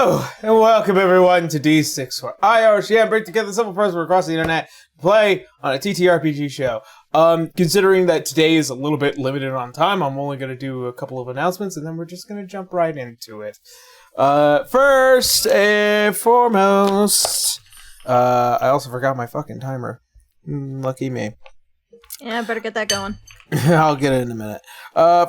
Hello, and welcome everyone to D6, where I, RCM, bring together several persons from across the internet to play on a TTRPG show. Considering that today is a little bit limited on time, I'm only going to do a couple of announcements, and then we're just going to jump right into it. First and foremost, I also forgot my fucking timer. Lucky me. Yeah, better get that going. I'll get it in a minute.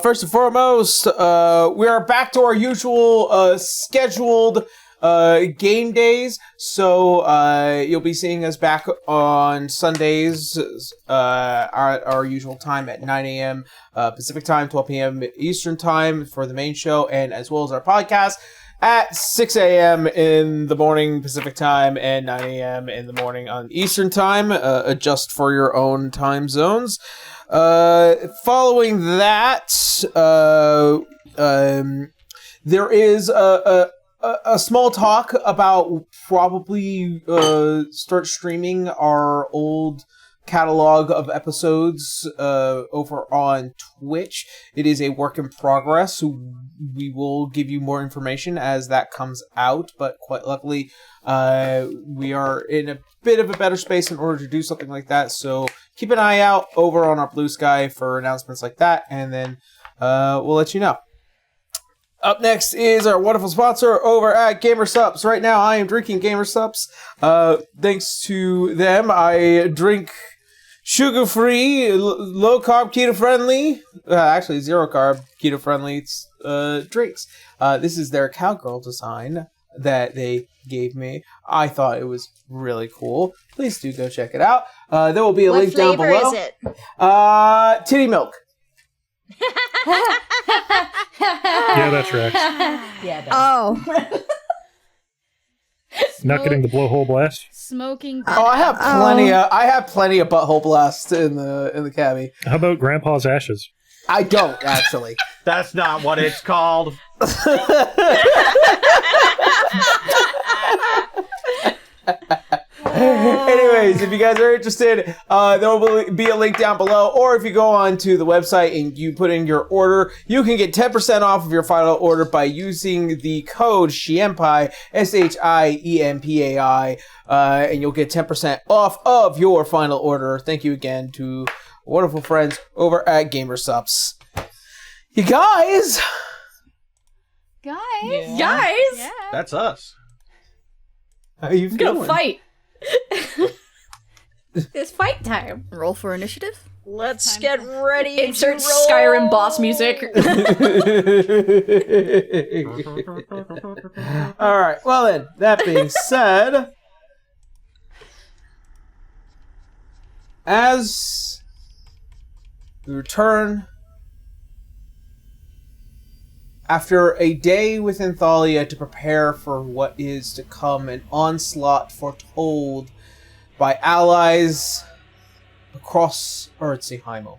First and foremost, we are back to our usual scheduled game days. So you'll be seeing us back on Sundays at our usual time at 9 a.m. Pacific time, 12 p.m. Eastern time for the main show, and as well as our podcast at 6 a.m. in the morning Pacific time and 9 a.m. in the morning on Eastern time. Adjust for your own time zones. Following that, there is a small talk about probably start streaming our old catalog of episodes over on Twitch. It is a work in progress. We will give you more information as that comes out, but quite luckily we are in a bit of a better space in order to do something like that, so keep an eye out over on our Blue Sky for announcements like that, and then we'll let you know. Up next is our wonderful sponsor over at GamerSupps. Right now I am drinking GamerSupps. Thanks to them, I drink sugar-free, low-carb, keto-friendly, actually zero-carb, keto-friendly drinks. This is their cowgirl design that they gave me. I thought it was really cool. Please do go check it out. There will be a link down below. What flavor is it? Titty milk. Yeah, that's right. Yeah. Oh. Not getting the blowhole blast. Smoking. Oh, I have plenty of butthole blast in the cabbie. How about Grandpa's ashes? I don't actually. That's not what it's called. Anyways, if you guys are interested, there will be a link down below, or if you go on to the website and you put in your order, you can get 10% off of your final order by using the code SHIEMPAI, SHIEMPAI, and you'll get 10% off of your final order. Thank you again to wonderful friends over at GamerSupps. You guys! Guys! Guys! That's us. How you feeling? Gonna fight! It's fight time. Roll for initiative. Let's get ready Insert to roll. Skyrim boss music. Alright, well then, that being said, as we return after a day with Thalia to prepare for what is to come, an onslaught foretold by allies across Urtziheimel.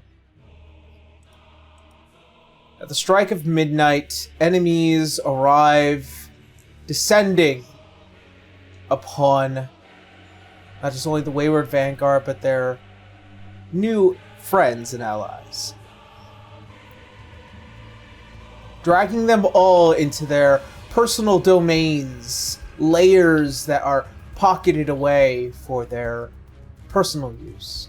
At the strike of midnight, enemies arrive, descending upon not just only the wayward vanguard, but their new friends and allies, dragging them all into their personal domains, layers that are pocketed away for their personal use.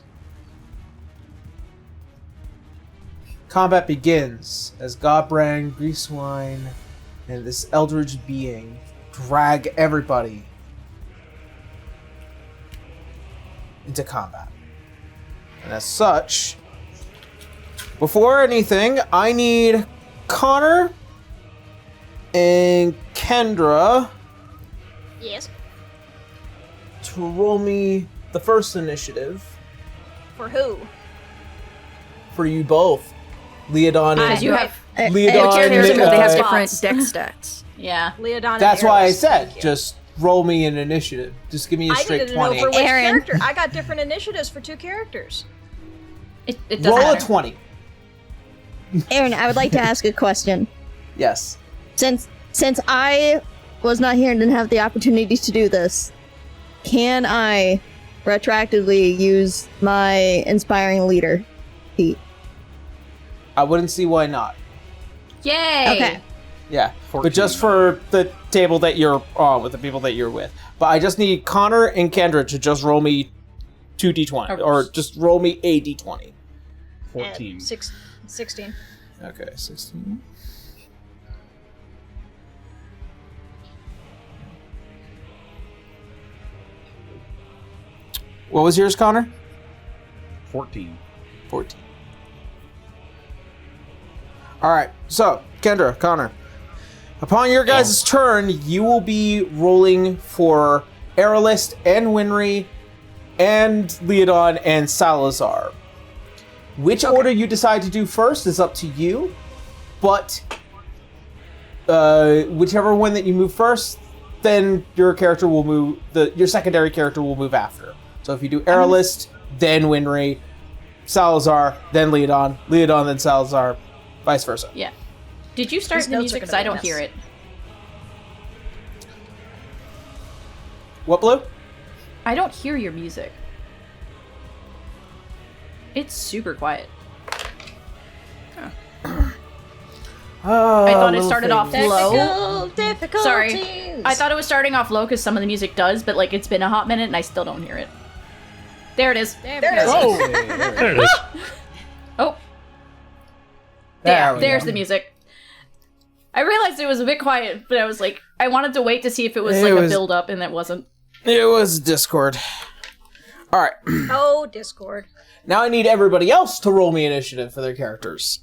Combat begins as Godbrand, Greasewine, and this eldritch being drag everybody into combat. And as such, before anything, I need Connor and Kendra Yes. to roll me the first initiative For who? for you both. Leodon and you have Leodon characters and, that They have spots. different deck stats. Yeah. Leodon. that's and why I Eros. said Thank you. just roll me an initiative. Just give me a I straight needed to know 20. for which Aaron. character. I got different initiatives for two characters. It doesn't Roll matter. a 20. Aaron, I would like to ask a question. Yes. Since I was not here and didn't have the opportunity to do this, can I retroactively use my inspiring leader feat? I wouldn't see why not. Yay! Okay. Yeah, 14. but just for the table that you're on with the people that you're with. But I just need Connor and Kendra to just roll me 2d20, or just roll me a d20. 14. 16. Okay, 16. What was yours, Connor? 14. 14. Alright, so, Kendra, Connor. Upon your guys' turn, you will be rolling for Aerolist and Winry and Leodon and Salazar. Which order you decide to do first is up to you, but whichever one that you move first, then your character will move, your secondary character will move after. So if you do Aerolist, then Winry, Salazar, then Leodon, then Salazar, vice versa. Yeah. Did you start These the notes music? are Because gonna I be a don't mess. hear it. What, Blue? I don't hear your music. It's super quiet. I thought it started off low. Difficulties. Sorry. I thought it was starting off low because some of the music does, but like it's been a hot minute and I still don't hear it. There it is. There it is. Oh, There it is. Oh. There Yeah, we there's go. the music. I realized it was a bit quiet, but I was like, I wanted to wait to see if it was It like was- a build up, and it wasn't. It was Discord. Alright, Oh, Discord. now I need everybody else to roll me initiative for their characters.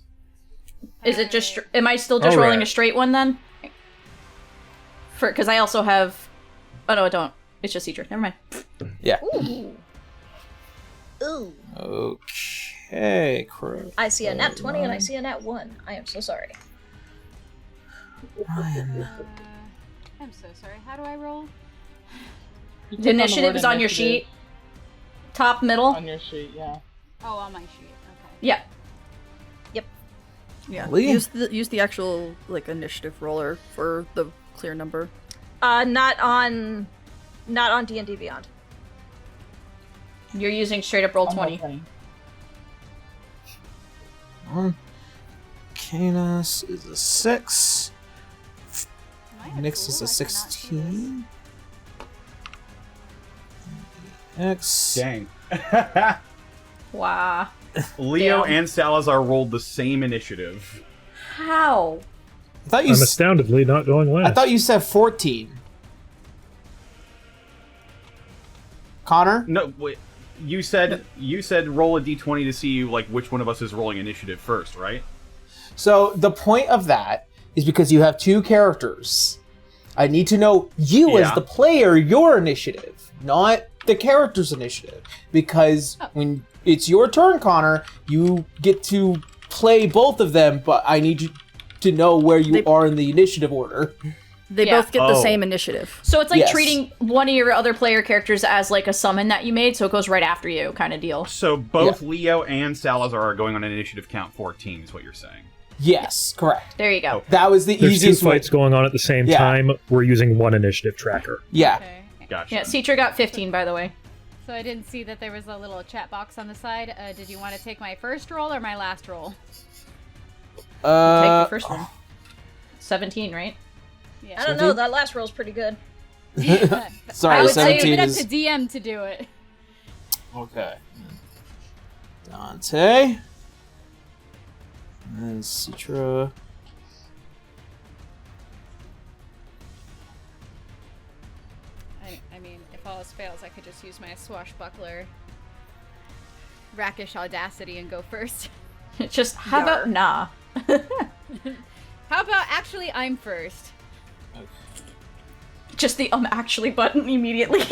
Is it just? Am I still just All rolling right. a straight one then? Because I also have. Oh no, I don't. It's just Cedric. Never mind. Yeah. Ooh. Ooh. Okay, crew. I see a nat 20 and I see a nat 1. I am so sorry. Ryan. I'm so sorry. How do I roll? The initiative is on your sheet. Top, middle. On your sheet, yeah. Oh, on my sheet. Okay. Yeah. Yeah. Lee? Use the actual like initiative roller for the clear number. Not on D&D Beyond. You're using straight up roll I'm 20. okay. Canis is a 6. Am I Nyx is fool? a I cannot see this. 16. X. Dang. Wow. Leo Damn. and Salazar rolled the same initiative. How? I thought I'm you. astoundedly not going last. I thought you said 14. Connor. No, wait. You said roll a d20 to see like which one of us is rolling initiative first, right? So the point of that is because you have two characters. I need to know you as Yeah. the player, your initiative, not the character's initiative. Because when it's your turn, Connor, you get to play both of them, but I need you to know where you They- are in the initiative order. They Yeah. both get the Oh. same initiative. So it's like Yes. treating one of your other player characters as like a summon that you made, so it goes right after you, kind of deal. So both Leo and Salazar are going on an initiative count 14, is what you're saying. Yes, correct. There you go. Okay. That was the There's two easiest fights going on at the same Yeah. time. We're using one initiative tracker. Yeah. Okay. Gotcha. Yeah, Citra got 15, by the way. So I didn't see that there was a little chat box on the side. Did you want to take my first roll or my last roll? Take the first one. 17, right? Yeah. I don't know, that last roll's pretty good. Sorry, I would say Leave 17 it up is... to DM to do it. Okay. Dante. And Citra. I mean, if all else fails, I could just use my swashbuckler rackish audacity and go first. Just, how about nah? How about actually I'm first? Just the actually button immediately.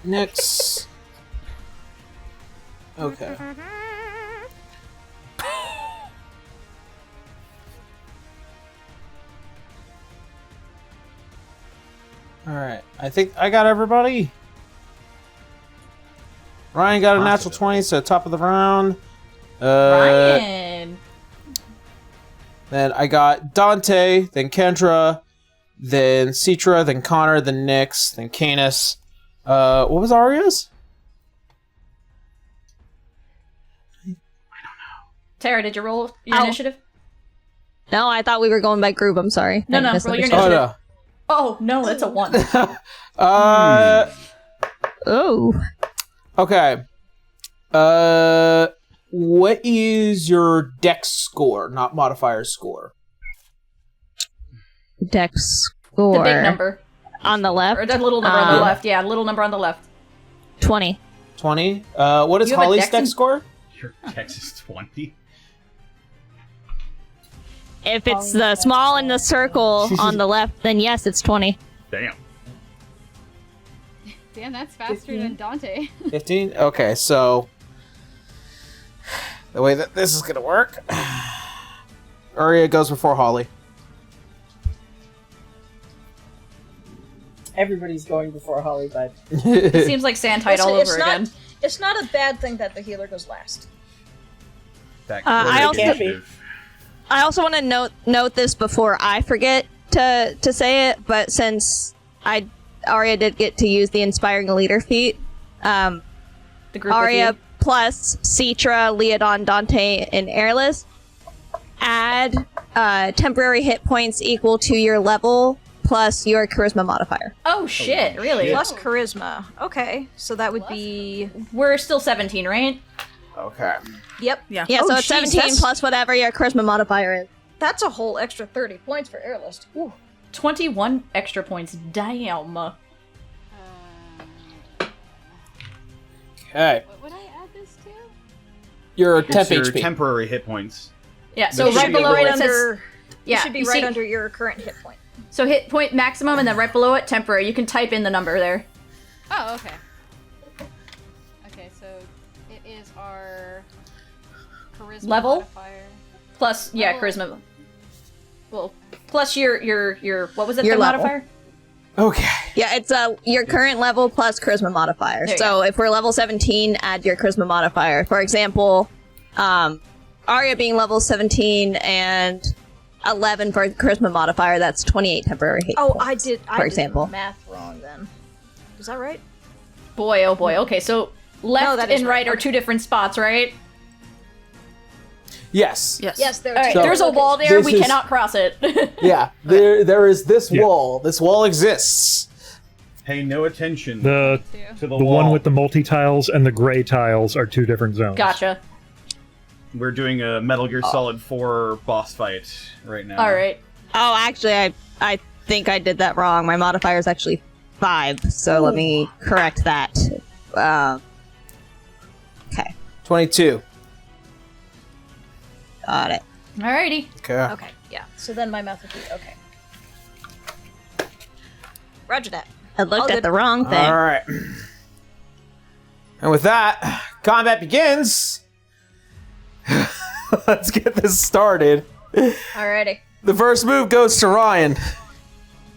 Next. Okay. Alright, I think I got everybody. Ryan got a natural 20, so top of the round. Ryan. Then I got Dante, then Kendra, then Citra, then Connor, then Nyx, then Canis. What was Arya's? Tara, did you roll your Ow. initiative? No, I thought we were going by group. I'm sorry. No, I no, misunderstood. roll your Oh initiative. Oh, no, that's a 1. Oh. Okay. What is your dex score, not modifier score? Dex score. The big number. On the left? Or the little number on the left. Yeah, little number on the left. 20. 20. What is You have a Holly's dex dex in- score? Your dex is 20. If it's the small in the circle on the left, then yes, it's 20. Damn. Damn, that's faster than Dante. 15? Okay, so the way that this is gonna work, Arya goes before Holly. Everybody's going before Holly, but It seems like Sandtide all It's over not- again. It's not a bad thing that the healer goes last. That I also- initiative. I also want to note this before I forget to say it, but since Arya did get to use the Inspiring Leader feat, The group Arya with you. plus Citra, Leodon, Dante, and Airless add temporary hit points equal to your level plus your charisma modifier. Oh, shit, really? Plus charisma. Okay, so that would be... We're still 17, right? Okay. Yep. Yeah. Yeah, Oh, so it's jeez, 17 plus whatever your charisma modifier is. That's a whole extra 30 points for Airlist. Ooh. 21 extra points. Damn. Okay. What would I add this to? Your It's temp your HP. temporary hit points. Yeah, so That should right be below right it says... under... Yeah, you should be you right see- under your current hit point. So hit point maximum, and then right below it, temporary. You can type in the number there. Oh, okay. Okay, so it is our charisma Level? modifier. Plus, yeah, Level. charisma. Well, plus your what was it? Your the level. modifier? Okay. Yeah, it's your current level plus charisma modifier. There you So if we're level 17, add your charisma modifier. For example, Arya being level 17 and 11 for charisma modifier, that's 28 temporary hit Oh, points, I did example. the math wrong then. Is that right? Boy, oh boy. Okay, so left that is and right. right are two different spots, right? Yes. Yes. Yes, there All are right, two. there's a wall there. This We is- cannot cross it. Yeah. There is this Yeah. wall. This wall exists. Pay no attention The to the the wall. one with the multi tiles and the gray tiles are two different zones. Gotcha. We're doing a Metal Gear Solid 4 boss fight right now. All right. Oh, actually, I think I did that wrong. My modifier is actually 5, so let me correct that. Okay, 22. got it. Alrighty. Okay. Okay, yeah. So then my math would be okay. Roger that. I looked All at good. the wrong thing. All right. And with that, combat begins. Let's get this started. Alrighty. The first move goes to Ryan.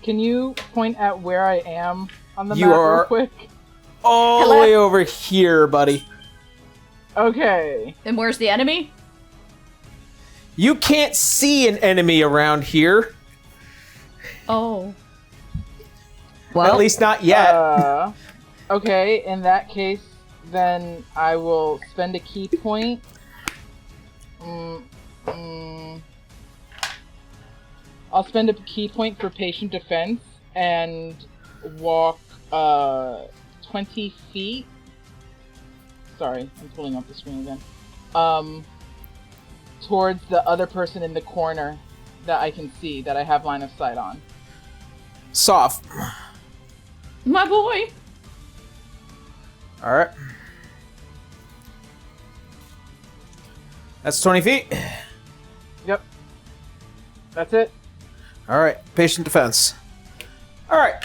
can you point at where I am on the You map are- real quick? All Hello? the way over here, buddy. Okay. And where's the enemy? You can't see an enemy around here. Oh. Well, At least not yet. Okay, in that case, then I will spend a key point. I'll spend a key point for patient defense and walk 20 feet. Sorry, I'm pulling up the screen again. Towards the other person in the corner that I can see, that I have line of sight on. Soft. My boy. All right. That's 20 feet. Yep. That's it. All right. Patient defense. All right.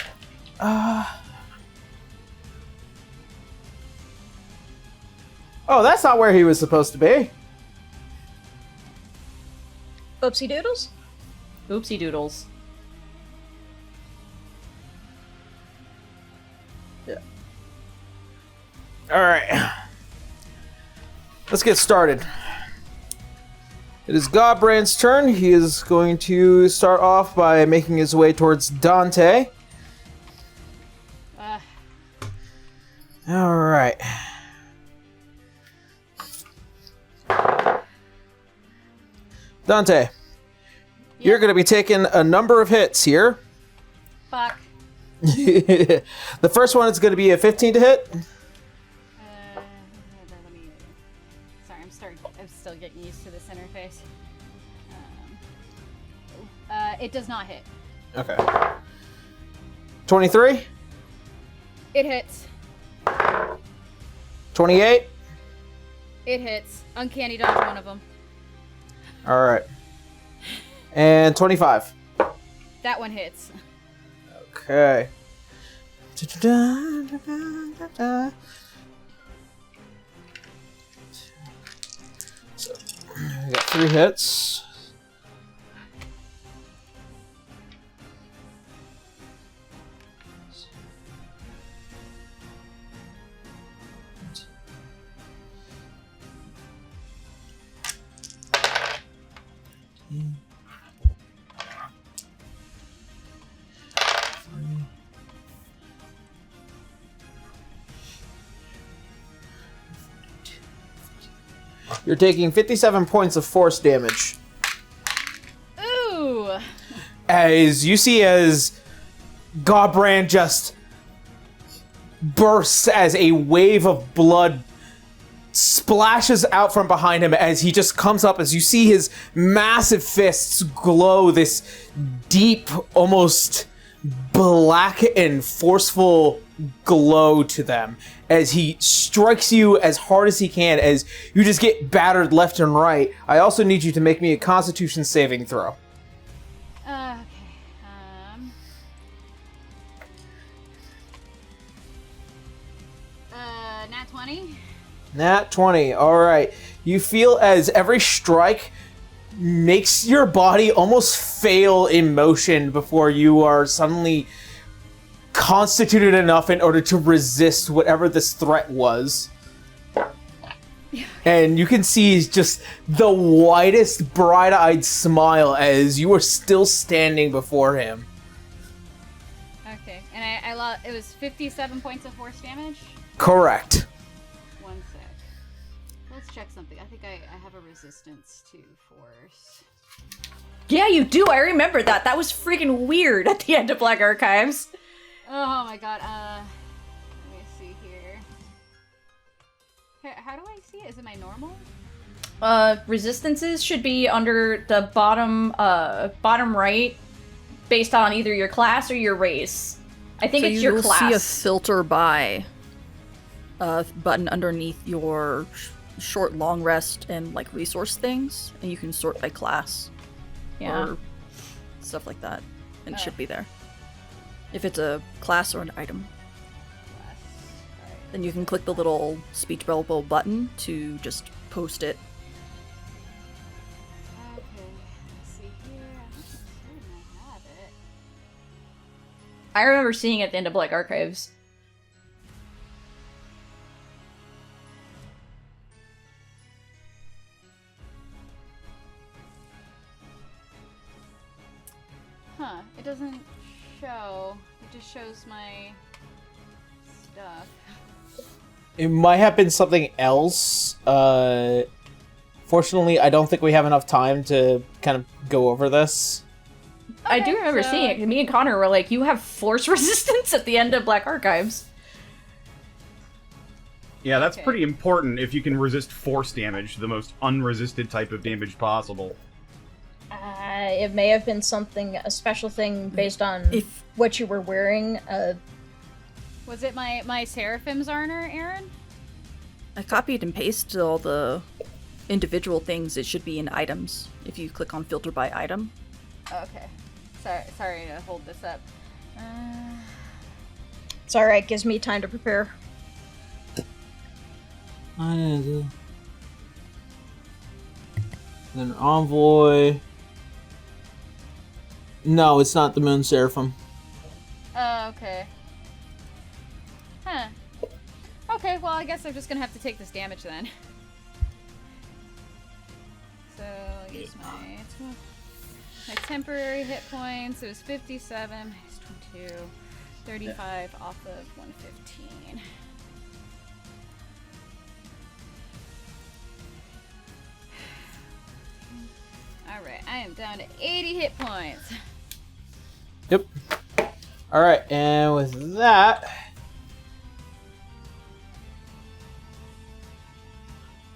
Oh, that's not where he was supposed to be. Oopsie doodles? Oopsie doodles. All right. Let's get started. It is Godbrand's turn. He is going to start off by making his way towards Dante. All right. Dante, You're going to be taking a number of hits here. Fuck. The first one is going to be a 15 to hit. Let me. Sorry, I'm still getting used to this interface. It does not hit. Okay. 23. It hits. 28. It hits. Uncanny dodge one of them. All right. And 25. That one hits. Okay. So, we got 3 hits. You're taking 57 points of force damage. Ooh. As you see as Godbrand just bursts as a wave of blood splashes out from behind him as he just comes up, as you see his massive fists glow this deep, almost black and forceful glow to them as he strikes you as hard as he can, as you just get battered left and right. I also need you to make me a Constitution saving throw. Okay. Nat 20. Nat 20. All right. You feel as every strike makes your body almost fail in motion before you are suddenly constituted enough in order to resist whatever this threat was. And you can see just the widest, bright-eyed smile as you are still standing before him. Okay, and I lost. It was 57 points of force damage. Correct. One sec. Let's check something. I think I have a resistance to force. Yeah, you do. I remember that. That was freaking weird at the end of Black Archives. Oh my god. Let me see here. How do I see it? Is it my normal? Resistances should be under the bottom right, based on either your class or your race. I think it's your class. You'll see a filter by button underneath your short, long rest and like resource things, and you can sort by class. Yeah. Or stuff like that, and it should be there. If it's a class or an item. Then you can click the little speech bubble button to just post it. Okay, let's see here. I'm not certain I have it. I remember seeing it at the end of Black Archives. Huh, it doesn't show. It just shows my stuff. It might have been something else. Fortunately, I don't think we have enough time to kind of go over this. I do remember seeing it. Me and Connor were like, you have force resistance at the end of Black Archives. Yeah, that's pretty important if you can resist force damage, the most unresisted type of damage possible. It may have been something, a special thing based on what you were wearing. Was it my Seraphim's armor, Aaron? I copied and pasted all the individual things. It should be in items if you click on filter by item. Okay. Sorry to hold this up. It's alright, gives me time to prepare. Then Envoy. No, it's not the Moon Seraphim. Oh, okay. Huh. Okay, well, I guess I'm just gonna have to take this damage then. So, I'll use my temporary hit points. It was 57 minus 22. 35 off of 115. Alright, I am down to 80 hit points. Yep. Alright, and with that,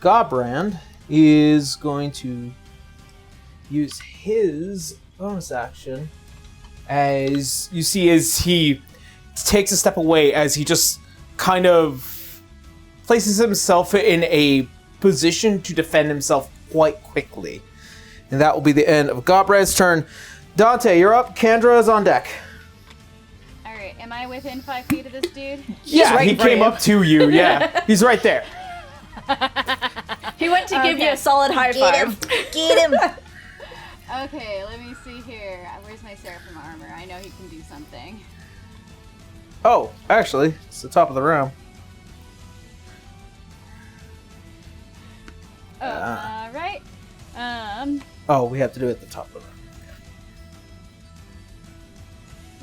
Godbrand is going to use his bonus action as you see as he takes a step away, as he just kind of places himself in a position to defend himself quite quickly. And that will be the end of Godbrand's turn. Dante, you're up. Kendra is on deck. Alright, am I within 5 feet of this dude? Yeah, right he in front came of you. up to you. Yeah, he's right there. He went to give you a solid high five. Get him! Okay, let me see here. Where's my Seraphim armor? I know he can do something. Oh, actually, it's the top of the round. Oh, alright. Oh, we have to do it at the top of the round.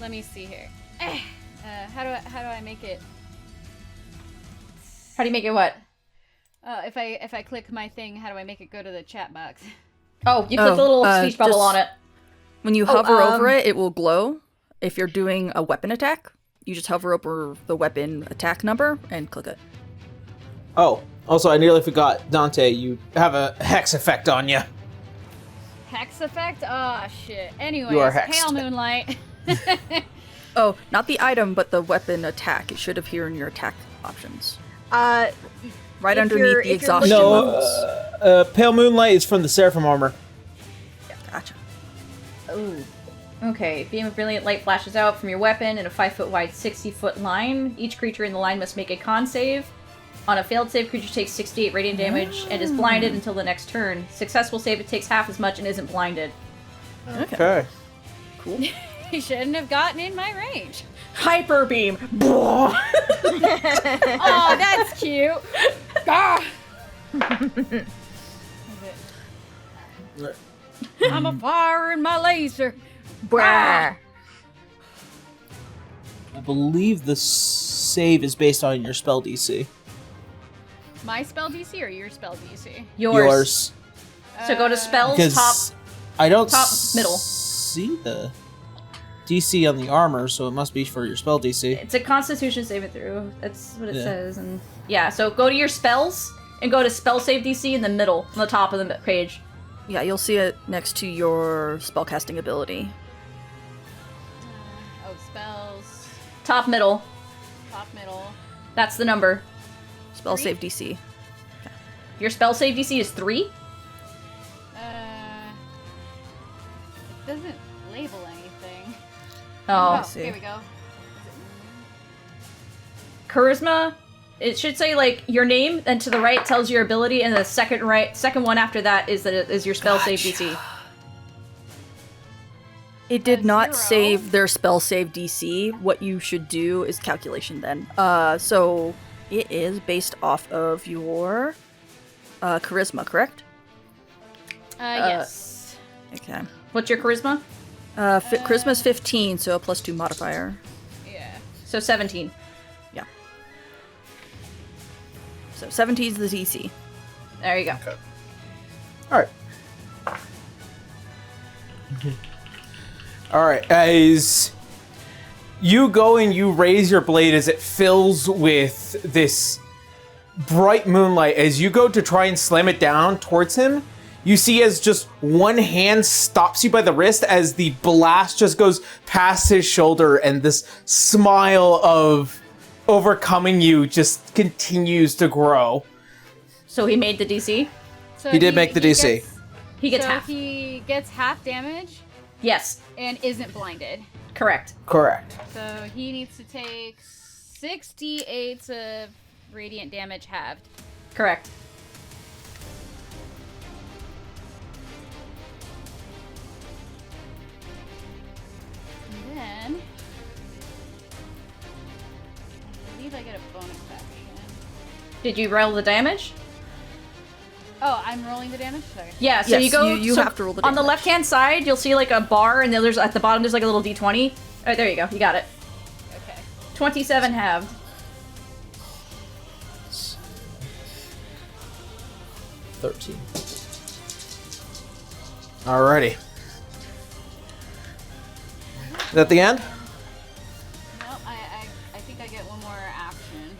Let me see here. How do I make it? How do you make it what? If I click my thing, how do I make it go to the chat box? Oh, you click the little speech bubble on it. When you hover over it, it will glow. If you're doing a weapon attack, you just hover over the weapon attack number and click it. Oh, also, I nearly forgot, Dante, you have a hex effect on you. Hex effect? Oh shit. Anyways, You are hexed. Pale Moonlight. Oh, not the item, but the weapon attack. It should appear in your attack options. Right Right underneath the exhaustion No, levels. Pale Moonlight is from the Seraphim armor. Gotcha. Ooh. Okay, beam of brilliant light flashes out from your weapon in a 5-foot wide, 60-foot line. Each creature in the line must make a con save. On a failed save, creature takes 68 radiant damage and is blinded until the next turn. Successful save, it takes half as much and isn't blinded. Okay. Cool. He shouldn't have gotten in my range. Hyper beam. Oh, that's cute. Ah! I'm a fire in my laser. Brah. I believe the save is based on your spell DC. My spell DC or your spell DC? Yours. So go to spells, Because top. I don't top, middle. see the DC on the armor, so it must be for your spell DC. It's a Constitution saving through. That's what it Yeah. says. And yeah, so go to your spells and go to spell save DC in the middle, on the top of the page. Yeah, you'll see it next to your spellcasting ability. Oh, spells. Top middle. Top middle. That's the number. Spell save DC. Your spell save DC is 3? It doesn't label anything. Oh. Here we go. Charisma. It should say like your name, and to the right tells your ability, and the second one after that is your spell save DC. It did not 0. save their spell save DC. What you should do is calculation then. So it is based off of your charisma, correct? Yes. Okay. What's your charisma? Charisma's 15, so a +2 modifier. Yeah. So 17. Yeah. So 17 is the DC. There you go. Alright. Alright, as you go and you raise your blade as it fills with this bright moonlight, as you go to try and slam it down towards him, you see as just one hand stops you by the wrist as the blast just goes past his shoulder, and this smile of overcoming you just continues to grow. So he made the DC? So He did make the DC. He gets so half. He gets half damage Yes, and isn't blinded. correct. Correct. So he needs to take 68 of radiant damage halved. Correct. And then I believe I get a bonus action. Did you roll the damage? Oh, I'm rolling the damage? Sorry. Yeah, so Yes, you go. you so have to roll the on the damage. left-hand side, you'll see like a bar, and then there's at the bottom there's like a little d20. Oh, there you go. You got it. Okay. 27 halved. 13. Alrighty. Is that the end? Nope, I think I get one more action.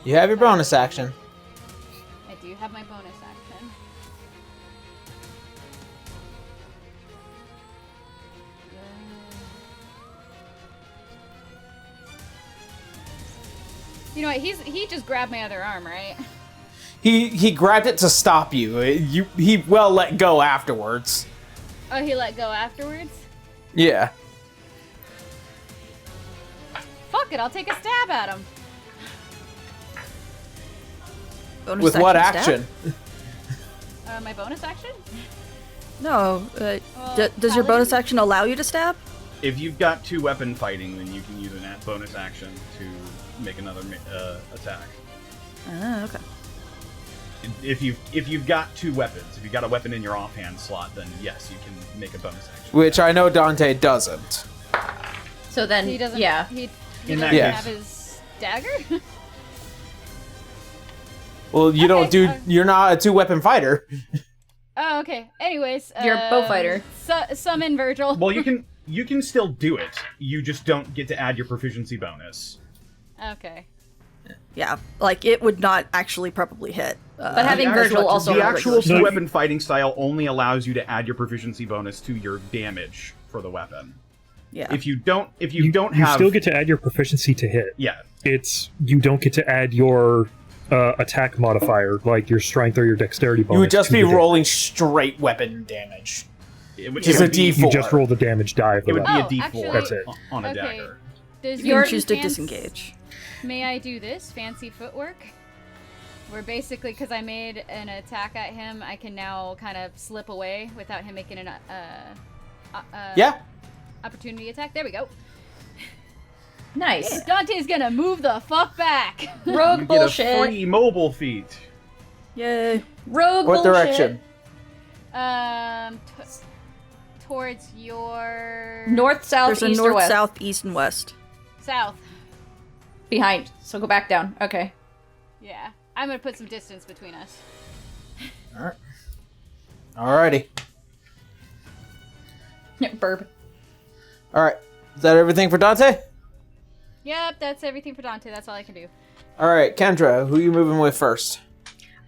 You have your bonus action. I do have my bonus action. You know what? He just grabbed my other arm, right? He grabbed it to stop you. He well let go afterwards. Oh, he let go afterwards? Yeah. Fuck it, I'll take a stab at him. Bonus With what stab? action? My bonus action? No. Does your bonus action allow you to stab? If you've got 2 weapon fighting, then you can use a bonus action to make another attack. Ah, okay. If you've got 2 weapons, if you've got a weapon in your offhand slot, then yes, you can make a bonus action. Which I know Dante doesn't. So then, He doesn't. yeah. He In doesn't that have case. his dagger. Well, you don't do. You're not a 2-weapon fighter. Oh, okay. Anyways, You're a bow fighter. Summon Virgil. Well, you can still do it. You just don't get to add your proficiency bonus. Okay. Yeah, like it would not actually probably hit. But having Virgil also The on a actual regular- 2-weapon fighting style only allows you to add your proficiency bonus to your damage for the weapon. Yeah. If you don't have, you still get to add your proficiency to hit. Yeah. It's you don't get to add your attack modifier, like your strength or your dexterity bonus. You would just to be your rolling straight weapon damage. Which is would a be- D4. You just roll the damage die of the It would weapon. be a D4 actually- That's it. on a Okay. dagger. Does You your can choose to fancy- disengage. May I do this fancy footwork? Where basically, because I made an attack at him, I can now kind of slip away without him making an Yeah. opportunity attack. There we go. Nice. Dante's gonna move the fuck back. Rogue You bullshit. get a free mobile feat. Yay. Rogue What bullshit. direction? Towards your North, south, There's a east, or north, west. south, east, and west. south. Behind. So go back down. Okay. Yeah, I'm gonna put some distance between us. Alright. Alrighty. Yeah, burb. Alright. Is that everything for Dante? Yep, that's everything for Dante. That's all I can do. Alright, Kendra, who are you moving with first?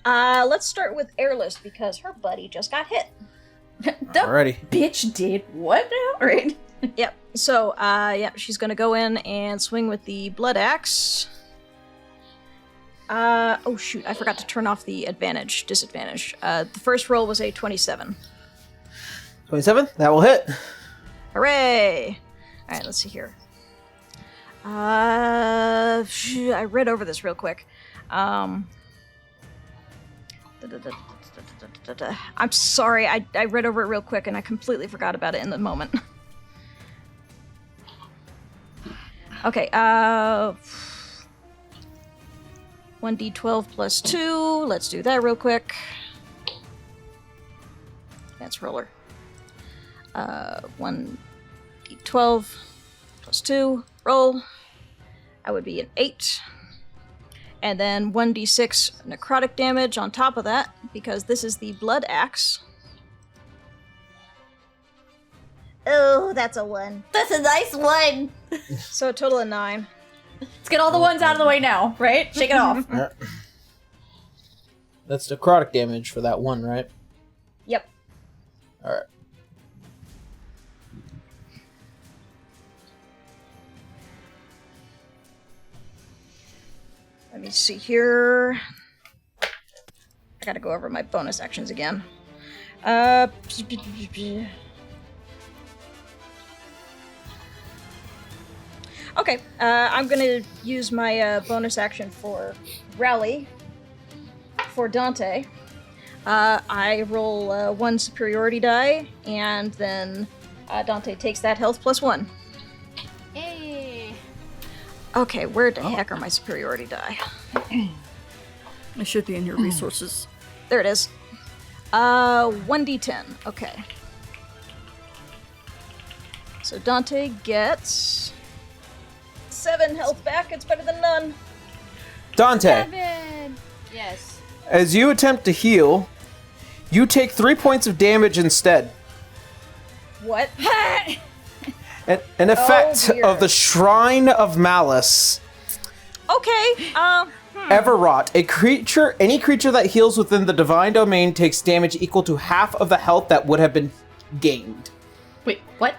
Let's start with Airless because her buddy just got hit. The Alrighty. bitch did what now? Right. Yep. So, yeah, she's gonna go in and swing with the blood axe. Oh shoot, I forgot to turn off the disadvantage. The first roll was a 27. 27? That will hit. Hooray! Alright, let's see here. I read over this real quick. I'm sorry, I read over it real quick and I completely forgot about it in the moment. Okay, 1d12 plus 2. Let's do that real quick. Advance roller. 1d12 plus 2. Roll. That would be an 8. And then 1d6 necrotic damage on top of that, because this is the blood axe. Oh, that's a 1. That's a nice one. So a total of 9. Let's get all the ones out of the way now, right? Shake it off. Alright. That's necrotic damage for that one, right? Yep. Alright. Let me see here. I gotta go over my bonus actions again. Okay, I'm gonna use my bonus action for Rally for Dante. I roll 1 superiority die, and then Dante takes that health plus 1. Hey. Okay, where the heck are my superiority die? It should be in your resources. There it is. 1d10. Okay. So Dante gets 7 health back. It's better than none. Dante, 7. Yes. as you attempt to heal, you take 3 points of damage instead. What? An effect dear. of the Shrine of Malice. Okay. Everwrought. Any creature that heals within the divine domain takes damage equal to half of the health that would have been gained. Wait, what?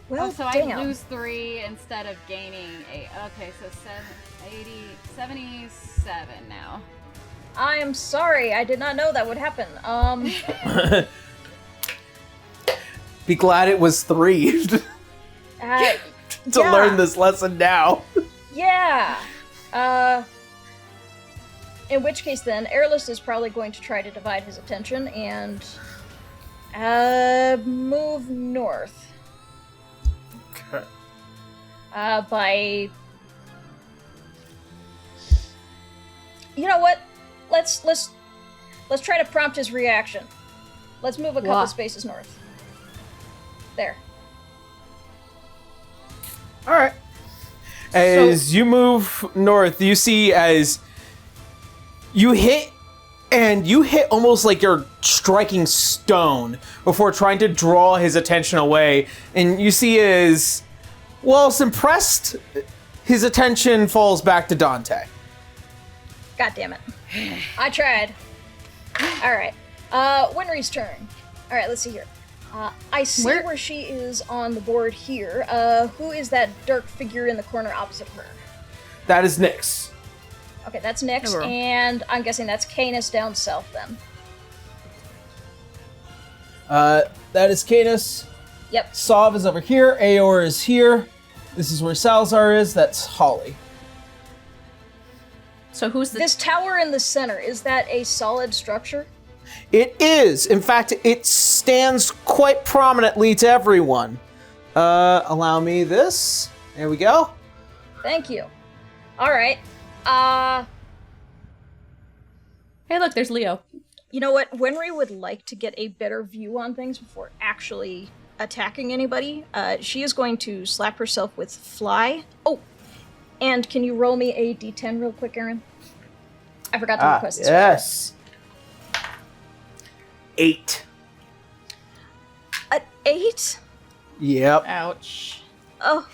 Well, So damn. I lose 3 instead of gaining 8. Okay, so 77 now. I am sorry. I did not know that would happen. Be glad it was 3 to Yeah. learn this lesson now. Yeah. In which case then, Airless is probably going to try to divide his attention and move north. Okay. By you know what? Let's try to prompt his reaction. Let's move a couple Wha- spaces north. There. All right. As you move north, you see as you hit almost like you're striking stone before trying to draw his attention away. And you see as, whilst impressed, his attention falls back to Dante. God damn it. I tried. Alright. Winry's turn. Alright, let's see here. I see where she is on the board here. Who is that dark figure in the corner opposite her? That is Nyx. Okay, that's Nyx, Hello. and I'm guessing that's Canis down south then. That is Canis. Yep. Sov is over here. Aor is here. This is where Salazar is. That's Holly. So who's the... This tower in the center, is that a solid structure? It is. In fact, it stands quite prominently to everyone. Allow me this. There we go. Thank you. Alright. Hey, look, there's Leo. You know what? Winry would like to get a better view on things before actually attacking anybody. She is going to slap herself with Fly. Oh, and can you roll me a d10 real quick, Aaron? I forgot to request this. Yes. 8. 8? Yep. Ouch. Oh.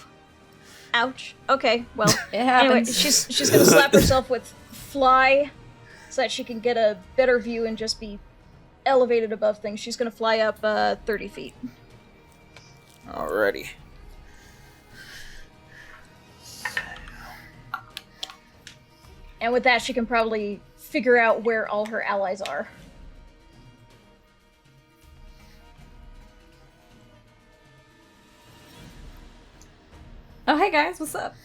Ouch. Okay, well. It Anyway, happens. she's gonna slap herself with Fly so that she can get a better view and just be elevated above things. She's gonna fly up 30 feet. Alrighty. And with that, she can probably figure out where all her allies are. Oh, hey guys, what's up?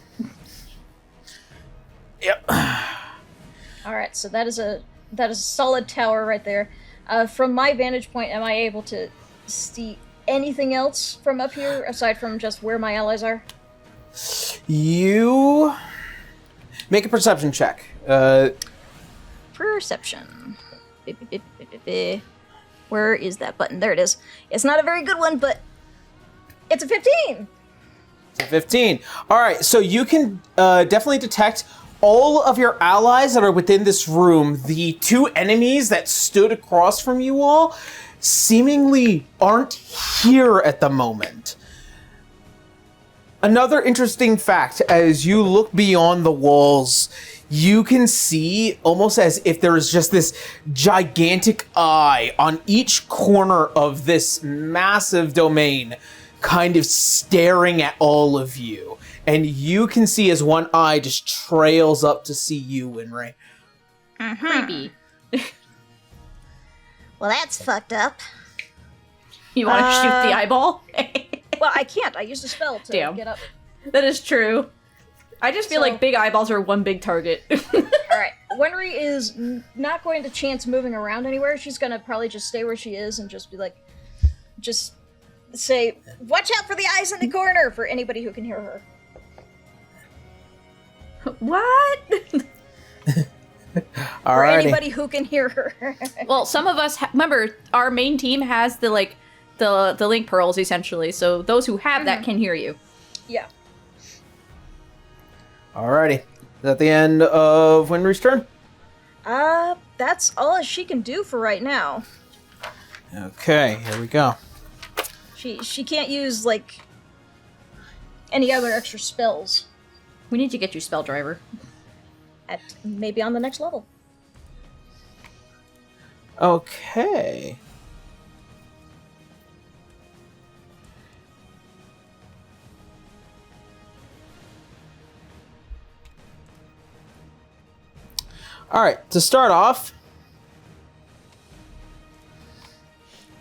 Yep. Alright, so that is a solid tower right there. From my vantage point, am I able to see anything else from up here aside from just where my allies are? You make a perception check. Perception. Where is that button? There it is. It's not a very good one, but it's a 15! 15. All right, so you can definitely detect all of your allies that are within this room. The two enemies that stood across from you all seemingly aren't here at the moment. Another interesting fact, as you look beyond the walls, you can see almost as if there is just this gigantic eye on each corner of this massive domain, kind of staring at all of you. And you can see as one eye just trails up to see you, Winry. Creepy. Well, that's fucked up. You want to shoot the eyeball? Well, I can't. I used a spell to Damn. get up. That is true. I just feel So- like big eyeballs are one big target. Alright, Winry is not going to chance moving around anywhere. She's gonna probably just stay where she is and just be like, just say, watch out for the eyes in the corner for anybody who can hear her. What? For Alrighty. anybody who can hear her. Well, some of us remember our main team has the link pearls essentially, so those who have that can hear you. Yeah. Alrighty. Is that the end of Winry's turn? That's all she can do for right now. Okay, here we go. She can't use, like, any other extra spells. We need to get you spell driver. Maybe on the next level. Okay. Alright, to start off...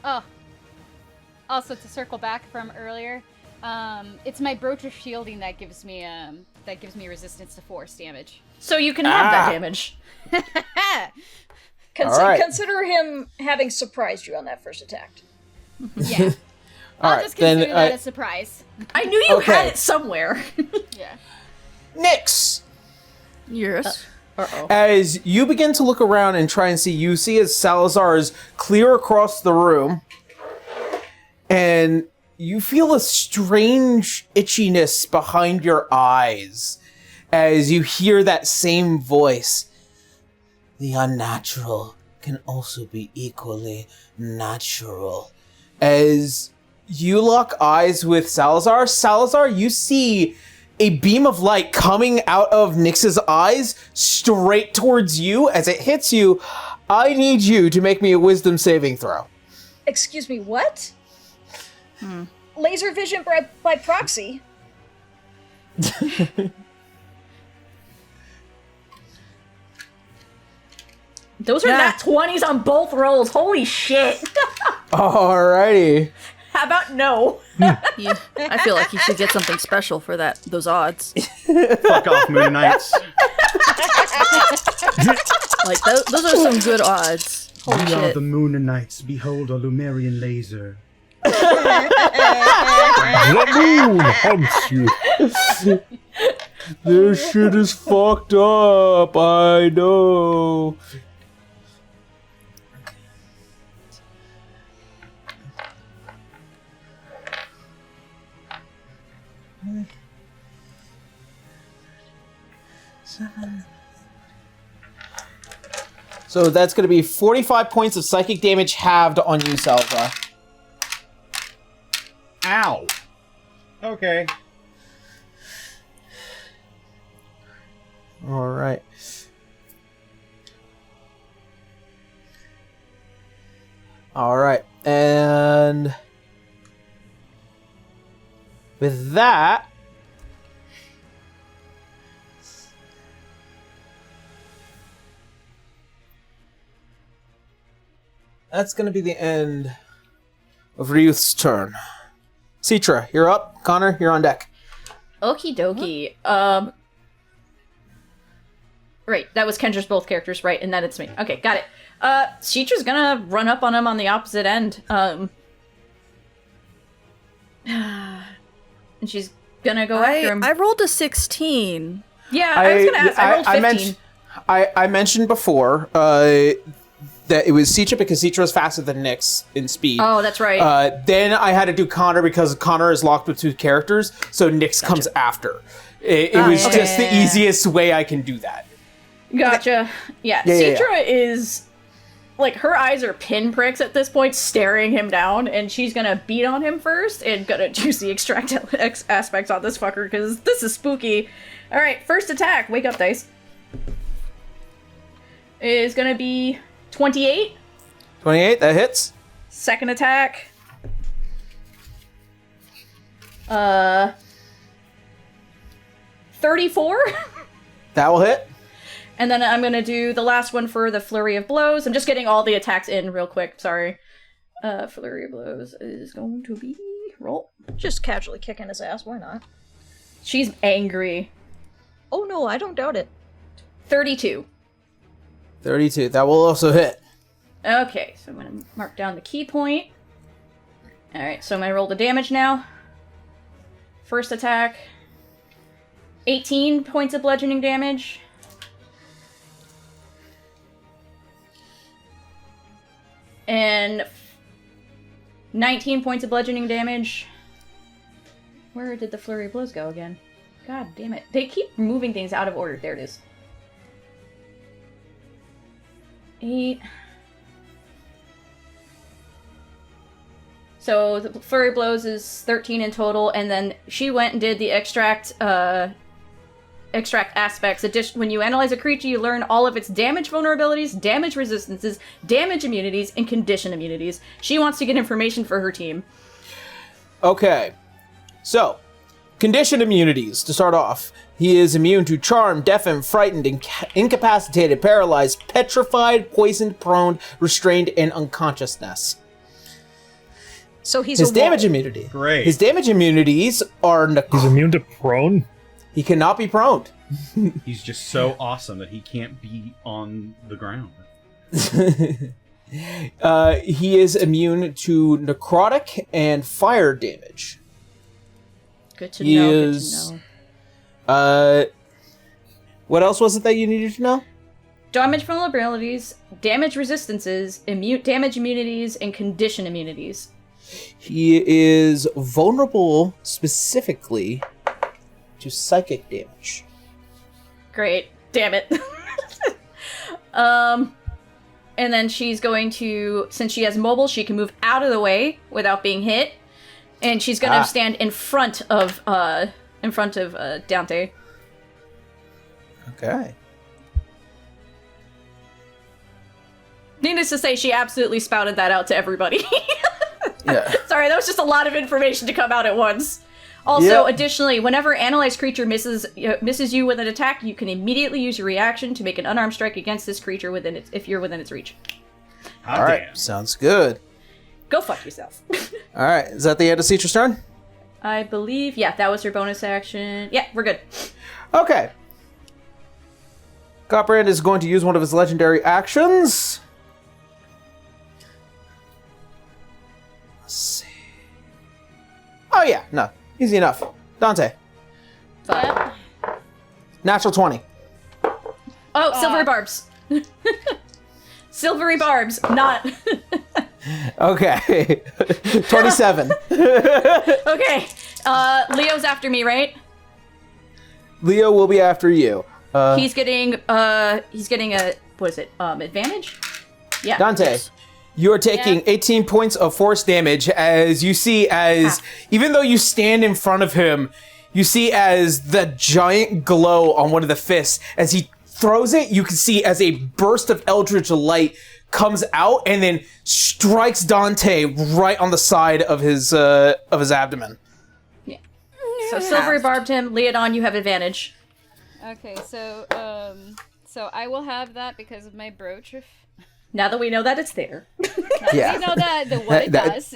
Oh. Also, to circle back from earlier, it's my brooch of shielding that gives me resistance to force damage. So you can have that damage. Alright. Consider him having surprised you on that first attack. Yeah. I'll just consider that a surprise. I knew you had it somewhere. Yeah. Nyx! Yes. Uh-oh. As you begin to look around and try and see, you see as Salazar is clear across the room, and you feel a strange itchiness behind your eyes as you hear that same voice. The unnatural can also be equally natural. As you lock eyes with Salazar, you see a beam of light coming out of Nyx's eyes straight towards you. As it hits you, I need you to make me a wisdom saving throw. Excuse me, what? Laser vision by proxy? Those are nat 20s on both rolls. Holy shit. Alrighty. How about no? Yeah, I feel like you should get something special for those odds. Fuck off, Moonanites. Like, those are some good odds. Holy We are shit. the Moonanites. Behold a Lumerian laser. The moon hunts you. This shit is fucked up, I know. So that's going to be 45 points of psychic damage halved on you, Salva. Ow. Okay. All right. All right. And with that, that's going to be the end of Ryuth's turn. Citra, you're up. Connor, you're on deck. Okie dokie. Right, that was Kendra's both characters, right? And then it's me. Okay, got it. Citra's gonna run up on him on the opposite end. And she's gonna go after him. I rolled a 16. Yeah, I was gonna ask. I rolled 15. I mentioned before that it was Citra because Citra is faster than Nyx in speed. Oh, that's right. Then I had to do Connor because Connor is locked with two characters, so Nyx comes after. It was just the easiest way I can do that. Gotcha. Yeah, Citra is... Like, her eyes are pinpricks at this point, staring him down, and she's gonna beat on him first and gonna choose the extract aspects on this fucker, because this is spooky. Alright, first attack. Wake up, dice. Is gonna be 28. 28, that hits. Second attack. 34. That will hit. And then I'm gonna do the last one for the flurry of blows. I'm just getting all the attacks in real quick, sorry. Flurry of blows is going to be... roll. Just casually kicking his ass, why not? She's angry. Oh no, I don't doubt it. 32. 32, that will also hit. Okay, so I'm gonna mark down the key point. Alright, so I'm gonna roll the damage now. First attack. 18 points of bludgeoning damage. And 19 points of bludgeoning damage. Where did the flurry of blows go again? God damn it. They keep moving things out of order. There it is. 8. So the flurry blows is 13 in total, and then she went and did the extract aspects. When you analyze a creature, you learn all of its damage vulnerabilities, damage resistances, damage immunities, and condition immunities. She wants to get information for her team. Okay. So, condition immunities, to start off. He is immune to charmed, deafened, frightened, incapacitated, paralyzed, petrified, poisoned, prone, restrained, and unconsciousness. So he's his a damage wall. immunity. Great. His damage immunities are... He's immune to prone? He cannot be prone. He's just so awesome that he can't be on the ground. He is immune to necrotic and fire damage. Good to know. Good to know. What else was it that you needed to know? Damage vulnerabilities, damage resistances, damage immunities, and condition immunities. He is vulnerable specifically to psychic damage. Great. Damn it. And then she's going to, since she has mobile, she can move out of the way without being hit. And she's going to stand in front of Dante. Okay. Needless to say, she absolutely spouted that out to everybody. Yeah. Sorry, that was just a lot of information to come out at once. Also, additionally, whenever analyzed creature misses you with an attack, you can immediately use your reaction to make an unarmed strike against this creature if you're within its reach. All right, sounds good. Go fuck yourself. All right, is that the end of Cetra's turn? I believe, yeah, that was her bonus action. Yeah, we're good. Okay. Copperhand is going to use one of his legendary actions. Let's see. Oh yeah, no. Easy enough. Dante. Yeah. Natural 20. Oh, silvery barbs. Silvery barbs, not... Okay. 27. Okay. Leo's after me, right? Leo will be after you. He's getting a, what is it, advantage? Yeah. Dante, you are taking 18 points of force damage as you see even though you stand in front of him, you see as the giant glow on one of the fists, as he throws it, you can see as a burst of eldritch light comes out and then strikes Dante right on the side of his abdomen. Yeah. So silvery barbed him. Leodon, you have advantage. Okay, so I will have that because of my brooch. Now that we know that it's there. Yeah. We know what it does.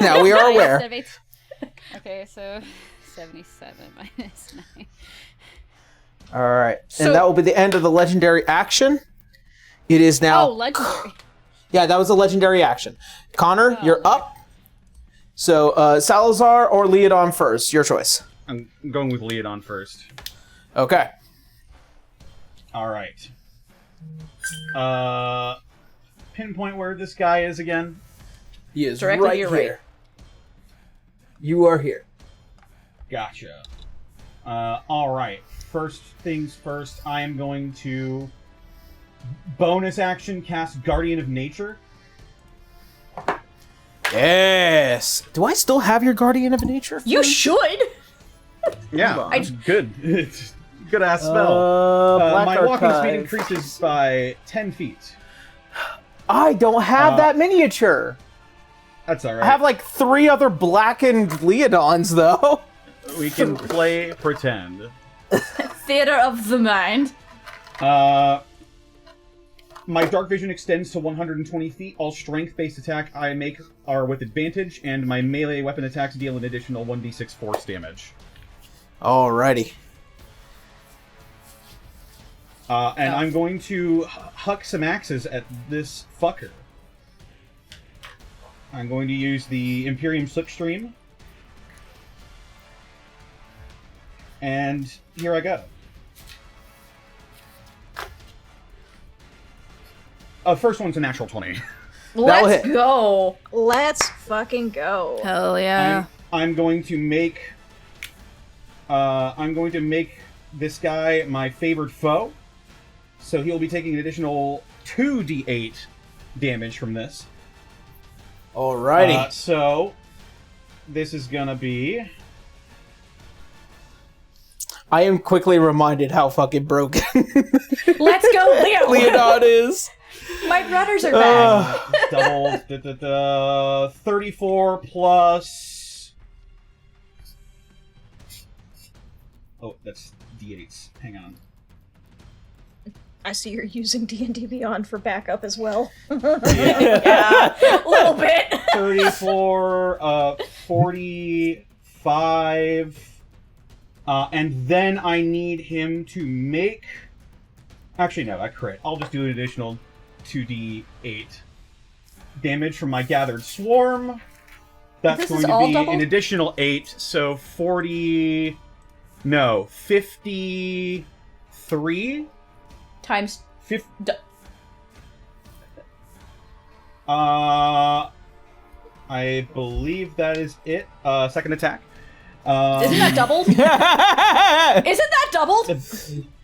Now we are aware. Okay, so 77 minus 9. All right, and that will be the end of the legendary action. It is now. Oh, legendary. Yeah, that was a legendary action. Connor, you're up. So Salazar or Leodon first. Your choice. I'm going with Leodon first. Okay. All right. Pinpoint where this guy is again. He is Directly right to your here. right. You are here. Gotcha. All right. First things first, I am going to bonus action cast Guardian of Nature. Yes. Do I still have your Guardian of Nature? You should. Yeah, good. It's good ass spell. My walking speed increases by 10 feet. I don't have that miniature. That's all right. I have like 3 other blackened Leodons though. We can play pretend. Theater of the mind. My dark vision extends to 120 feet. All strength-based attack I make are with advantage, and my melee weapon attacks deal an additional 1d6 force damage. Alrighty. And I'm going to huck some axes at this fucker. I'm going to use the Imperium Slipstream. And here I go. First one's a natural 20. Let's go. Let's fucking go. Hell yeah. I'm going to make I'm going to make this guy my favored foe. So he'll be taking an additional 2d8 damage from this. Alrighty. So this is gonna be... I am quickly reminded how fucking broken Let's go, Leo! Leonard is. My rudders are back. Double 34 plus... Oh, that's d8s. Hang on. I see you're using D&D Beyond for backup as well. Yeah, a little bit. 34, 45... and then I need him to make... Actually, no, I crit. I'll just do an additional 2d8 damage from my Gathered Swarm. That's going to be an additional 8, so 40... No, 53... Times... I believe that is it. Second attack. Isn't that doubled? Isn't that doubled?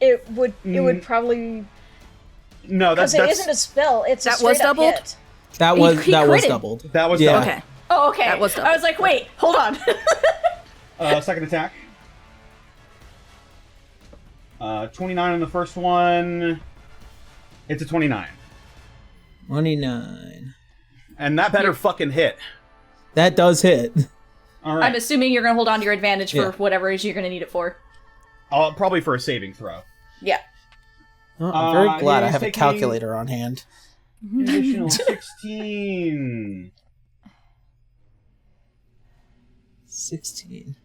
It would probably... No, because it isn't a spell. It's that a straight was up doubled. hit. That was doubled. That was Yeah. doubled. Okay. Oh, okay. That was doubled. I was like, wait, hold on. Second attack. 29 on the first one. It's a 29. 29. And that better fucking hit. That does hit. All right. I'm assuming you're going to hold on to your advantage for whatever it is you're going to need it for. Probably for a saving throw. Yeah. Oh, I'm very glad I he's have a taking calculator on hand. Additional 16. 16.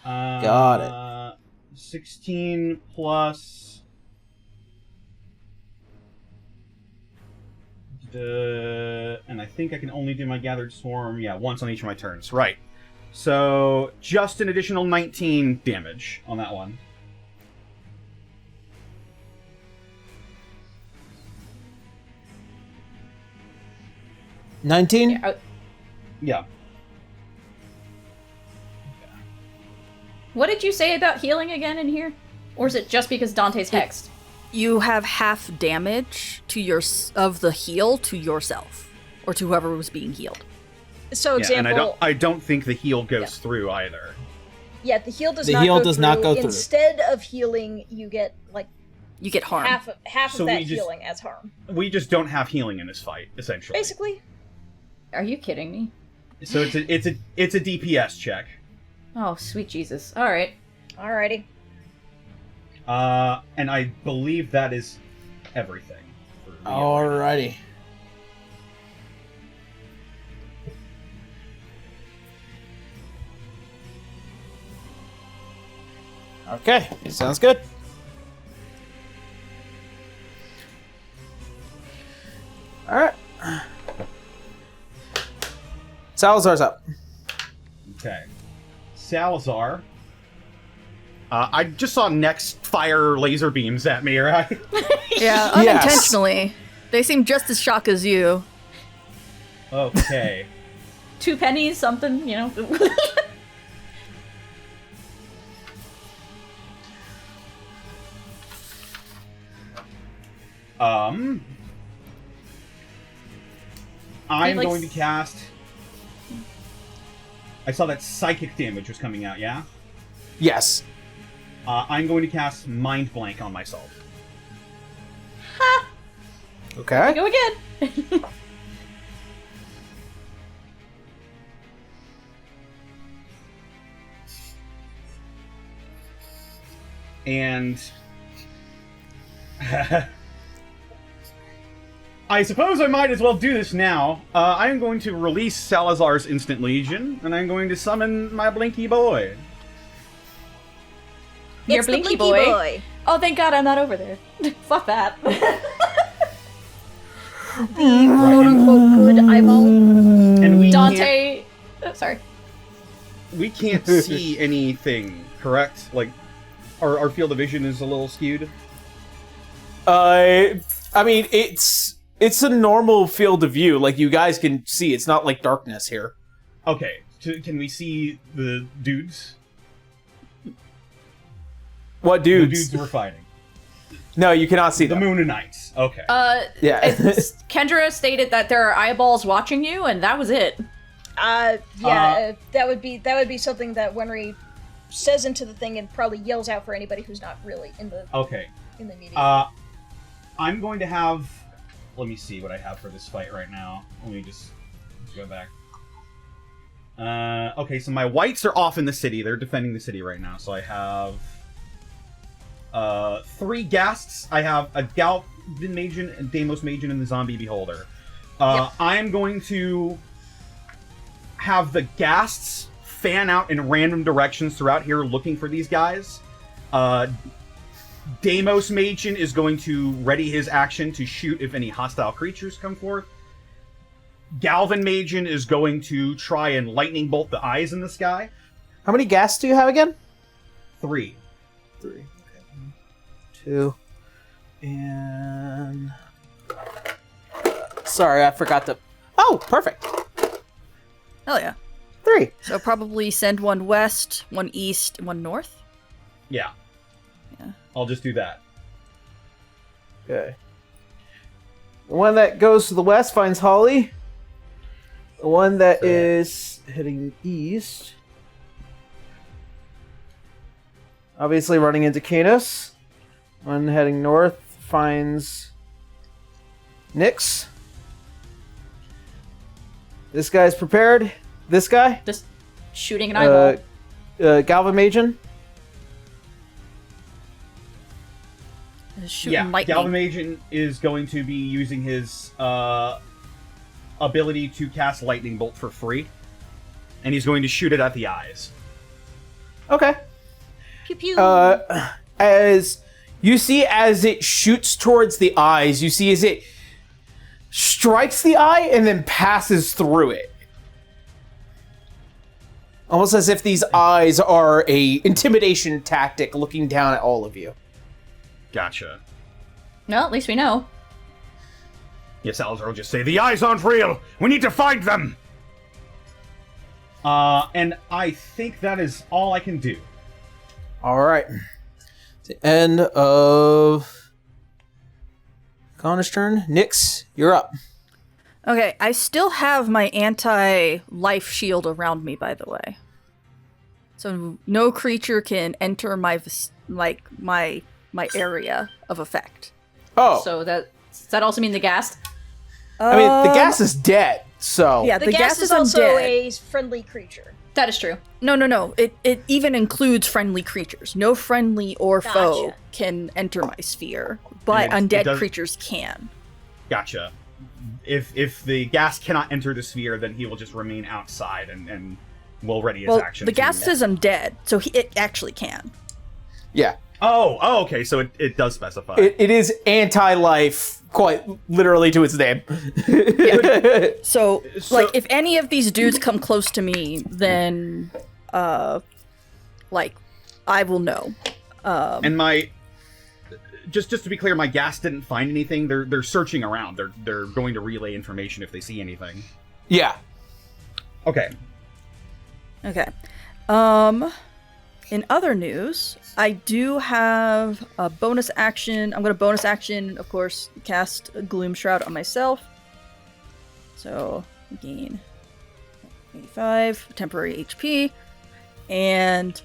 Got Got it. 16 plus... and I think I can only do my Gathered Swarm, once on each of my turns. Right. So, just an additional 19 damage on that one. $19? Yeah. What did you say about healing again in here? Or is it just because Dante's hexed? You have half damage to of the heal to yourself, or to whoever was being healed. So, example... And I don't think the heal goes through either. Yeah, the heal does The not heal go does through. not go through. Instead of healing, you get, You get harm. half So of that we just- healing as harm. We just don't have healing in this fight, essentially. Basically. Are you kidding me? So it's a DPS check. Oh, sweet Jesus. Alright. Alrighty. And I believe that is everything. For Leo. Alrighty. Okay, sounds good. Alright. Salazar's up. Okay. Salazar. I just saw next fire laser beams at me, right? Yeah, Yes. unintentionally. They seem just as shocked as you. Okay. 2 pennies, something, you know. I'm like going to cast... I saw that psychic damage was coming out, yeah? Yes. I'm going to cast Mind Blank on myself. Okay. Go again. And... I suppose I might as well do this now. I am going to release Salazar's Instant Legion, and I'm going to summon my Blinky Boy. Your It's the Blinky Blinky boy. Boy. Oh, thank God I'm not over there. Fuck that. The quote-unquote good eyeball. And we Dante... Oh, sorry. we can't see anything, correct? Like, our field of vision is a little skewed. I mean, it's a normal field of view. Like, you guys can see. It's not like darkness here. Okay, can we see the dudes? What The dudes? dudes we're fighting. No, you cannot see The them. Moonanites. Okay. Yeah. Kendra stated that there are eyeballs watching you, and that was it. That would be something that Wenry says into the thing and probably yells out for anybody who's not really in the media. I'm going to have. Let me see what I have for this fight right now. Let me just go back. Okay, so my whites are off in the city. They're defending the city right now. So I have 3 ghasts. I have a Galvin Magen, a Deimos Magen, and the Zombie Beholder. I'm going to have the ghasts fan out in random directions throughout here looking for these guys. Deimos Magen is going to ready his action to shoot if any hostile creatures come forth. Galvin Magen is going to try and lightning bolt the eyes in the sky. How many gas do you have again? 3. 3. Okay. 2. And... sorry, I forgot to... Oh, perfect. Hell yeah. 3. So probably send one west, one east, and one north? Yeah. I'll just do that. Okay. The one that goes to the west finds Holly. The one that is heading east, obviously running into Kanos. One heading north finds Nyx. This guy's prepared. This guy? Just shooting an eyeball. Galvin Magen. Shooting lightning. Galvin Magen is going to be using his ability to cast Lightning Bolt for free. And he's going to shoot it at the eyes. Okay. Pew pew. As you see, as it shoots towards the eyes, you see as it strikes the eye and then passes through it. Almost as if these eyes are a intimidation tactic looking down at all of you. Gotcha. No, at least we know. Yes, Salazar will just say, the eyes aren't real! We need to find them! And I think that is all I can do. Alright. The end of Connor's turn. Nyx, you're up. Okay, I still have my anti-life shield around me, by the way. So no creature can enter my my area of effect. Oh. So does that also mean the ghast? I mean, the gas is dead, so... Yeah, the gas is also a friendly creature. That is true. No. It even includes friendly creatures. No friendly or foe Gotcha. can enter my sphere, but And it undead does- creatures can. Gotcha. If the gas cannot enter the sphere, then he will just remain outside and will ready his Well, action. the ghast is undead, so it actually can. Yeah. Oh, okay, so it does specify. It is anti-life, quite literally to its name. So, like, if any of these dudes come close to me, then, I will know. And my... Just to be clear, my gas didn't find anything. They're searching around. They're going to relay information if they see anything. Yeah. Okay. Okay. In other news, I do have a bonus action. I'm going to bonus action, of course, cast a Gloom Shroud on myself. So, gain 85 temporary HP. And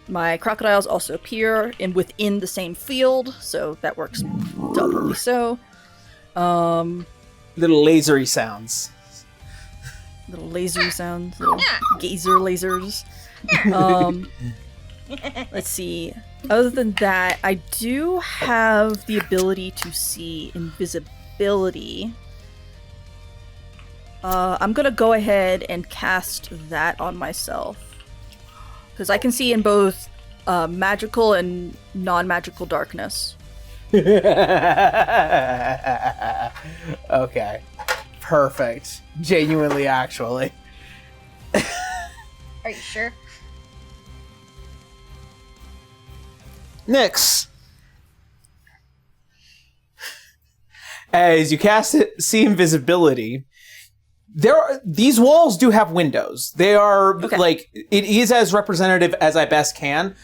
my crocodiles also appear within the same field, so that works doubly so. Little lasery sounds. Little laser sounds, little gazer lasers. Let's see. Other than that, I do have the ability to see invisibility. I'm gonna go ahead and cast that on myself. Because I can see in both magical and non-magical darkness. Okay. Perfect. Genuinely, actually. Are you sure? Nyx. As you cast it, see invisibility, these walls do have windows. They are, Okay. like, it is as representative as I best can.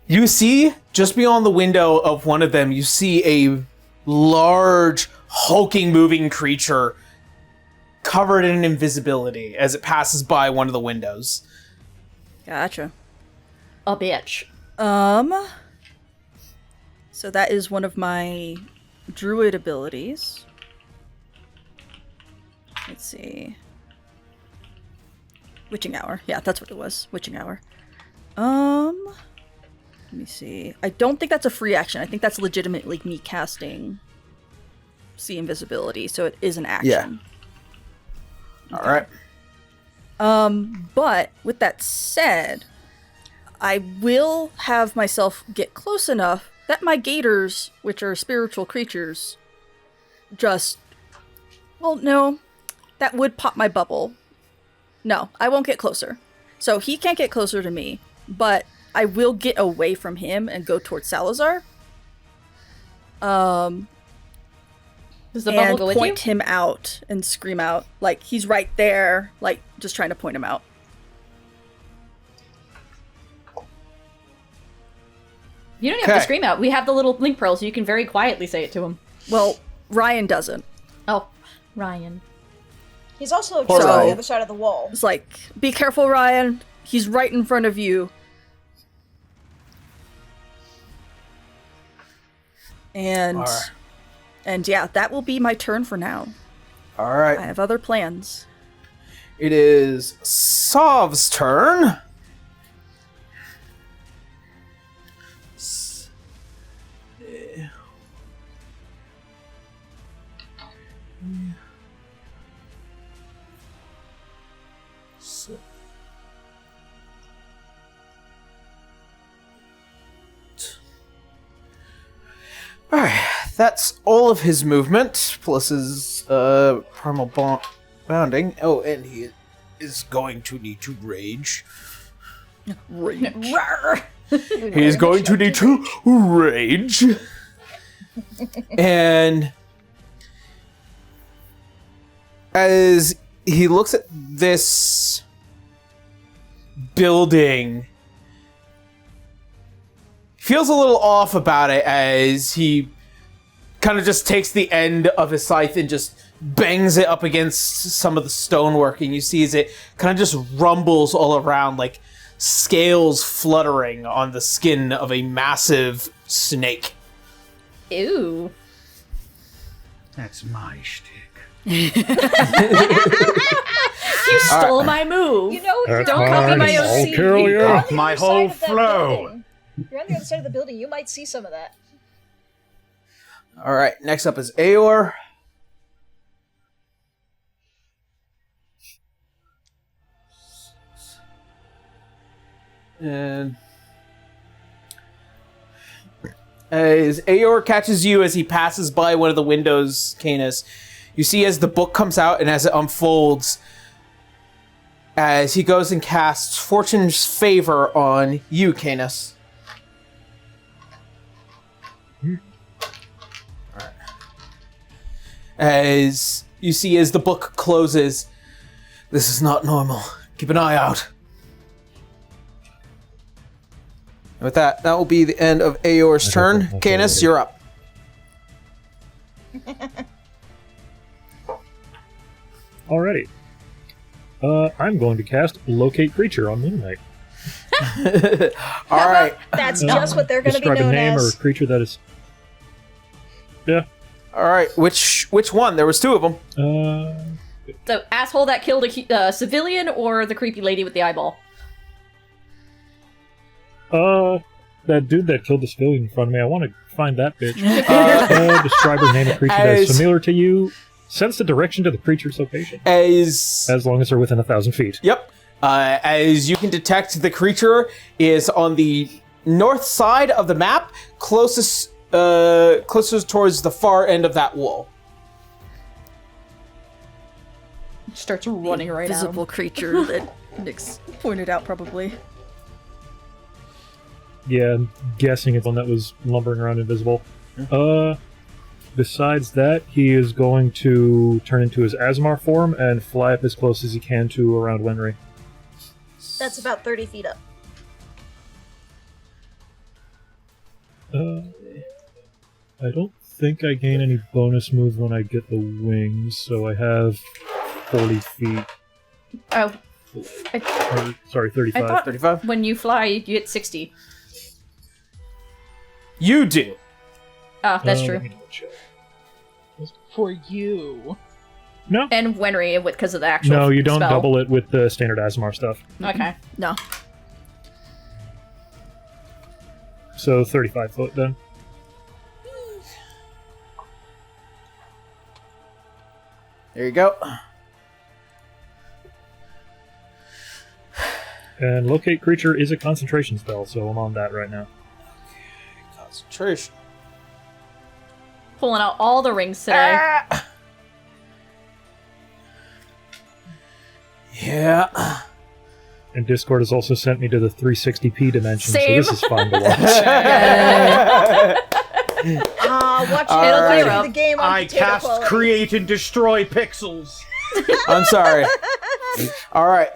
You see, just beyond the window of one of them, you see a large, hulking, moving creature covered in invisibility as it passes by one of the windows. Gotcha. A bitch. So that is one of my druid abilities. Let's see. Witching Hour. Yeah, that's what it was. Witching Hour. Let me see. I don't think that's a free action. I think that's legitimately me casting See Invisibility, so it is an action. Yeah. Alright. But with that said, I will have myself get close enough that my gators, which are spiritual creatures, just... Well, no. That would pop my bubble. No, I won't get closer. So he can't get closer to me, but I will get away from him and go towards Salazar. Does the bubble go with you? Point him out and scream out. Like, he's right there, like, just trying to point him out. You don't even have to scream out. We have the little link pearl, so you can very quietly say it to him. Well, Ryan doesn't. Oh, Ryan. He's also just on the other side of the wall. It's like, be careful, Ryan. He's right in front of you. And yeah, that will be my turn for now. Alright. I have other plans. It is Sov's turn. Alright, that's all of his movement, plus his primal bounding. Oh, and he is going to need to rage. He is going to need to rage. And as he looks at this building, feels a little off about it as he kind of just takes the end of his scythe and just bangs it up against some of the stonework, and you see as it kind of just rumbles all around like scales fluttering on the skin of a massive snake. Ew. That's my shtick. You stole my move. You know, That's don't copy my I'll OC. kill you. You're on the My other whole side of that flow. building. You're on the other side of the building. You might see some of that. Alright, next up is Aor. And as Aor catches you as he passes by one of the windows, Canis, you see as the book comes out and as it unfolds, as he goes and casts Fortune's Favor on you, Canis. Alright. As you see as the book closes, this is not normal. Keep an eye out. With that, that will be the end of Aor's turn. Canis, you're up. Alrighty. I'm going to cast Locate Creature on Moon Knight. All right. That's just what they're going to be Describe a known name or a as. creature that is... Yeah. All right. Which one? There was two of them. The asshole that killed a civilian or the creepy lady with the eyeball? That dude that killed the civilian in front of me, I want to find that bitch. Describe or name a creature that is familiar to you. Sense the direction to the creature's location. As long as they're within 1,000 feet. Yep. As you can detect, the creature is on the north side of the map, closest towards the far end of that wall. Starts running right at him. Visible creature that Nick's pointed out, probably. Yeah, I'm guessing it's one that was lumbering around invisible. Besides that, he is going to turn into his Asmar form and fly up as close as he can to around Winry. That's about 30 feet up. I don't think I gain any bonus move when I get the wings, so I have 40 feet. Oh. Sorry, 35. I thought 35? when you fly, you get 60. You do. Oh, that's Let true. me double check. For you. No. And Wenry, because of the actual No, you don't spell. double it with the standard Asmar stuff. Okay. No. So 35 foot then. There you go. And locate creature is a concentration spell, so I'm on that right now. Concentration. Pulling out all the rings today. Yeah. And Discord has also sent me to the 360p dimension, Same. so this is fun to watch. Watch All it. It'll right. clear up the game on I potato cast quality. create and destroy pixels. I'm sorry. All right.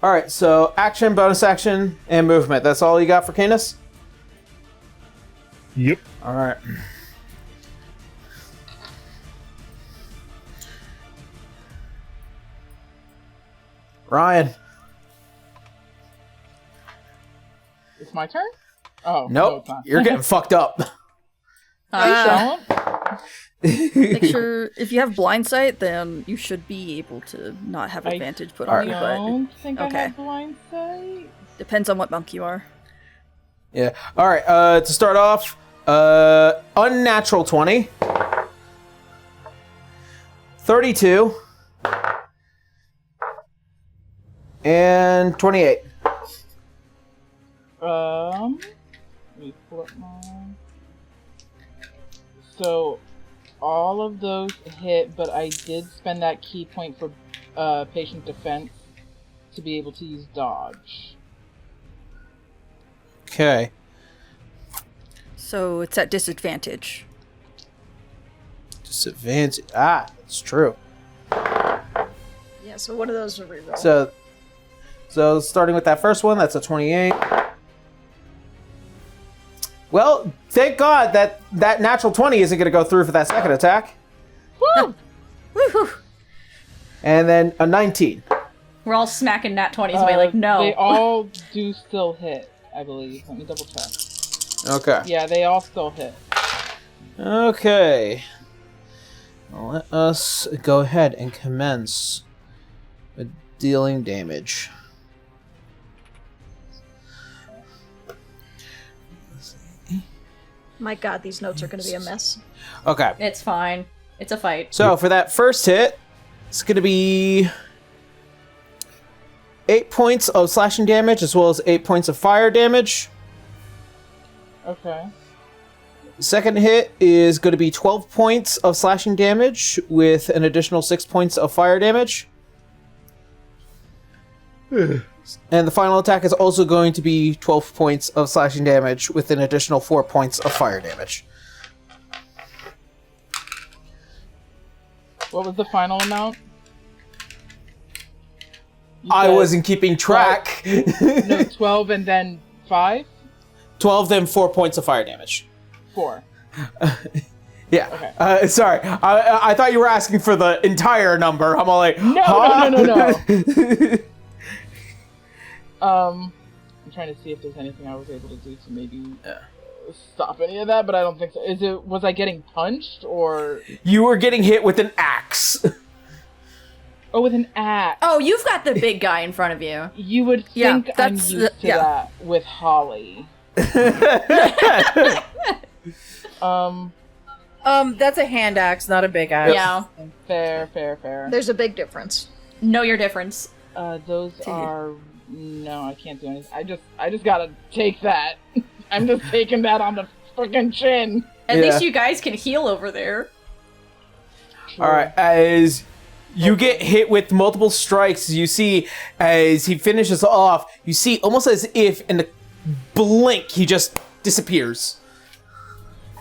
All right. So action, bonus action, and movement. That's all you got for Canis? Yep. All right. Ryan. It's my turn? Oh. No, Nope. it's not. You're getting fucked up. Don't. Make sure if you have blind sight, then you should be able to not have I advantage put Alright. on you, but don't think I okay. have blind sight. depends on what monk you are. Yeah. All right. To start off, unnatural 20, 32, and 28. Let me pull up my... So, all of those hit, but I did spend that key point for patient defense to be able to use dodge. Okay. So it's at disadvantage. Disadvantage. Ah, it's true. Yeah, so one of those are reroll. So starting with that first one, that's a 28. Well, thank God that natural 20 isn't going to go through for that second attack. Woo! Woohoo! And then a 19. We're all smacking nat 20s away, like, no. They all do still hit, I believe. Let me double check. Okay. Yeah, they all still hit. Okay. Let us go ahead and commence with dealing damage. My god, these notes are going to be a mess. Okay. It's fine. It's a fight. So for that first hit, it's going to be 8 points of slashing damage as well as 8 points of fire damage. Okay. Second hit is going to be 12 points of slashing damage with an additional 6 points of fire damage. And the final attack is also going to be 12 points of slashing damage with an additional 4 points of fire damage. What was the final amount? You I said wasn't keeping track. No, 12 and then 5? 12, then 4 points of fire damage. 4. Yeah. Okay. Sorry. I thought you were asking for the entire number. I'm all like, No, huh? no. I'm trying to see if there's anything I was able to do to maybe stop any of that, but I don't think so. Was I getting punched or? You were getting hit with an axe. Oh, with an axe. Oh, you've got the big guy in front of you. You would Yeah, think I'm that's- used to yeah. that with Holly. That's a hand axe, not a big axe. Yeah. Fair. There's a big difference. Know your difference. Those are no, I can't do anything. I just gotta take that. I'm just taking that on the freaking chin. At Yeah. least you guys can heal over there. All right, as you get hit with multiple strikes, you see as he finishes off, you see almost as if in a blink he just disappears.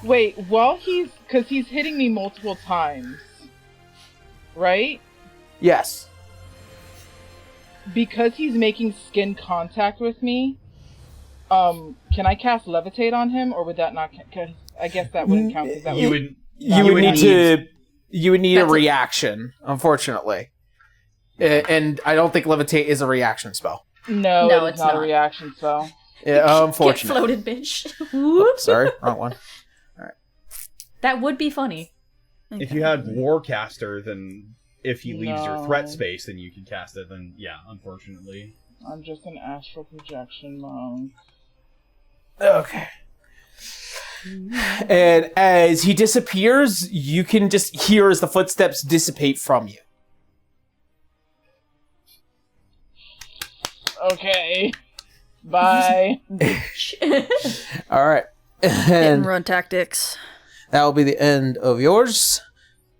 Wait, because he's hitting me multiple times, right? Yes. Because he's making skin contact with me, can Can I cast levitate on him, or would that not? Cause I guess that wouldn't count. Cause that You would. You would need a reaction, unfortunately. And I don't think levitate is a reaction spell. No, No, it's it's not a not. reaction spell. Yeah, Get unfortunate. floated, bitch. Oops, sorry, wrong one. That would be funny. If you had Warcaster, then if he leaves your No. threat space, then you can cast it. Then yeah, unfortunately. I'm just an astral projection monk. Okay. And as he disappears, you can just hear as the footsteps dissipate from you. Okay. Bye. All right. Hit and And run tactics. that will be the end of yours.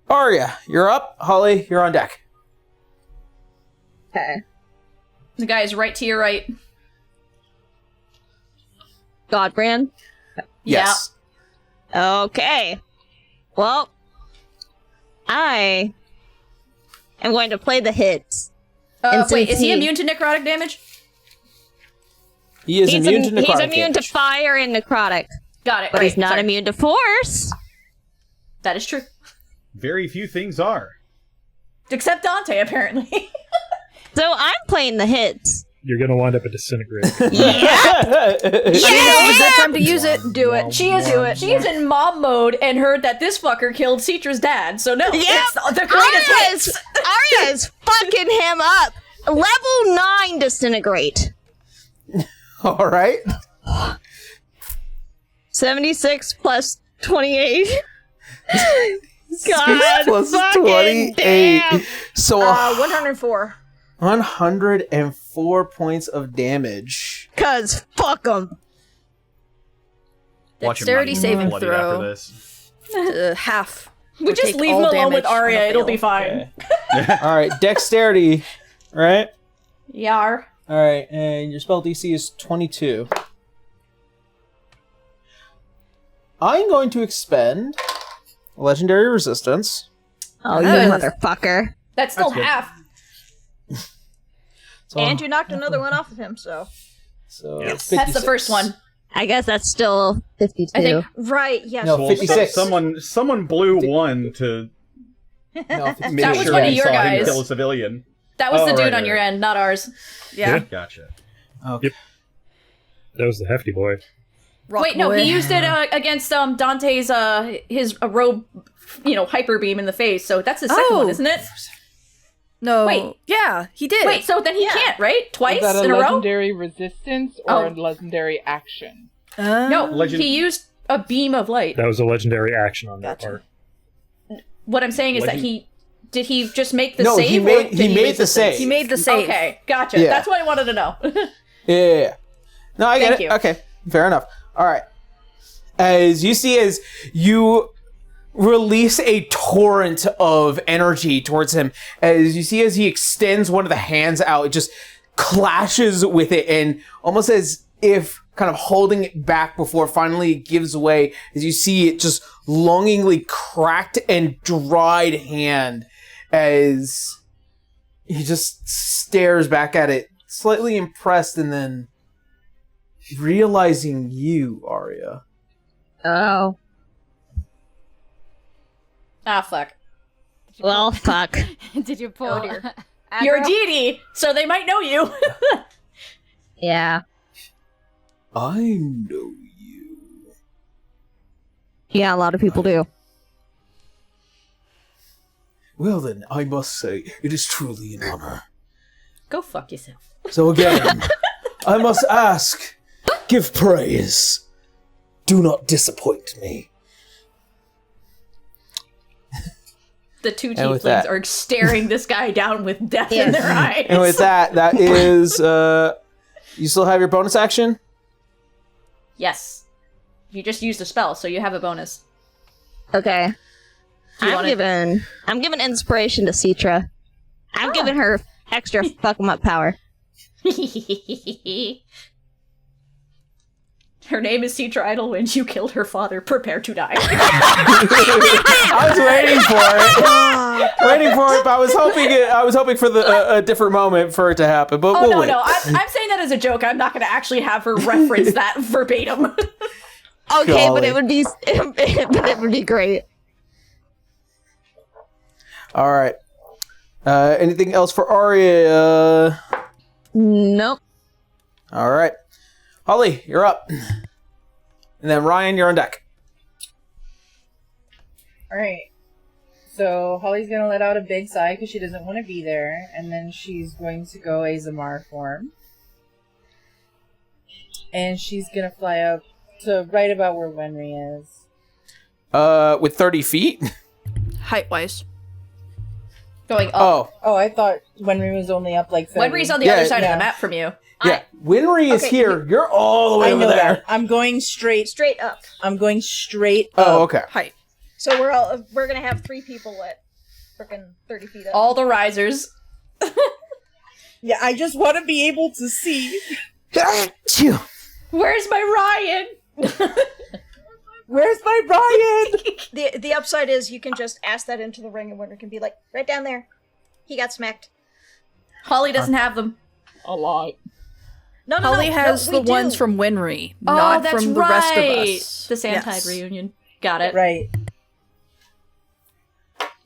Arya, you're up. Holly, you're on deck. Okay. The guy is right to your right. Godbrand. Yes. Okay. Well, I am going to play the hits. And Wait, since is he immune to necrotic damage? He is immune to necrotic He's immune damage. to fire and necrotic, Got it. but right, he's not sorry. immune to force. That is true. Very few things are. Except Dante, apparently. So I'm playing the hits. You're gonna wind up a disintegrate. Now's a good time to use it. Do it. She is in mom mode and heard that this fucker killed Citra's dad. So no, it's the greatest hit. Arya is fucking him up. Level 9 disintegrate. All right. 76 plus 28. God, Plus fucking 28. damn. So 104. 104 points of damage. Cause fuck him. Watch him Dexterity not saving bloody throw. after this. Half. We Or just take leave him all alone with damage on Arya. a It'll fail. be fine. All right, dexterity. Right. Yar. All right, and your spell DC is 22. I'm going to expend legendary resistance. Oh, you Nice. motherfucker. That's still That's good. half. So, And you knocked another one off of him, so. so That's the 56. first one. I guess that's still 52. I think. Right, yes. No, Well, 56. Someone blew one to No, 56. make That was sure one of he your saw guys. him kill a civilian. That was Oh, the dude right, on right. your end, not ours. Yeah. Gotcha. Okay. That was the hefty boy. Rock Wait, no, boy. he used it against Dante's his robe, hyper beam in the face. So that's his second one, Oh. isn't it? No. Wait. Yeah, he did. Wait, so then he can't, right? Twice Is that a in a row? legendary resistance or Oh. a legendary action? No, Legend- he used a beam of light. That was a legendary action on that Gotcha. part. What I'm saying is that did he just make the No, save? he or made- did he made use the save. He made the save. Okay, gotcha. Yeah. That's what I wanted to know. Yeah. No, I get Thank it. you. Okay, fair enough. All right. As you release a torrent of energy towards him, as he extends one of the hands out, it just clashes with it, and almost as if kind of holding it back before finally it gives way, as you see it just longingly cracked and dried hand, as he just stares back at it, slightly impressed, and then realizing you, Arya. Oh. Ah, fuck. Well, fuck. Did you pull? Oh, dear. You're a Aggro? deity, so they might know you. Yeah. I know you. Yeah, a lot of people do. Well then, I must say, it is truly an honor. Go fuck yourself. So again, I must ask, give praise. Do not disappoint me. The two And with tieflings that- are staring this guy down with death in their eyes. And with that is, you still have your bonus action? Yes. You just used a spell, so you have a bonus. Okay. Do you I'm wanna- giving inspiration to Citra. I'm giving her extra fuck 'em up power. She Her name is Teacher Idlewind. You killed her father. Prepare to die. I was waiting for it, but I was hoping for a different moment for it to happen. But we'll wait. No. I'm saying that as a joke. I'm not going to actually have her reference that verbatim. Okay, but it would be great. All right. Anything else for Arya? Nope. All right. Holly, you're up. And then Ryan, you're on deck. Alright. So Holly's gonna let out a big sigh because she doesn't want to be there, and then she's going to go a Zamar form. And she's gonna fly up to right about where Wenry is. With 30 feet? Height-wise. Going up. Oh, I thought Wenry was only up like 30. Wenry's on the other side of the map from you. Yeah, Winry is here. You're all the way I over know there. that. I'm going straight up. I'm going straight up. Oh, okay. Height. So we're gonna have 3 people at frickin' 30 feet up. All the risers. Yeah, I just want to be able to see. Where's my Ryan? Where's my Ryan? The upside is you can just ask that into the ring and Winter can be like, right down there. He got smacked. Holly doesn't have them. A lot. No, Holly has the ones from Winry, not that's from the right. rest of us. The Sandtide reunion. Got it. Right.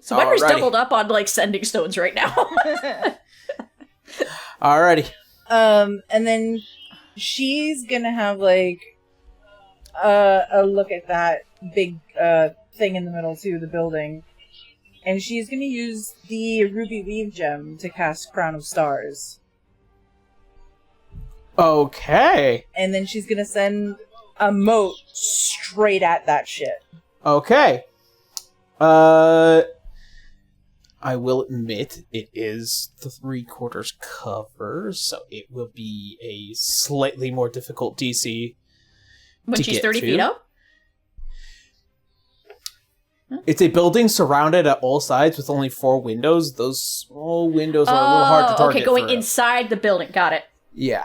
So Winry's Alrighty. doubled up on like sending stones right now. Alrighty. And then she's gonna have like a look at that big thing in the middle too, the building. And she's gonna use the Ruby Weave gem to cast Crown of Stars. Okay. And then she's gonna send a moat straight at that shit. Okay. I will admit it is the 3/4 cover, so it will be a slightly more difficult DC. When she's 30 feet up? It's a building surrounded at all sides with only 4 windows. Those small windows are a little hard to target. Okay, going for inside the building. Got it. Yeah.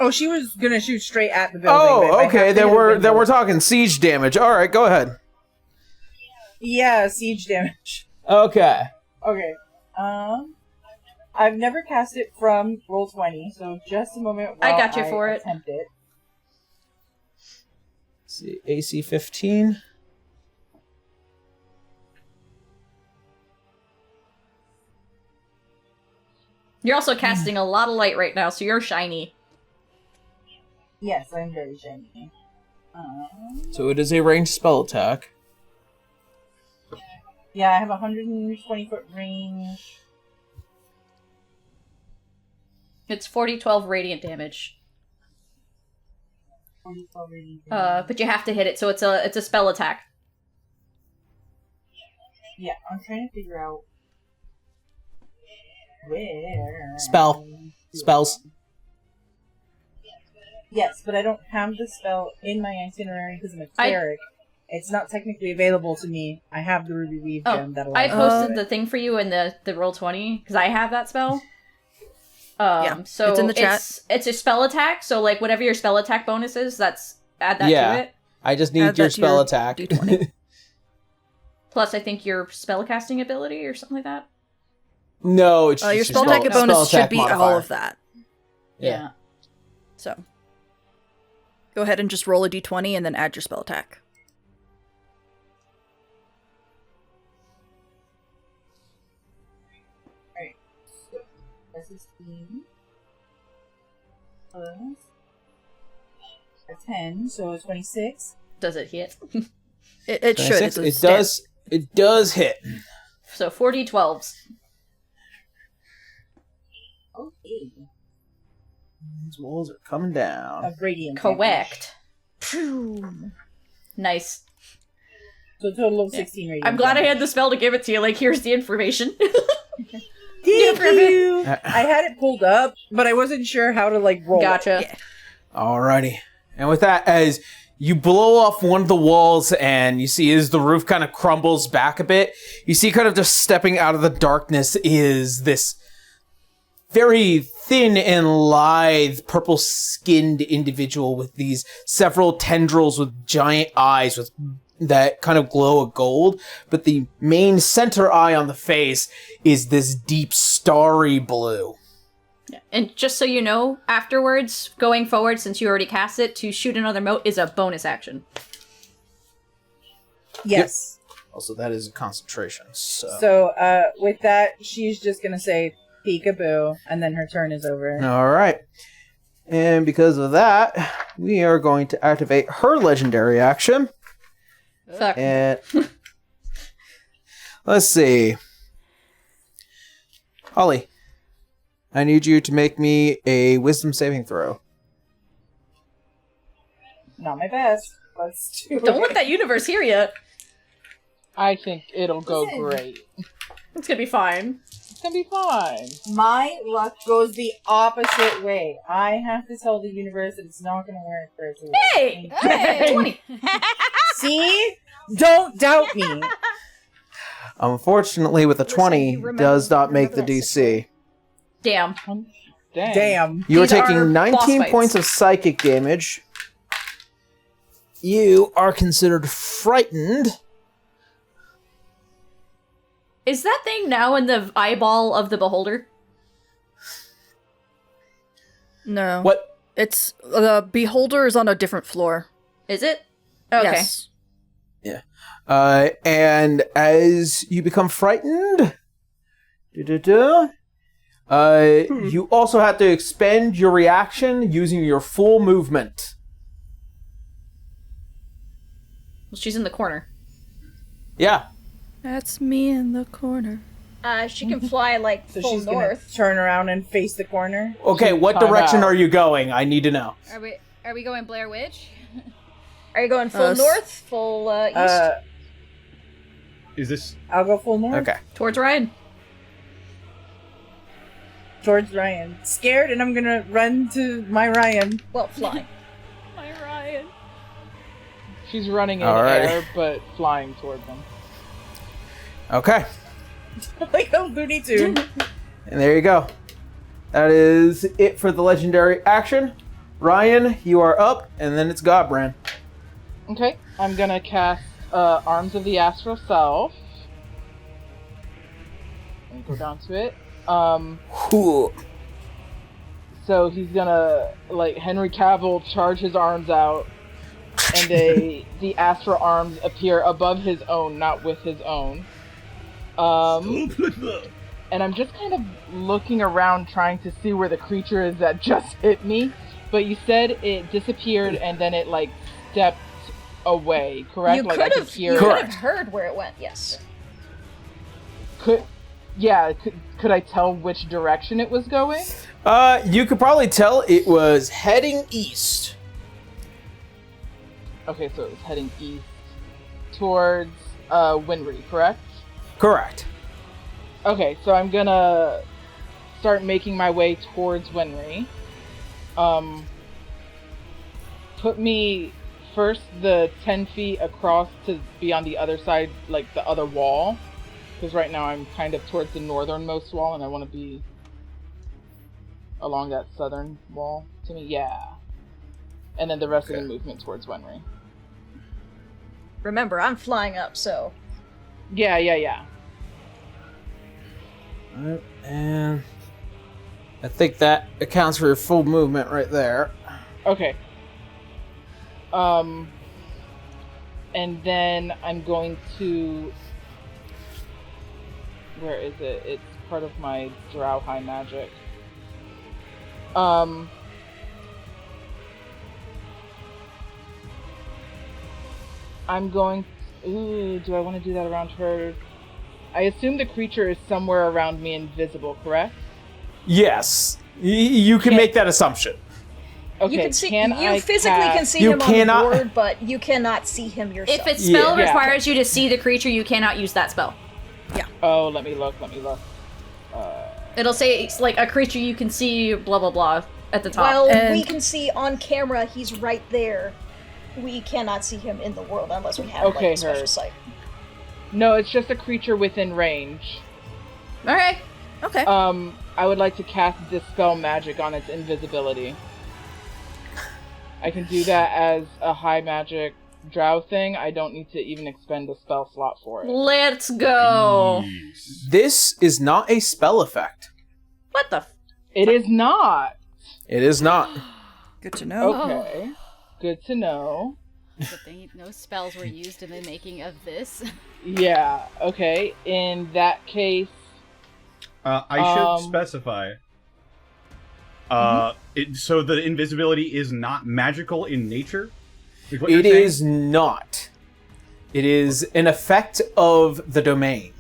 Oh, she was gonna shoot straight at the building. but if I Oh, okay. have to Then hit a we're window- talking siege damage. All right, go ahead. Yeah, siege damage. Okay. Okay. I've never cast it from Roll20, so just a moment while I got you for it. attempt it. Let's see, AC 15. You're also casting a lot of light right now, so you're shiny. Yes, I'm very shiny. So it is a ranged spell attack. Yeah, I have 120-foot range. It's 40-12 radiant damage. But you have to hit it, so it's a spell attack. Yeah, I'm trying to figure out where. Spells. Yes, but I don't have the spell in my itinerary because I'm a cleric. It's not technically available to me. I have the Ruby Weave gem that allows I me to posted do the it. thing for you in the Roll20 because I have that spell. Yeah, so it's in the chat. It's a spell attack, so like whatever your spell attack bonus is, add that Yeah. to it. I just need Add your that to spell your attack. D20. Plus, I think your spellcasting ability or something like that. No, it's Your just spell attack spell bonus should attack be all modifier. of that. Yeah. So, go ahead and just roll a d20 and then add your spell attack. Alright, so that's 16 plus a 10, so 26. Does it hit? It should. 26, It's a it does hit. So 40-12s. Okay. These walls are coming down. Of radiant. Correct. Nice. So a total of 16 radiant. I'm glad I damage. had the spell to give it to you. Like, here's the information. Thank you! I had it pulled up, but I wasn't sure how to like roll. Gotcha. It. Alrighty. And with that, as you blow off one of the walls and you see as the roof kind of crumbles back a bit, you see kind of just stepping out of the darkness is this very thin and lithe, purple-skinned individual with these several tendrils with giant eyes with that kind of glow of gold. But the main center eye on the face is this deep, starry blue. Yeah. And just so you know, afterwards, going forward, since you already cast it, to shoot another mote is a bonus action. Yes. Yep. Also, that is a concentration. So, with that, she's just gonna say peekaboo, and then her turn is over. All right. And because of that, we are going to activate her legendary action. Fuck. And let's see. Holly, I need you to make me a wisdom saving throw. Not my best. Let's do Don't it. let that universe hear you. I think it'll go great. It's gonna be fine. It's gonna be fine. My luck goes the opposite way. I have to tell the universe that it's not going to work for it to work. Hey! Hey! 20! See? Don't doubt me. Unfortunately, with a 20, does not make the DC. Damn. Damn. You are These are taking boss 19 fights. points of psychic damage. You are considered frightened. Is that thing now in the eyeball of the beholder? No. What? It's the beholder is on a different floor. Is it? Okay. Yes. Yeah. And as you become frightened, you also have to expend your reaction using your full movement. Well, she's in the corner. Yeah. That's me in the corner. She can fly like So full she's going north. to turn around and face the corner. Okay, what Time direction out. are you going? I need to know. Are we going Blair Witch? Are you going full north, full east? Is this... I'll go full north. Okay. Towards Ryan. Towards Ryan. Scared, and I'm going to run to my Ryan. Well, fly. My Ryan. She's running in Alrighty. air, but flying toward them. Okay. Like a Looney Tune. And there you go. That is it for the legendary action. Ryan, you are up, and then it's Godbrand. Okay, I'm gonna cast Arms of the Astral Self. Let me go down to it. Cool. So he's gonna, like Henry Cavill, charge his arms out, and the astral arms appear above his own, not with his own. And I'm just kind of looking around trying to see where the creature is that just hit me. But you said it disappeared and then it like stepped away, correct? You like could I could have hear you it. could Correct. have heard where it went. Yes. Could I tell which direction it was going? You could probably tell it was heading east. Okay, so it was heading east towards Winry, correct? Correct. Okay, so I'm gonna start making my way towards Winry. Put me first the 10 feet across to be on the other side, like the other wall. Because right now I'm kind of towards the northernmost wall and I want to be along that southern wall to me. Yeah. And then the rest of the movement towards Winry. Remember, I'm flying up, so Yeah. Alright, and I think that accounts for your full movement right there. Okay. And then I'm going to... Where is it? It's part of my Drow High magic. I'm going... Ooh, do I want to do that around her? I assume the creature is somewhere around me invisible, correct? Yes, you can make that assumption. Okay, you can see. can You I physically cast- can see You him cannot- on the board, but you cannot see him yourself. If its spell Yeah. requires you to see the creature, you cannot use that spell. Oh, let me look. It'll say it's like a creature you can see, blah blah blah, at the top. Well, And- we can see on camera he's right there. We cannot see him in the world unless we have Okay, like, a special heard. sight. No, it's just a creature within range. Alright. Okay. I would like to cast Dispel Magic on its invisibility. I can do that as a high magic drow thing. I don't need to even expend a spell slot for it. Let's go. This is not a spell effect. What the? It is not. It is not. Good to know. Okay. Good to know. Good thing no spells were used in the making of this. Yeah, okay. In that case... I should specify. So the invisibility is not magical in nature? It is not. It is an effect of the domain.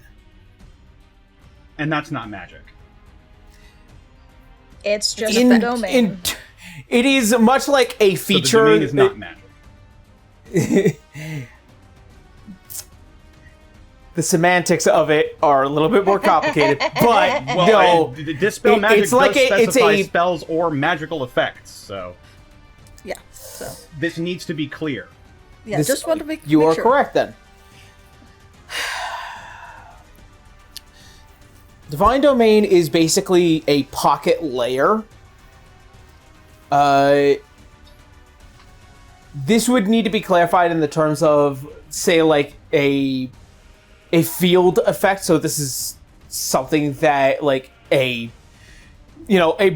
And that's not magic. It's just a domain. It is much like a feature. So the domain is not magic. The semantics of it are a little bit more complicated, but no. Dispel Magic it's like does specify it's a spells or magical effects, so... Yeah, so... This needs to be clear. Yeah, just want to make You are sure. correct, then. Divine Domain is basically a pocket layer. This would need to be clarified in the terms of, say, like, a field effect. So this is something that, like, a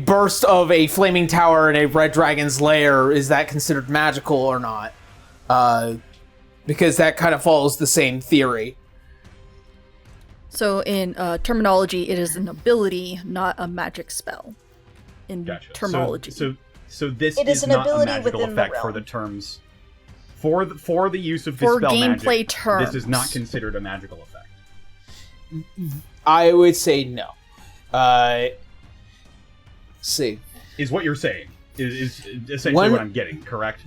burst of a flaming tower in a red dragon's lair, is that considered magical or not? Because that kind of follows the same theory. So in terminology, it is an ability, not a magic spell. In Gotcha. terminology. So this It is an not ability a magical within the effect for realm. the terms. For the use of For Dispel gameplay Magic, terms. this is not considered a magical effect. I would say no. Let's see. Is what you're saying. Is essentially When- what I'm getting, correct?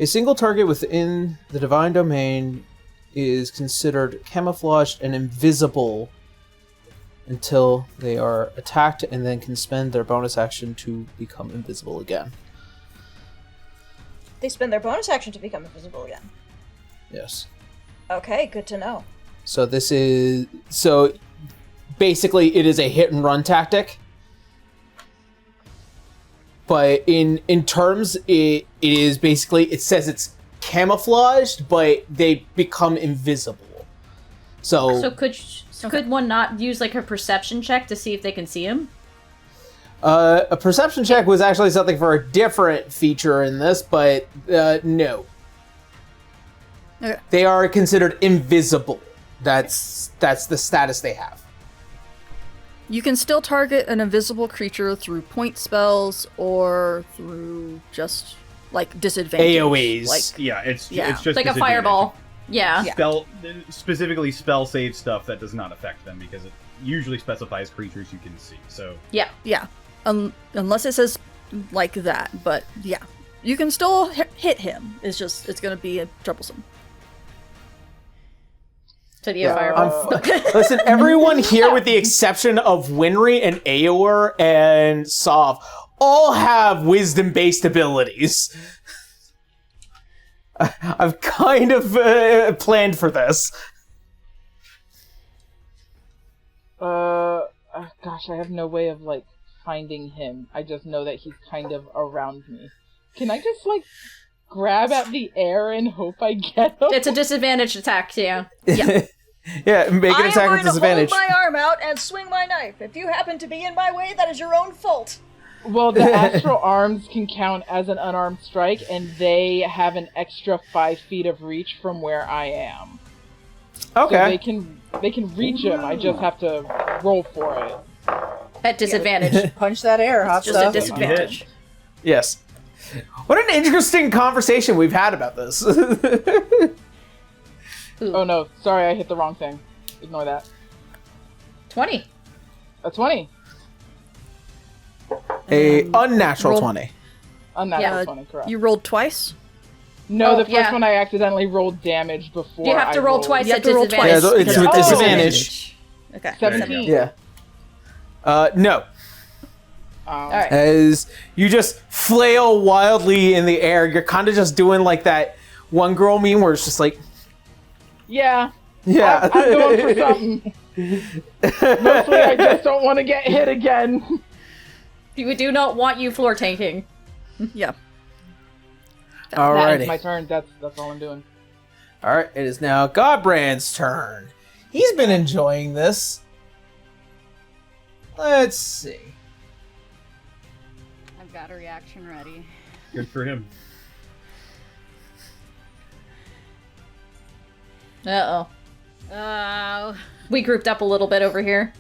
A single target within the Divine Domain is considered camouflaged and invisible until they are attacked, and then can spend their bonus action to become invisible again. They spend their bonus action to become invisible again. Yes. Okay, good to know. So basically it is a hit and run tactic. But in terms, it is basically, it says it's camouflaged, but they become invisible. So could one not use like a perception check to see if they can see him? A perception check was actually something for a different feature in this, but no. Okay. They are considered invisible. That's the status they have. You can still target an invisible creature through point spells or through just like disadvantage. AoEs. Like, Yeah, it's just Like a disadvantage. fireball. Yeah. Specifically spell save stuff that does not affect them, because it usually specifies creatures you can see. So Yeah. yeah. Unless it says like that, but yeah. You can still hit him. It's just, it's going to be troublesome. To be a fireball. Listen, everyone here, with the exception of Winry and Eowyn and Sov, all have wisdom-based abilities. I've kind of planned for this. Gosh, I have no way of, like, finding him. I just know that he's kind of around me. Can I just, like, grab at the air and hope I get him? It's a disadvantaged attack, yeah. Yeah. Yeah, make an attack with I'm going to hold disadvantage. my arm out and swing my knife. If you happen to be in my way, that is your own fault. Well, the astral arms can count as an unarmed strike, and they have an extra 5 feet of reach from where I am. Okay. So they can reach him. I just have to roll for it. At disadvantage. Punch that air, hot Just a stuff. disadvantage. Yes. What an interesting conversation we've had about this. Oh no, sorry, I hit the wrong thing. Ignore that. 20. A 20. A unnatural roll- 20. Unnatural 20, correct. You rolled twice? No, the first yeah. one I accidentally rolled damage before You have to I roll rolled. twice You at have to roll disadvantage. twice. Yeah, it's with Oh. disadvantage. Okay. 17. Yeah. No. Alright. As you just flail wildly in the air, you're kind of just doing like that one girl meme where it's just like, Yeah. yeah. I'm going for something. Mostly, I just don't want to get hit again. We do not want you floor tanking. Yeah. That Alrighty. ends my turn. That's all I'm doing. All right, it is now Godbrand's turn. He's been enjoying this. Let's see. I've got a reaction ready. Good for him. Uh-oh. Oh. We grouped up a little bit over here.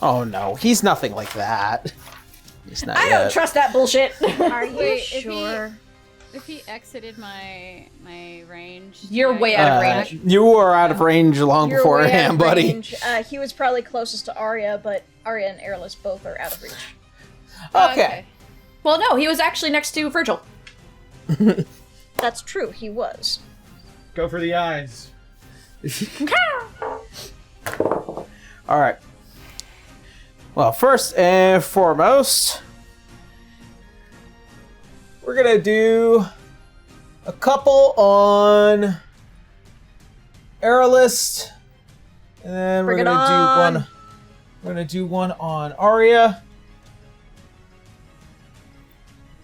Oh no, he's nothing like that. He's not I yet. don't trust that bullshit. Are you Wait, sure? If he exited my range, You're way out of range. You were out of range long You're before way out him, of buddy. range. He was probably closest to Arya, but Arya and Airless both are out of reach. Okay. Well, no, he was actually next to Virgil. That's true, he was. Go for the eyes. All right. Well, first and foremost, we're gonna do a couple on Aerolist, and then Bring we're it gonna do on. one. We're gonna do one on Arya,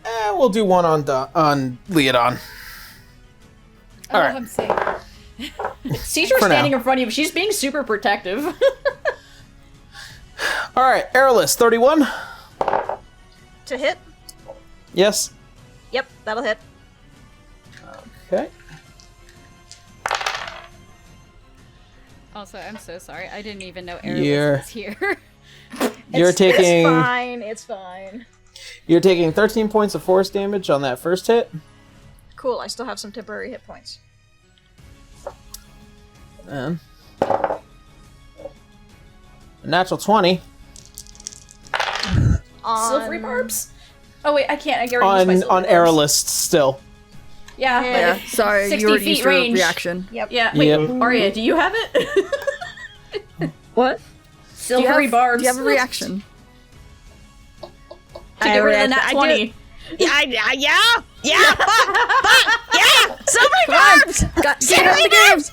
and we'll do one on Leodon. Oh, Alright. I'm safe. Caesar's For now. standing in front of you, but she's being super protective. All right, Aerolist, 31. To hit? Yes. Yep, that'll hit. Okay. Also, I'm so sorry. I didn't even know You're- Airless was here. You're taking. It's fine, it's fine. You're taking 13 points of force damage on that first hit. Cool, I still have some temporary hit points. And a natural 20 Silvery barbs. Oh wait, I can't. I get rid of my on silvery barbs. Aerolist still. Yeah, Yeah. but Sorry, 60 you already feet used your range. reaction. Yep. yeah. Wait, Yep. Arya, do you have it? What? Silvery barbs. Do you have a reaction? To get rid of the nat 20. Yeah, silver barbs! Got get out of the games!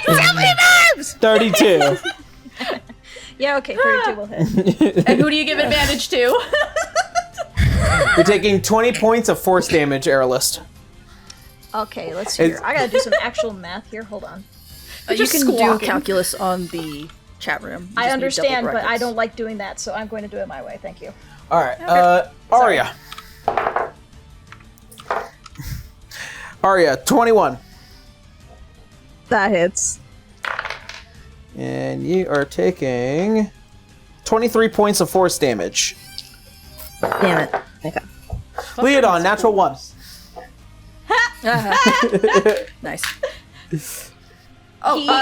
Silver barbs! 32. Yeah, okay, 32 will hit. And who do you give advantage to? You're taking 20 points of force damage, Aerolist. Okay, let's see It's- here. I gotta do some actual math here, hold on. You Just can squawking. do calculus on the chat room. You just I need understand, double but I brackets. don't like doing that, so I'm going to do it my way, thank you. All right, Arya. Arya, 21. That hits. And you are taking 23 points of force damage. Damn it. Okay. Leodon, natural 1. Nice.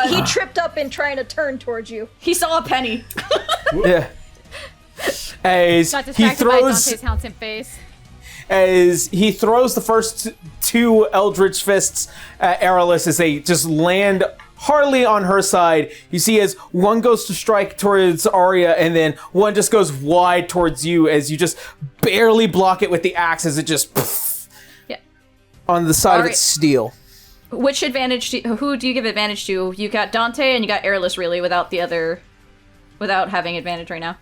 He tripped up in trying to turn towards you. He saw a penny. Yeah. As Got he distracted by throws Dante's handsome face. the first two Eldritch Fists at Aerolist as they just land hardly on her side. You see as one goes to strike towards Arya, and then one just goes wide towards you as you just barely block it with the axe as it just Yeah. on the side of Arya- its steel. Which advantage? Who do you give advantage to? You got Dante and you got Airless, really, without the other, without having advantage right now.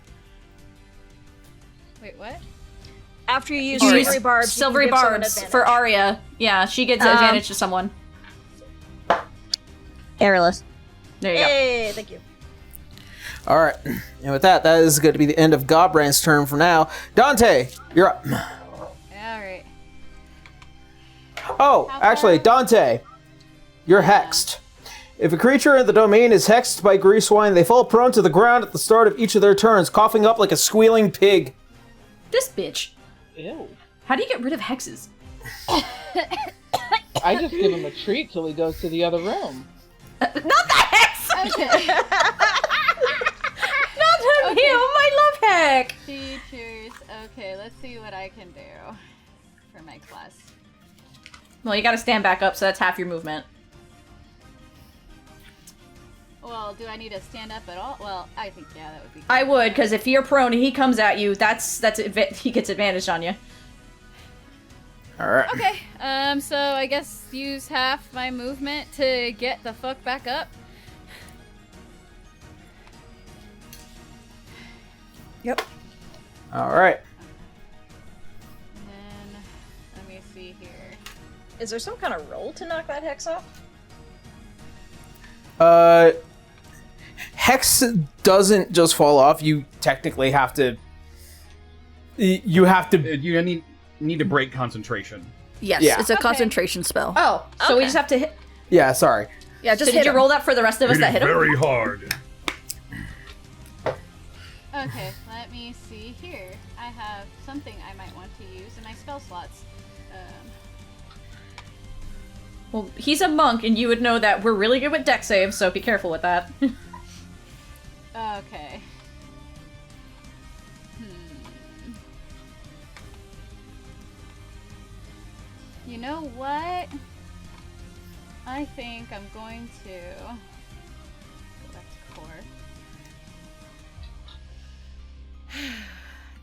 Wait, what? After you use You silvery use barbs, you Silvery can give someone barbs advantage. for Arya. Yeah, she gets advantage to someone. Airless. There you go. Hey, thank you. All right, and with that, that is going to be the end of Godbrand's turn for now. Dante, you're up. Alright. Oh, actually, Dante, you're hexed. If a creature in the domain is hexed by greasewine, they fall prone to the ground at the start of each of their turns, coughing up like a squealing pig. This bitch. Ew. How do you get rid of hexes? I just give him a treat till he goes to the other room. Not the hex! Okay. Not him! Okay. I love hex! Features. Okay, let's see what I can do for my class. Well, you gotta stand back up, so that's half your movement. Well, do I need to stand up at all? Well, I think, yeah, that would be good. I would, because if you're prone and he comes at you, he gets advantage on you. All right. Okay. So I guess use half my movement to get the fuck back up. Yep. All right. And then let me see here. Is there some kind of roll to knock that hex off? Hex doesn't just fall off. You technically have to. You have to. You need to break concentration. Yes, Yeah. it's a Okay. concentration spell. Oh, so we Okay. just have to hit. Yeah, sorry. Yeah, just So hit did you him. roll that for the rest of us that hit him? Very hard. Okay, let me see here. I have something I might want to use in my spell slots. Well, he's a monk, and you would know that we're really good with deck saves, so be careful with that. Okay. You know what? I think I'm going to go back to core.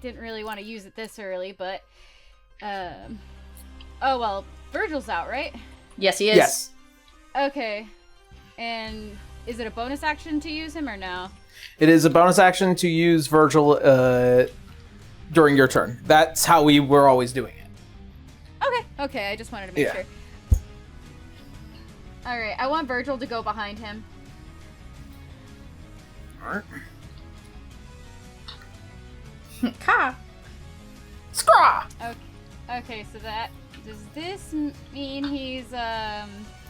Didn't really want to use it this early, but oh well, Virgil's out, right? Yes, he is. Yes. Okay. And is it a bonus action to use him or no? It is a bonus action to use Virgil during your turn. That's how we were always doing it. Okay, I just wanted to make Yeah. sure. Alright, I want Virgil to go behind him. All right. Ka. Scraw! Okay, so does this mean he's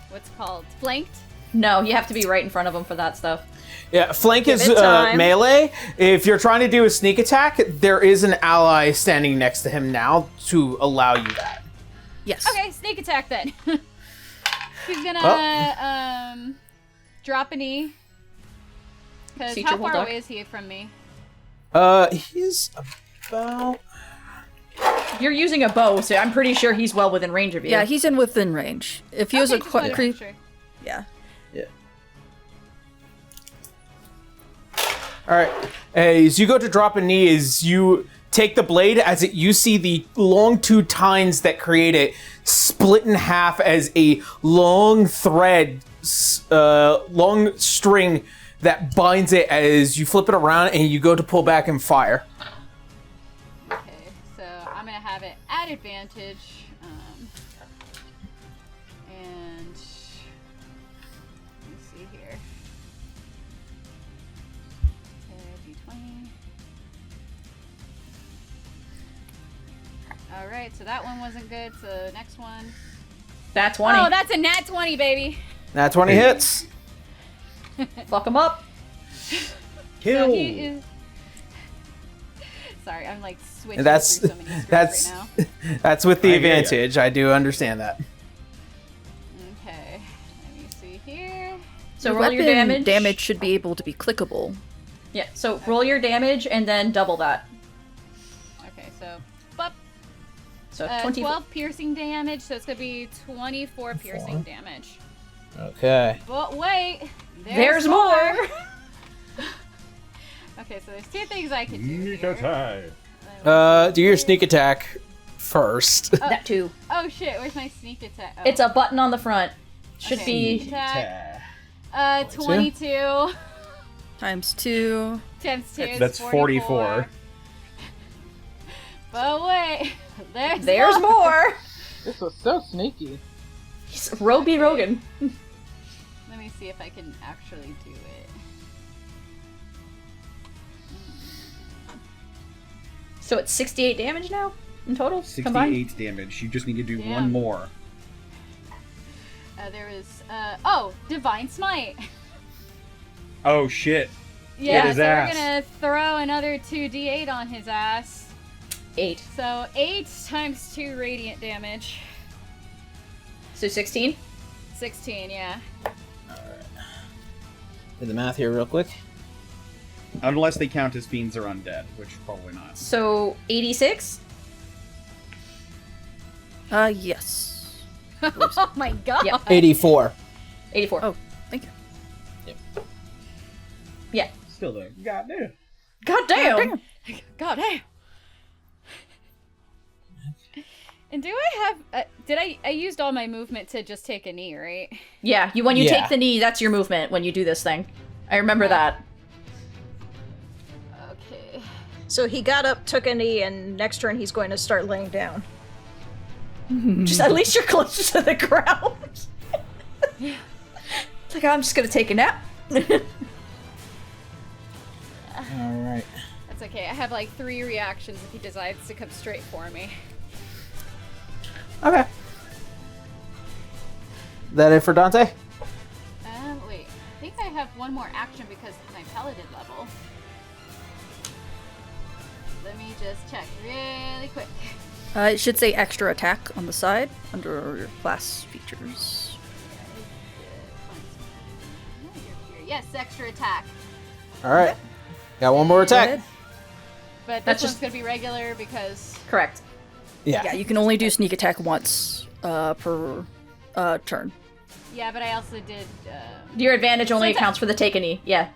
what's it called, flanked? No, you have to be right in front of him for that stuff. Yeah, flank Give is it time. melee. If you're trying to do a sneak attack, there is an ally standing next to him now to allow you that. Yes. Okay, sneak attack then. He's gonna drop a knee. Because See how triple far duck? away is he from me? He's about. You're using a bow, so I'm pretty sure he's well within range of you. Yeah, he's in within range. If he was a just wanted to make creep, sure. yeah. All right. As you go to drop a knee, as you take the blade, you see the long two tines that create it split in half as a long thread, long string that binds it. As you flip it around and you go to pull back and fire. Okay, so I'm gonna have it at advantage. And let me see here. D20. Alright, so that one wasn't good, so next one. That's 20. Oh, that's a nat 20, baby! That's 20 hits. Fuck him up. Kill. So he is... Sorry, I'm like switching That's through so many scripts that's right now. that's with the I hear ya. advantage. I do understand that. Okay, let me see here. So Your roll your weapon damage. should be able to be clickable. Yeah, so roll your damage and then double that. Okay, so bup, So 20. 12 piercing damage, so it's gonna be 24 piercing damage. Okay. But wait, There's more. Okay, so there's two things I can do Sneak here. attack. Do your sneak attack first. That too. Oh shit, where's my sneak attack? Oh. It's a button on the front. Should Okay. be. Attack. 22. 22 Times 2. times 2 is That's 44. But wait, There's more. This was so sneaky. He's Roby Rogan. Let me see if I can actually do it. So it's 68 damage now in total combined. 68 damage. You just need to do Damn. one more. There was Divine Smite. Oh shit. Yeah, his so ass. we're gonna throw another 2d8 on his ass. 8. So 8 times 2 radiant damage. So 16. 16, yeah. Do the math here real quick. Unless they count as fiends or undead, which probably not. So 86. Yes. Oh my god. Yep. 84. 84. Oh, thank you. Yeah. Still though. Goddamn. God damn. God damn. And do I have? I used all my movement to just take a knee, right? Yeah, when you take the knee, that's your movement when you do this thing. I remember that. Okay. So he got up, took a knee, and next turn he's going to start laying down. Just at least you're closer to the ground. It's like, I'm just gonna take a nap. Alright. That's okay. I have like 3 reactions if he decides to come straight for me. Okay. That it for Dante? Wait. I think I have one more action because of my paladin level. Let me just check really quick. It should say extra attack on the side under your class features. Yes, extra attack. Alright. Got one more attack. But That's this one's just- gonna be regular because... Correct. Yeah, you can only do sneak attack once per turn. Yeah, but I also did... Your advantage only accounts for the take a knee. Yeah.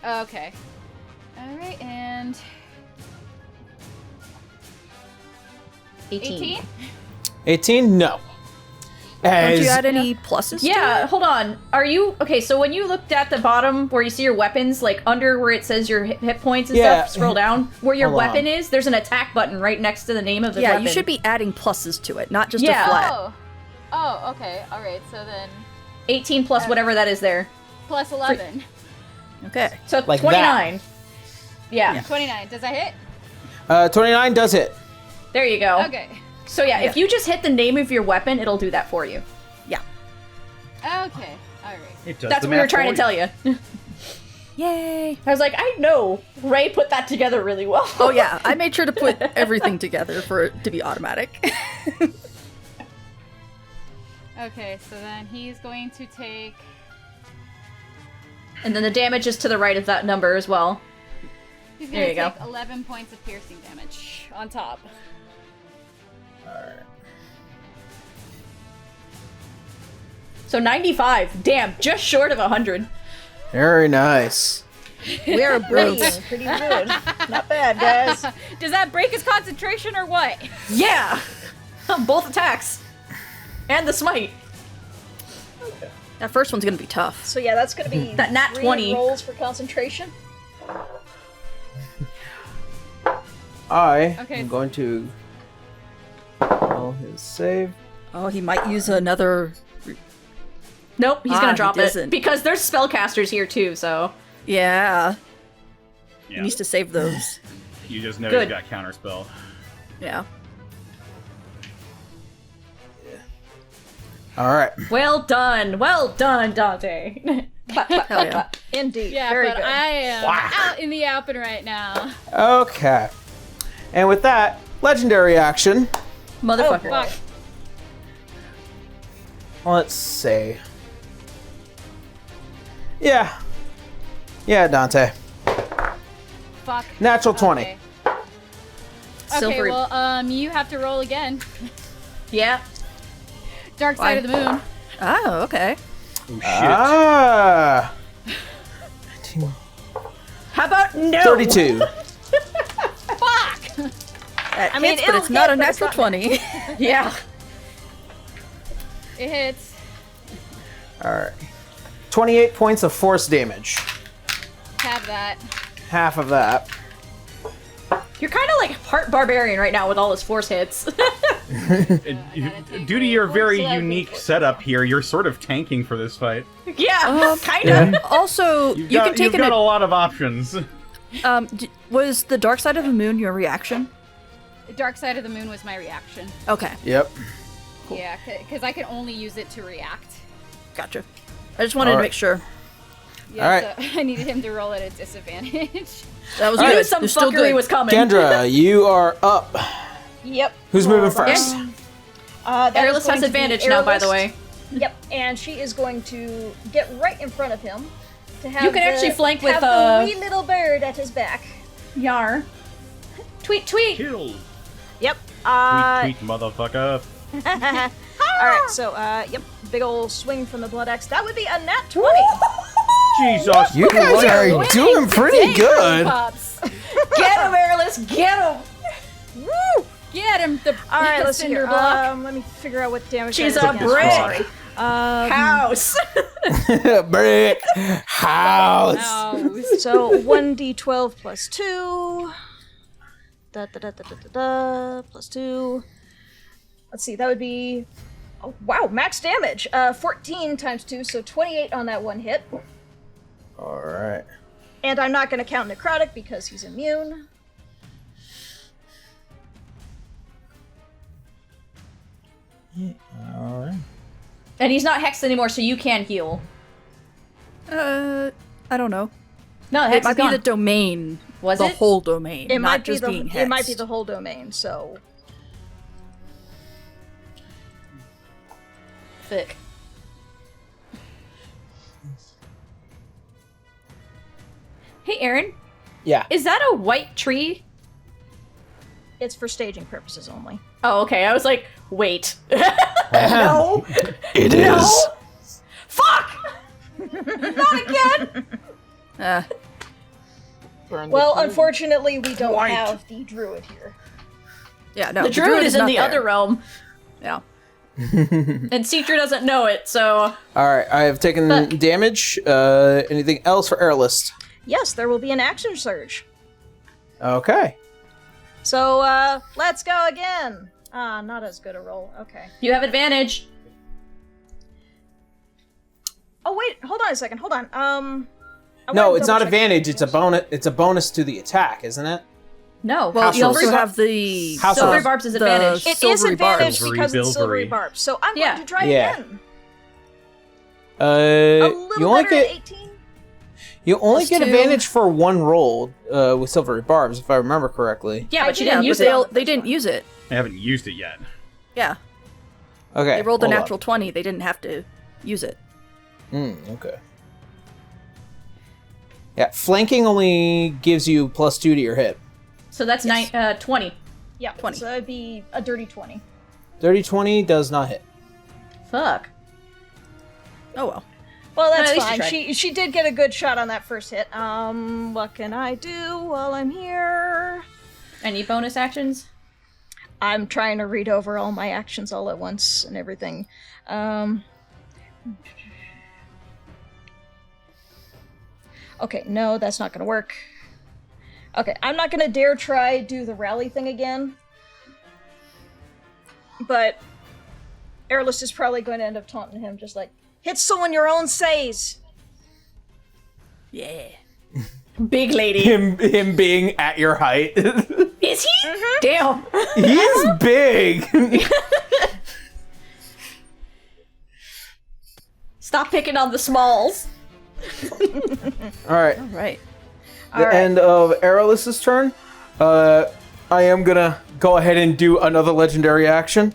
Okay. Alright, and... 18? 18? No. Don't you add any pluses to Yeah, it? hold on. Are you... Okay, so when you looked at the bottom where you see your weapons, like under where it says your hit points and Yeah. stuff, scroll down. Where your Hold on. weapon is, there's an attack button right next to the name of the Yeah, weapon. you should be adding pluses to it, not just Yeah. a flat. Oh, okay. Alright, so then... 18 plus whatever that is there. Plus 11. Okay. So Like 29. Yeah. 29. Does that hit? 29 does hit. There you go. Okay. So yeah, if you just hit the name of your weapon, it'll do that for you. Yeah. Okay. Alright. It does That's the what we were math trying for to tell you. Yay! I was like, I know Ray put that together really well. Oh yeah, I made sure to put everything together for it to be automatic. Okay, so then he's going to take... And then the damage is to the right of that number as well. He's There going to you take 11 points of piercing damage on top. So 95. Damn, just short of 100. Very nice. We are breathing pretty good. Not bad, guys. Does that break his concentration or what? Yeah! Both attacks. And the smite. That first one's gonna be tough. So yeah, that's going to be That nat 3 20. rolls for concentration. I Okay. am going to roll his save. Oh, he might use another. Nope, he's Ah, gonna he drop it. doesn't. Because there's spellcasters here too, so. Yeah. He Yeah. needs to save those. You just know Good. you've got counterspell. Yeah. Alright. Well done, Dante. Clap, clap, Hell clap, yeah. clap. Indeed. Yeah, Very but good. I am out in the open right now. Okay. And with that, legendary action. Motherfucker. Fuck. Let's see. Yeah. Yeah, Dante. Fuck. Natural 20. Okay. Okay, Silvery. well, you have to roll again. Yeah. Dark side of the moon. Oh, okay. Oh shit. Ah. 19, How about no? 32. Fuck! That I mean, hits, but it'll it's not hit, a but it's natural not 20. Yeah. It hits. Alright. 28 points of force damage. Have that. Half of that. You're kind of like part barbarian right now with all his force hits. Due to your very unique setup here, you're sort of tanking for this fight. yeah, kind of. Also, You've you got, can take you've got an. a lot of options. Was the dark side of the moon your reaction? Dark side of the moon was my reaction. Okay, Yep. Yeah, because I can only use it to react. gotcha. I just wanted to Alright. make sure. Yeah, Alright. so I needed him to roll at a disadvantage. That was You good. knew some You're still fuckery good. was coming. Kendra, you are up. Yep. Who's moving first? That is Airless going has to be advantage now, by the Airless. way. Yep, and she is going to get right in front of him to have You can actually flank with, have the wee little bird at his back. Yar. Tweet, tweet. Kill. Yep. Tweet, motherfucker. All right. So, yep, big old swing from the blood axe. That would be a nat 20. Jesus. You guys are doing pretty good. Pops. Get him, Airless, get him. Woo! Get him, the All right, let's see cinder here. block. Let me figure out what damage. She's that a is against. brick. I'm sorry. House. Brick house. No. So 1d12 plus 2. Plus 2. Let's see, that would be. Oh, wow, max damage. 14 times 2, so 28 on that one hit. All right. And I'm not going to count necrotic because he's immune. All right. And he's not hexed anymore, so you can heal. I don't know. No, It hex might is be gone. the domain. Was the it? whole domain, It not might be just the being hexed. it might be the whole domain. So Thick. Hey, Aaron. Yeah. Is that a white tree? it's for staging purposes only. Oh, okay. I was like, wait. No. It is. Fuck! Not again! Burn the Well, food. unfortunately, we don't have the druid here. Yeah, no. The druid is in not the there. other realm, Yeah. and Citra doesn't know it, so... All right. I have taken But- damage. Anything else for Airlist? Yes, there will be an action surge. Okay. So let's go again. Ah, not as good a roll. Okay. You have advantage. Oh wait, hold on a second. Hold on. I No, wanna it's not double-check advantage. It's a things. bonus. It's a bonus to the attack, isn't it? No. Well, House you rules. also have the House Silver rules. Barbs is the advantage. It is silvery advantage barbs. Silvery because it's silvery bilvery. barbs. So I'm Yeah. going to try Yeah. again. Uh, A you little only better at get 18. you only Plus get 2. advantage for one roll with silvery barbs, if I remember correctly. Yeah, but she Yeah, didn't but use they, it. they didn't use it. I haven't used it yet. Yeah. Okay. They rolled a hold on. natural 20. They didn't have to use it. Okay. Yeah, flanking only gives you +2 to your hit. So that's 20. Yeah, 20. so that'd be a dirty 20. Dirty 20 does not hit. Fuck. Oh well. Well, At that's least you fine. tried. She did get a good shot on that first hit. What can I do while I'm here? Any bonus actions? I'm trying to read over all my actions all at once and everything. Okay, no, that's not gonna work. Okay, I'm not gonna dare try do the rally thing again. But Airless is probably going to end up taunting him, just like, hit someone your own says! Yeah. Big lady. Him being at your height. Is he? Damn. He's big. Stop picking on the smalls. All right. All right. The end of Aerolist's turn. I am gonna go ahead and do another legendary action.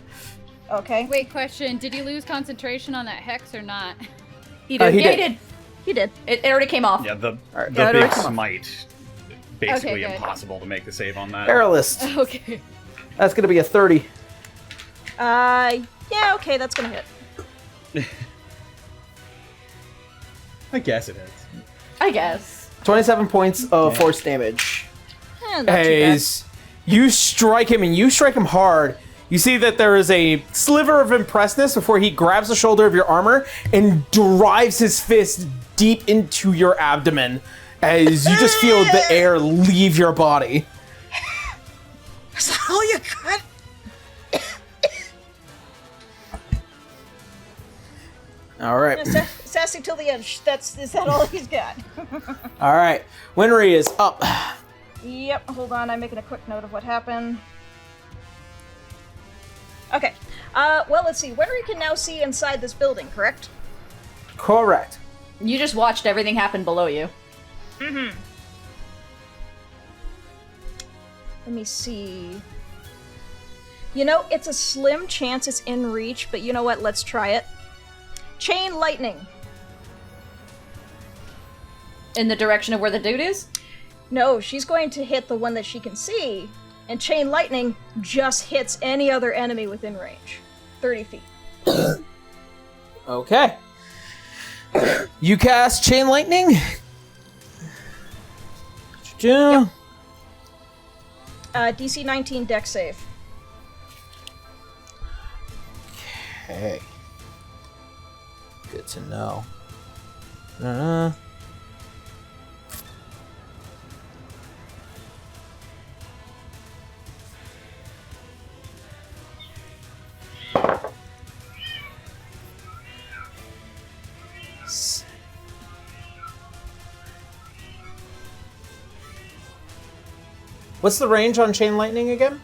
Okay. Wait, question. Did he lose concentration on that hex or not? He did. He Yeah, did. he did. He did. It already came off. Yeah, the Alright. the Yeah, big come on. smite. Basically good. impossible to make the save on that. Aerolist. Okay. That's gonna be a 30. Yeah, okay, that's gonna hit. I guess it is. I guess. 27 points of force damage. Not too bad. As you strike him, and you strike him hard, you see that there is a sliver of impressness before he grabs the shoulder of your armor and drives his fist deep into your abdomen as you just feel the air leave your body. Is that all you got? All right. Sassy till the end. Is that all he's got? All right. Winry is up. Yep, hold on, I'm making a quick note of what happened. Okay. Well, let's see. Winry can now see inside this building, correct? Correct. You just watched everything happen below you. Mm-hmm. Let me see. You know, it's a slim chance it's in reach, but you know what? Let's try it. Chain lightning. In the direction of where the dude is? No, she's going to hit the one that she can see, and chain lightning just hits any other enemy within range. 30 feet. Okay. You cast Chain Lightning. DC 19 deck save. Okay. Good to know. What's the range on Chain Lightning again?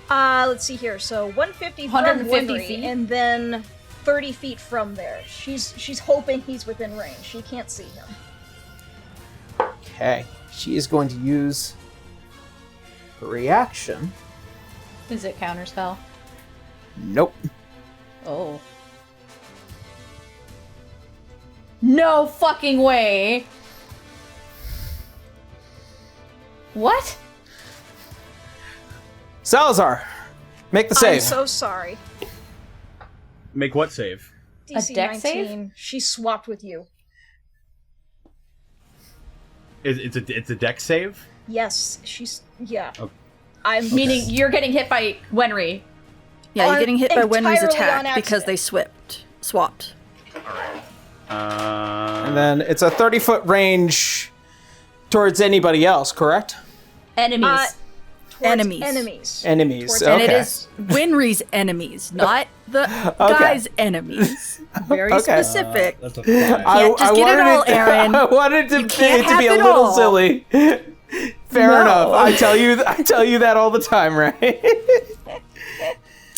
Let's see here. So 150 from 150 Winry, feet? and then 30 feet from there. She's hoping he's within range. She can't see him. Okay. She is going to use her reaction. Is it counterspell? Nope. Oh. No fucking way! What? Salazar, make the save. I'm so sorry. Make what save? DC deck 19. save? She swapped with you. It's a deck save? Yes, yeah. Okay. I'm Meaning you're getting hit by Wenry. Yeah, you're getting hit by Wenry's entirely attack on because they swapped. And then it's a 30-foot range towards anybody else, correct? Enemies. Enemies. Enemies. Towards- Okay. And it is Winry's enemies, not the guy's enemies. Very specific. That's a Can't just get it all, Aaron. I wanted to, can't to be a have it little all. silly. Fair enough. I tell you that all the time, right?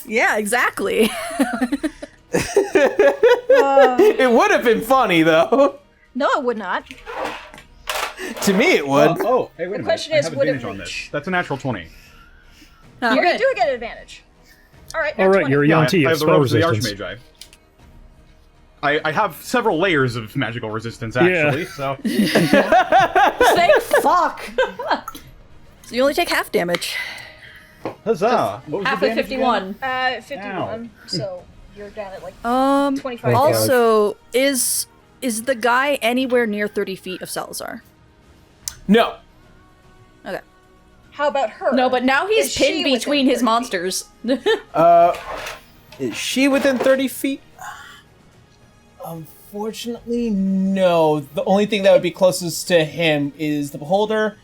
Yeah, exactly. It would have been funny though. No, it would not. To me, it would. Hey, wait a minute. question I is, have would it advantage on this. reach? That's a natural 20. You're You good. do get an advantage. All right, All right, you're a Yeah, Yuan-Ti. I have the Spell robes of the resistance. Archmage. I have several layers of magical resistance, actually, so... Thank fuck! So you only take half damage. Huzzah! What was Half the of damage 51. 51. So you're down at like 25. Also, is the guy anywhere near 30 feet of Salazar? No. Okay. How about her? No, but now he's Is she pinned within between his 30 feet? monsters. Is she within 30 feet? Unfortunately, no. The only thing that would be closest to him is the Beholder,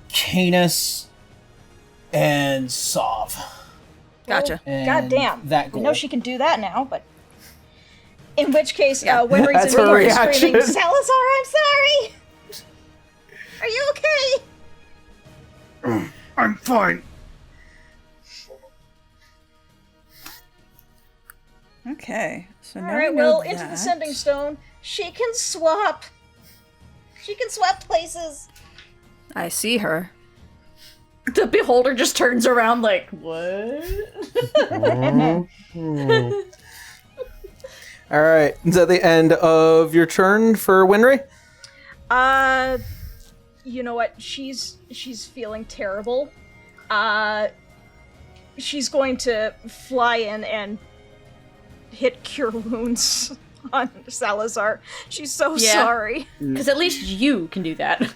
Canis, and Sov. Gotcha. And God damn. that I goal. know she can do that now, but in which case, Winry's That's in her the reaction. screaming, "Salazar, I'm sorry. Are you okay?" I'm fine. Okay. So now All right. we know Well, into the that. Sending Stone, she can swap. She can swap places. I see her. The beholder just turns around like, what? All right. Is that the end of your turn for Winry? You know what? She's feeling terrible. She's going to fly in and hit Cure Wounds on Salazar. She's so Yeah. sorry. Because at least you can do that.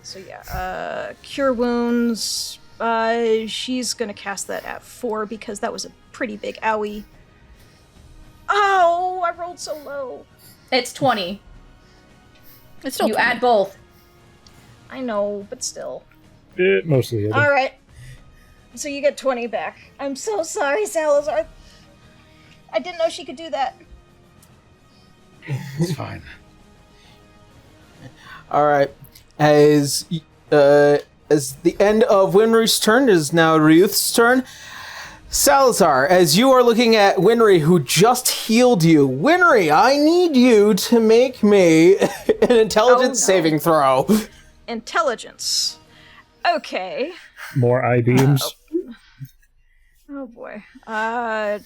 So yeah, Cure Wounds. She's gonna cast that at 4 because that was a pretty big owie. Oh, I rolled so low. It's 20. It's still You 20. add both. I know, but still. It mostly is. All right. So you get 20 back. I'm so sorry, Salazar. I didn't know she could do that. It's fine. All right. As the end of Winry's turn is now Ryuth's turn. Salazar, as you are looking at Winry, who just healed you, Winry, I need you to make me an intelligence saving throw. Intelligence. Okay. More I-beams. Oh boy. Where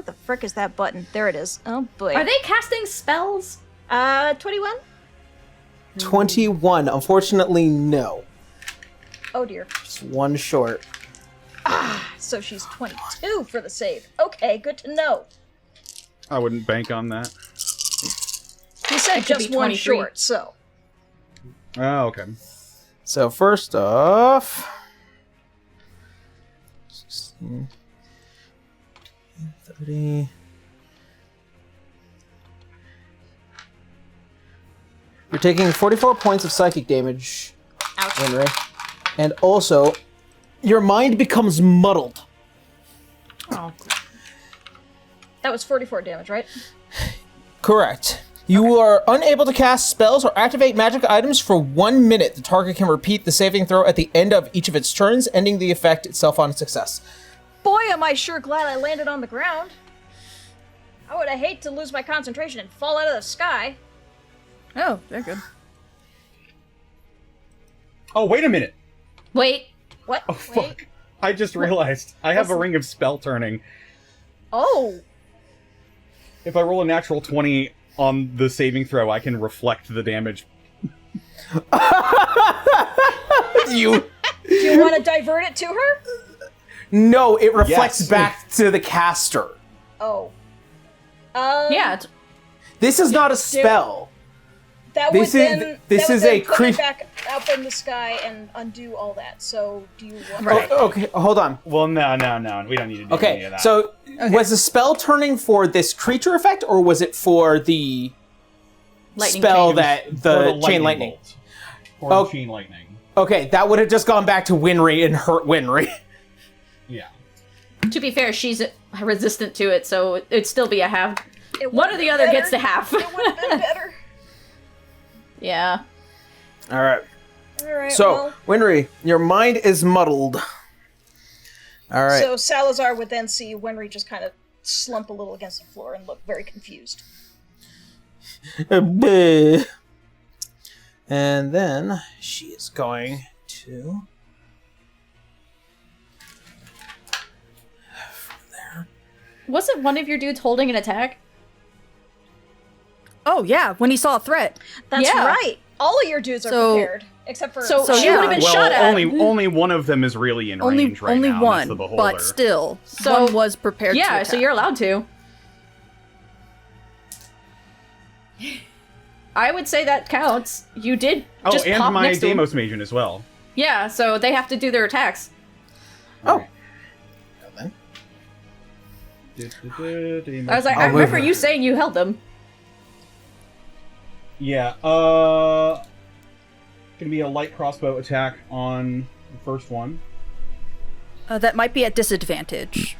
the frick is that button? There it is. Oh boy. Are they casting spells? 21? 21. Unfortunately, no. Oh dear. Just one short. So she's 22 for the save. Okay, good to know. I wouldn't bank on that. He said It could just be one 23. short, so. Oh, okay. So first off, 16, 30. You're taking 44 points of psychic damage, Henry. And also, your mind becomes muddled. Oh. That was 44 damage, right? Correct. You are unable to cast spells or activate magic items for 1 minute. The target can repeat the saving throw at the end of each of its turns, ending the effect itself on success. Boy, am I sure glad I landed on the ground. I would have hated to lose my concentration and fall out of the sky. Oh, very good. Oh, wait a minute. Wait. What? Oh, fuck. I just realized I have a ring of spell turning. Oh. If I roll a natural 20 on the saving throw, I can reflect the damage. Do you want to divert it to her? No, it reflects Yes. back to the caster. Oh. Yeah. This is not a spell. That This would is- then, this that would is then a put creep- it back up in the sky and undo all that. So, do you want Okay, hold on. Well, no. We don't need to do any of Okay, that. so was the spell turning for this creature effect, or was it for the Lightning spell chain. that For the chain lightning? bolt. Or Oh. the chain lightning. Okay, that would have just gone back to Winry and hurt Winry. Yeah. To be fair, she's resistant to it, so it'd still be a half. It One or would've the been other better. gets the half. It would have been better. Yeah. All right. All right. So, Winry, your mind is muddled. All right. So Salazar would then see Winry just kind of slump a little against the floor and look very confused. And then she is going to... Wasn't one of your dudes holding an attack? Oh, yeah, when he saw a threat. That's Yeah. right. All of your dudes are So- prepared, except for So she yeah. would have been Well, shot at. only one of them is really in Only, range right only now. and one, that's the beholder. but still, So- one was prepared to Yeah, attack. so you're allowed to. I would say that counts. You did Oh, just and pop my next to him. Deimos Magen as well. Yeah, so they have to do their attacks. Oh. I was like, I remember you saying you held them. Yeah, gonna be a light crossbow attack on the first one. That might be at disadvantage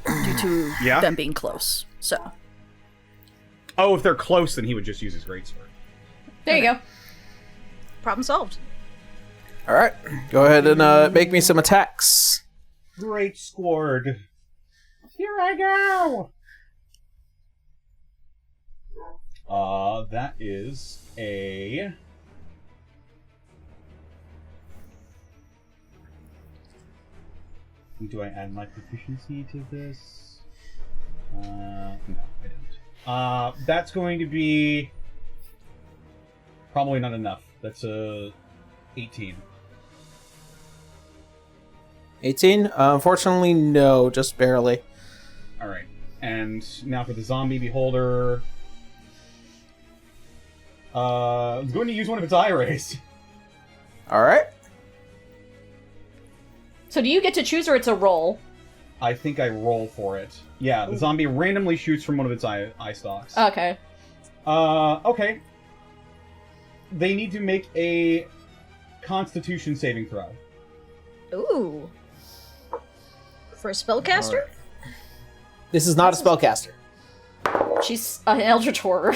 due to Yeah? them being close. So, Oh, if they're close, then he would just use his greatsword. There you go. problem solved. All right. Go ahead and make me some attacks. Great sword. Here I go! That is a... Do I add my proficiency to this? No, I don't. That's going to be... Probably not enough. That's a 18. 18? Unfortunately, no, just barely. Alright. And now for the zombie beholder. I'm going to use one of its eye rays. All right. So do you get to choose or it's a roll? I think I roll for it. Yeah, the zombie randomly shoots from one of its eye stalks. Okay. Okay. They need to make a Constitution saving throw. Ooh. For a spellcaster? This is not a spellcaster. She's an Eldritch Horror.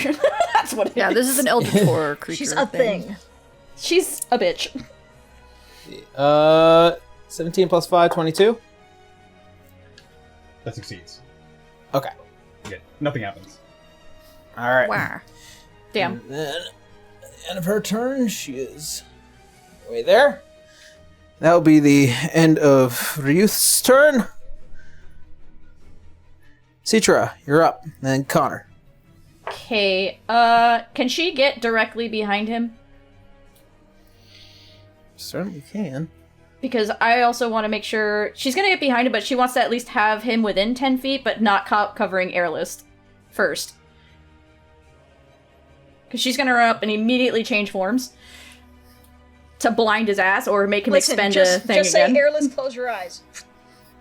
That's what it is. yeah, this is an Eldritch Horror creature. She's a thing. She's a bitch. 17 plus 5, 22? That succeeds. Okay. Good. Nothing happens. All right. Wow. Damn. And then, at the end of her turn, she is way there. That will be the end of Ryuth's turn. Citra, you're up. Then Connor. Okay, can she get directly behind him? Certainly can. Because I also want to make sure... She's gonna get behind him, but she wants to at least have him within 10 feet, but not covering airlist first. Because she's gonna run up and immediately change forms. to blind his ass or make him Listen, expend just, a thing just again. say airless, close your eyes.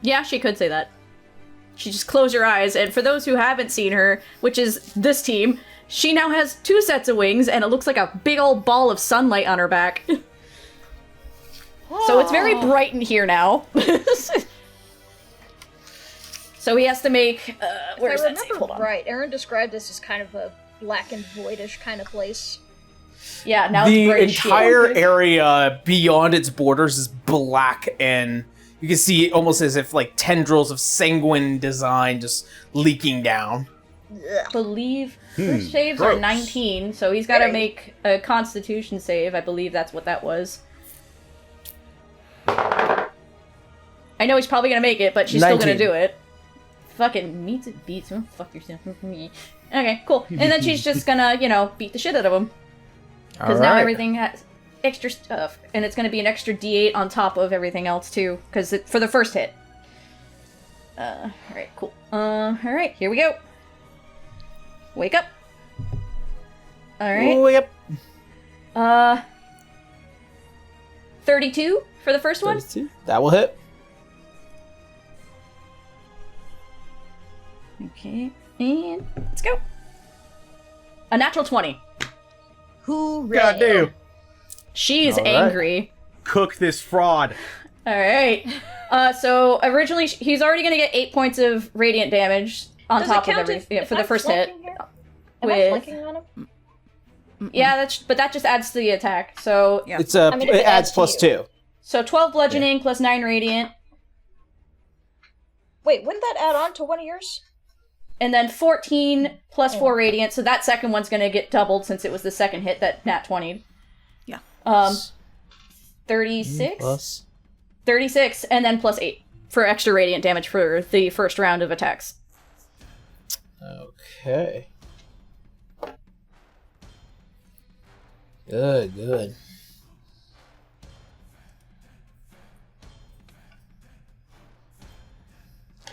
Yeah, she could say that. She just close her eyes, and for those who haven't seen her, which is this team, she now has 2 sets of wings, and it looks like a big old ball of sunlight on her back. So it's very bright in here now. So he has to make, where's if I that save? remember Hold on. right, Aaron described this as kind of a black and voidish kind of place. Yeah, now The it's bright as shit. entire area beyond its borders is black, and you can see almost as if like tendrils of sanguine design just leaking down. Believe his saves are 19, so he's got to make a Constitution save. I believe that's what that was. I know he's probably gonna make it, but she's 19. still gonna do it. Fucking meets it beats him. Fuck yourself with me. Okay, cool. And then she's just gonna, you know, beat the shit out of him. Because now Alright. everything has extra stuff, and it's gonna be an extra D8 on top of everything else too, because for the first hit. Alright, cool. Alright, here we go. Wake up. Alright. Wake up. 32 for the first one? 32. That will hit. Okay, and let's go. A natural 20. Hooray! Goddamn. She's All right. angry. Cook this fraud. Alright. So originally he's already gonna get 8 points of radiant damage on Does it top of count everything if for the I'm first hit. flanking here? Am I With flanking on him? yeah, but that just adds to the attack. So Yeah. It's I mean, if it it adds adds to plus you. 2. so 12 bludgeoning plus 9 radiant, Wait, wouldn't that add on to one of yours? and then 14 plus 4 radiant. So that second one's gonna get doubled since it was the second hit that nat 20. Yeah. 36. Plus. 36, and then plus 8 for extra radiant damage for the first round of attacks. Okay. Good, good.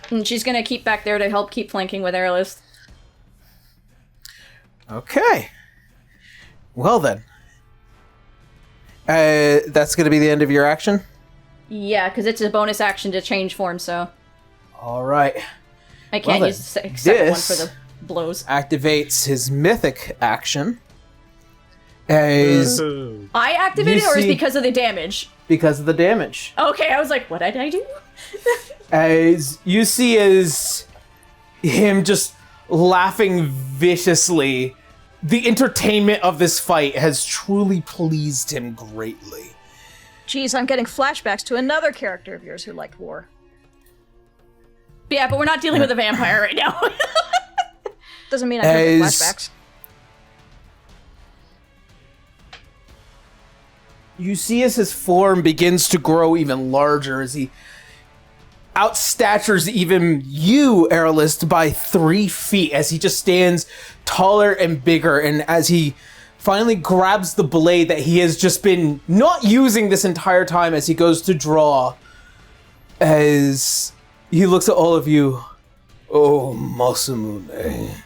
And she's gonna keep back there to help keep flanking with Airlist. Okay. Well then. That's going to be the end of your action? Yeah, because it's a bonus action to change form, so All right. I can't Well use the then, second one this- for the blows. Activates his mythic action. As I activated You or is see- because of the damage? because of the damage. Okay, I was like, what did I do? As you see as him just laughing viciously, the entertainment of this fight has truly pleased him greatly. Geez, I'm getting flashbacks to another character of yours who liked war. Yeah, but we're not dealing with a vampire right now. Doesn't mean I don't get As- flashbacks. You see as his form begins to grow even larger as he outstatures even you, Airlist, by 3 feet as he just stands taller and bigger, and as he finally grabs the blade that he has just been not using this entire time as he goes to draw, as he looks at all of you. Oh, Masamune,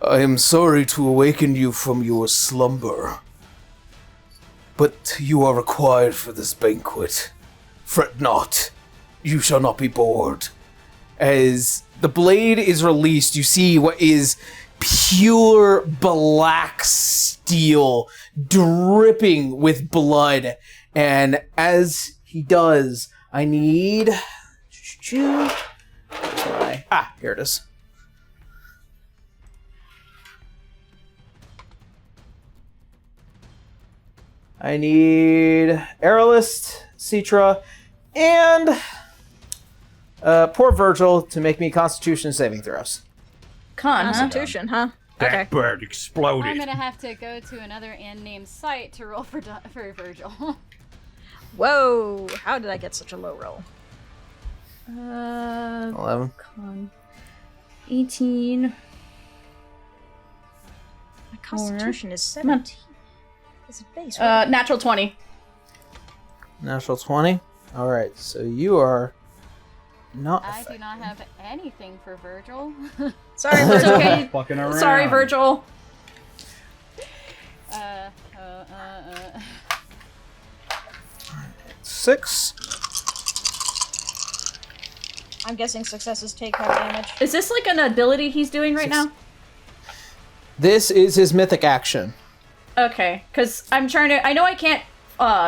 I am sorry to awaken you from your slumber, but you are required for this banquet. Fret not. You shall not be bored. As the blade is released, you see what is pure black steel dripping with blood. And as he does, I need... Where's my... here it is. I need Aerolist, Citra, and poor Virgil to make me Constitution saving throws. Constitution, huh? Okay. That bird exploded. I'm gonna have to go to another unnamed site to roll for Virgil. Whoa! How did I get such a low roll? 11. 18. My Constitution is 17. It's a base. Natural 20. Natural 20. Alright, so you are not I do not have anything for Virgil. Sorry, It's Virgil. okay. Fucking around. Sorry, Virgil. 6. I'm guessing successes take half damage. Is this like an ability he's doing right now? This is his mythic action. Okay, because I'm trying to. I know I can't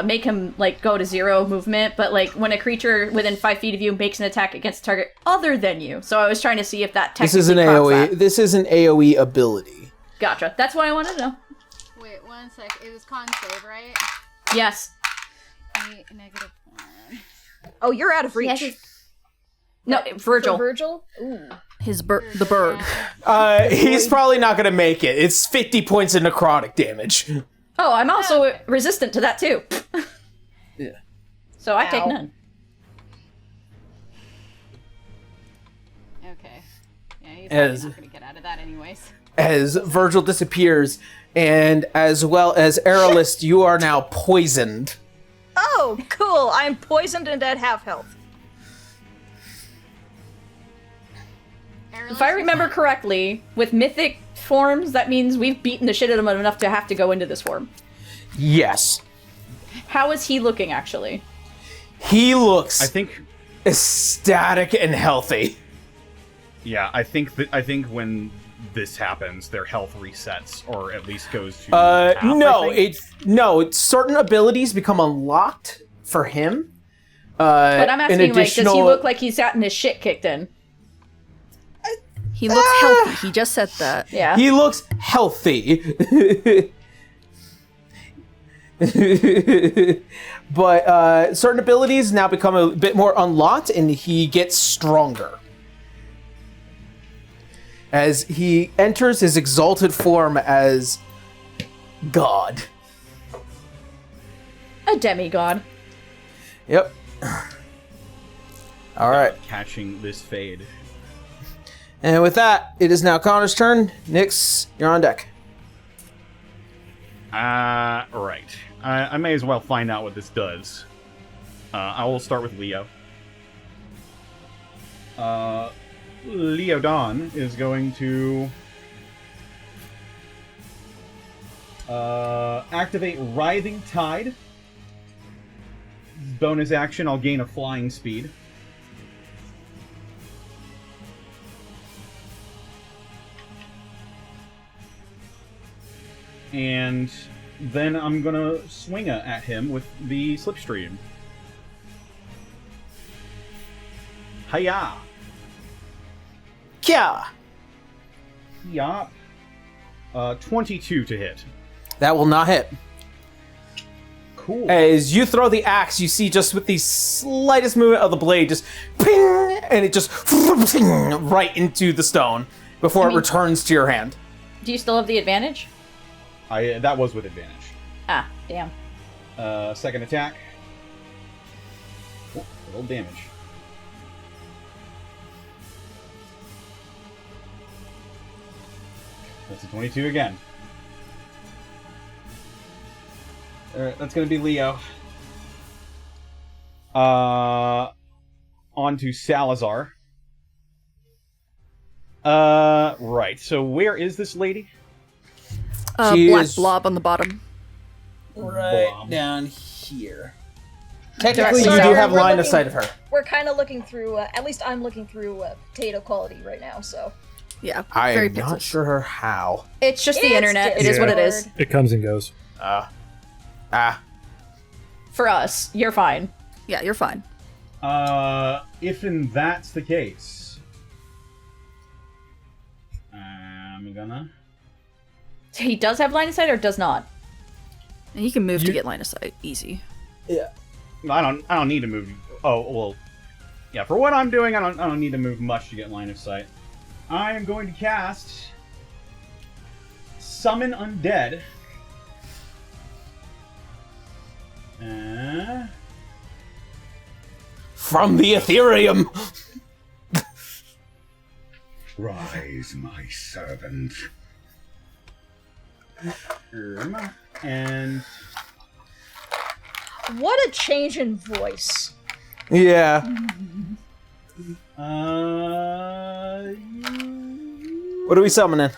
make him like go to 0 movement, but like when a creature within 5 feet of you makes an attack against a target other than you, so I was trying to see if that technically This is an AOE. This is an AOE ability. Gotcha. That's what I wanted to know. Wait, 1 sec. It was con save, right? Yes. 8 -1. Oh, you're out of reach. No, Virgil. For Virgil? Ooh. The bird. He's probably not going to make it. It's 50 points of necrotic damage. Oh, I'm also resistant to that too. Yeah. So I take none. Okay. Yeah, he's probably not gonna get out of that anyways. As Virgil disappears, and as well as Aerolist, you are now poisoned. Oh, cool. I'm poisoned and at half health. If I remember correctly, with mythic forms, that means we've beaten the shit out of him enough to have to go into this form. Yes. How is he looking, actually? He looks, I think, ecstatic and healthy. yeah, I think when this happens, their health resets, or at least goes to half, it's certain abilities become unlocked for him. But I'm asking, like, does he look like he's gotten his shit kicked in? He looks healthy. He just said that. Yeah. He looks healthy. But certain abilities now become a bit more unlocked, and he gets stronger. As he enters his exalted form as God. A demigod. Yep. All right. catching this fade. And with that, it is now Connor's turn. Nyx, you're on deck. Right. I may as well find out what this does. I will start with Leo. Leo Dawn is going to activate Writhing Tide. Bonus action, I'll gain a flying speed. And then I'm gonna swing at him with the Slipstream. Hiya! Kya! Yeah. 22 to hit. That will not hit. Cool. As you throw the axe, you see just with the slightest movement of the blade, just ping, and it just right into the stone before it returns to your hand. Do you still have the advantage? That was with advantage. Ah, damn. Second attack. Oh, roll damage. That's a 22 again. Alright, that's gonna be Leo. On to Salazar. Right, so where is this lady? Black blob on the bottom. Right down here. Technically, you Sorry, do have we're line of looking- sight of her. We're kind of looking through, at least I'm looking through potato quality right now, so. Yeah, I very am not pixels. sure how. It's just the It's internet. It is what it is. Discord. It comes and goes. For us, you're fine. Yeah, you're fine. If and that's the case, I'm gonna. He does have line of sight or does not? And you can move to get line of sight. Easy. Yeah. I don't need to move. Oh well, yeah. For what I'm doing, I don't need to move much to get line of sight. I am going to cast Summon Undead. From the Ethereum! Rise, my servant. And What a change in voice. Yeah. What are we summoning?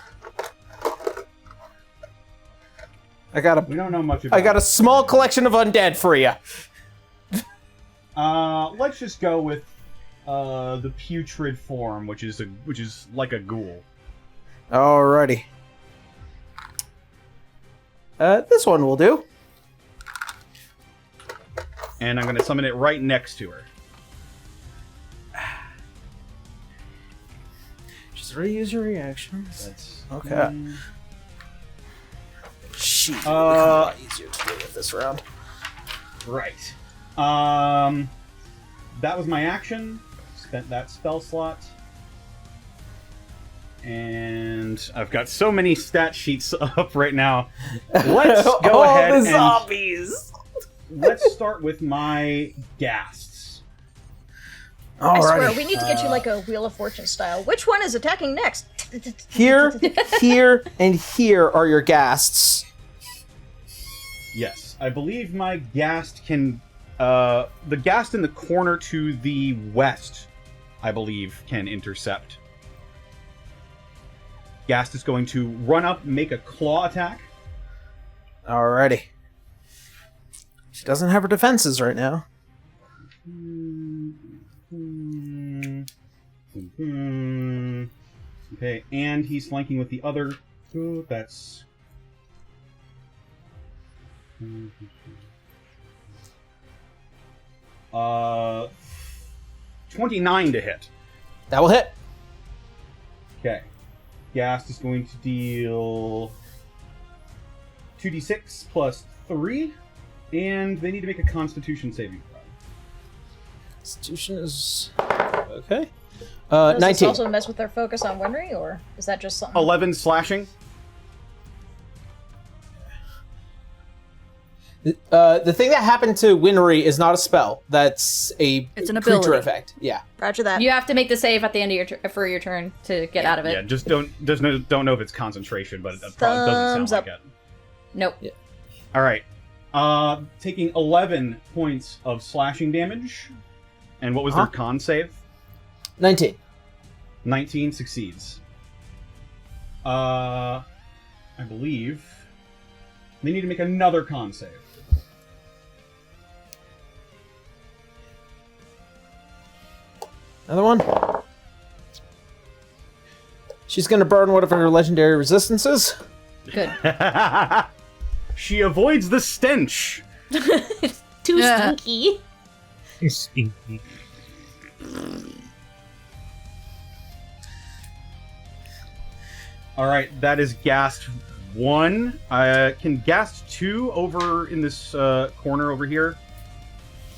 we don't know much about I got a small collection of undead for you. Let's just go with the putrid form, which is like a ghoul. Alrighty. This one will do. And I'm going to summon it right next to her. Just reuse your reactions. That's okay. Sheet will become a lot easier to do with this round. Right. That was my action. Spent that spell slot. And I've got so many stat sheets up right now. Let's go ahead the and zombies. let's start with my ghasts. I Alrighty. swear, we need to get you like a Wheel of Fortune style. Which one is attacking next? Here, here, and here are your ghasts. Yes, I believe my ghast can... the ghast in the corner to the west, I believe, can intercept. Ghast is going to run up, make a claw attack. Alrighty. She doesn't have her defenses right now. Okay, and he's flanking with the other. Ooh, that's... 29 to hit. That will hit. Okay. Ghast is going to deal 2d6 plus 3, and they need to make a Constitution saving throw. Constitution is... okay. Does 19. this also mess with their focus on Winry, or is that just something? 11 slashing. The thing that happened to Winry is not a spell. That's It's an creature ability. effect. Yeah. Roger that. You have to make the save at the end of your turn to get out of it. Yeah, just don't know if it's concentration, but it probably doesn't Thumbs sound like up. it. Nope. Yeah. All right. Taking 11 points of slashing damage. And what was their con save? 19. 19 succeeds. I believe they need to make another con save. Another one. She's going to burn one of her legendary resistances. Good. She avoids the stench. Too stinky. Stinky. All right, that is Ghast 1. Can Ghast 2 over in this corner over here?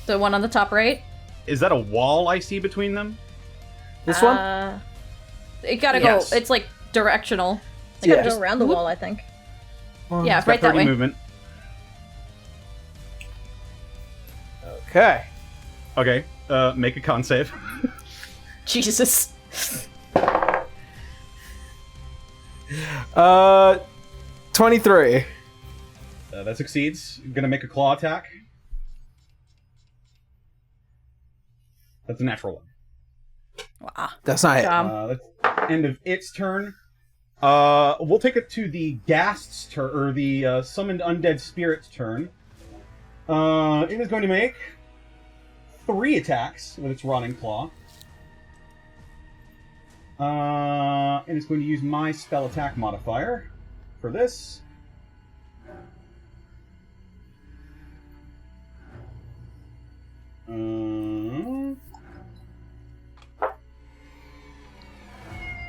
The one on the top right. Is that a wall I see between them? This one? It gotta Yes. go. It's like directional. It's gotta go around the wall, I think. Yeah, It's got right that 30 way. movement. Okay. Okay, make a con save. Jesus. 23. That succeeds. Gonna make a claw attack. That's a natural one. Wow. That's not it. That's end of its turn. We'll take it to the Ghast's turn, or the summoned undead spirit's turn. It is going to make 3 attacks with its rotting claw. And it's going to use my spell attack modifier for this.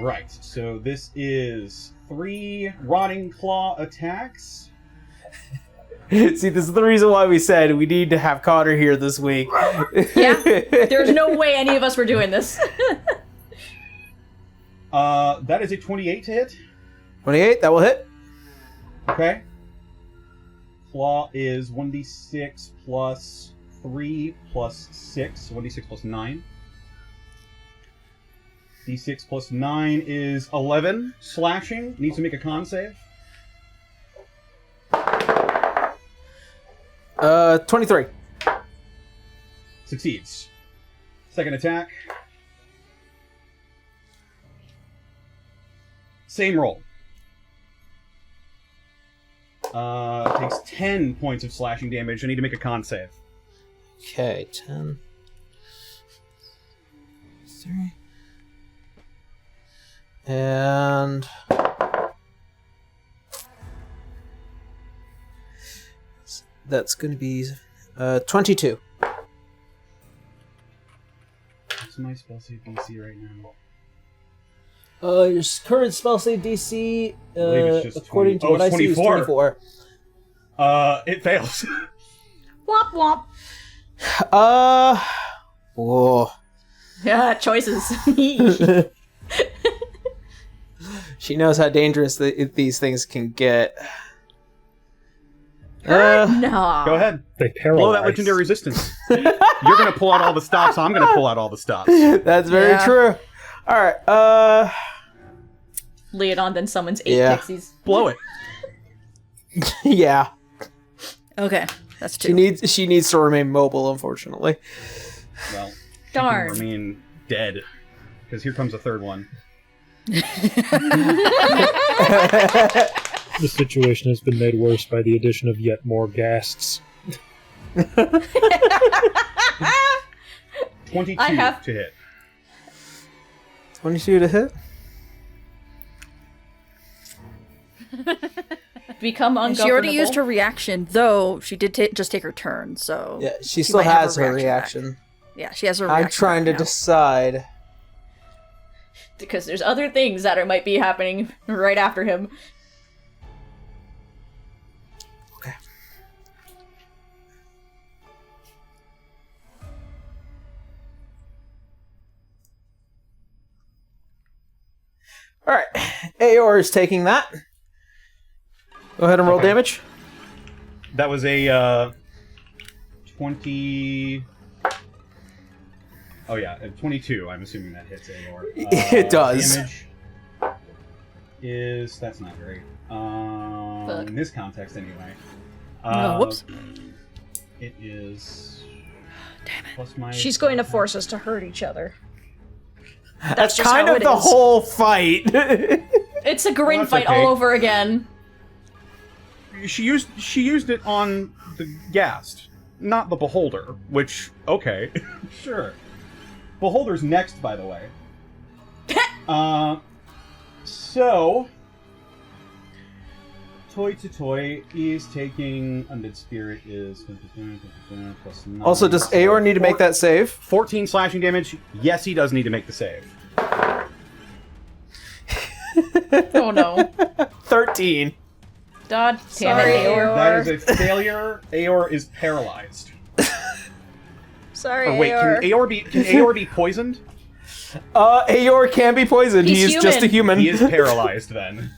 Right, so this is 3 rotting claw attacks. See, this is the reason why we said we need to have Connor here this week. Yeah. There's no way any of us were doing this. That is a 28 to hit. 28, that will hit. Okay. Claw is 1d6 plus 3 plus 6. 1d6 plus 9. D6 plus 9 is 11. Slashing. Needs to make a con save. 23. Succeeds. Second attack. Same roll. Takes 10 points of slashing damage. I need to make a con save. Okay, 10. 3. And that's going to be 22. What's my spell save DC right now? Your current spell save DC, believe it's just according 20. to what I see, is 24. It fails. Womp womp. Whoa. Yeah, choices. She knows how dangerous these things can get. No. Go ahead. They paralyze. Blow that legendary resistance. You're gonna pull out all the stops. I'm gonna pull out all the stops. That's very true. All right. Leodon then summons 8 pixies. Blow it. Yeah. Okay, that's 2. She needs to remain mobile, unfortunately. Well, Darn. I mean, dead. Because here comes a third one. The situation has been made worse by the addition of yet more ghasts. 22 I have- to hit. 22 to hit. Become And ungovernable. she already used her reaction, though she did just take her turn, so... Yeah, she still might have has her reaction. back. Yeah, she has her reaction. I'm trying to back now. decide. Because there's other things that might be happening right after him. Okay. All right, Aor is taking that. Go ahead and roll damage. That was a 20. Oh yeah, 22. I'm assuming that hits Aor. It does. Damage is that's not great. In this context, anyway. Whoops. It is. Damn it. Plus my. She's going to force us to hurt each other. That's just kind how of it the is. whole fight. It's a Grin that's fight okay. all over again. She used it on the Ghast, not the Beholder. Which okay, sure. Beholder's next, by the way. So Toy to Toy is taking Undead Spirit is plus 9. Also, does Aor need to make that save? 14 slashing damage. Yes, he does need to make the save. Oh no. 13. God damn Sorry, it, Aor. That is a failure. Aor is paralyzed. Sorry, Or wait, Aor. can Aor be poisoned? Aor can be poisoned. He's He is just a human. He is paralyzed then.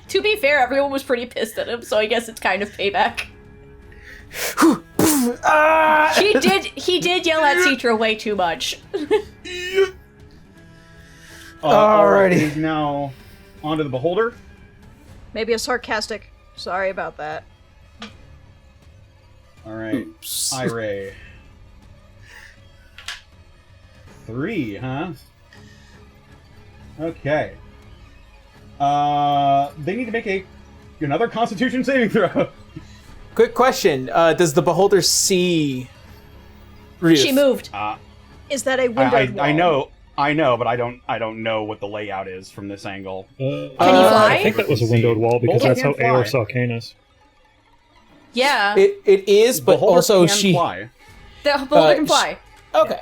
To be fair, everyone was pretty pissed at him, so I guess it's kind of payback. Ah! He did yell at Citra way too much. Alright, Alrighty. he's now onto the Beholder. Maybe a sarcastic. Sorry about that. Alright, Ire. 3, huh? Okay. They need to make another Constitution saving throw. Quick question. Does the Beholder see Ryuth? She moved. Is that a windowed wall? I know, but I don't know what the layout is from this angle. Can he fly? I think that was a windowed wall because Beholder that's how can Aor fly. saw Canis. Yeah. It is, but Beholder also can she. fly. The Beholder can fly. Okay.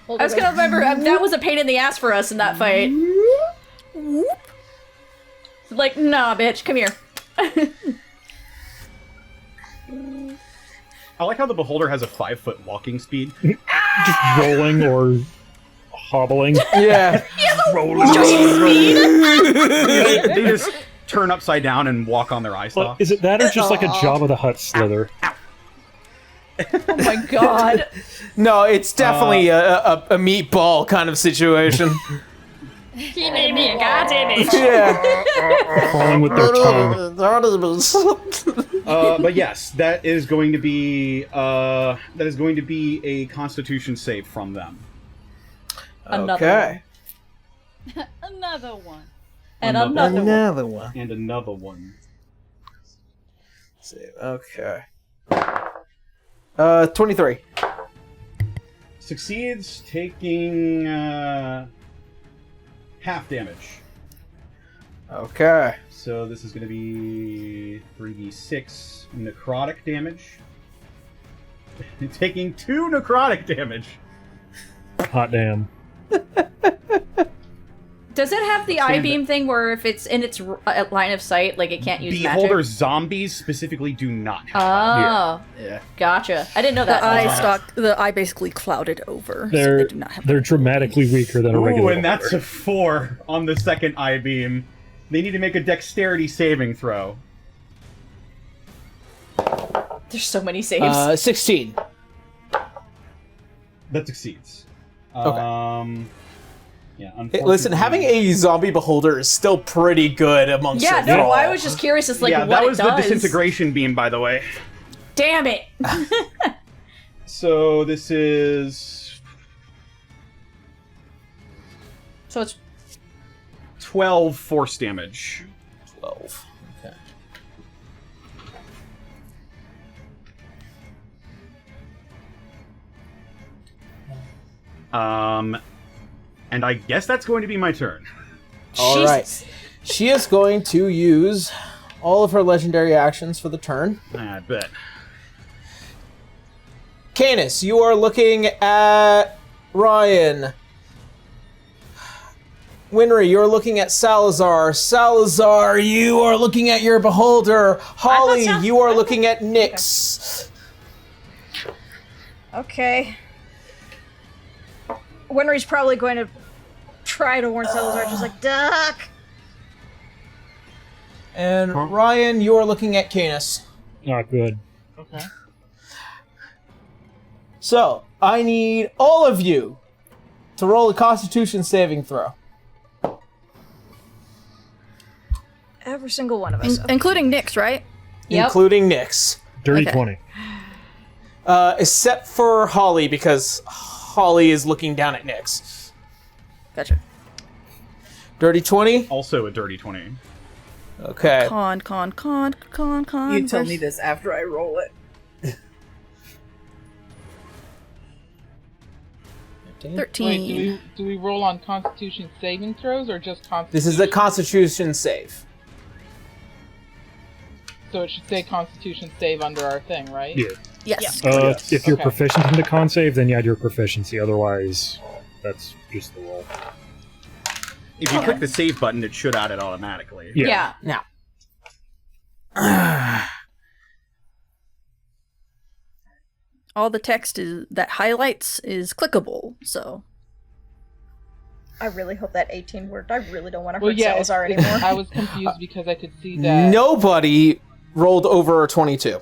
I was gonna remember, that was a pain in the ass for us in that fight. Like, nah, bitch, come here. I like how the Beholder has a 5-foot walking speed. Just rolling or hobbling. Yeah. They just turn upside down and walk on their eye Well, stalks. is it that or just like a Jabba the Hutt slither? Oh my god. No, it's definitely a meatball kind of situation. He made me a god image. Yeah. Crawling with their tongue. But yes, that is going to be a Constitution save from them. Okay. Another one. And another one. Another one. And another one. Save. Okay. 23. Succeeds, taking half damage. Okay. So this is going to be 3d6 necrotic damage. Taking 2 necrotic damage. Hot damn. Does it have the I-beam thing where if it's in its line of sight, like it can't use Beholder magic? zombies specifically do not have Oh, gotcha. I didn't know that. The eye basically clouded over. So They're they do not have they're dramatically weaker than a regular. Ooh, and that's a 4 on the second I-beam. They need to make a dexterity saving throw. There's so many saves. 16. That succeeds. Okay. Yeah, Hey, listen, having a zombie beholder is still pretty good amongst Yeah, it. no, I was just curious as like yeah, what that it was does. the disintegration beam, by the way. Damn it! So this is So it's 12 force damage. 12. Okay. And I guess that's going to be my turn. All right. She is going to use all of her legendary actions for the turn. I bet. Canis, you are looking at Ryan. Winry, you're looking at Salazar. Salazar, you are looking at your beholder. Holly, you are looking at Nyx. Okay. Winry's probably going to try to warn Salazar, just like, duck! And Ryan, you are looking at Canis. Not good. Okay. So, I need all of you to roll a Constitution saving throw. Every single one of us. Including Nyx, right? Yep. Including Nyx. Dirty Okay. 20. Except for Holly, because Holly is looking down at Nyx. Gotcha. Dirty 20? Also a dirty 20. Okay. Con. You tell me this after I roll it. 13. Wait, do we roll on Constitution saving throws or just Constitution? This is a Constitution save. So it should say Constitution save under our thing, right? Yeah. Yes. Yes. If you're Okay. proficient in the con save, then you add your proficiency. Otherwise, that's just the roll. If you click the save button, it should add it automatically. Yeah. Now. All the text that highlights is clickable, so. I really hope that 18 worked. I really don't want to Well, hurt yeah, Salazar it's- anymore. I was confused because I could see that. Nobody rolled over a 22.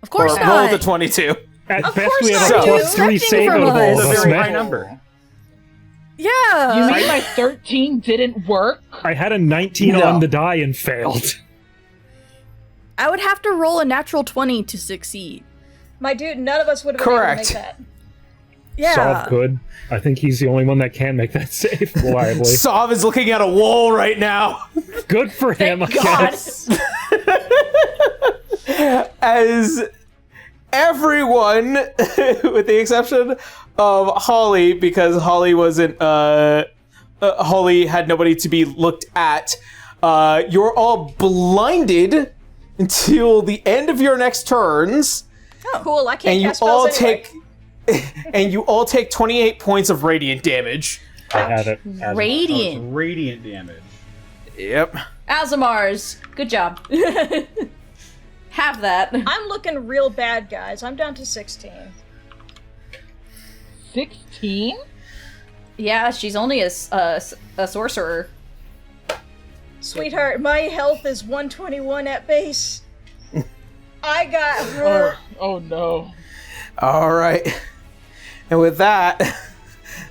Of course or not. rolled a 22. At Of best, course we have not. a plus 3 Expecting save from out of all us. of It's a us, very man. high number. Yeah. You mean my 13 didn't work? I had a 19 No. on the die and failed. I would have to roll a natural 20 to succeed. My dude, none of us would have been able Correct. to make that. Yeah. Solve could. I think he's the only one that can make that save reliably. Sav is looking at a wall right now. Good for him, I God. guess. As everyone, with the exception of Holly, because Holly wasn't, Holly had nobody to be looked at, you're all blinded until the end of your next turns, Cool, I can't and you cast spells all anyway. and you all take 28 points of radiant damage. I had it. as- Radiant. Radiant damage. Yep. Azamars. Good job. Have that. I'm looking real bad, guys. I'm down to 16. 16? Yeah, she's only a sorcerer. Sweetheart, my health is 121 at base. I got hurt. Oh no. All right. And with that,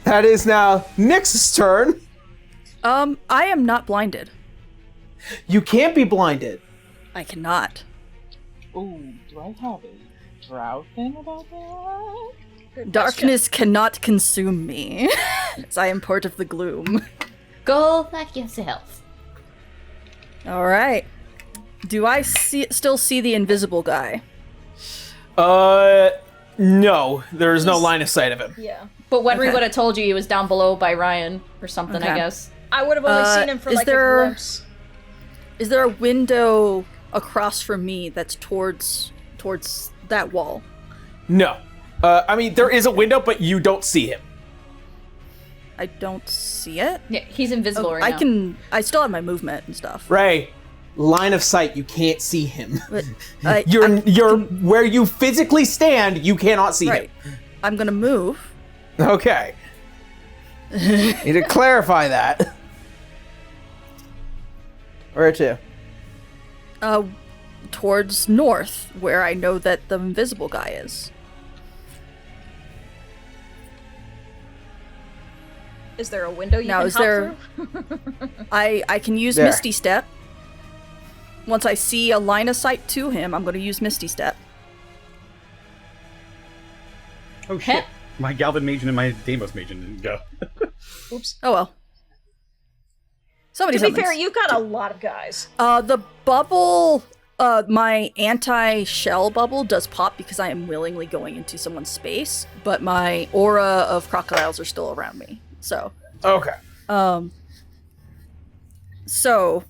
that is now Nyx's turn. I am not blinded. You can't be blinded. I cannot. Ooh, do I have a drow thing about that? Good Darkness cannot consume me, as I am part of the gloom. Go fuck yourself. All right. Do I still see the invisible guy? No, there is no line of sight of him. Yeah. But Wenry Okay. would have told you he was down below by Ryan or something, I Okay. guess. I would have only seen him for is like there- a glimpse. Is there a window across from me that's towards that wall? No. I mean, there is a window, but you don't see him. I don't see it. Yeah, he's invisible right now. I still have my movement and stuff. Ray, line of sight, you can't see him. But You're where you physically stand, you cannot see right. him. I'm gonna move. Okay. Need to clarify that. Where to? Towards north, where I know that the invisible guy is. Is there a window you Now, can is hop there- through? I can use There. Misty Step. Once I see a line of sight to him, I'm gonna use Misty Step. Oh shit! My Galvan Magen and my Deimos Magen didn't go. Oops. Oh well. Somebody To be summons. fair, you've got a lot of guys. The bubble, my anti-shell bubble does pop because I am willingly going into someone's space, but my aura of crocodiles are still around me. So, Okay. so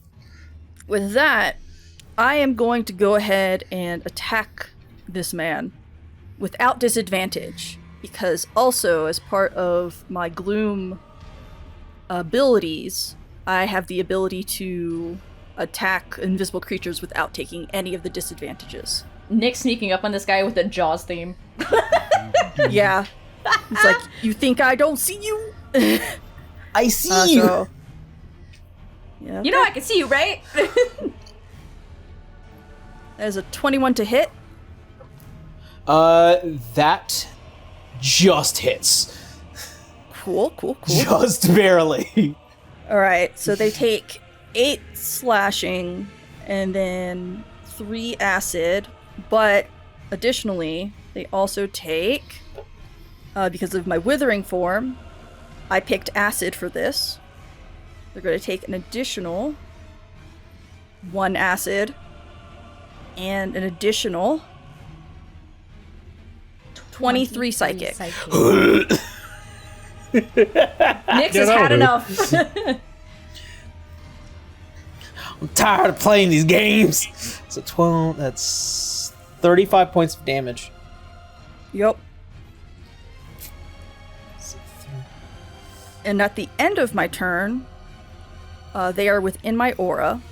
with that, I am going to go ahead and attack this man without disadvantage, because also as part of my gloom abilities, I have the ability to attack invisible creatures without taking any of the disadvantages. Nick sneaking up on this guy with the Jaws theme. Yeah. It's like, you think I don't see you? I see you. So, yeah. You know I can see you, right? There's a 21 to hit. That just hits. Cool. Just barely. Alright, so they take 8 slashing and then 3 acid, but additionally, they also take, because of my withering form, I picked acid for this. They're going to take an additional 1 acid and an additional 23 psychic. Nick's has that'll had do. enough. I'm tired of playing these games. So 12, that's 35 points of damage. Yup. And at the end of my turn, they are within my aura.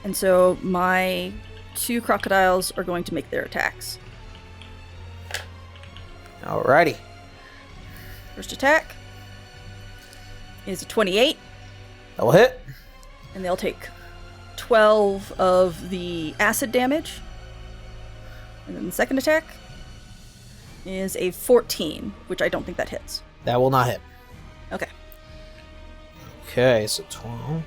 And so my 2 crocodiles are going to make their attacks. Alrighty. First attack is a 28, That will hit. and they'll take 12 of the acid damage. And then the second attack is a 14, which I don't think that hits. That will not hit. Okay. Okay, so 12.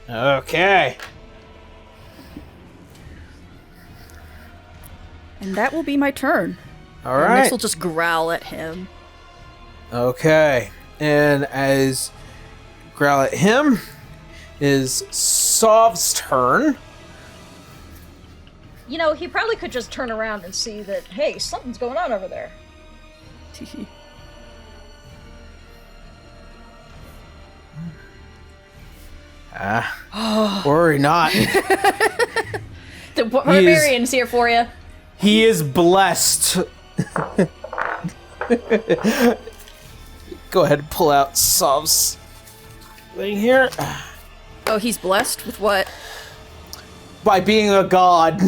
Okay. And that will be my turn. All And right. Nyx will just growl at him. Okay. And as growl at him is Sov's turn. You know, he probably could just turn around and see that, hey, something's going on over there. Worry not. The barbarian's here for you. He is blessed. Go ahead and pull out Sov's thing here. Oh, he's blessed with what? By being a god.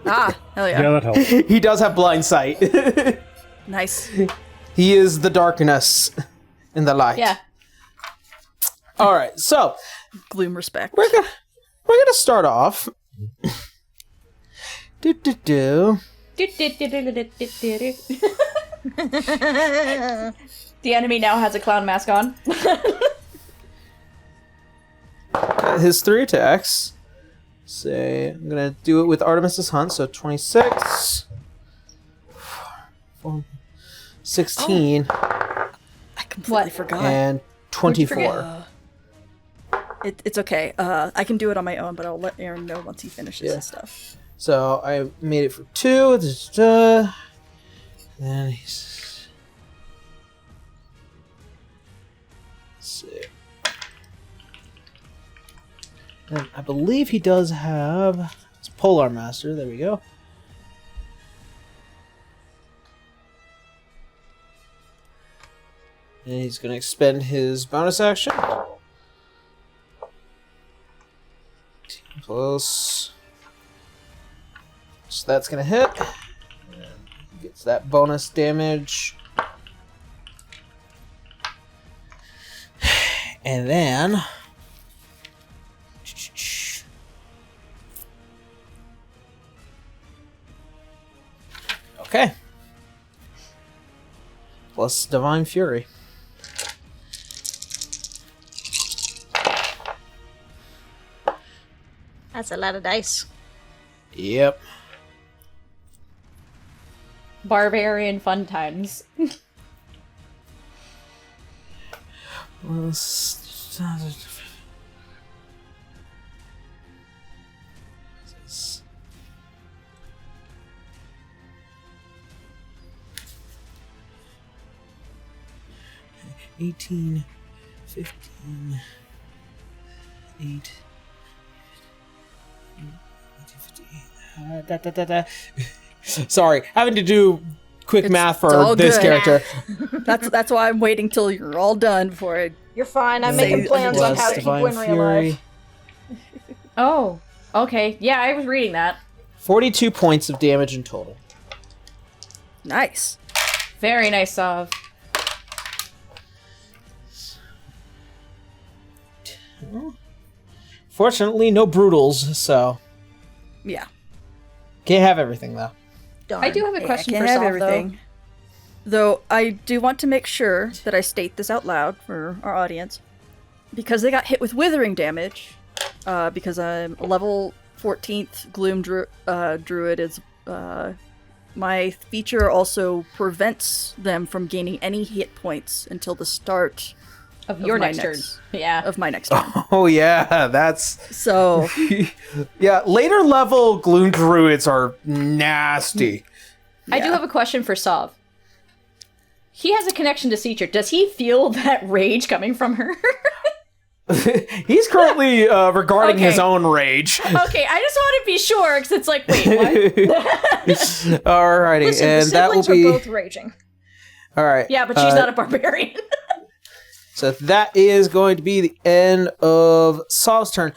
Ah, hell yeah. Yeah, that helps. He does have blind sight. Nice. He is the darkness and the light. Yeah. All right, so Gloom respect. we're gonna start off. Do. The enemy now has a clown mask on. His 3 attacks. Say, I'm gonna do it with Artemis's Hunt, so 26. 16 I completely forgot. and 24. forget? It's okay. I can do it on my own, but I'll let Aaron know once he finishes his stuff. So I made it for 2. Then he's... Let's see. And I believe he does have... It's Polar Master. There we go. And he's going to expend his bonus action. Plus... So that's going to hit. Gets that bonus damage. And then... Okay. Plus Divine Fury. That's a lot of dice. Yep. Barbarian fun times. $18, $15, $8, Sorry, having to do quick math for this character. That's why I'm waiting till you're all done before I... You're fine. I'm making plans on how to keep Winry alive. Oh, okay. Yeah, I was reading that. 42 points of damage in total. Nice. Very nice, Sov. Fortunately, no brutals, so... Yeah. Can't have everything, though. Darn. I do have a question can't for have Sov, everything. Though I do want to make sure that I state this out loud for our audience. Because they got hit with withering damage, because I'm a level 14th Gloom Druid is... my feature also prevents them from gaining any hit points until the start of your next turn. Yeah. Of my next turn. Oh, yeah, that's... So... yeah, later level Gloom Druids are nasty. I do have a question for Sov. He has a connection to Seacher. Does he feel that rage coming from her? He's currently regarding his own rage. Okay, I just want to be sure, because it's like, wait, what? Alrighty, Listen, and the that will siblings be... are both raging. Alright. Yeah, but she's not a barbarian. So that is going to be the end of Sov's turn.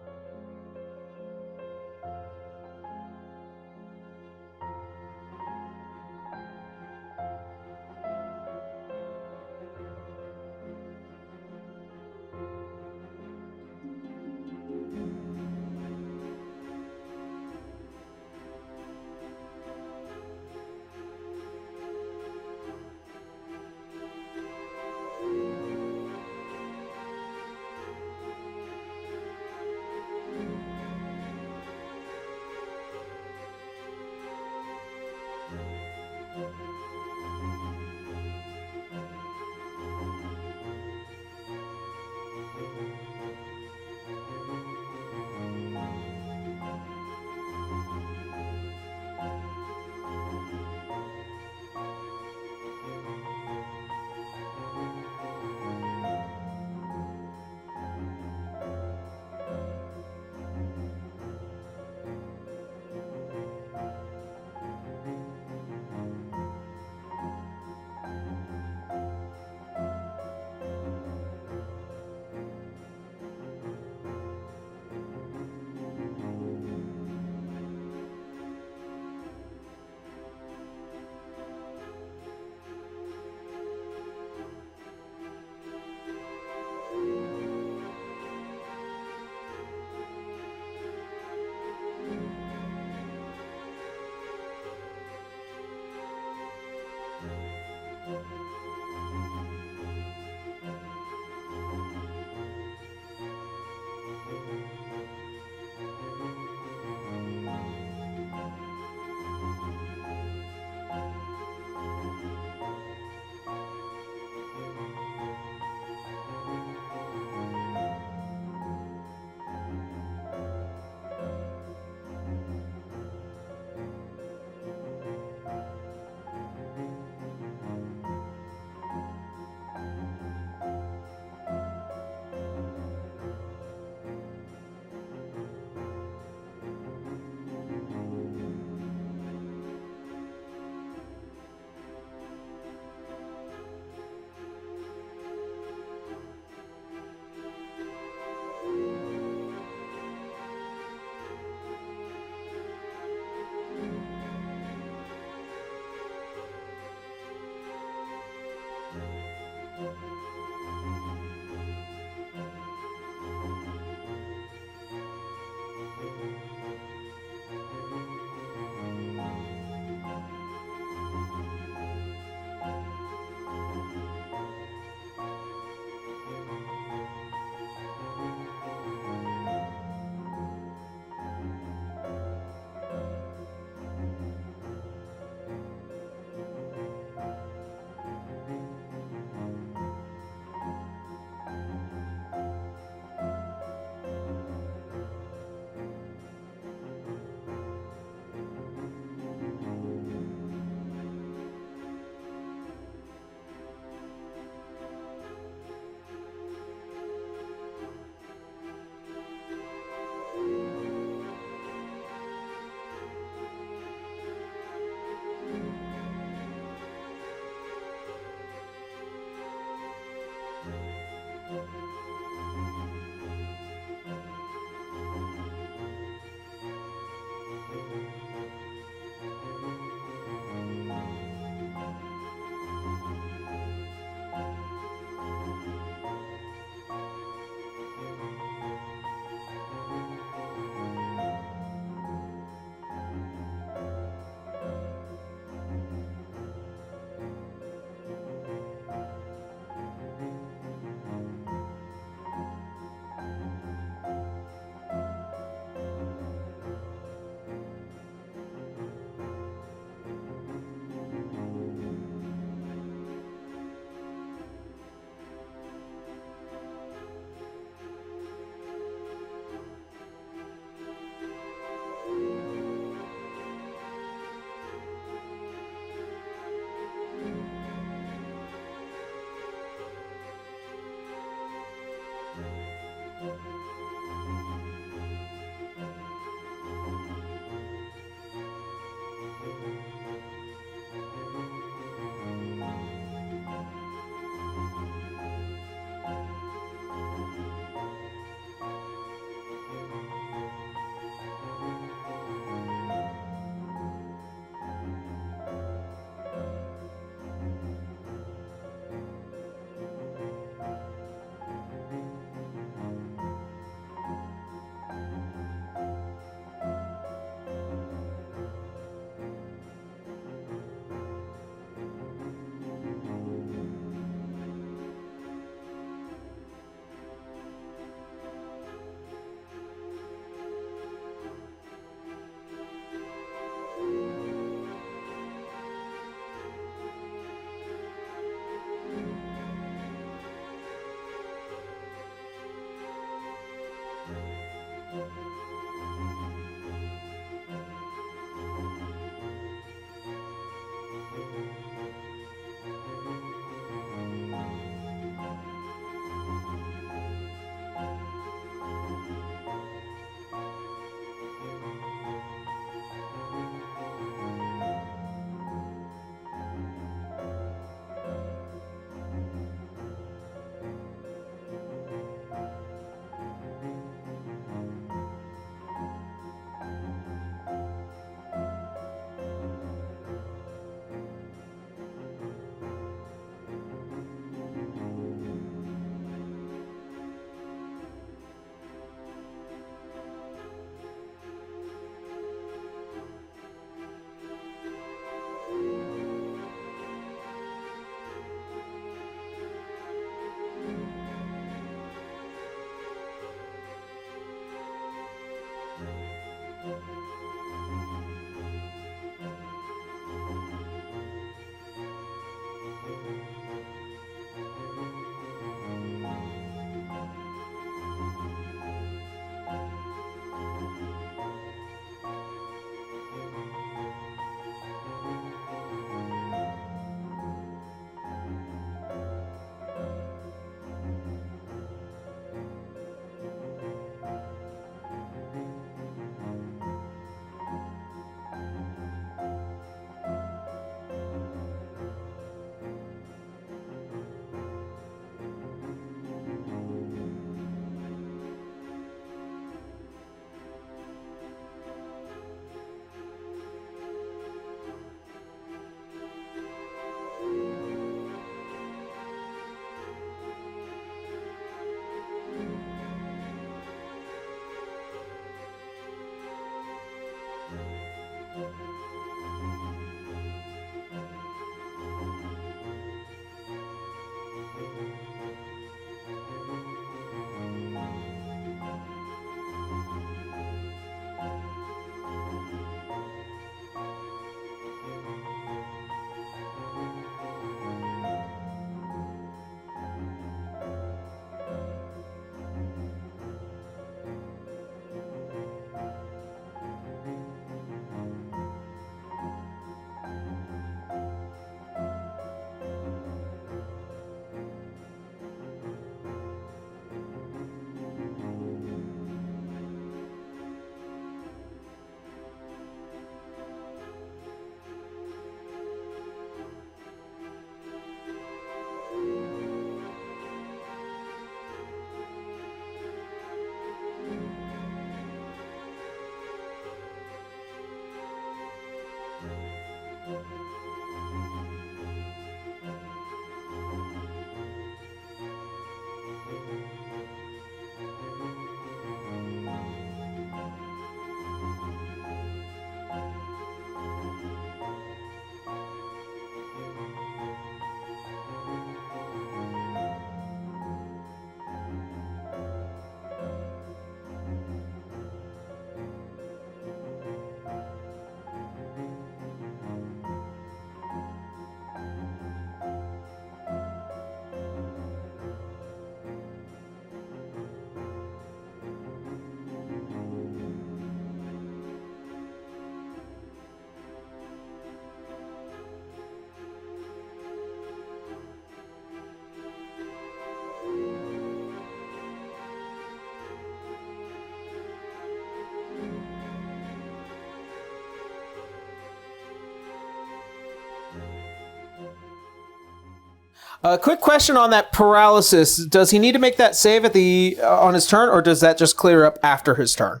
Quick question on that paralysis. Does he need to make that save at the on his turn, or does that just clear up after his turn?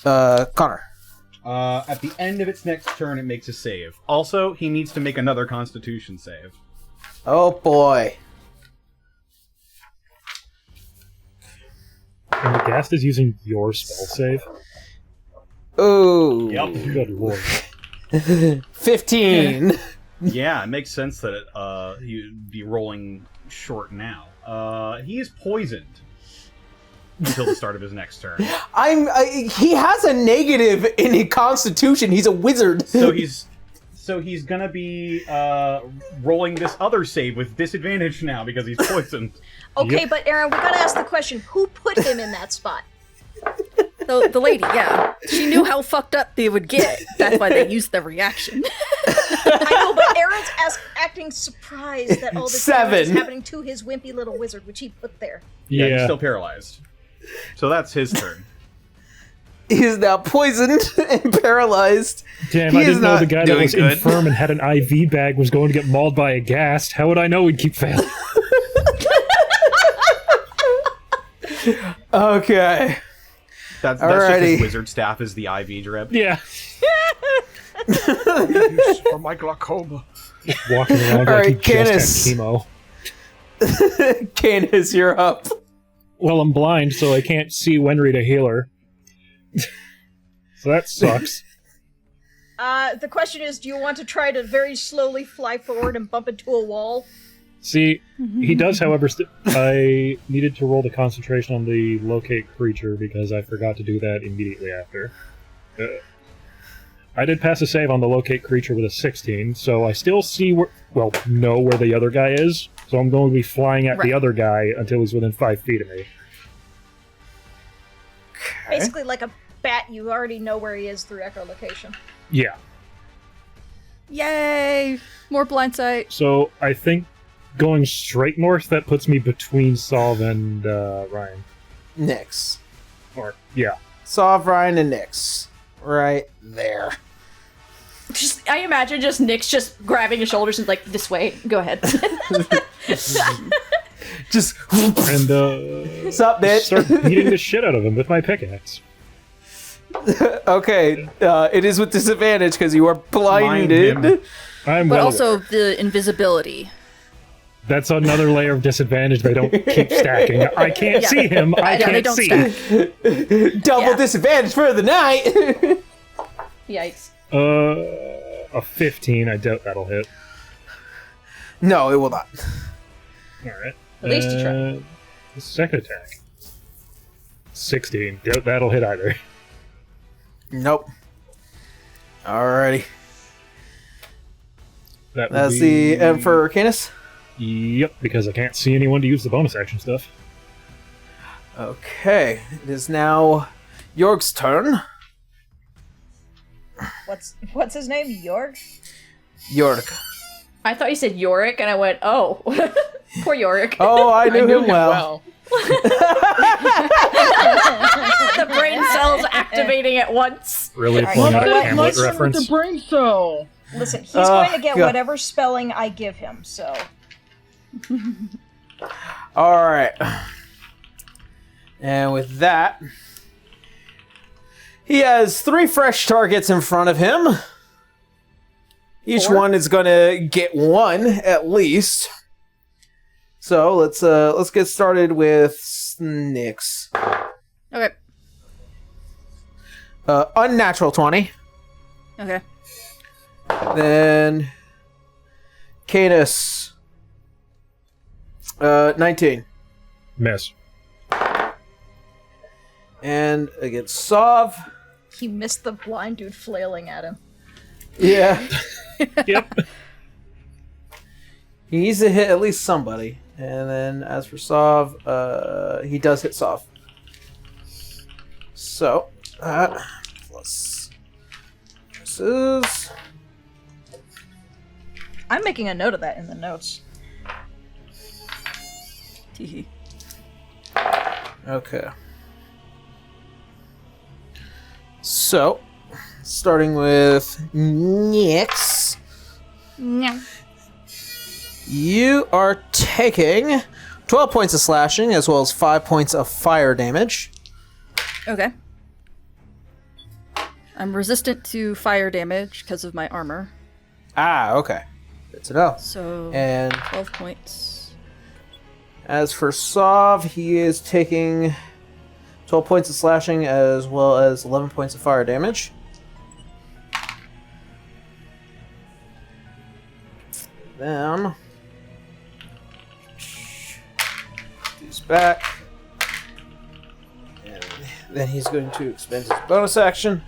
Connor. At the end of its next turn, it makes a save. Also, he needs to make another Constitution save. Oh boy. And the ghast is using your spell save. Oh. Yep. Good lord. 15. Yeah, it makes sense that he'd be rolling short now. He is poisoned until the start of his next turn. He has a negative in his Constitution. He's a wizard. So he's So he's gonna be rolling this other save with disadvantage now because he's poisoned. Okay, but Aaron, we gotta ask the question: who put him in that spot? The lady, yeah. She knew how fucked up they would get. That's why they used the reaction. I know, but Aaron's acting surprised that all this damage is 7. happening to his wimpy little wizard, which he put there. Yeah, he's still paralyzed. So that's his turn. He is now poisoned and paralyzed. Damn, He I is didn't know not the guy that doing was good. infirm and had an IV bag was going to get mauled by a ghast. How would I know we'd keep failing? Okay. That's Alrighty. just his wizard staff is the IV drip. Yeah. For my glaucoma. Just walking around All like he right, just had Canis. chemo. Canis, you're up. Well, I'm blind, so I can't see Wenry to heal her. So that sucks. The question is, do you want to try to very slowly fly forward and bump into a wall? See, he does, however, I needed to roll the concentration on the locate creature because I forgot to do that immediately after. I did pass a save on the locate creature with a 16, so I still see know where the other guy is, so I'm going to be flying at the other guy until he's within 5 feet of me. Basically, like a bat, you already know where he is through echolocation. Yeah. Yay! More blind sight. So I think going straight north, that puts me between Solve and Ryan. Nyx. Or, yeah. Sov, Ryan, and Nyx. Right there. I imagine just Nick's just grabbing his shoulders and like, this way, go ahead. Just and what's up, bitch? Start beating the shit out of him with my pickaxe. Okay, it is with disadvantage because you are blinded. I'm But well also aware. the invisibility. That's another layer of disadvantage they don't keep stacking. I can't Yeah. see him. I Yeah, they can't don't see. stack. Double disadvantage for the night. Yikes. A 15. I doubt that'll hit. No, it will not. Alright. At least you try. The second attack. 16. Doubt that'll hit either. Nope. Alrighty. That would That's be... the end for Canis. Yep, because I can't see anyone to use the bonus action stuff. Okay, it is now York's turn. What's his name? York? York. I thought you said Yorick, and I went, oh. Poor Yorick. Oh, I knew him well. The brain cells activating at once. Really Alright, pulling out a what- Hamlet What's with reference. the brain cell? Listen, he's going to get God. whatever spelling I give him, so... Alright. And with that, he has 3 fresh targets in front of him. Each 4? one is going to get 1 at least. So let's get started with Nyx. Okay. Unnatural 20. Okay. Then Canis. 19. Miss. And against Sov. He missed the blind dude flailing at him. Yeah. Yep. He needs to hit at least somebody. And then as for Sov, he does hit Sov. So, plus this is... I'm making a note of that in the notes. Teehee. Okay. So, starting with Nyx. You are taking 12 points of slashing as well as 5 points of fire damage. Okay. I'm resistant to fire damage because of my armor. Ah, okay. Good to know. So, And 12 points. as for Sov, he is taking 12 points of slashing as well as 11 points of fire damage. Then he's back. And then he's going to expend his bonus action.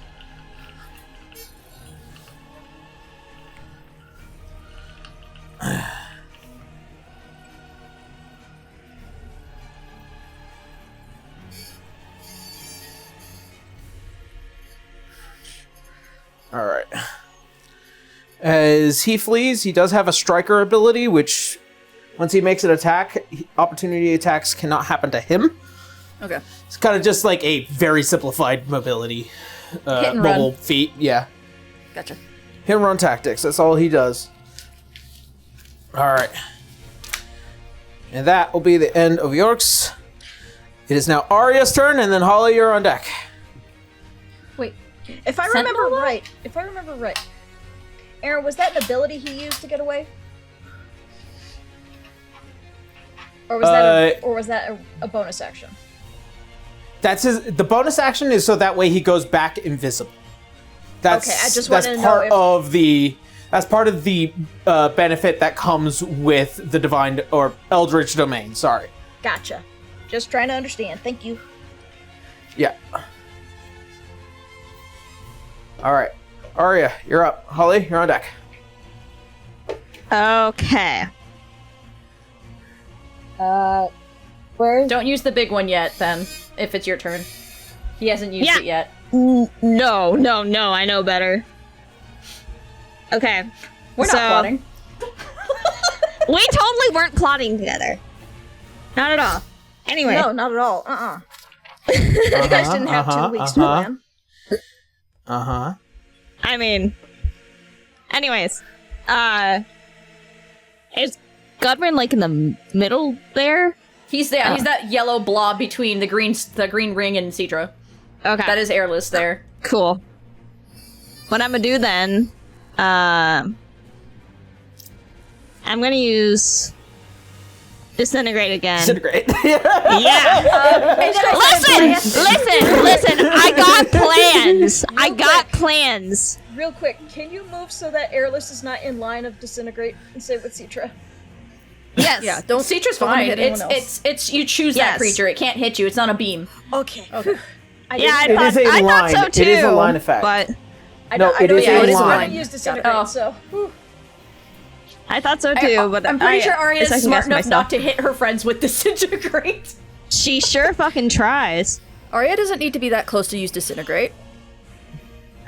Alright. As he flees, he does have a striker ability, which once he makes an attack, opportunity attacks cannot happen to him. Okay. It's kind of just like a very simplified mobility. Hit and run. Mobile feat, yeah. Gotcha. Hit and run tactics, that's all he does. Alright. And that will be the end of York's. It is now Arya's turn, and then Holly, you're on deck. Wait, if I remember right, Aaron, was that an ability he used to get away? Or was that a bonus action? That's the bonus action is so that way he goes back invisible. That's okay, I just wanted to know part of the benefit that comes with the divine or eldritch domain. Sorry. Gotcha. Just trying to understand. Thank you. Yeah. All right, Arya, you're up. Holly, you're on deck. Okay. Where? Don't use the big one yet, then, if it's your turn. He hasn't used it yet. No, I know better. Okay. We're not plotting. We totally weren't plotting together. Not at all. Anyway. No, not at all. You guys didn't have 2 weeks to plan. I mean, anyways, is Godwin like in the middle there? He's there. He's that yellow blob between the green ring and Cedra. Okay. That is airless there. Cool. What I'm gonna do then, I'm gonna use Disintegrate again. Disintegrate. Yeah. Listen. I got plans. Real quick, can you move so that Airless is not in line of Disintegrate and say with Citra? Yes. Yeah. Don't. Citra's don't fine. hit anyone else. It's you choose that creature. It can't hit you. It's not a beam. Okay. I It is a line. thought so too. It is a line effect. But I No, it is a I line. haven't used Disintegrate, so. Whew. I thought so too. But I'm pretty sure Arya's second smart guessed enough myself. not to hit her friends with Disintegrate. She sure fucking tries. Arya doesn't need to be that close to use Disintegrate.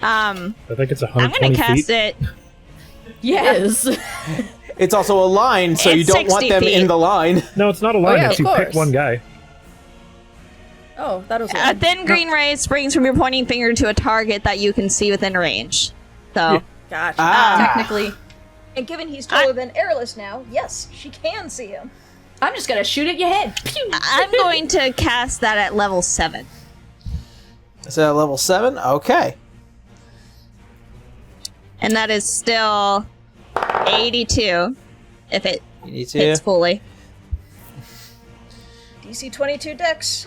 I think it's I'm 120 gonna cast feet. it. Yes. It's also a line, so you It's don't want 60 them feet. in the line. No, it's not a line. yeah, It's of you pick course. one guy. Oh, that was A one. thin green ray springs from your pointing finger to a target that you can see within range. So, Gotcha. Technically. And given he's taller than Airless now, yes, she can see him. I'm just gonna shoot at your head. Pew! I'm going to cast that at level 7. Is that level 7? Okay. And that is still 82 if it You need to. hits fully. DC 22 dex.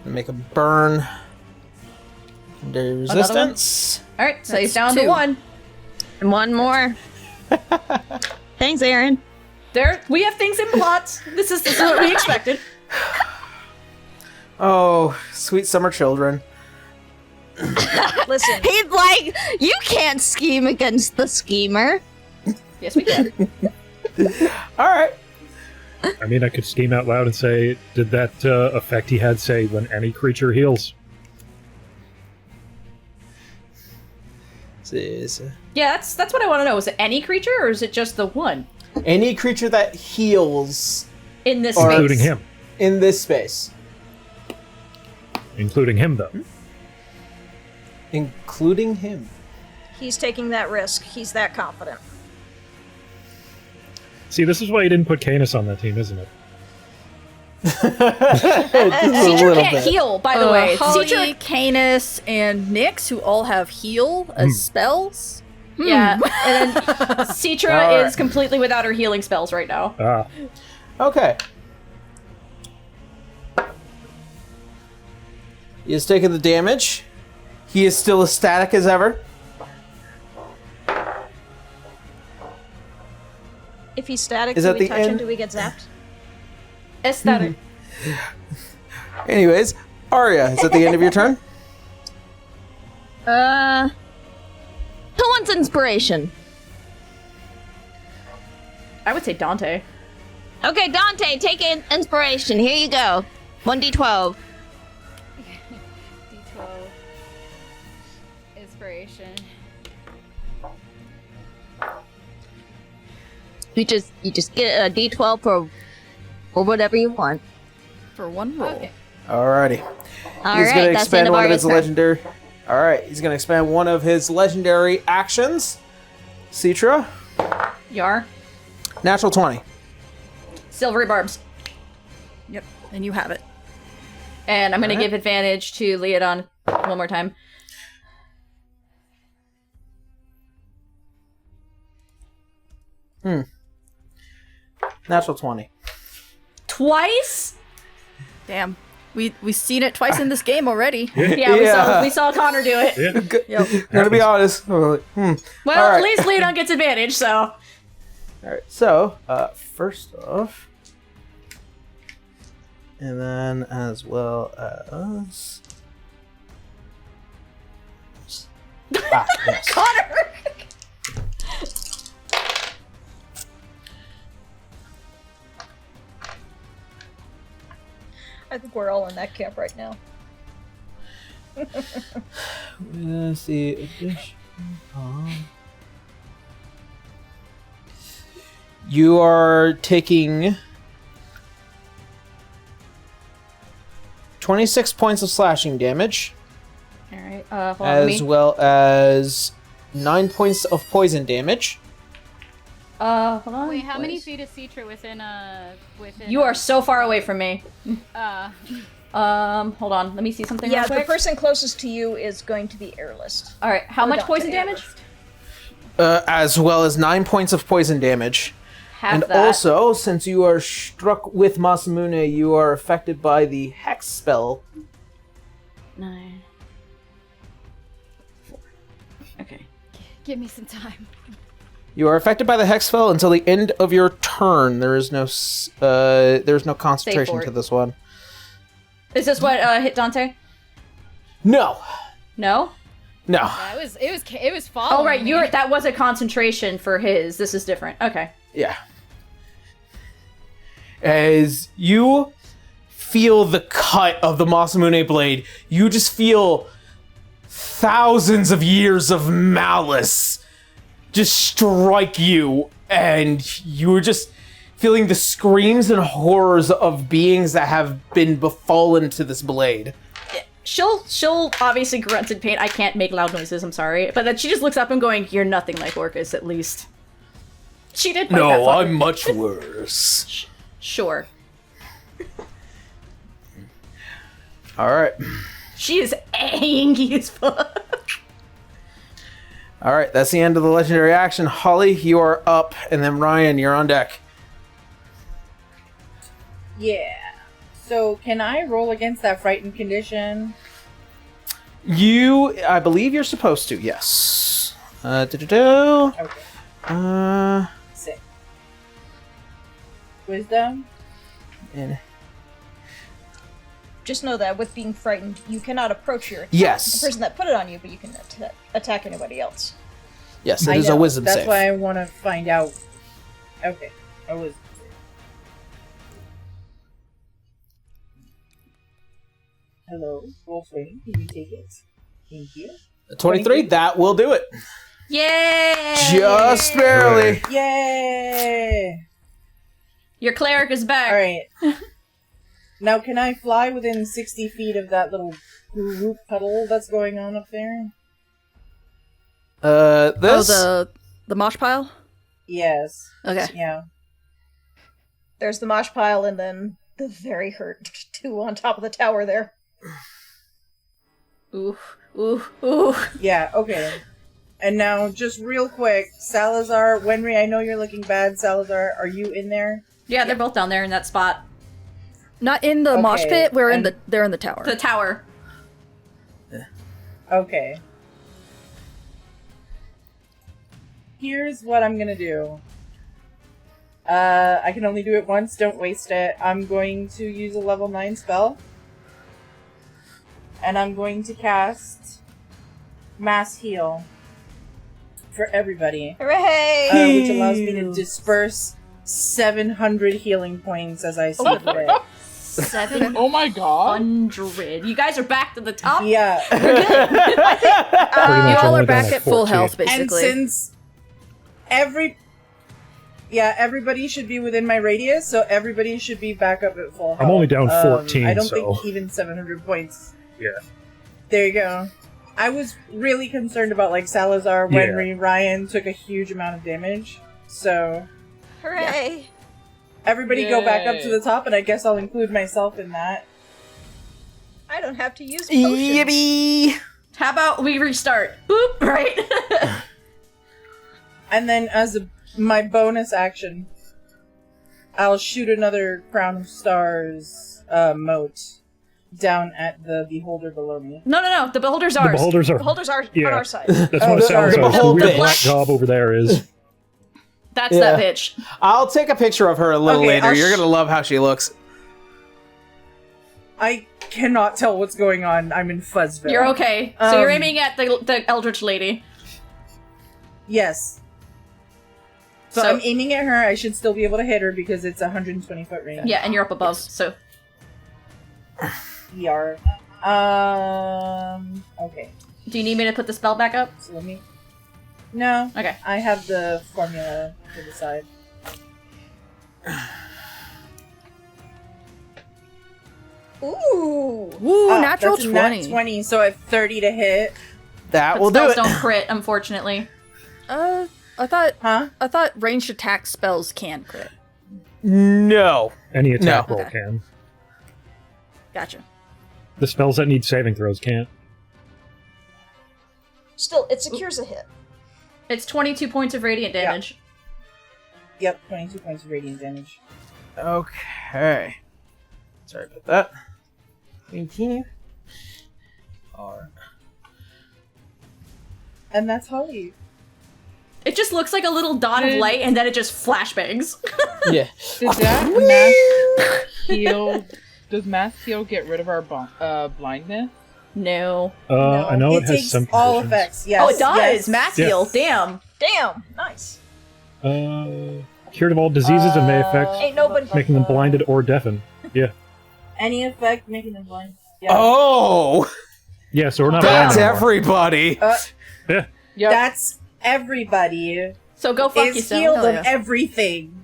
Make a burn. Under resistance. All right, so he's down two. to 1. And one more. Thanks, Aaron. We have things in plots. This is what we expected. Oh, sweet summer children. Listen, He's like, you can't scheme against the schemer. Yes, we can. All right. I mean, I could scheme out loud and say, did that effect he had say when any creature heals? Yeah, that's what I want to know. Is it any creature or is it just the one Any creature that heals in this Or- space? Including him. in this space. Including him, though. Including him. he's taking that risk. He's that confident. See, this is why you didn't put Canis on that team, isn't it? Cedra can't heal, by the way. Holly, Cedra, Canis, and Nyx, who all have heal as spells. yeah, and then Cedra All right. is completely without her healing spells right now. Ah, Okay. He has taken the damage. He is still as static as ever. If he's static, Is do that we the touch him? end? Do we get zapped? Aesthetic. Anyways, Arya, is that the end of your turn? Who wants inspiration? I would say Dante. Okay, Dante, take inspiration. Here you go. 1d12. D12. inspiration. You just get a D12 for whatever you want. For one roll. Okay. Alrighty. All He's right, going to that's the end expend of one of Arya's his turn. legendary. Alright, he's going to expend one of his legendary actions. Citra, Yar. natural 20. Silvery barbs. Yep, and you have it. And I'm gonna give advantage to Leodon one more time. Natural 20. Twice? Damn. We've seen it twice in this game already. Yeah, we saw Connor do it. Yep. Gonna be honest. Well, Alright. at least Leodon gets advantage, so. Alright, so, first off, and then as well as... yes. Connor! I think we're all in that camp right now. Let's see. You are taking 26 points of slashing damage, Alright, hold on, as well as 9 points of poison damage. Hold on. Wait, how many please. feet is Citra within You are so far away from me. Uh, Hold on, let me see something Yeah, real the quick. person closest to you is going to be airless. Alright, how Or much Dante poison damage? airless. As well as 9 points of poison damage. Half And that. also, since you are struck with Masamune, you are affected by the Hex spell. 9. 4. Okay. give me some time. You are affected by the Hex spell until the end of your turn. There is no concentration for it. to this one. Is this what hit Dante? No. No? No. Yeah, it was following. Oh right, me. that was a concentration for his. This is different. Okay. Yeah. As you feel the cut of the Masamune blade, you just feel thousands of years of malice just strike you, and you're just feeling the screams and horrors of beings that have been befallen to this blade. She'll obviously grunt in pain. I can't make loud noises, I'm sorry. But then she just looks up and going, "You're nothing like Orcus, at least." She did fight that No, fucker. I'm much worse. Sure. Alright. She is angry as fuck. Alright, that's the end of the legendary action. Holly, you are up, and then Ryan, you're on deck. Yeah. So can I roll against that frightened condition? I believe you're supposed to, yes. Okay. 6. Wisdom? And Just know that with being frightened, you cannot approach your attack. Yes. The person that put it on you, but you can attack anybody else. yes, I it is a know, wisdom That's save. why I want to find out. Okay. A wisdom save. Hello, Wolfwing. Can you take it? Thank you. 23, that will do it. Yay! Just barely. Yay! Your cleric is back. Alright. Now, can I fly within 60 feet of that little group puddle that's going on up there? This? Oh, the mosh pile? Yes. Okay. Yeah. There's the mosh pile, and then the very hurt two on top of the tower there. Ooh, ooh, ooh. Yeah, okay. And now, just real quick, Salazar, Wenry, I know you're looking bad. Salazar, are you in there? Yeah, they're both down there in that spot. Not in the mosh Okay, pit. They're in and- the tower. The tower. Okay. Here's what I'm gonna do. I can only do it once, don't waste it. I'm going to use a level 9 spell. And I'm going to cast Mass Heal for everybody. Hooray! Which allows me to disperse 700 healing points as I see fit. Oh my god. 700. You guys are back to the top. Yeah. We're good. You all are back down at full 14. health, And basically. since everybody should be within my radius, so everybody should be back up at full health. I'm only down 14, I don't so... think even 700 points. Yeah. There you go. I was really concerned about like Salazar when Ryan took a huge amount of damage. So Hooray! everybody go back up to Yay. the top, and I guess I'll include myself in that. I don't have to use potions. Yippee! How about we restart? Boop, right? And then as my bonus action, I'll shoot another Crown of Stars mote down at the beholder below me. No. The beholder's ours. The beholders are... Beholders are Yeah. on our side. That's Oh, what it sorry. sounds like. The Behold weird bitch. black gob over there is... That's Yeah. that bitch. I'll take a picture of her a little Okay, later. I'll You're gonna love how she looks. I cannot tell what's going on. I'm in Fuzzville. You're okay. So you're Um, aiming at the Eldritch Lady. Yes. So I'm aiming at her. I should still be able to hit her because it's 120 foot range. Yeah, and you're up above, so... ER. Okay. Do you need me to put the spell back up? So let me... No. Okay. I have the formula to the side. Ooh! Woo, Ah, natural that's a 20. nat 20, so at 30 to hit. That But will do spells it. don't crit, unfortunately. I thought ranged attack spells can crit. No. Any attack No. roll Okay. can. Gotcha. The spells that need saving throws can't. Still, it secures a hit. It's 22 points of radiant damage. Yep, 22 points of radiant damage. Okay. Sorry about that. Continue. Alright. And that's Holly. It just looks like a little dot of light, and then it just flashbangs. Yeah. Did that mass heal? Does mass heal get rid of our blindness? No. I know it has takes some all conditions. effects. Yes. Oh, it does! Yes. Mass Yeah. heal, damn. Damn! Nice. Cured of all diseases and may affect Ain't nobody... making them blinded or deafened. Yeah. Any effect making them blind. Yeah. Oh! Yeah, so we're not That's blind anymore. everybody! Yeah. Yep. That's everybody. So go fuck Is yourself. healed Hell of yeah. everything.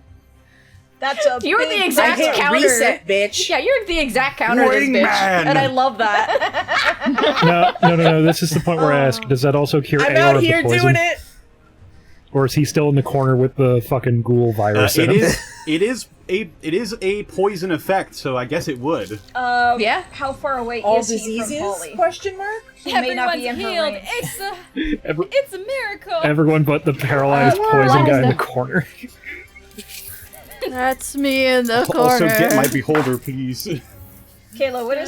That's a You're big the I exact hit counter. reset, bitch. Yeah, you're the exact counter to this bitch. Wingman. And I love that. No. This is the point where I ask, does that also cure I'm AR out of the here poison? doing it. Or is he still in the corner with the fucking ghoul virus in him? It is a poison effect, so I guess it would. Yeah. How far away All is he from diseases? Holly? Question mark. He may not be in Everyone's her healed. range. It's a miracle. Everyone but the paralyzed poison guy in the corner. That's me in the corner. Also, get my beholder, please. Kayla, what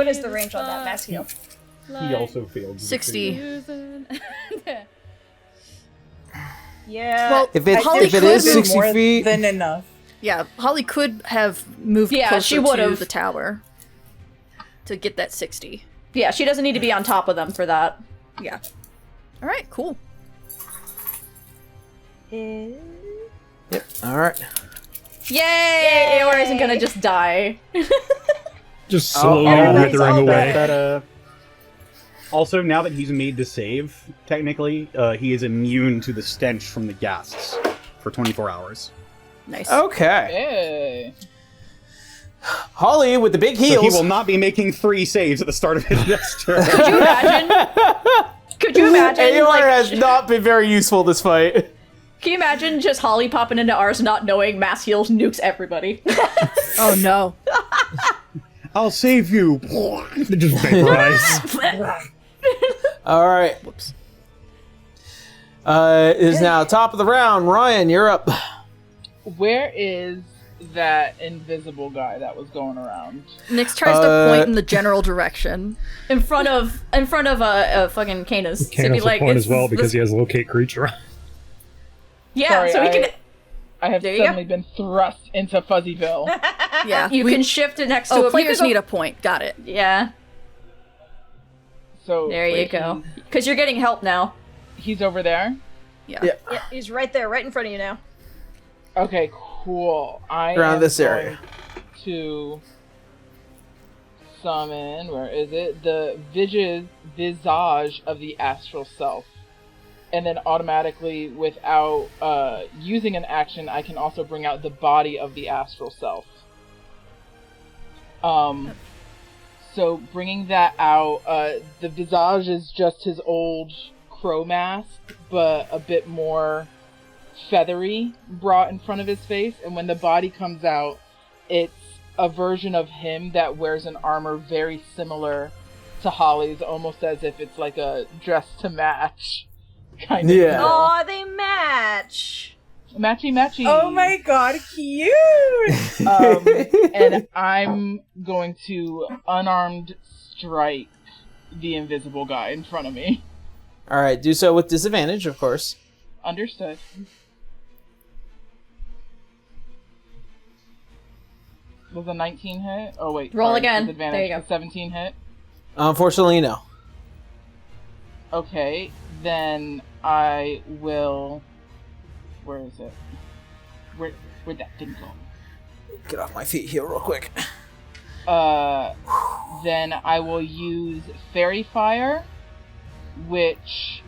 is the range on that mass heal? He also failed. 60. Yeah. Well, If it, Holly if it could is move 60 more feet... than enough. Yeah, Holly could have moved Yeah, closer she to would've. the tower to get that 60. Yeah, she doesn't need to be on top of them for that. Yeah. All right, cool. Yep, alright. Yay! Aor isn't gonna just die. Just slowly everybody's withering all away. That, also, now that he's made to save, technically, he is immune to the stench from the ghasts for 24 hours. Nice. Okay. Hey. Holly with the big So heels. he will not be making 3 saves at the start of his next turn. Could you imagine? Could you imagine? AOR Like, has not been very useful this fight. can you imagine just Holly popping into ours, not knowing mass heals nukes everybody? Oh no. I'll save you. They just vaporize. Alright. Whoops. It is now top of the round. Ryan, you're up. Where is that invisible guy that was going around? Nyx tries to point in the general direction. in front of fucking Canis. To be Canis will like, point it's as well this- because he has locate creature. Yeah, Sorry, so we can. I have There you go. suddenly been thrust into Fuzzyville. Yeah. You can shift it next to Oh, it. players You need can a point. Got it. go- Yeah, So there you wait, go. Because you're getting help now. He's over there. Yeah. Yeah. Yeah, he's right there, right in front of you now. Okay, cool. I Around am this going area. to summon, where is it? The visage of the astral self. And then automatically, without using an action, I can also bring out the body of the astral self. So bringing that out, the visage is just his old crow mask, but a bit more feathery brought in front of his face. And when the body comes out, it's a version of him that wears an armor very similar to Holly's, almost as if it's like a dress to match kind of. Yeah. Oh, they match. Matchy. Oh my god, cute! And I'm going to unarmed strike the invisible guy in front of me. Alright, do so with disadvantage, of course. Understood. Does a 19 hit? Oh wait. Roll sorry, again. disadvantage. There you go. Does 17 hit? Unfortunately, no. Okay, then I will... Where is it? Where'd that thing go? Get off my feet here real quick. Then I will use Fairy Fire, which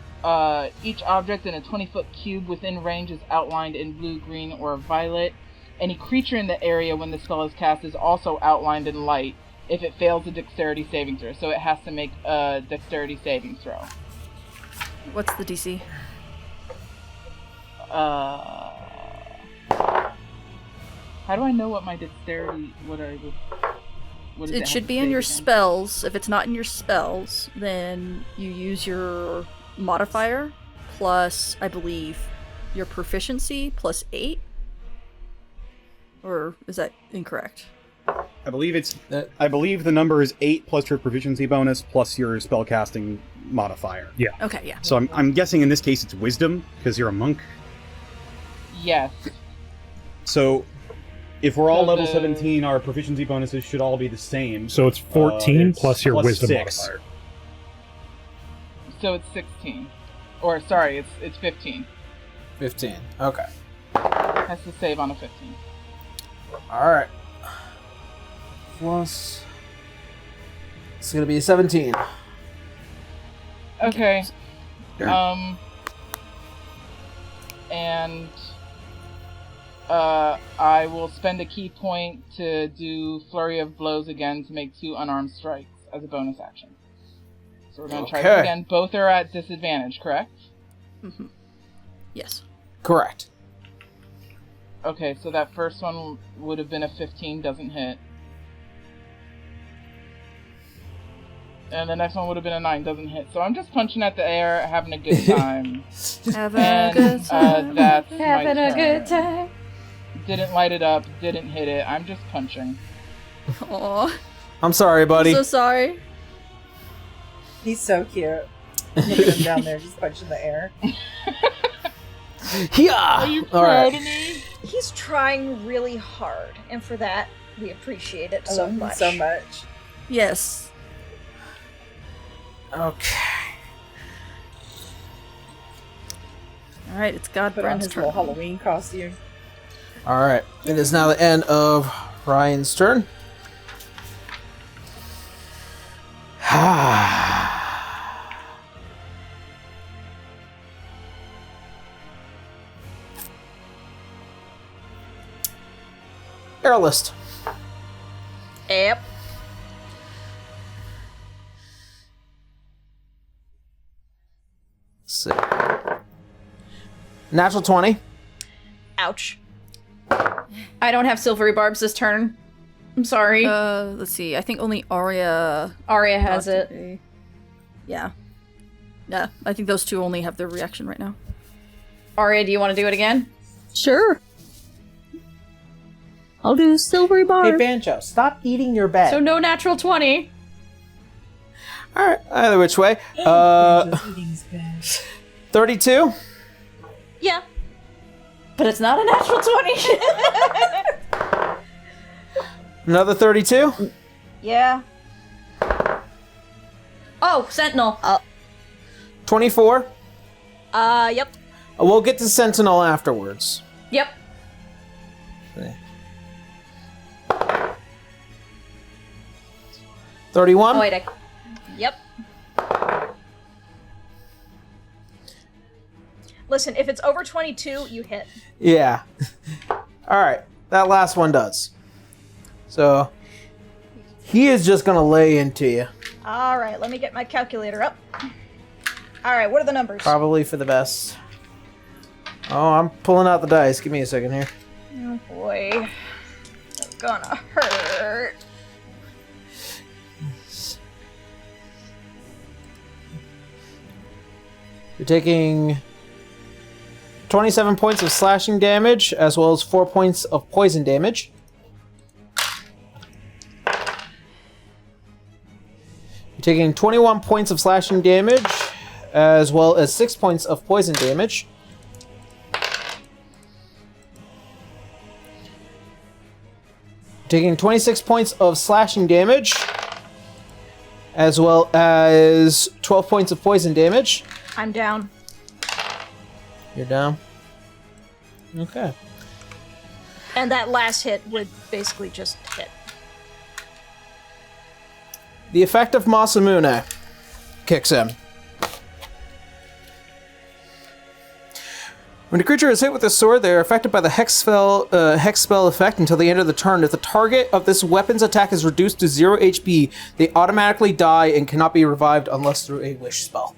each object in a 20-foot cube within range is outlined in blue, green, or violet. Any creature in the area when the spell is cast is also outlined in light if it fails a dexterity saving throw. So it has to make a dexterity saving throw. What's the DC? How do I know what my dexterity, what is It should be in your spells. If it's not in your spells, then you use your modifier plus, I believe, your proficiency plus 8. Or is that incorrect? I believe the number is 8 plus your proficiency bonus plus your spellcasting modifier. Yeah. Okay, yeah. So I'm guessing in this case it's wisdom because you're a monk. Yes. So if we're all So level the- 17, our proficiency bonuses should all be the same. So it's 14 It's plus your plus wisdom 6. modifier. So it's 16. Or, sorry, it's 15. 15. Okay. Has to save on a 15. Alright. Plus... It's gonna be a 17. Okay. And I will spend a key point to do Flurry of Blows again to make 2 unarmed strikes as a bonus action. So we're going to try this again. Both are at disadvantage, correct? Mm-hmm. Yes. Correct. Okay, so that first one would have been a 15, doesn't hit. And the next one would have been a 9, doesn't hit. So I'm just punching at the air, having a good time. Having a good time. That's Having my a turn. good time. Didn't light it up, didn't hit it. I'm just punching. Aw. I'm sorry, buddy. I'm so sorry. He's so cute. Look at him down there just punching the air. Yeah. Are you All proud right. of me? He's trying really hard, and for that, we appreciate it I so love him much. so much. Yes. Okay. Alright, it's Put on Godbrand's his turn. little Halloween costume. Alright. It is now the end of Ryan's turn. Airlist. Yep. See. Natural 20. Ouch. I don't have silvery barbs this turn. I'm sorry. Let's see. I think only Arya has it. Yeah. Yeah, I think those two only have their reaction right now. Arya, do you want to do it again? Sure. I'll do silvery bar. Hey, Banjo, stop eating your bed. So no natural 20. Alright, either which way. 32. Yeah. But it's not a natural 20. Another 32. Yeah. Oh, Sentinel. 24. Yep. We'll get to Sentinel afterwards. Yep. 31? Oh, wait, Yep. Listen, if it's over 22, you hit. Yeah. Alright, that last one does. So, he is just gonna lay into you. Alright, let me get my calculator up. Alright, what are the numbers? Probably for the best. Oh, I'm pulling out the dice. Give me a second here. Oh boy. It's gonna hurt. You're taking 27 points of slashing damage, as well as 4 points of poison damage. You're taking 21 points of slashing damage, as well as 6 points of poison damage. You're taking 26 points of slashing damage, as well as 12 points of poison damage. I'm down. You're down? Okay. And that last hit would basically just hit. The effect of Masamune kicks in. When a creature is hit with a sword, they are affected by the hex spell effect until the end of the turn. If the target of this weapon's attack is reduced to 0 HP, they automatically die and cannot be revived unless through a wish spell.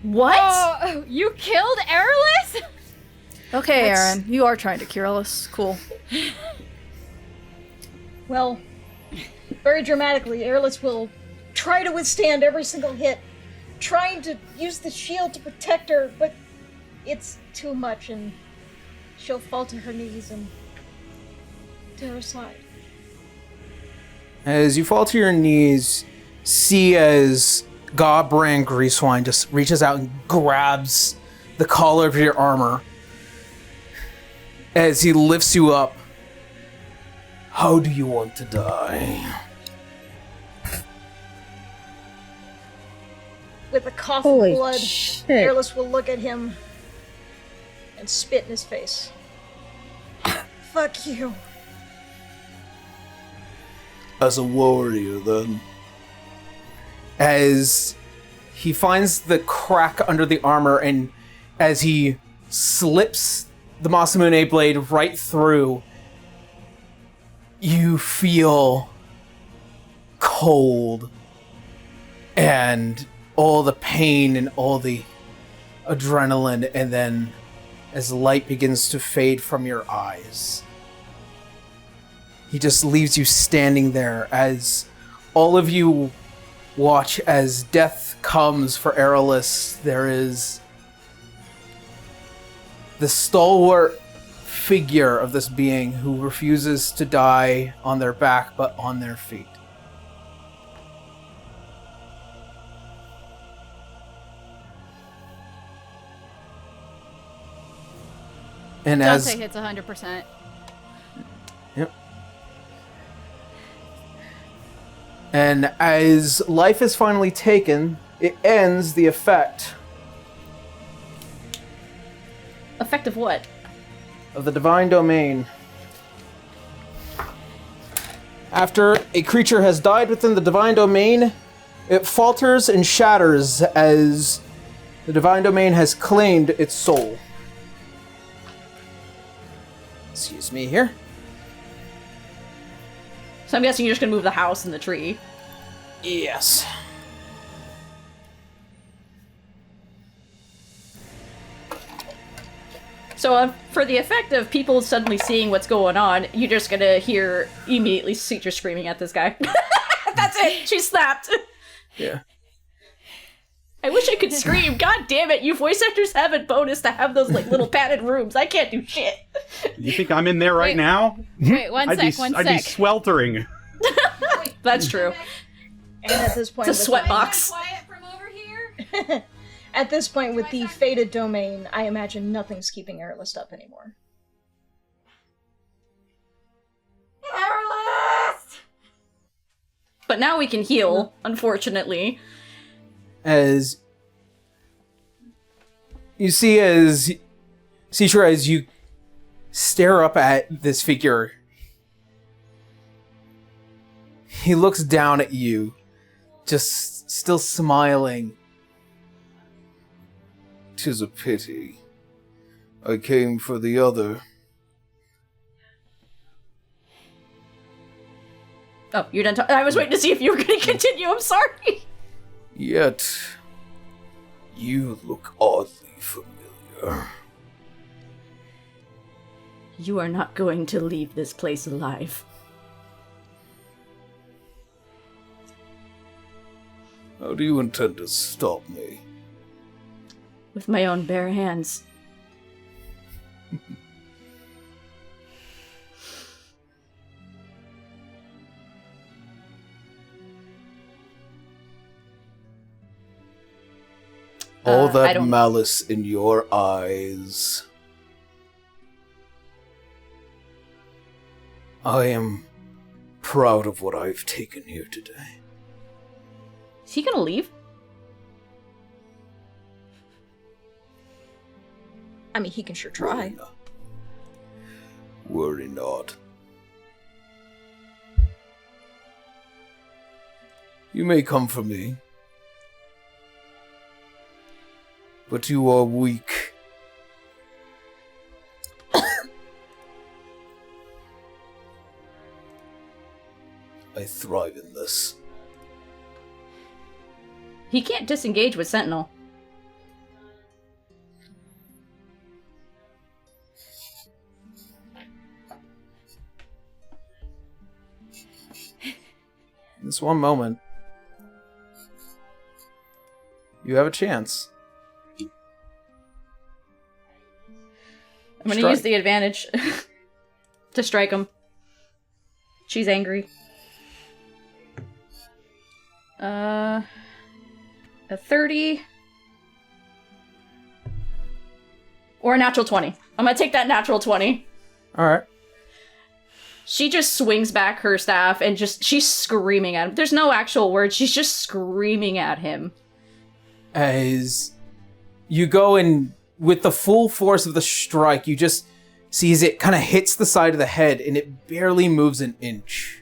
What? Oh, you killed Erlis? Okay, Aaron, you are trying to cure us. Cool. Well, very dramatically, Erlis will try to withstand every single hit, trying to use the shield to protect her, but it's too much, and she'll fall to her knees and to her side. As you fall to your knees, see as God-brand Greasewine just reaches out and grabs the collar of your armor as he lifts you up. How do you want to die? With a cough Holy of blood, shit. Erlis will look at him and spit in his face. Fuck you. As a warrior, then. As he finds the crack under the armor, and as he slips the Masamune blade right through, you feel cold and all the pain and all the adrenaline, and then as light begins to fade from your eyes, he just leaves you standing there as all of you watch as death comes for Erlis. There is the stalwart figure of this being who refuses to die on their back but on their feet. And Dante as hits 100%. Yep. And as life is finally taken, it ends the effect Effect of what? of the Divine Domain. After a creature has died within the Divine Domain, it falters and shatters as the Divine Domain has claimed its soul. Excuse me here. So I'm guessing you're just gonna move the house and the tree. Yes. So for the effect of people suddenly seeing what's going on, you're just gonna hear immediately Cetra screaming at this guy. That's it! She snapped! Yeah. I wish I could scream. God damn it, you voice actors have it bonus to have those like little padded rooms. I can't do shit. You think I'm in there right now? Wait, one I'd sec. be sweltering. That's true. And at this point, It's a sweat box. Quiet from over here. At this point, with the fated domain, I imagine nothing's keeping Erlis up anymore. But now we can heal, unfortunately. As you see, as Cetra, as you stare up at this figure, He looks down at you, just still smiling. 'Tis a pity. I came for the other. Oh, you're done I was waiting to see if you were going to continue. I'm sorry. Yet, you look oddly familiar. You are not going to leave this place alive. How do you intend to stop me? With my own bare hands. All that malice in your eyes. I am proud of what I've taken here today. Is he gonna leave? I mean, he can sure try. Worry not. You may come for me, but you are weak. I thrive in this. He can't disengage with Sentinel. This one moment, you have a chance. I'm gonna use the advantage to strike him. She's angry. A 30 or a natural 20. I'm gonna take that natural 20. All right. She just swings back her staff and she's screaming at him. There's no actual words. She's just screaming at him. As you go in with the full force of the strike, you just see as it kind of hits the side of the head and it barely moves an inch.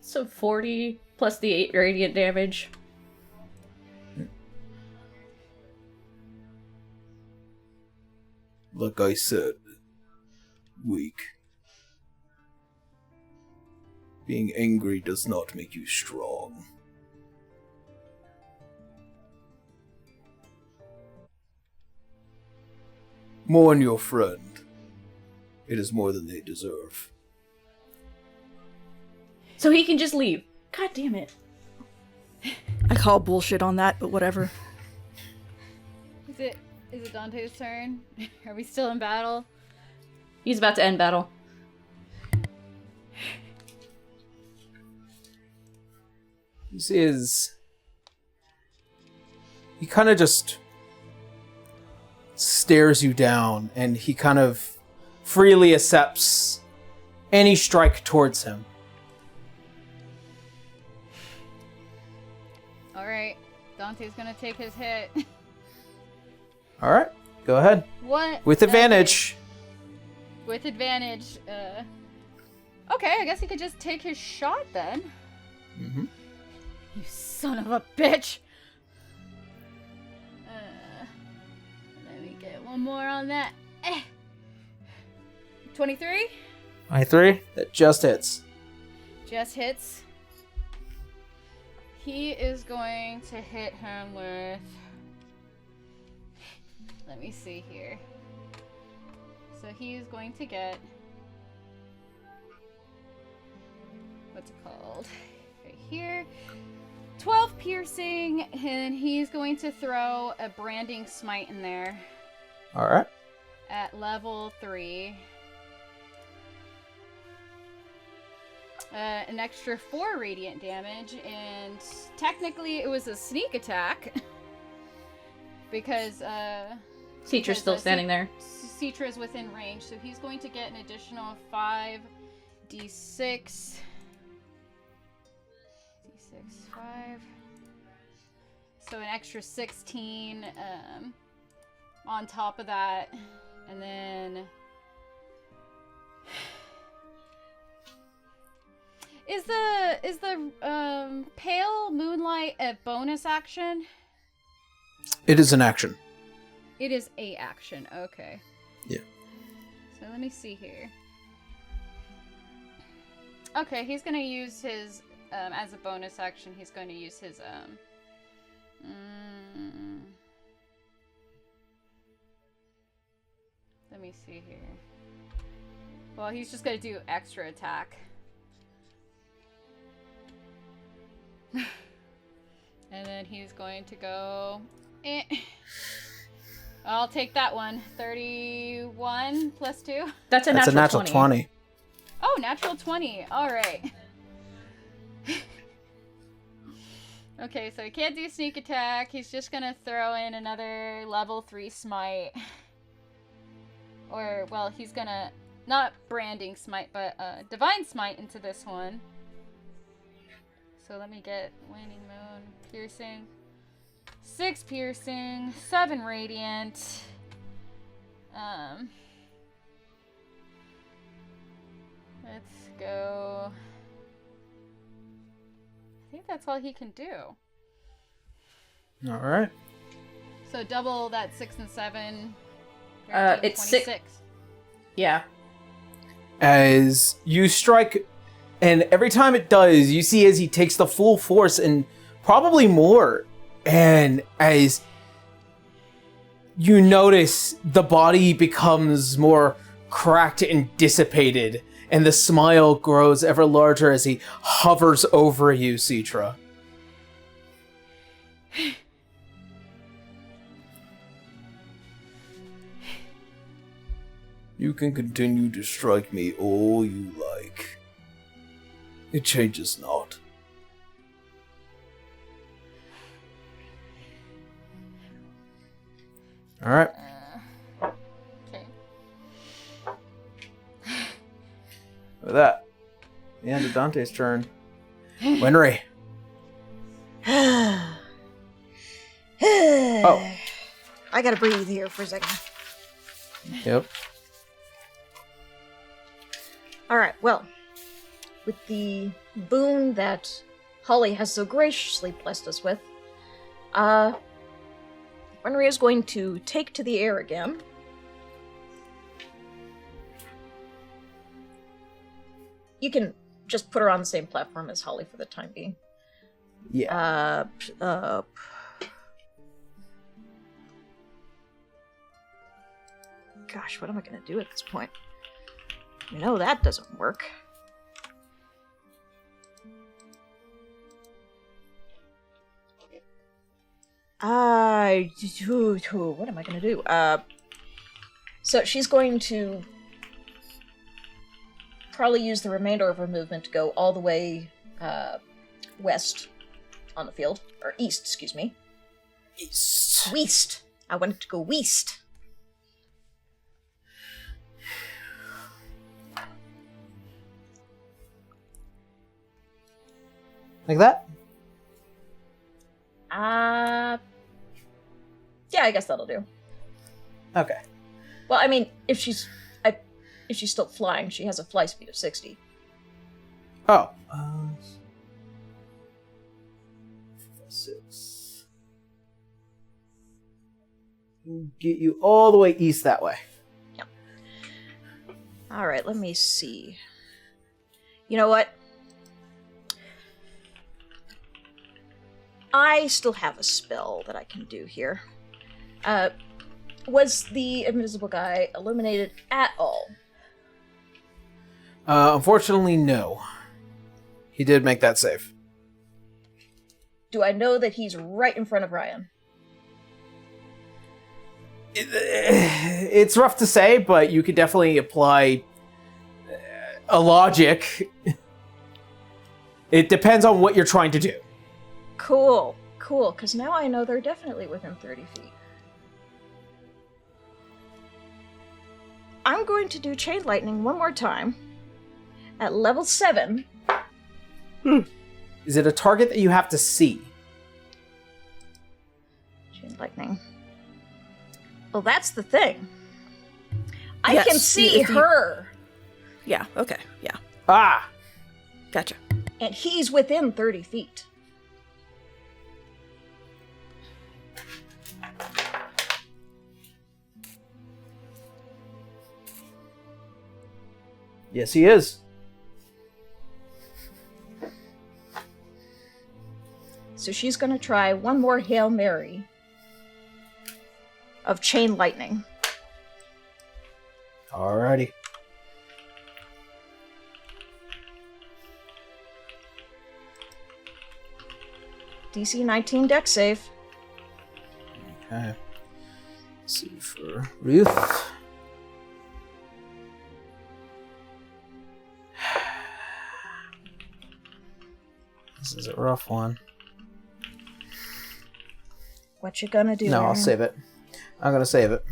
So 40 plus the 8 radiant damage. Like I said, weak. Being angry does not make you strong. Mourn your friend. It is more than they deserve. So he can just leave. God damn it. I call bullshit on that, but whatever. Is it Dante's turn? Are we still in battle? He's about to end battle. This is... He kind of just stares you down, and he kind of freely accepts any strike towards him. Alright, Dante's gonna take his hit. All right, go ahead. What? With advantage. With advantage. Okay, I guess he could just take his shot then. Mm-hmm. You son of a bitch! Let me get one more on that. 23? 23? That just hits. Just hits. He is going to hit him with... Let me see here. So he is going to get... What's it called? Right here. 12 piercing, and he's going to throw a branding smite in there. Alright. At level 3. An extra 4 radiant damage, and technically it was a sneak attack. Because, Citra's still standing there. Citra's within range, so he's going to get an additional 5d6. D6, 5. So an extra 16 on top of that. And then Is the pale moonlight a bonus action? It is an action. It is a action. Okay. Yeah. So let me see here. Okay, he's gonna use his as a bonus action. He's going to use his Let me see here. Well, he's just gonna do extra attack. And then he's going to go. I'll take that one. 31 plus 2. That's a natural 20. Oh, natural 20. All right. Okay, so he can't do sneak attack. He's just gonna throw in another level 3 smite. Or, well, he's gonna not branding smite, but divine smite into this one. So let me get waning moon, piercing. 6 piercing, 7 radiant. Let's go. I think that's all he can do. All right. So double that 6 and 7. It's 26. Yeah. As you strike, and every time it does, you see as he takes the full force and probably more. And as you notice, the body becomes more cracked and dissipated, and the smile grows ever larger as he hovers over you, Citra. You can continue to strike me all you like. It changes not. All right. Okay. With that, the end of Dante's turn. Winry. Oh. I gotta breathe here for a second. Yep. Alright, well, with the boon that Holly has so graciously blessed us with, Winry is going to take to the air again. You can just put her on the same platform as Holly for the time being. Yeah. Gosh, what am I gonna do at this point? You know that doesn't work. What am I gonna do? So she's going to probably use the remainder of her movement to go all the way west on the field. Or east, excuse me. East. West. I wanted to go west. Like that? Yeah, I guess that'll do. Okay. Well, I mean, if she's still flying, she has a fly speed of 60. Oh. 6. Get you all the way east that way. Yep. All right, let me see. You know what? I still have a spell that I can do here. Was the invisible guy illuminated at all? Unfortunately, no. He did make that save. Do I know that he's right in front of Ryan? It's rough to say, but you could definitely apply a logic. It depends on what you're trying to do. Cool, because now I know they're definitely within 30 feet. I'm going to do Chain Lightning one more time. At level 7. Is it a target that you have to see? Chain Lightning. Well, that's the thing. I Yes, can see her. Yeah, okay, yeah. Ah! Gotcha. And he's within 30 feet. Yes, he is. So she's going to try one more Hail Mary of Chain Lightning. Alrighty. DC 19 dex save. Okay. Let's see for Ruth. This is a rough one. What you gonna do? No, I'll Aaron? save it. I'm gonna save it.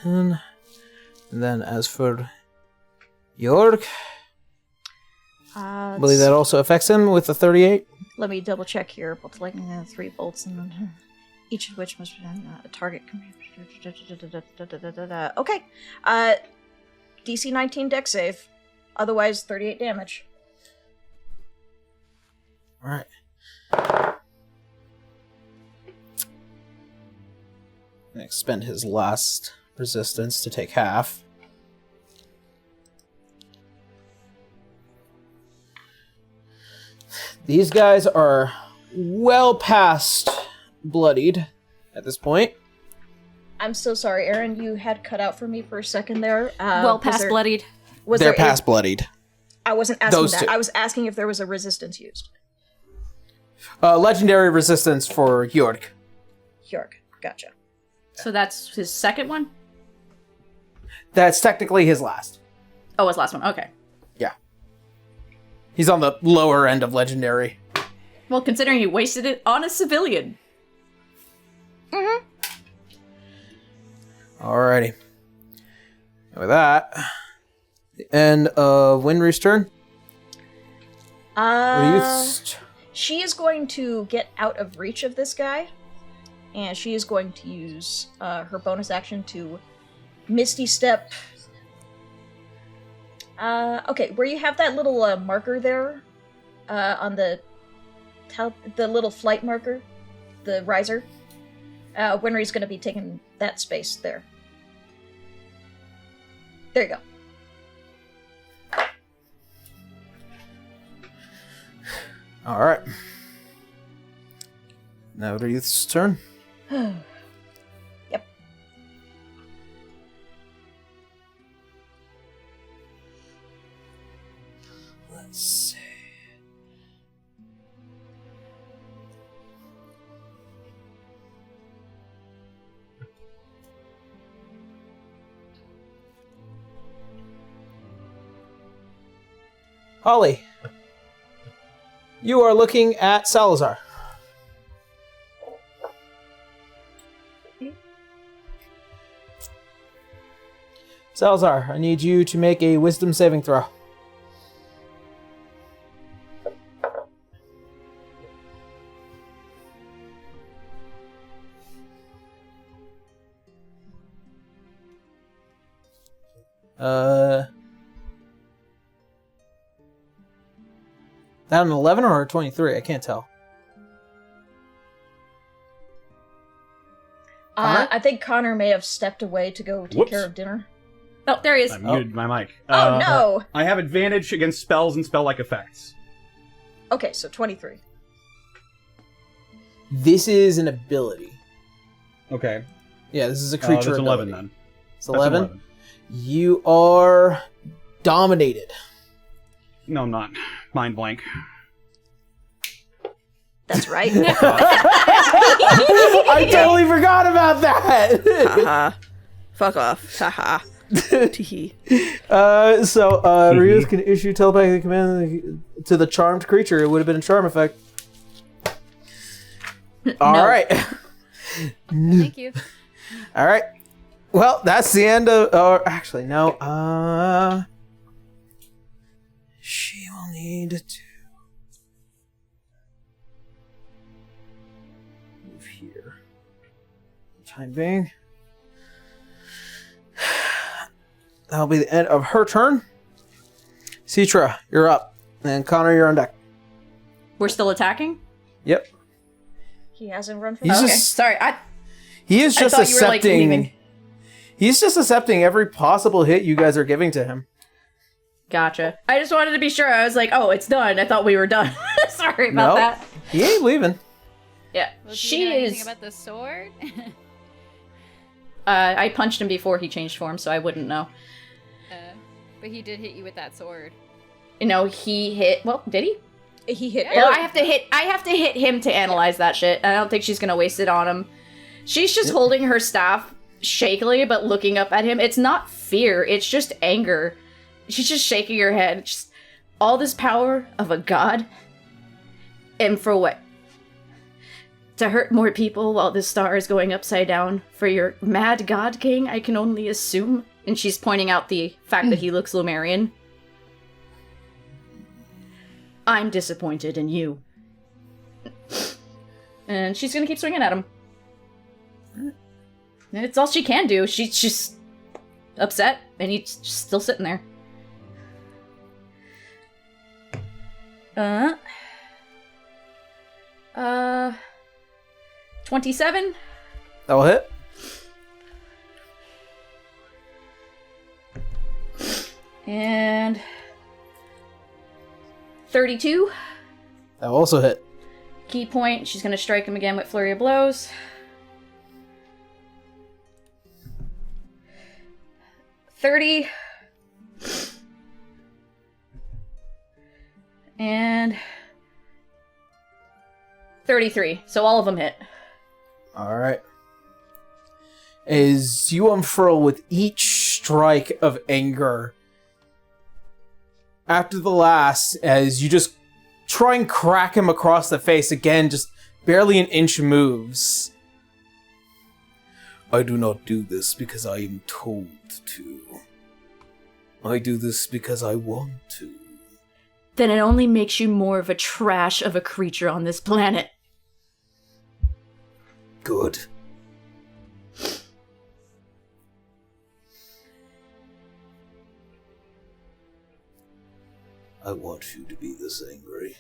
And then as for York, I believe that also affects him with the 38. Let me double check here. Bolt lightning, 3 bolts, and each of which must be a target. Okay. DC 19 dex save. Otherwise, 38 damage. Alright. Expend his last resistance to take half. These guys are well past bloodied at this point. I'm so sorry, Aaron. You had cut out for me for a second there. Well past bloodied. They're past bloodied. I wasn't asking Those that. two. I was asking if there was a resistance used. Legendary resistance for York. York. Gotcha. So that's his second one? That's technically his last. Oh, his last one. Okay. Yeah. He's on the lower end of legendary. Well, considering he wasted it on a civilian. Mm-hmm. Alrighty. And with that, the end of Winry's turn. She is going to get out of reach of this guy, and she is going to use her bonus action to Misty Step. Okay, where you have that little marker there on the little flight marker, the riser. Winry's going to be taking that space there. There you go. All right. Now the youth's turn. Yep. Let's see. Holly, you are looking at Salazar. Salazar, I need you to make a wisdom saving throw. That an 11 or a 23? I can't tell. I think Connor may have stepped away to go take care of dinner. Oh, there he is. I muted my mic. Oh, no! I have advantage against spells and spell-like effects. Okay, so 23. This is an ability. Okay. Yeah, this is a creature that's 11 ability. then. It's That's 11? You are dominated. No, I'm not. Mind blank. That's right. I totally forgot about that! Haha. Fuck off. Haha. Teehee. So Ryuth can issue telepathic command to the charmed creature. It would have been a charm effect. Alright. Thank you. Alright. Well, that's the end of... actually, no. She will need to... move here. For the time being. that'll be the end of her turn. Citra, you're up. And Connor, you're on deck. We're still attacking? Yep. He hasn't run for He's Okay, just sorry. he is just thought you were, like, accepting. leaving. He's just accepting every possible hit you guys are giving to him. Gotcha. I just wanted to be sure. I was like, oh, it's done. I thought we were done. Sorry about Nope. that. He ain't leaving. Yeah, Was she he know anything is. about the sword? I punched him before he changed form, so I wouldn't know. But he did hit you with that sword. You know, he hit. Well, did he? He hit. Well, I have to hit him to analyze that shit. I don't think she's gonna waste it on him. She's just holding her staff shakily, but looking up at him. It's not fear. It's just anger. She's just shaking her head. Just all this power of a god, and for what? To hurt more people while the star is going upside down for your mad god king, I can only assume. And she's pointing out the fact that he looks Lumerian. I'm disappointed in you. And she's gonna keep swinging at him. And it's all she can do. She's just upset, and he's just still sitting there. 27? That'll hit. And 32. That'll also hit. Key point. She's gonna strike him again with flurry of blows. 30. And 33. So all of them hit. All right. As you unfurl with each strike of anger, after the last, as you just try and crack him across the face again, just barely an inch moves. I do not do this because I am told to. I do this because I want to. Then it only makes you more of a trash of a creature on this planet. Good. I want you to be this angry.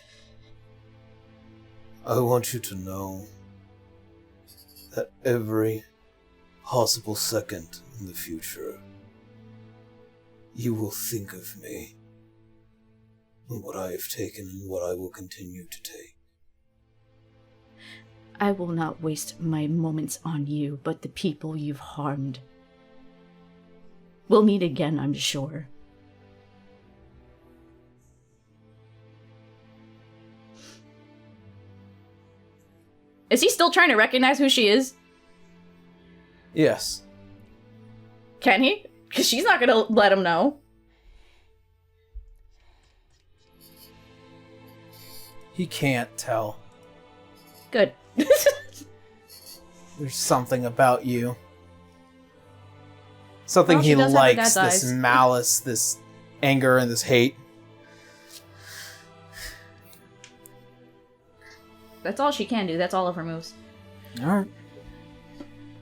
I want you to know that every possible second in the future, you will think of me and what I have taken and what I will continue to take. I will not waste my moments on you, but the people you've harmed. We'll meet again, I'm sure. Is he still trying to recognize who she is? Yes. Can he? Because she's not gonna let him know. He can't tell. Good. There's something about you. Something Well, she he does have her likes, dad's this eyes. malice, this anger, and this hate. That's all she can do. That's all of her moves. Alright.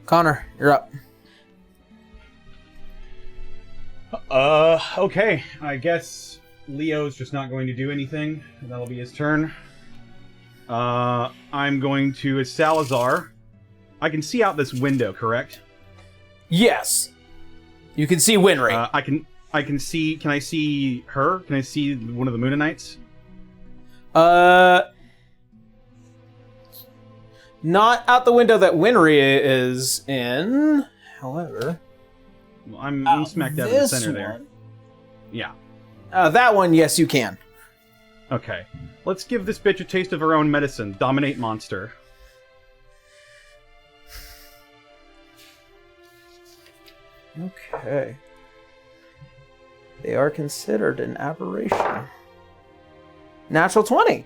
Connor, you're up. Okay. I guess Leo's just not going to do anything. That'll be his turn. I'm going to, as Salazar, I can see out this window, correct? Yes. You can see Winry. I can see, can I see her? Can I see one of the Moonanites? Not out the window that Winry is in. However, Well, I'm smack dab in the this center there. one. Yeah. That one, yes, you can. Okay. Let's give this bitch a taste of her own medicine. Dominate monster. Okay. They are considered an aberration. Natural 20.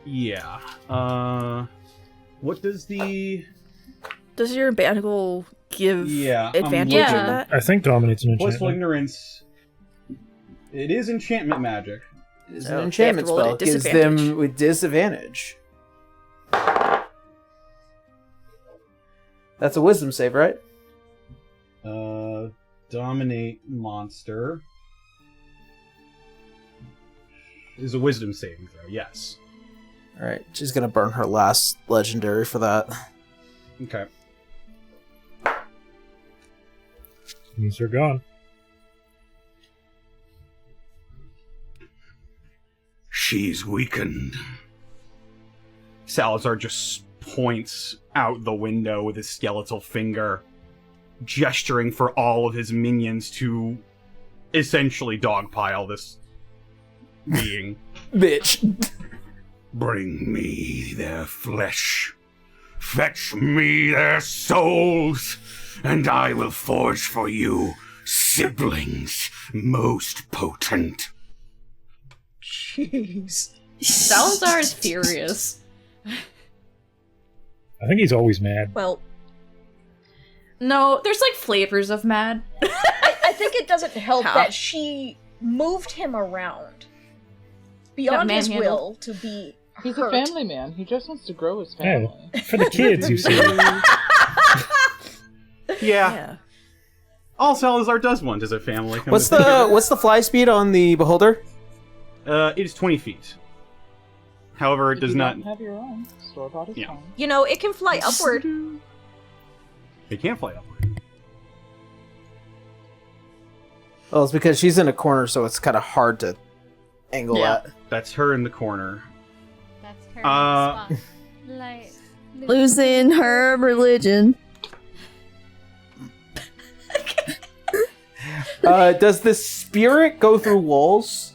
Yeah. What does the... Does your bangle give Yeah, I'm advantage looking. of that? I think dominates an Blissful enchantment. Ignorance... It is enchantment magic. It is So an they have to enchantment roll it spell. at It gives disadvantage. them with disadvantage. That's a wisdom save, right? Dominate monster is a wisdom saving throw. Yes. All right, she's gonna burn her last legendary for that. Okay. Means they're gone. She's weakened. Salazar just points out the window with his skeletal finger, gesturing for all of his minions to essentially dogpile this being. Bitch. Bring me their flesh. Fetch me their souls, and I will forge for you siblings most potent. Jeez. Salazar is furious. I think he's always mad. Well, no, there's like flavors of mad. I think it doesn't help How? that she moved him around beyond his manhandled. will to be He's hurt. a family man. He just wants to grow his Yeah, family. for the kids, you see. Yeah. All Salazar does want is a family. What's the fly speed on the beholder? It is 20 feet. However, it If does you not. don't have your own. Store-bought is Yeah. fine. You know, it can fly upward. It can't fly upward. Well, it's because she's in a corner, so it's kind of hard to angle that. That's her in the corner. That's her spot. Light. Losing her religion. Does the spirit go through walls?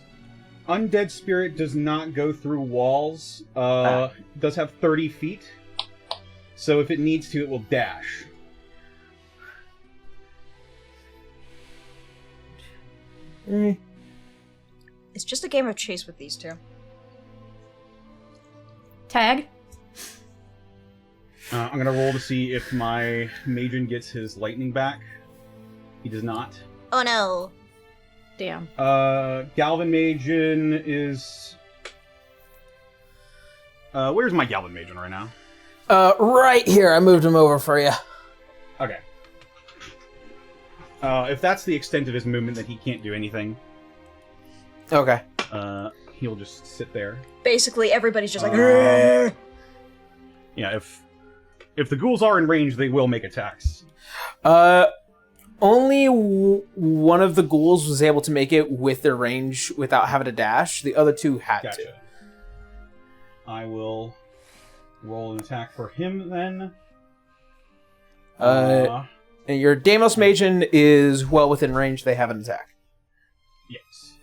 Undead spirit does not go through walls. Does have 30 feet. So if it needs to, it will dash. It's just a game of chase with these two. Tag. I'm gonna roll to see if my Magian gets his lightning back. He does not. Oh no. Damn. Galvan Magian is... where's my Galvan Magian right now? Right here. I moved him over for you. Okay. If that's the extent of his movement, then he can't do anything. Okay. He'll just sit there. Basically, everybody's just like. Yeah, if the ghouls are in range, they will make attacks. Only one of the ghouls was able to make it with their range without having to dash. The other two had Gotcha. to. I will roll an attack for him then. And your Deimos Magian is well within range. They have an attack. Yes.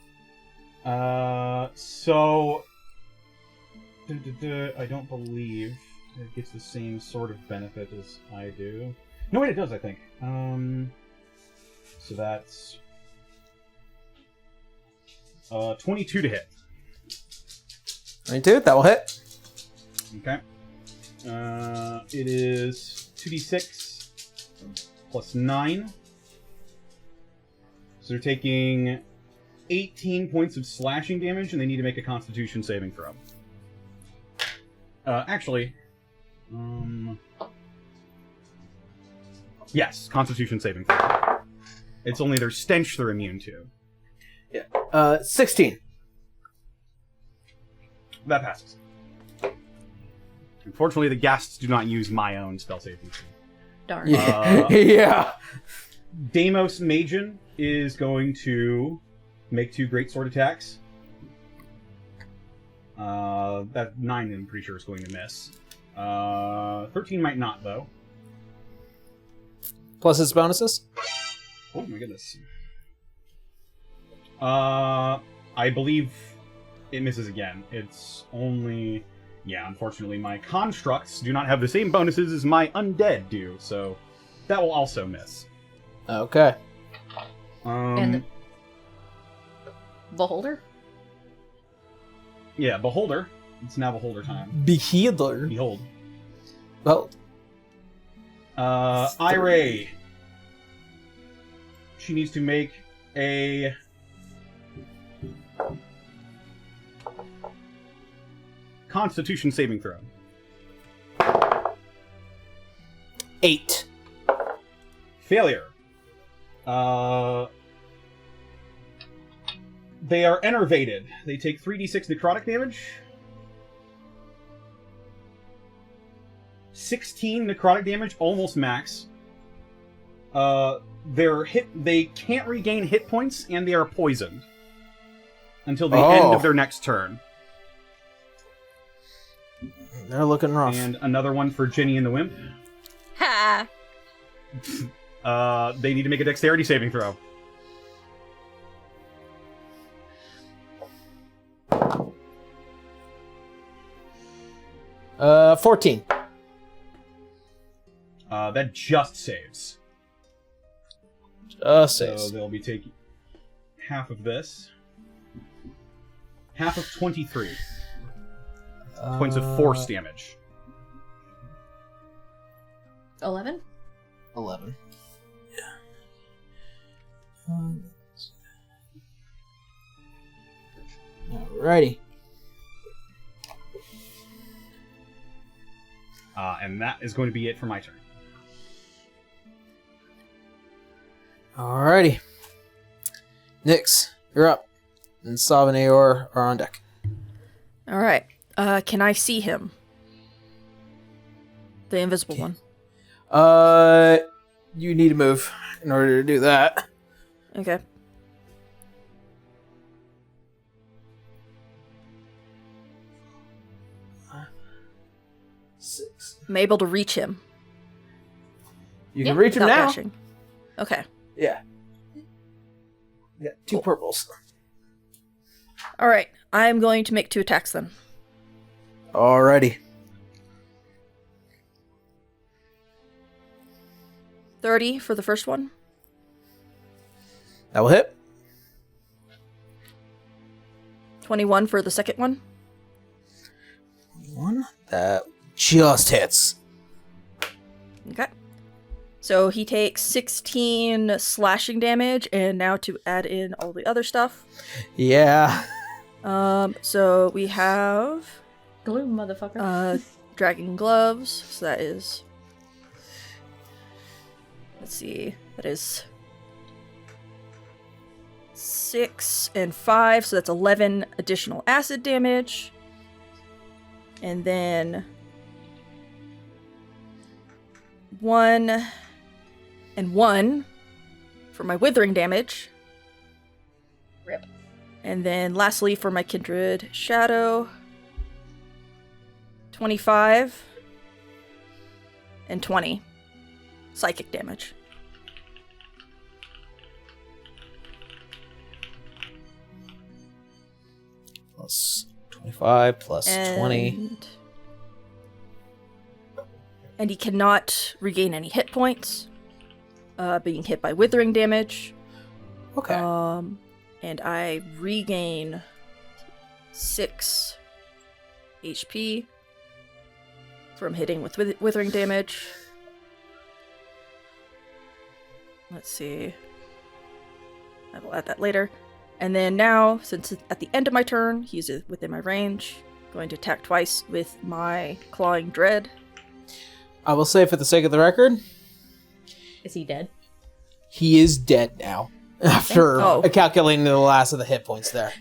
So... I don't believe it gets the same sort of benefit as I do. No, wait, it does, I think. So that's... 22 to hit. 22, that will hit. Okay. It is 2d6 plus 9. So they're taking 18 points of slashing damage, and they need to make a Constitution saving throw. Actually... Yes, Constitution saving throw. It's only their stench they're immune to. Yeah. 16. That passes. Unfortunately, the ghasts do not use my own spell saving throw. Darn. Yeah. Deimos Magian is going to make 2 greatsword attacks. That 9 I'm pretty sure is going to miss. 13 might not, though. Plus its bonuses? Oh my goodness. I believe it misses again. It's only... Yeah, unfortunately, my constructs do not have the same bonuses as my undead do, so that will also miss. Okay. And Beholder? Yeah, Beholder. It's now Beholder time. Beholder. Behold. Well. Iray. She needs to make a... Constitution saving throw. 8. Failure. They are enervated. They take 3d6 necrotic damage. 16 necrotic damage, almost max. They can't regain hit points, and they are poisoned until the end of their next turn. They're looking rough. And another one for Ginny and the Wimp. Ha! They need to make a dexterity saving throw. Uh, 14. That just saves. Saves. So they'll be taking half of this. Half of 23 points of force damage. 11? 11. Alrighty. And that is going to be it for my turn. Alrighty. Nyx, you're up. And Sav and Aor are on deck. All right. Can I see him? The invisible one. You need to move in order to do that. Okay. I'm able to reach him. You can reach him Without now. dashing. Okay. Yeah. Yeah, 2 purples. All right. I'm going to make 2 attacks then. Alrighty. 30 for the first one. That will hit. 21 for the second one. 1. That just hits. Okay. So he takes 16 slashing damage, and now to add in all the other stuff. Yeah. So we have Glue, motherfucker. dragon gloves. So that is, let's see, that is 6 and 5, so that's 11 additional acid damage. And then 1 and 1 for my withering damage. Rip. And then lastly for my kindred shadow, 25 and 20 psychic damage. Plus 25 plus 20. And he cannot regain any hit points, being hit by withering damage. Okay. And I regain 6 HP from hitting with withering damage. Let's see. I will add that later. And then now, since it's at the end of my turn, he's within my range. Going to attack twice with my Clawing Dread. I will say, for the sake of the record, Is he dead? he is dead now. After calculating the last of the hit points there.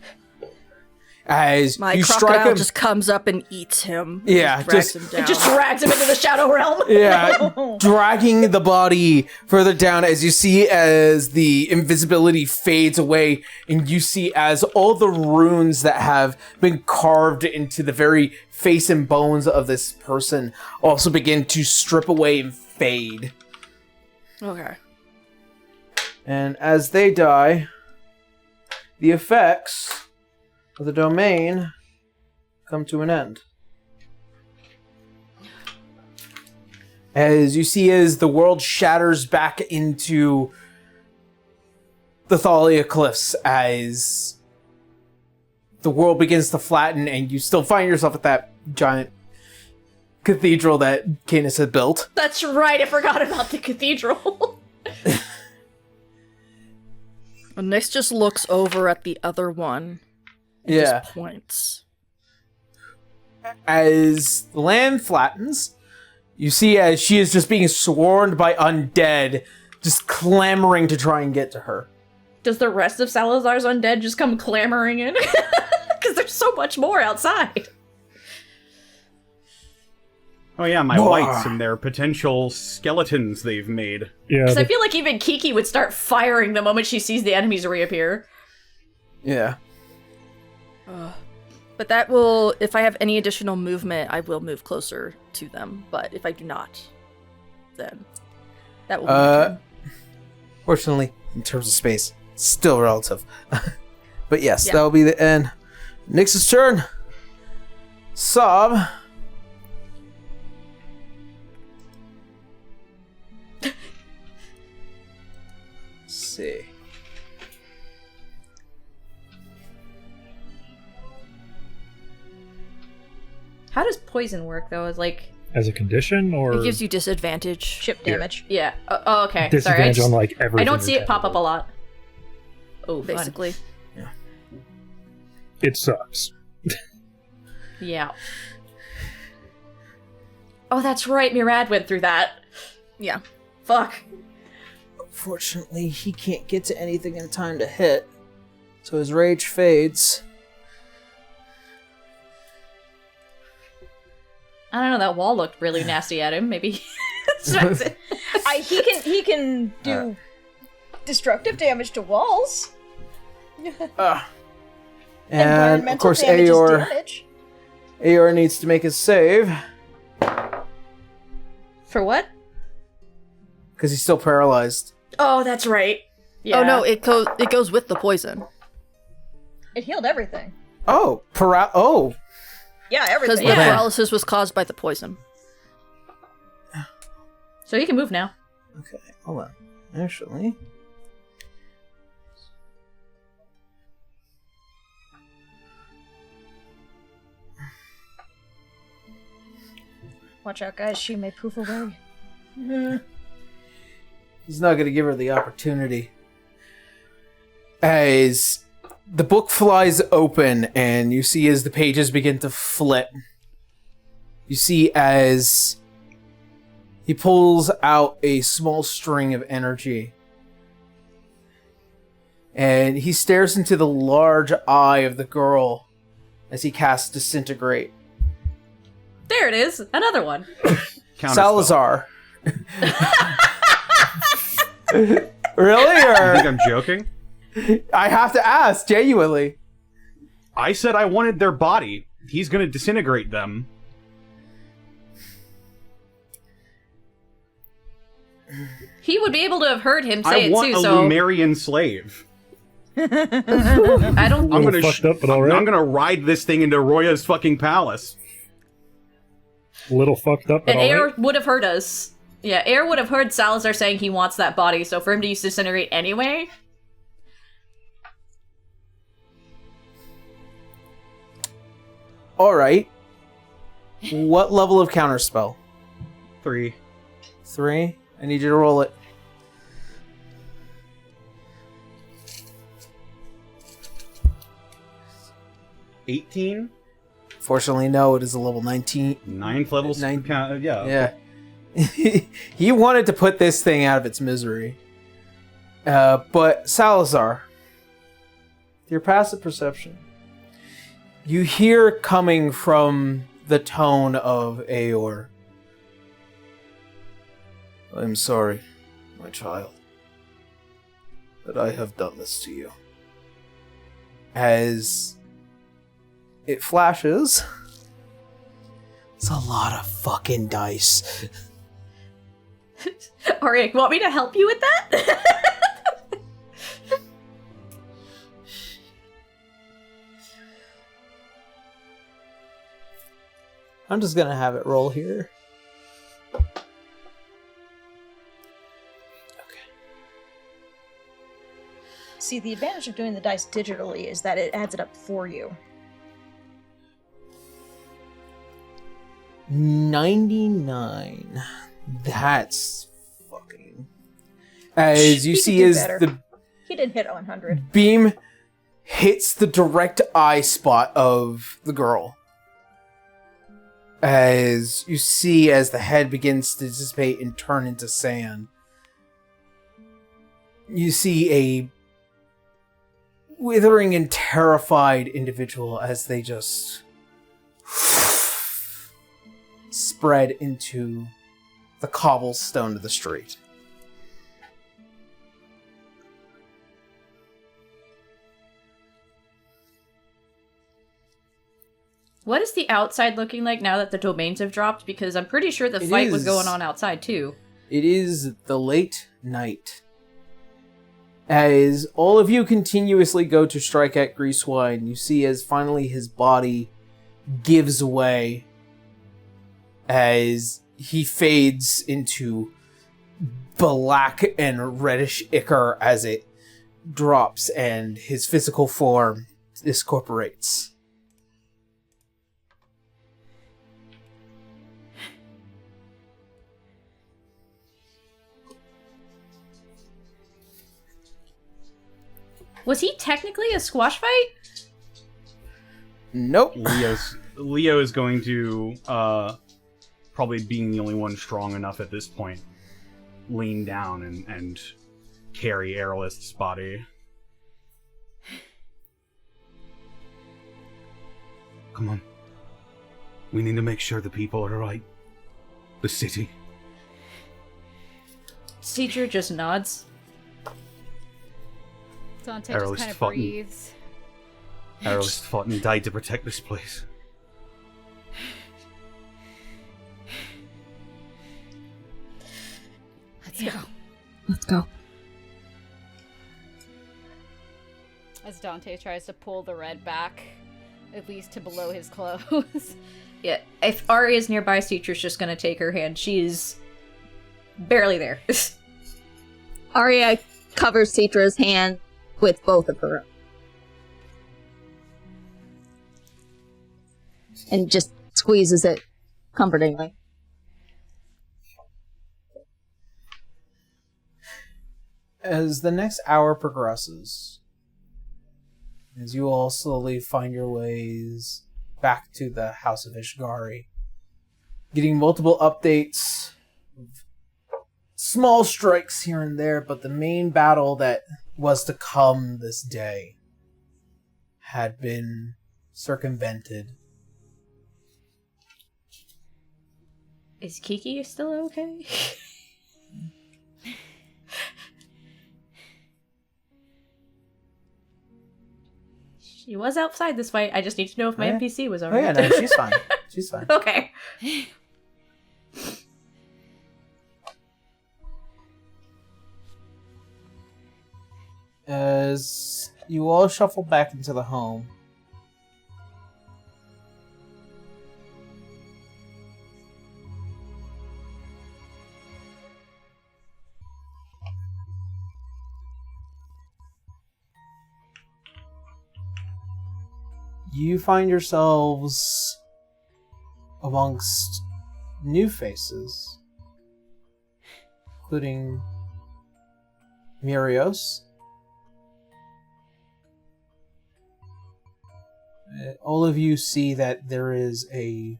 As My you strike crocodile him, just comes up and eats him. Yeah, drags just- him down. It just drags him into the Shadow Realm. yeah, dragging the body further down as you see as the invisibility fades away, and you see as all the runes that have been carved into the very face and bones of this person also begin to strip away and fade. Okay. And as they die, the effects of the domain come to an end. As you see as the world shatters back into the Thalia Cliffs, as the world begins to flatten, and you still find yourself at that giant cathedral that Canis had built. That's right, I forgot about the cathedral. And Nyx just looks over at the other one and just points. As the land flattens, you see as she is just being swarmed by undead, just clamoring to try and get to her. Does the rest of Salazar's undead just come clamoring in? Because there's so much more outside. Oh yeah, my whites and their potential skeletons they've made. Yeah. Because I feel like even Kiki would start firing the moment she sees the enemies reappear. Yeah. But that will, if I have any additional movement, I will move closer to them. But if I do not, then that will be my turn. Fortunately, in terms of space, still relative. But yes, Yeah. that will be the end. Nyx's turn. Sob. Let's see. How does poison work, though? Is like As a condition, or It gives you disadvantage. Chip damage. yeah. Oh, okay. Sorry, disadvantage on like everything. I don't see you're it pop up a lot. Oh, fun. Basically. It sucks. Yeah. Oh, that's right. Murad went through that. Yeah. Fuck. Unfortunately, he can't get to anything in time to hit, so his rage fades. I don't know. That wall looked really nasty at him. Maybe. He can do destructive damage to walls. And of course, damage is Aeor damage. needs to make his save For what? because he's still paralyzed. Oh, that's right. Yeah. Oh no, it goes with the poison. It healed everything. Oh, Yeah, Because everything. the Yeah. paralysis was caused by the poison. So he can move now. Okay, hold on. Actually, Watch out, guys. She may poof away. he's not going to give her the opportunity. As the book flies open and you see as the pages begin to flip, you see as he pulls out a small string of energy. And he stares into the large eye of the girl as he casts Disintegrate. There it is. Another one. Salazar. Really? You Or think I'm joking? I have to ask, genuinely. I said I wanted their body. He's gonna disintegrate them. He would be able to have heard him say I it want too. a So Lumerian slave. I don't. I'm little gonna fucked up, but all right. I'm gonna ride this thing into Roya's fucking palace. A little fucked up, but And all Air right. would have heard us. Yeah, Air would have heard Salazar saying he wants that body. So for him to use disintegrate anyway. Alright. What level of counterspell? 3. 3? I need you to roll it. $18? Fortunately, no, it is a level 19. 9th level. Yeah. Yeah. He wanted to put this thing out of its misery. But Salazar, your passive perception, you hear coming from the tone of Aeor. I'm sorry, my child, that I have done this to you. As it flashes, it's a lot of fucking dice. Arya, you want me to help you with that? I'm just gonna have it roll here. See, the advantage of doing the dice digitally is that it adds it up for you. 99. That's fucking. As you He could see, do as better. the He did hit 100. beam hits the direct eye spot of the girl. As you see, as the head begins to dissipate and turn into sand. you see a withering and terrified individual as they just spread into the cobblestone of the street. What is the outside looking like now that the domains have dropped? Because I'm pretty sure the fight was going on outside too. It is the late night. As all of you continuously go to strike at Greasewine, you see as finally his body gives way as he fades into black and reddish ichor as it drops and his physical form discorporates. Was he technically a squash fight? Nope. Leo is going to, probably being the only one strong enough at this point, lean down and carry Aerolist's body. Come on. We need to make sure the people are alright. The city. Teacher just nods. Dante just kind of breathes. Aerolist fought and died to protect this place. Let's go. Let's go. As Dante tries to pull the red back, at least to below his clothes. Yeah, if Arya's nearby, Teacher's just gonna take her hand. She's barely there. Arya covers Citra's hand with both of her. And just squeezes it comfortingly. As the next hour progresses, as you all slowly find your ways back to the House of Ishgari, getting multiple updates, small strikes here and there, but the main battle that was to come this day had been circumvented. Is Kiki still okay? She was outside this fight. I just need to know if my NPC was alright. Oh yeah, no, she's fine. She's fine. Okay. As you all shuffle back into the home, you find yourselves amongst new faces, including Mirios. All of you see that there is a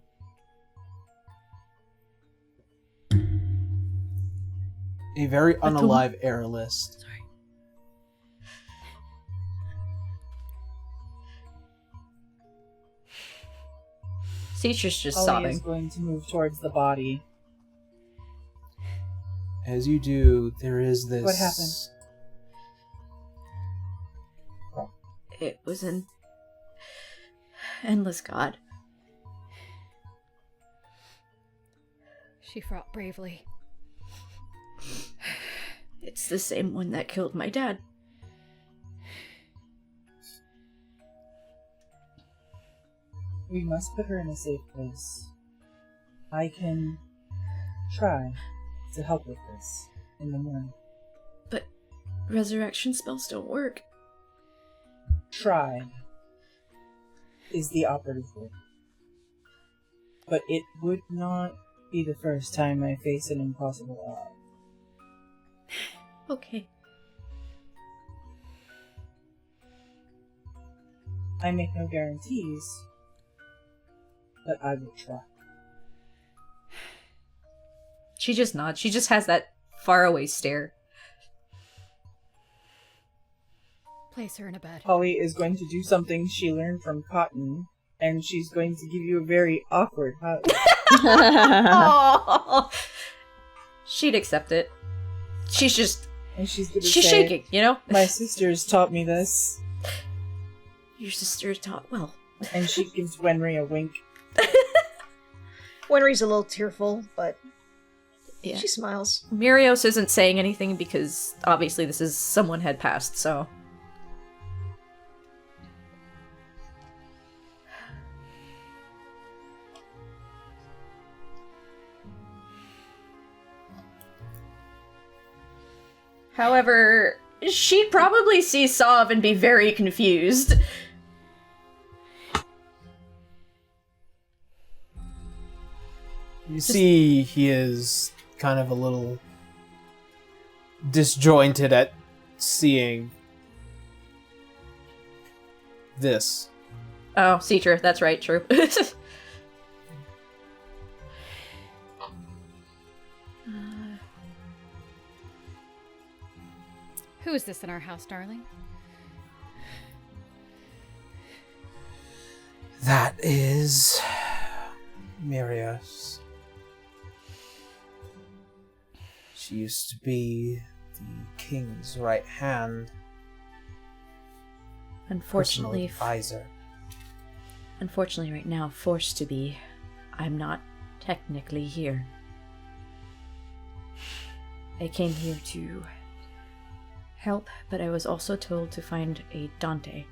very unalive Aerolist. Sorry. Teacher's just Ollie sobbing. is going to move towards the body. As you do, there is this... What happened? It was an endless god. She fought bravely. It's the same one that killed my dad. We must put her in a safe place. I can try to help with this in the morning. But resurrection spells don't work. Try is the operative word. But it would not be the first time I face an impossible odds. Okay. I make no guarantees, but I will try. She just nods. She just has that faraway stare. Place her in a bed. Polly is going to do something she learned from Cotton, and she's going to give you a very awkward hug. Aw. She'd accept it. She's just... And she's gonna She's say, shaking, you know? My sisters taught me this. Your sister taught... Well... And she gives Wenry a wink. Wenry's a little tearful, but Yeah. she smiles. Mirios isn't saying anything because obviously this is someone had passed, so... However, she'd probably see Sov and be very confused. You see, he is kind of a little disjointed at seeing this. Oh, Citra, that's right, true. Who is this in our house, darling? That is Mirios. She used to be the king's right hand. Unfortunately, advisor. Unfortunately, right now, forced to be. I'm not technically here. I came here to help, but I was also told to find a Dante.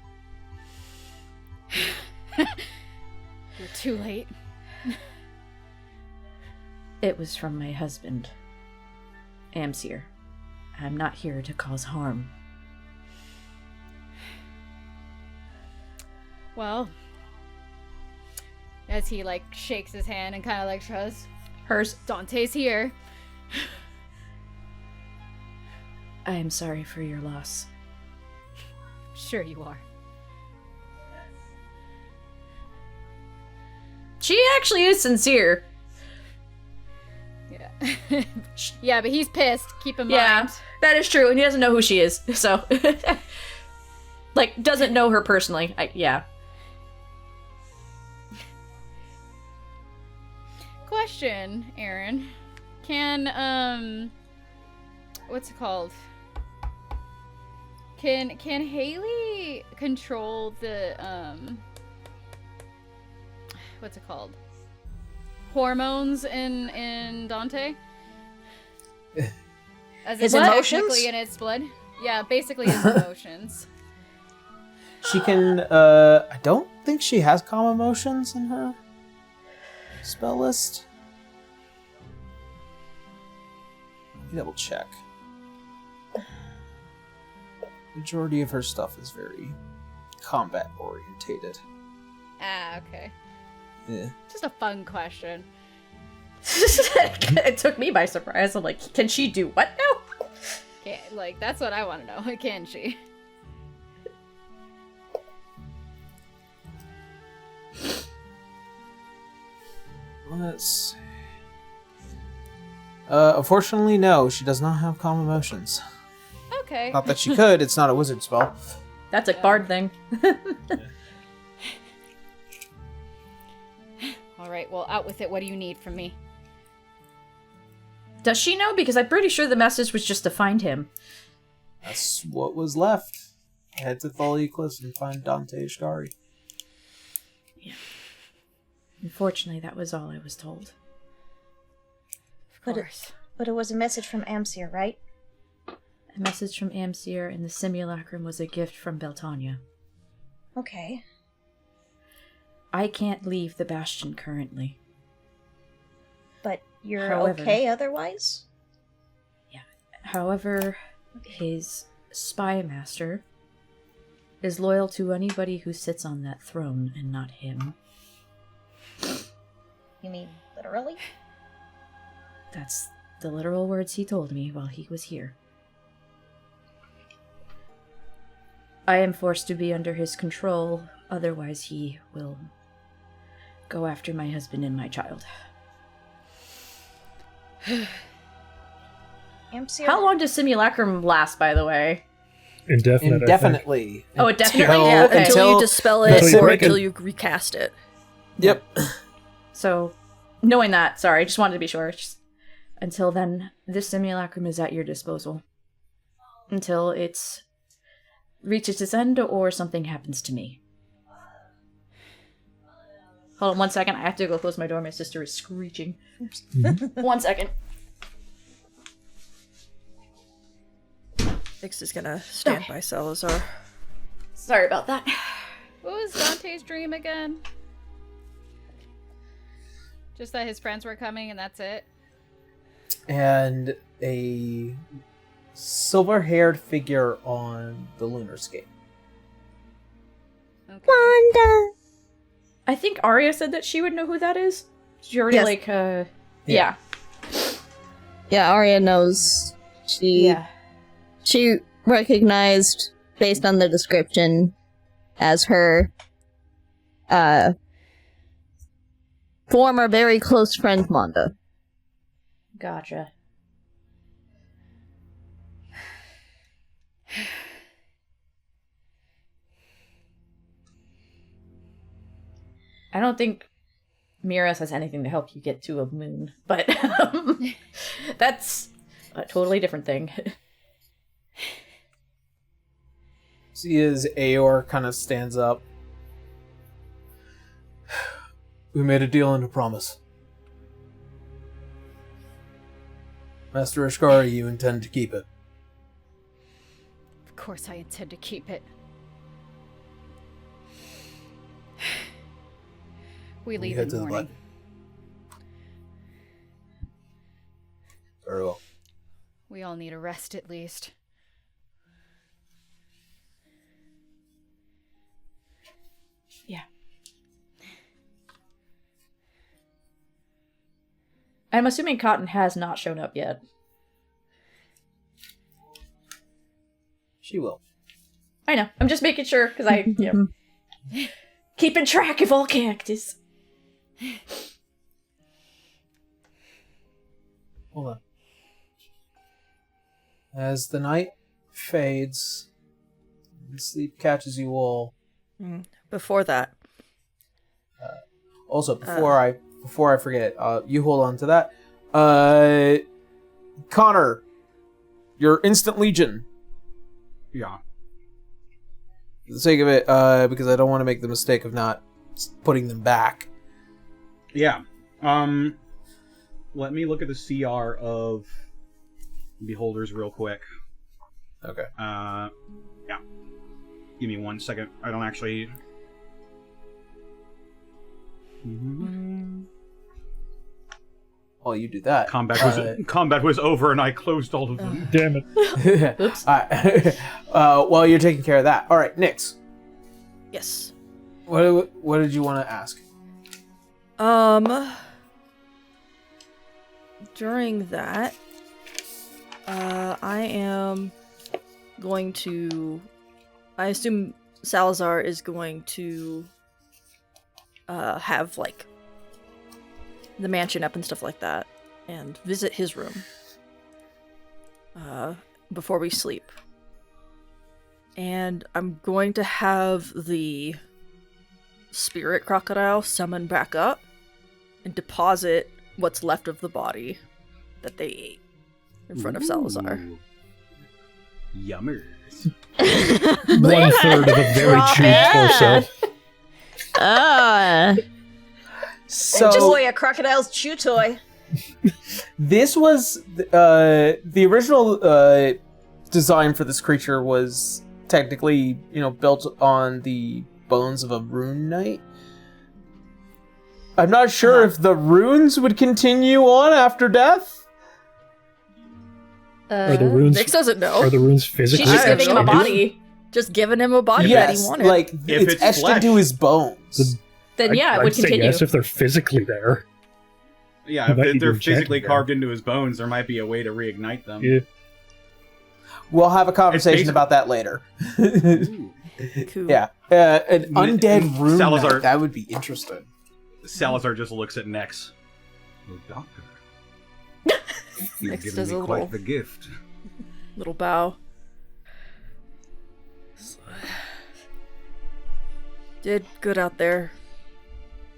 You're too late. It was from my husband, Amsir. I'm not here to cause harm. Well, as he like shakes his hand and kind of like shrugs, Hers. Dante's here. I am sorry for your loss. Sure you are. She actually is sincere. Yeah. Yeah, but he's pissed. Keep in Yeah, mind. that is true, and he doesn't know who she is, so... like, doesn't know her personally. Yeah. Question, Aaron. Can, what's it called? Can Haley control the, what's it called? Hormones in Dante? As His it's emotions? technically in its blood? Yeah, basically his emotions. She can, I don't think she has calm emotions in her spell list. Let me double check. Majority of her stuff is very combat orientated. Ah, okay. Yeah. Just a fun question. It took me by surprise. I'm like, can she do what now? Okay, like, that's what I want to know. Can she? Let's see. Unfortunately, no, she does not have calm emotions. Okay. Not that she could, it's not a wizard spell. That's a bard thing. Alright, well, out with it. What do you need from me? Does she know? Because I'm pretty sure the message was just to find him. That's what was left. Head to Thaliaclus and find Dante Ishgari. Yeah. Unfortunately, that was all I was told. Of course. But it was a message from Amsir, right? A message from Amsir and the simulacrum was a gift from Beltania. Okay. I can't leave the Bastion currently. But you're However- okay otherwise? However, his spy master is loyal to anybody who sits on that throne and not him. You mean literally? That's the literal words he told me while he was here. I am forced to be under his control, otherwise he will go after my husband and my child. Amsir? How long does simulacrum last, by the way? Indefinite. indefinitely. Oh, indefinitely? Until- Yeah, okay. Until you dispel it Until you or break it. until you recast it. Yep. So, knowing that, sorry, just wanted to be sure. Until then, this simulacrum is at your disposal. Until it reaches its end or something happens to me. Hold on 1 second, I have to go close my door. My sister is screeching. 1 second. Nyx is gonna stand by Salazar. Sorry about that. What was Dante's dream again? Just that his friends were coming and that's it? And a silver-haired figure on the lunar scape. Okay. Wanda. I think Arya said that she would know who that is. She already, Yes. Yeah. Yeah, Arya knows. She recognized, based on the description, as her former very close friend Manda. Gotcha. I don't think Miras has anything to help you get to a moon, but that's a totally different thing. See, as Aor kind of stands up. We made a deal and a promise. Master Ishkari, you intend to keep it. Of course I intend to keep it. We leave head in to the morning. Very well. We all need a rest at least. Yeah. I'm assuming Cotton has not shown up yet. She will. I know. I'm just making sure, because I, keeping track of all characters. Hold on. As the night fades, and sleep catches you all. Before that. Also, before I forget, you hold on to that. Connor, you're instant legion. Yeah. For the sake of it, because I don't want to make the mistake of not putting them back. Yeah. Let me look at the CR of Beholders real quick. Okay. Yeah. Give me 1 second. I don't actually... While you do that, combat was over and I closed all of them. Damn it. Oops. While you're taking care of that, all right, Nyx. Yes. What did you want to ask? During that, I am going to... I assume Salazar is going to have, like, the mansion up and stuff like that, and visit his room before we sleep. And I'm going to have the spirit crocodile summon back up and deposit what's left of the body that they ate in front of Salazar. Yummers. 1/3 of a very chewy torso. So Enjoy a crocodile's chew toy. this was the original design for this creature was technically, built on the bones of a rune knight. I'm not sure if the runes would continue on after death. Are the runes? Nyx doesn't know. Are the runes physically? She's just giving him a body. Just giving him a body Yes, that he wanted. like If it's it's etched flesh. into his bones. Then yeah, it I'd would say continue. yes if they're physically there. Yeah, Might if need they're to check physically that. carved into his bones, there might be a way to reignite them. Yeah. We'll have a conversation basic- about that later. Cool. Yeah, an undead rune Salazar- knight, that would be interesting. Salazar just looks at Nex. Oh, Doctor. Nyx You've given does me a quite little, the gift. little bow. Did good out there.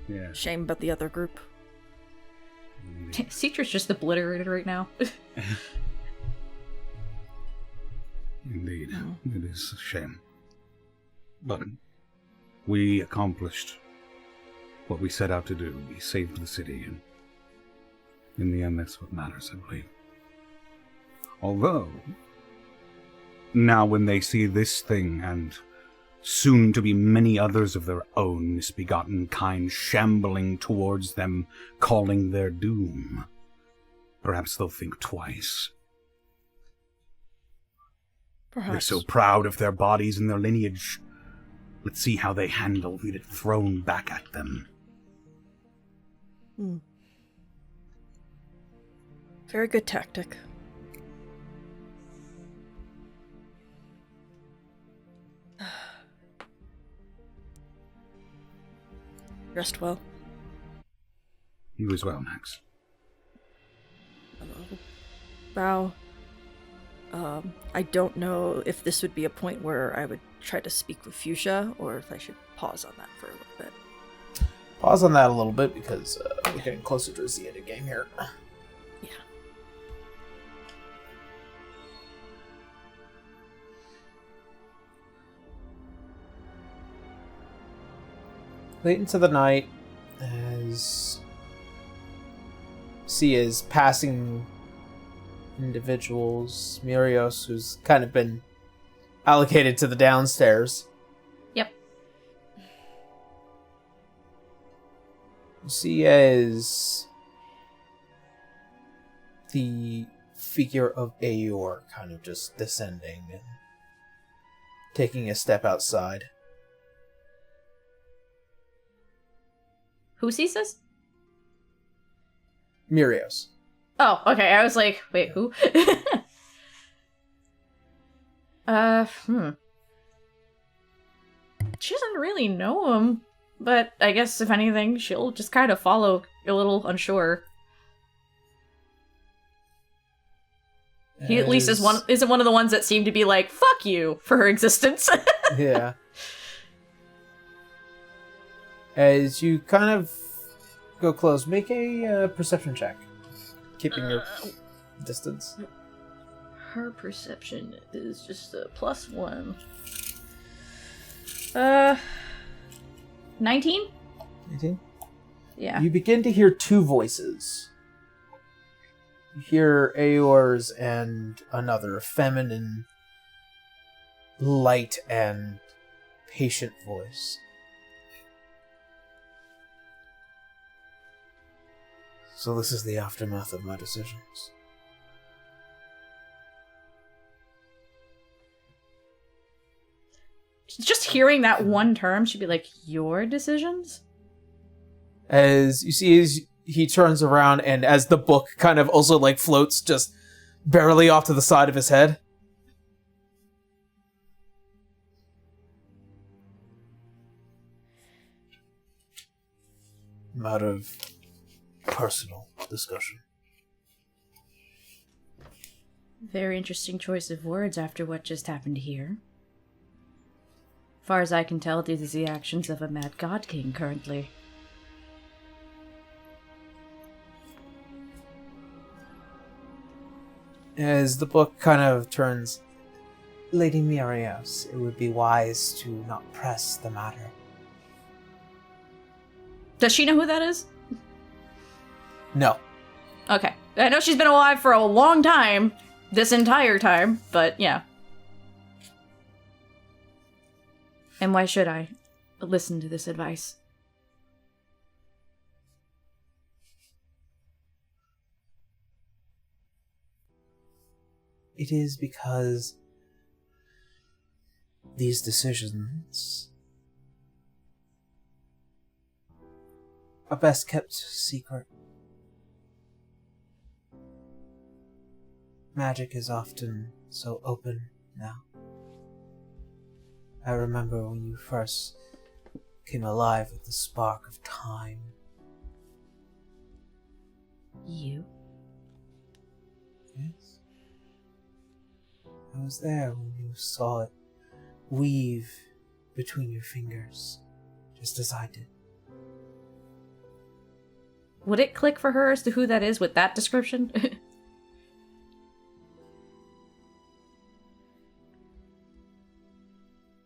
Yeah. Shame about the other group. Citra's just obliterated right now. Indeed. It is a shame. But we accomplished what we set out to do. We saved the city, and in the end, that's what matters, I believe. Although, now when they see this thing, and soon to be many others of their own misbegotten kind shambling towards them, calling their doom, perhaps they'll think twice. Perhaps. They're so proud of their bodies and their lineage. Let's see how they handle it thrown back at them. Very good tactic. Rest well. You as well, Max. Bow. I don't know if this would be a point where I would try to speak with Fuchsia, or if I should pause on that for a little bit. Pause on that a little bit, because we're getting closer to the end of the game here. Yeah. Late into the night, as see is passing individuals, Mirios, who's kind of been allocated to the downstairs. Yep. You see as the figure of Aeor kind of just descending and taking a step outside. Who sees this? Mirios. Oh, okay. I was like, wait, who? She doesn't really know him, but I guess if anything, she'll just kind of follow, a little unsure. He at least isn't one of the ones that seem to be like, fuck you, for her existence. Yeah. As you kind of go close, make a perception check. Keeping your distance. Her perception is just a +1. 19? 18? Yeah. You begin to hear two voices. You hear Aeor's and another feminine, light and patient voice. So this is the aftermath of my decisions. Just hearing that one term, she'd be like, your decisions? As you see, as he turns around, and as the book kind of also like floats just barely off to the side of his head. Out of personal discussion. Very interesting choice of words after what just happened here. Far as I can tell, these are the actions of a mad god king currently. As the book kind of turns, Lady Mirios, it would be wise to not press the matter. Does she know who that is? No. Okay. I know she's been alive for a long time, this entire time, but yeah. And why should I listen to this advice? It is because these decisions are best kept secret. Magic is often so open now. I remember when you first came alive with the spark of time. You? Yes. I was there when you saw it weave between your fingers. just as I did. Would it click for her as to who that is with that description?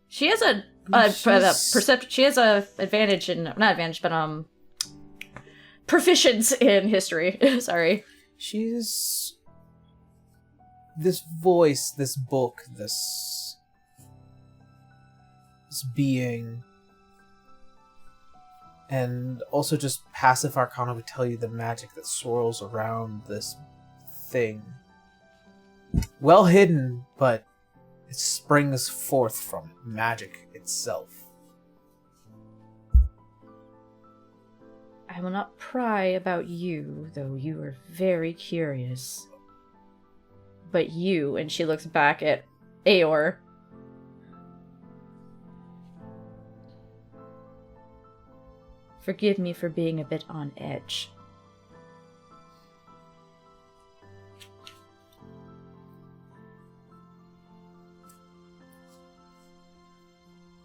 She has a perception. She has a advantage in not advantage, but proficiency in history. Sorry. She's this voice, this book, this being, and also just passive arcana would tell you the magic that swirls around this thing. Well hidden, but it springs forth from magic itself. I will not pry about you, though you are very curious. But you, and she looks back at Aor. Forgive me for being a bit on edge.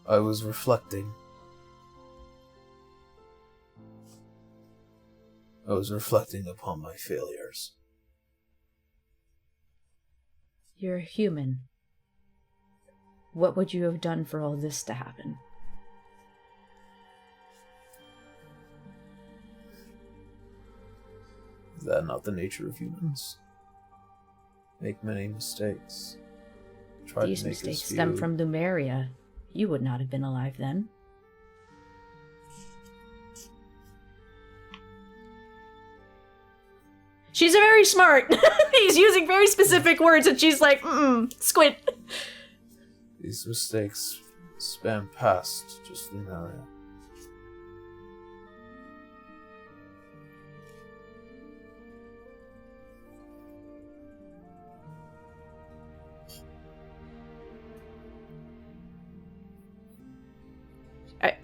I was reflecting. I was reflecting upon my failures. You're a human. What would you have done for all this to happen? Is that not the nature of humans? Make many mistakes. Try These to make mistakes as stem few. from Lumeria. You would not have been alive then. She's very smart. He's using very specific words, and she's like, squint. These mistakes span past just Lumeria.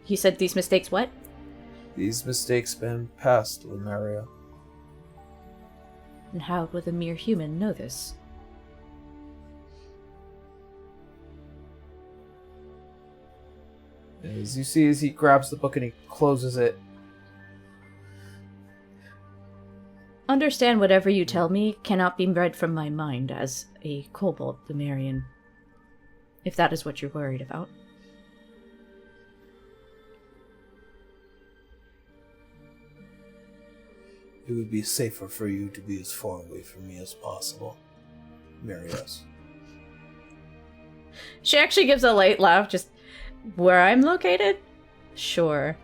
You said these mistakes what? These mistakes span past Lumeria. And how would a mere human know this? As you see, as he grabs the book and he closes it. Understand whatever you tell me cannot be read from my mind as a kobold Lumerian. If that is what you're worried about. It would be safer for you to be as far away from me as possible. Marry us. She actually gives a light laugh, just, where I'm located? Sure.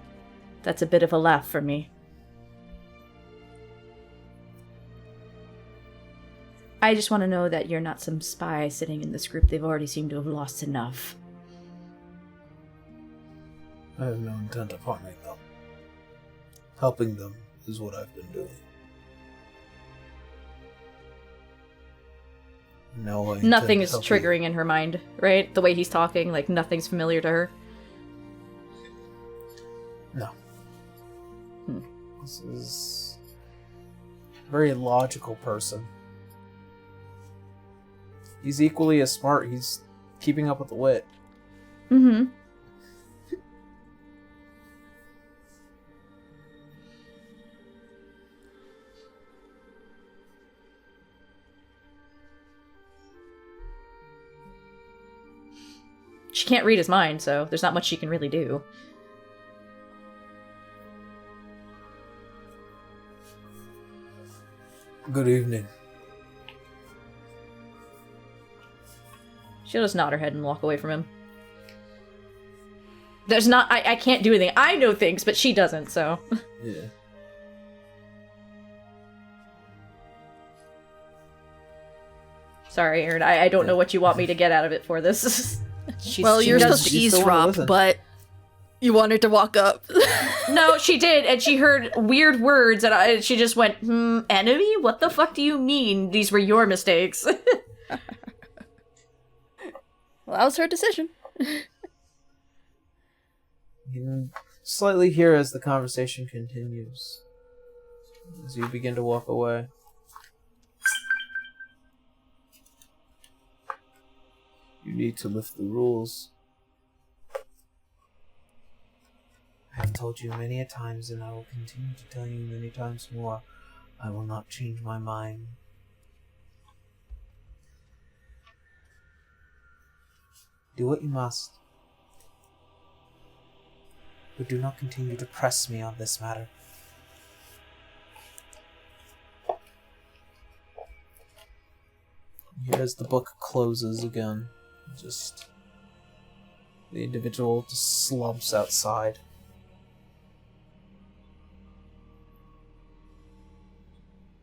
That's a bit of a laugh for me. I just want to know that you're not some spy sitting in this group. They've already seemed to have lost enough. I have no intent of harming them. Helping them is what I've been doing. No, Nothing is triggering in her mind, right? The way he's talking, like nothing's familiar to her. No. This is a very logical person. He's equally as smart. He's keeping up with the wit. Mm-hmm. She can't read his mind, so there's not much she can really do. Good evening. She'll just nod her head and walk away from him. There's not... I can't do anything. I know things, but she doesn't, so... Yeah. Sorry, Aaron. I don't know what you want me to get out of it for this. Well, you're supposed to eavesdrop, but you wanted to walk up. No, she did, and she heard weird words, and she just went, enemy? What the fuck do you mean? These were your mistakes. Well, that was her decision. You can slightly hear as the conversation continues. As you begin to walk away. You need to lift the rules. I told you many a times, and I will continue to tell you many times more. I will not change my mind. Do what you must. But do not continue to press me on this matter. Here as the book closes again, just the individual just slumps outside.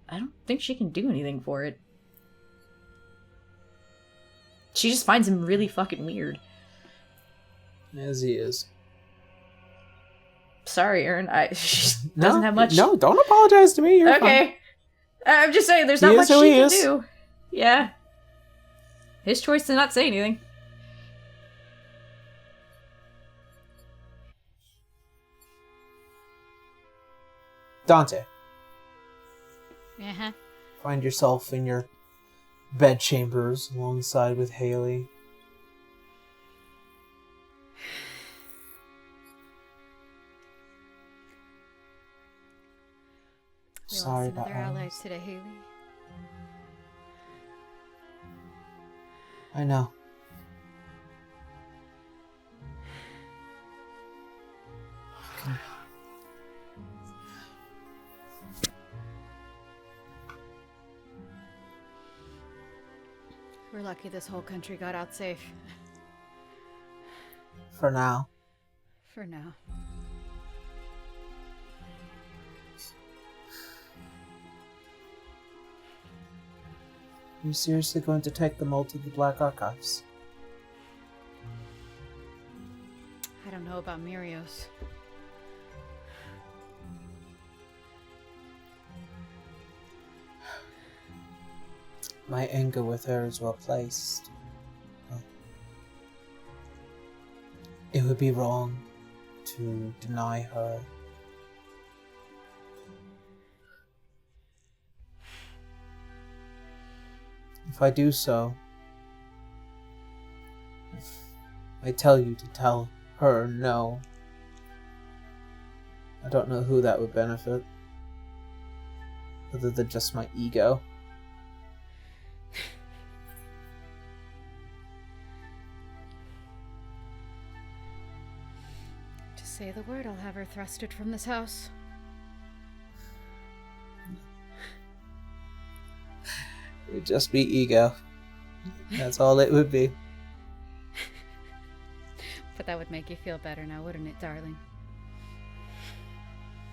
I don't think she can do anything for it. She just finds him really fucking weird. As he is. Sorry, Aaron. She doesn't have much. No, don't apologize to me. You're okay. Fine. I'm just saying, there's not much she can do. Yeah. His choice to not say anything. Dante. Uh-huh. Find yourself in your bed chambers alongside with Haley. We Sorry lost about another ally Alice. today, Haley. I know. We're lucky this whole country got out safe. For now. For now. Are you seriously going to take them all to the Black Archives? I don't know about Mirios. My anger with her is well placed. It would be wrong to deny her. If I do so, if I tell you to tell her no, I don't know who that would benefit, other than just my ego. Just say the word, I'll have her thrusted from this house. It would just be ego. That's all it would be. But that would make you feel better now, wouldn't it, darling?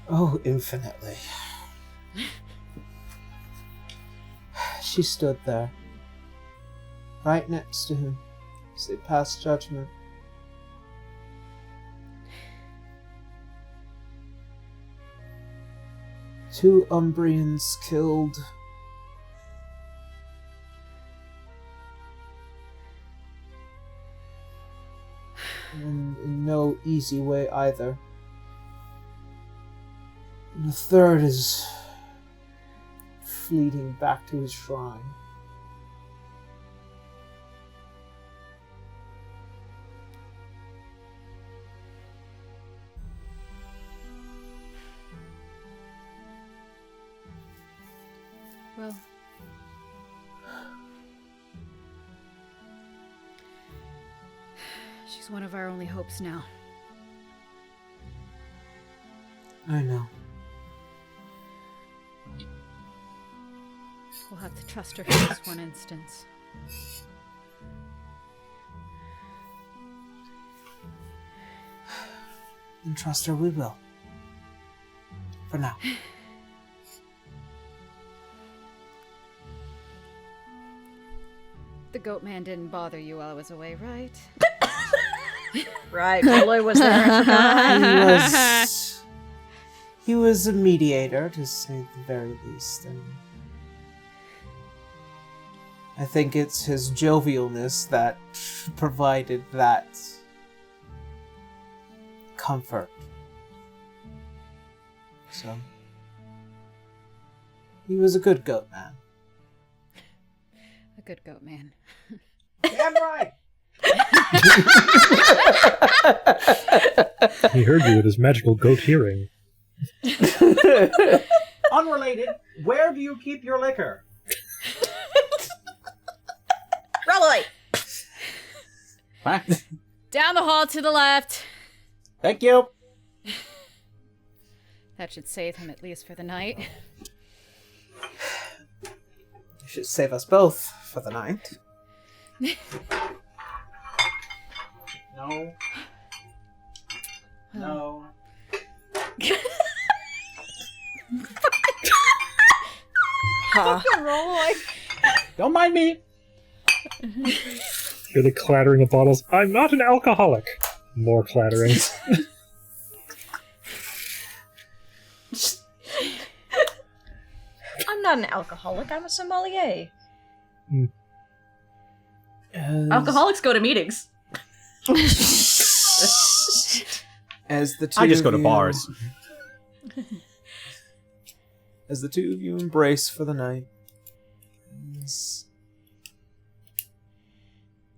Oh, infinitely. She stood there, right next to him, as they passed judgment. Two Umbrians killed. And in no easy way either. And the third is fleeting back to his shrine. Well, she's one of our only hopes now. I know. We'll have to trust her for this one instance. And trust her we will. For now. The goat man didn't bother you while I was away, right? Right, Roy was there. I forgot. He was a mediator, to say the very least, and I think it's his jovialness that provided that comfort. So, he was a good goat man. A good goat man. Damn right! He heard you with his magical goat hearing. Unrelated, where do you keep your liquor? Rally! What? Down the hall to the left. Thank you. That should save him at least for the night. You should save us both for the night. No. No. Don't mind me. Hear the clattering of bottles. I'm not an alcoholic. More clattering. I'm not an alcoholic, I'm a sommelier. Alcoholics go to meetings. As the two I just go of to you- bars. As the two of you embrace for the night, as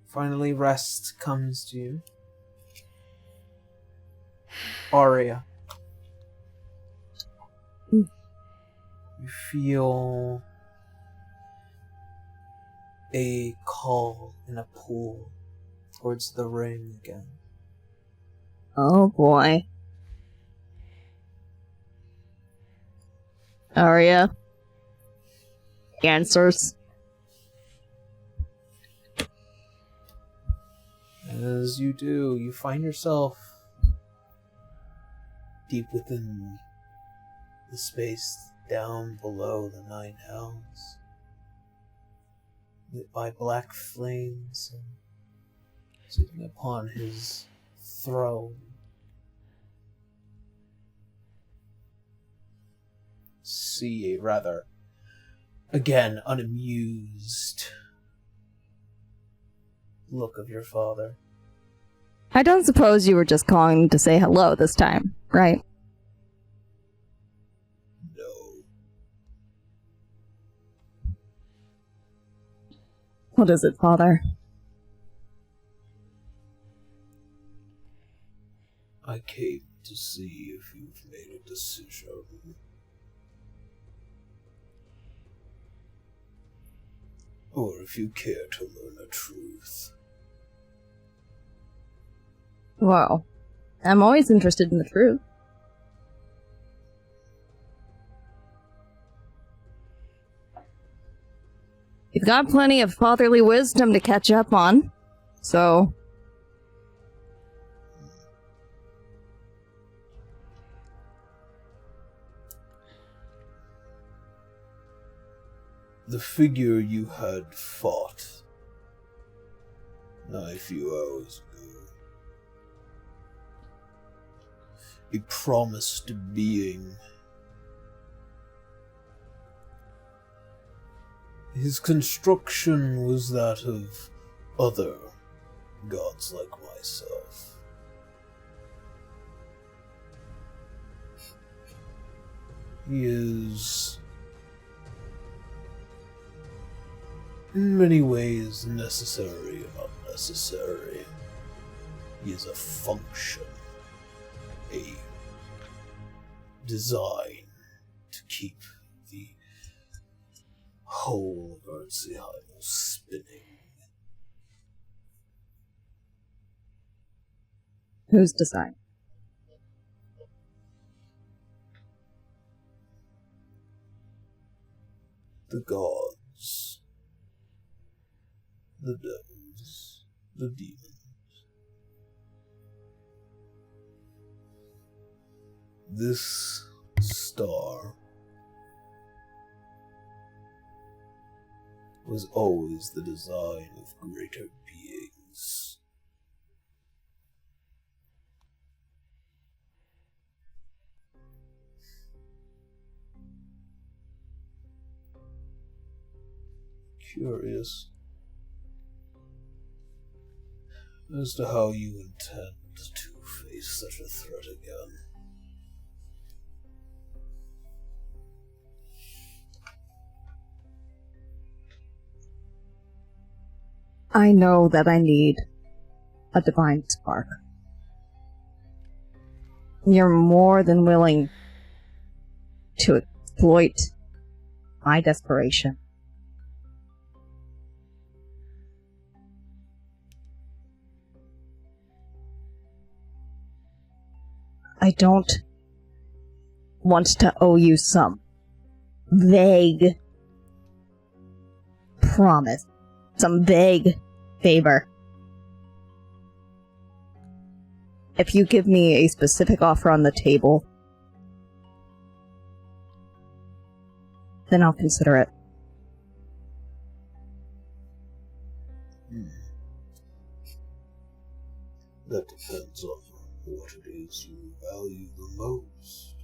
finally rest comes to you. Aria. You feel a call in a pool towards the ring again. Oh boy. Arya answers. As you do, you find yourself deep within the space down below the Nine Hells, lit by black flames, and sitting upon his throne. See a rather, again, unamused look of your father. I don't suppose you were just calling to say hello this time, right? No. What is it, father? I came to see if you've made a decision. Or if you care to learn the truth. Well, I'm always interested in the truth. You've got plenty of fatherly wisdom to catch up on, so... The figure you had fought a few hours ago. A promised being. His construction was that of other gods like myself. He is in many ways necessary and unnecessary. He is a function, a design to keep the whole of Earthsheim spinning. Whose design? The gods, the devils, the demons. This star was always the design of greater beings. Curious as to how you intend to face such a threat again. I know that I need a divine spark. You're more than willing to exploit my desperation. I don't want to owe you some vague promise, some vague favor. If you give me a specific offer on the table, then I'll consider it. That depends on what it is you value the most.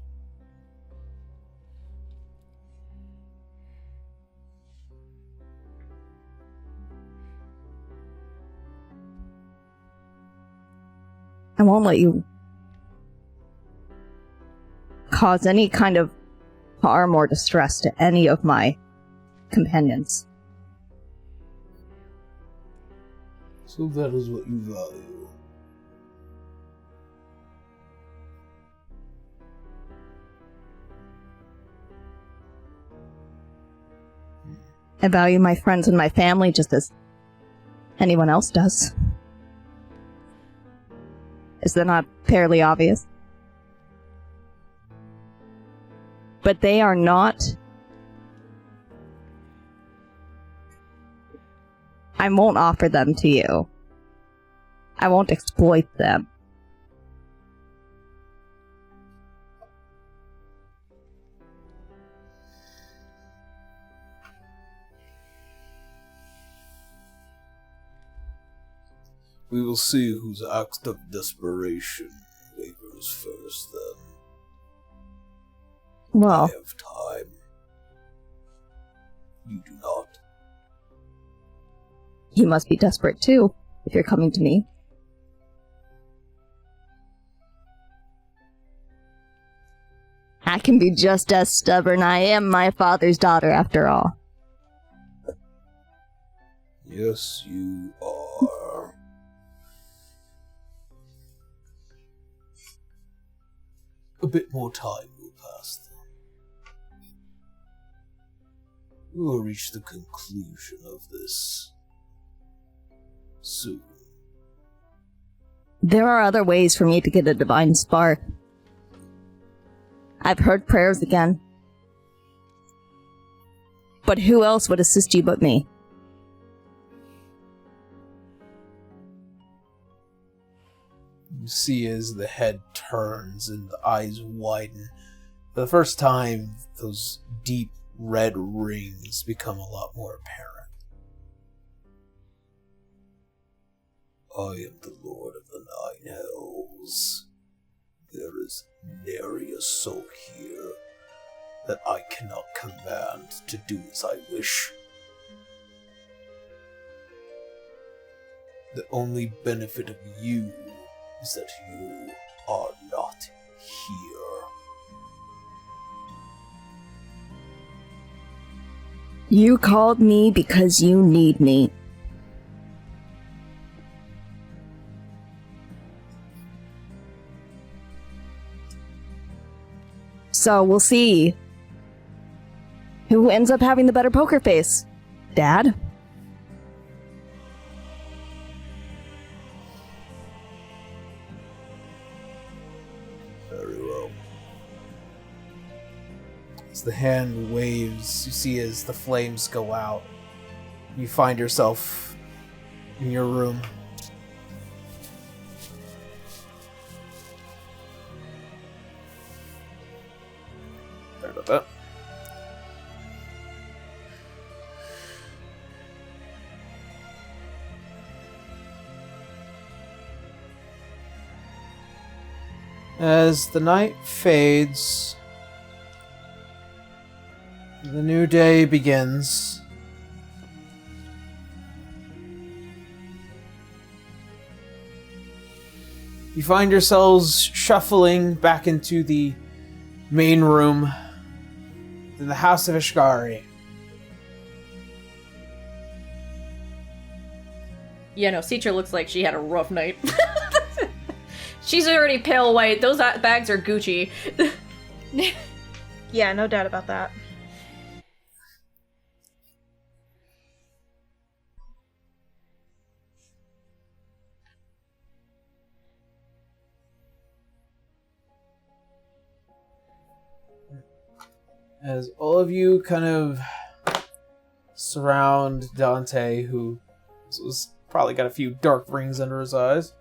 I won't let you cause any kind of harm or distress to any of my companions. So that is what you value. I value my friends and my family just as anyone else does. Is that not fairly obvious? But they are not... I won't offer them to you. I won't exploit them. We will see whose act of desperation wavers first, then. Well, I have time. You do not. you must be desperate too, if you're coming to me. I can be just as stubborn. I am my father's daughter, after all. Yes, you are. A bit more time will pass, then. We will reach the conclusion of this soon. There are other ways for me to get a divine spark. I've heard prayers again. But who else would assist you but me? You see as the head turns and the eyes widen. For the first time, those deep red rings become a lot more apparent. I am the Lord of the Nine Hells. There is nary a soul here that I cannot command to do as I wish. The only benefit of you is that you are not here. You called me because you need me. So we'll see who ends up having the better poker face. Dad? Very well. As the hand waves, you see as the flames go out, you find yourself in your room. Sorry about that. As the night fades, the new day begins. You find yourselves shuffling back into the main room in the House of Ishgari. Yeah, no, Citra looks like she had a rough night. She's already pale white. Those bags are Gucci. Yeah, no doubt about that. As all of you kind of surround Dante, who was probably got a few dark rings under his eyes.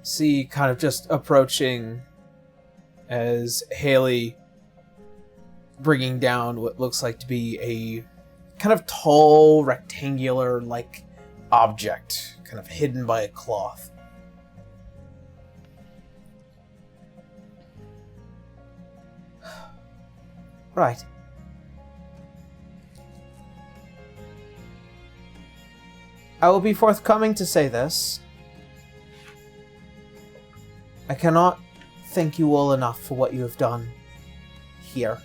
See, kind of just approaching as Haley bringing down what looks like to be a kind of tall, rectangular-like object, kind of hidden by a cloth. Right. I will be forthcoming to say this. I cannot thank you all enough for what you have done here.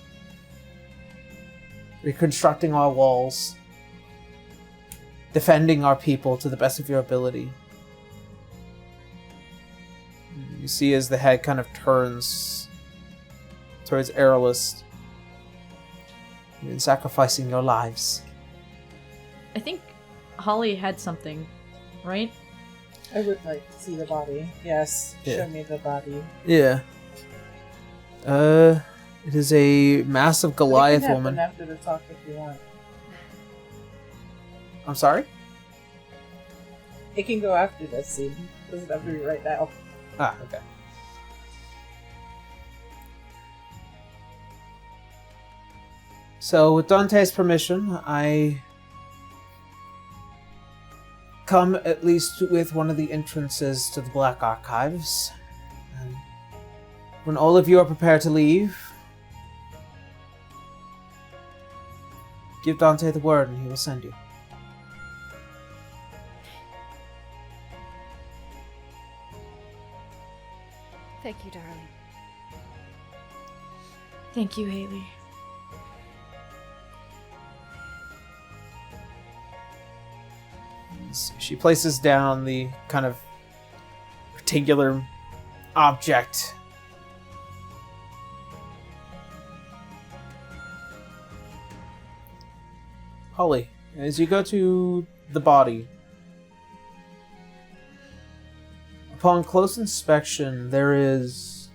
Reconstructing our walls. Defending our people to the best of your ability. You see as the head kind of turns towards Aerolist. In sacrificing your lives. I think Holly had something, right? I would like to see the body. Yes, Yeah. show me the body. Yeah. It is a massive Goliath woman. After the talk, if you want, I'm sorry? it can go after this scene. Doesn't have to be right now. Ah, okay. So, with Dante's permission, I come at least with one of the entrances to the Black Archives. And when all of you are prepared to leave, give Dante the word and he will send you. Thank you, darling. Thank you, Haley. She places down the kind of rectangular object. Holly, as you go to the body, upon close inspection, there is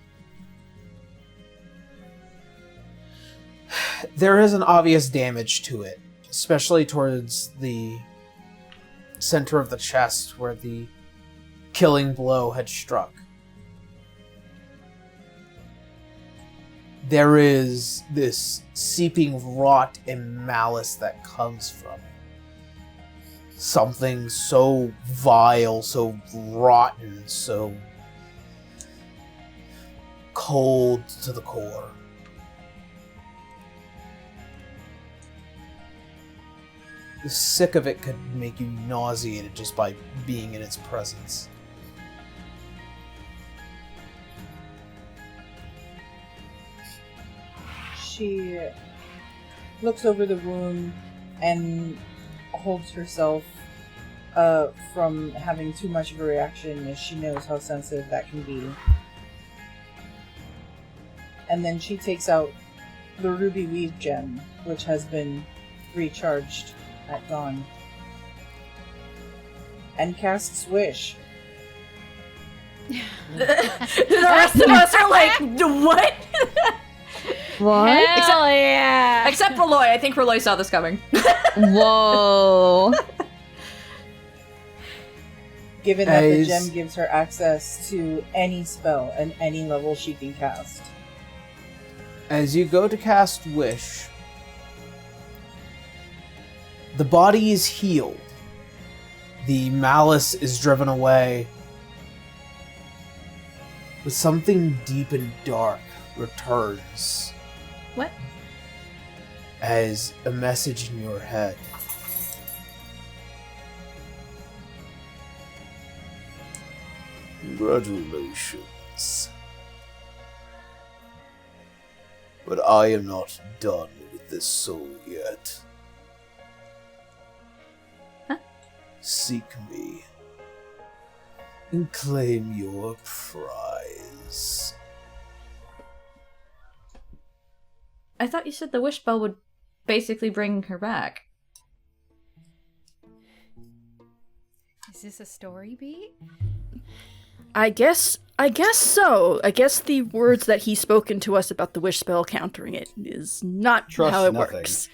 an obvious damage to it, especially towards the center of the chest where the killing blow had struck. There is this seeping rot and malice that comes from it. Something so vile, so rotten, so cold to the core. The sick of it could make you nauseated just by being in its presence. She looks over the room and holds herself from having too much of a reaction, as she knows how sensitive that can be. And then she takes out the ruby weave gem, which has been recharged at dawn, and casts Wish. The rest of us are like, what? What? Hell yeah! Except for Roy. I think Roy saw this coming. Whoa. Given that the gem gives her access to any spell and any level she can cast. As you go to cast Wish, the body is healed. The malice is driven away. But something deep and dark returns. What? As a message in your head. Congratulations. But I am not done with this soul yet. seek me and claim your prize. I thought you said the wish spell would basically bring her back. Is this a story beat? I guess so. I guess the words that he's spoken to us about the wish spell countering it is not Trust how it nothing. works.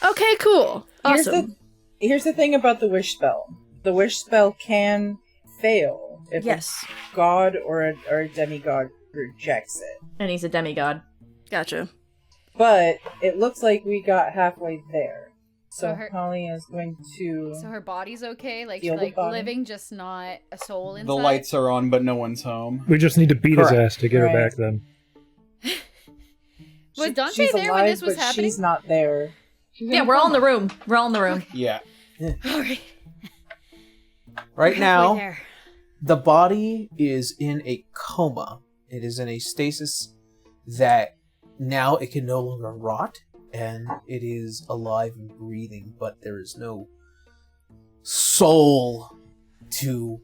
Okay, cool. Awesome. Here's the thing about the wish spell. The wish spell can fail if Yes. a god or a demigod rejects it. And he's a demigod. Gotcha. But it looks like we got halfway there. So her- Holly is going to... So her body's okay? Like, Feel she's the like body. living, just not a soul inside? The lights are on, but no one's home. We just need to beat his Correct. ass to get her Right. back then. Was Dante she's there alive, when this was but happening? she's not there. Yeah, we're all in the room. We're all in the room. Yeah. Alright. Right Halfway now, there. the body is in a coma. It is in a stasis that now it can no longer rot, and it is alive and breathing, but there is no soul to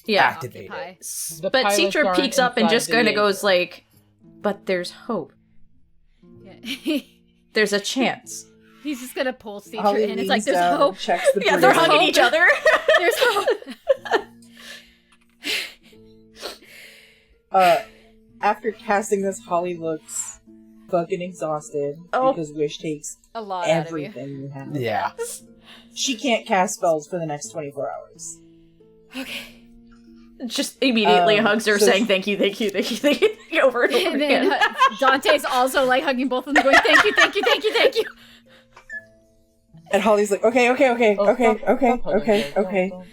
Yeah. activate it. Occupy. The But pilots Citra aren't peeks up and inside just the kind of egg. goes like, but there's hope. Yeah. There's a chance. He's just gonna pull Citra Holly in. It's like, leans there's down, hope. Checks the Yeah, they're breathing. hugging each other. There's hope. After casting this, Holly looks fucking exhausted because Wish takes A lot out of you. everything you have. Yeah. She can't cast spells for the next 24 hours. Okay. Just immediately hugs her, so saying thank you, thank you, thank you, thank you, over and over And then again. Dante's also like hugging both of them, going, thank you, thank you, thank you, thank you. And Holly's like, okay. Oh,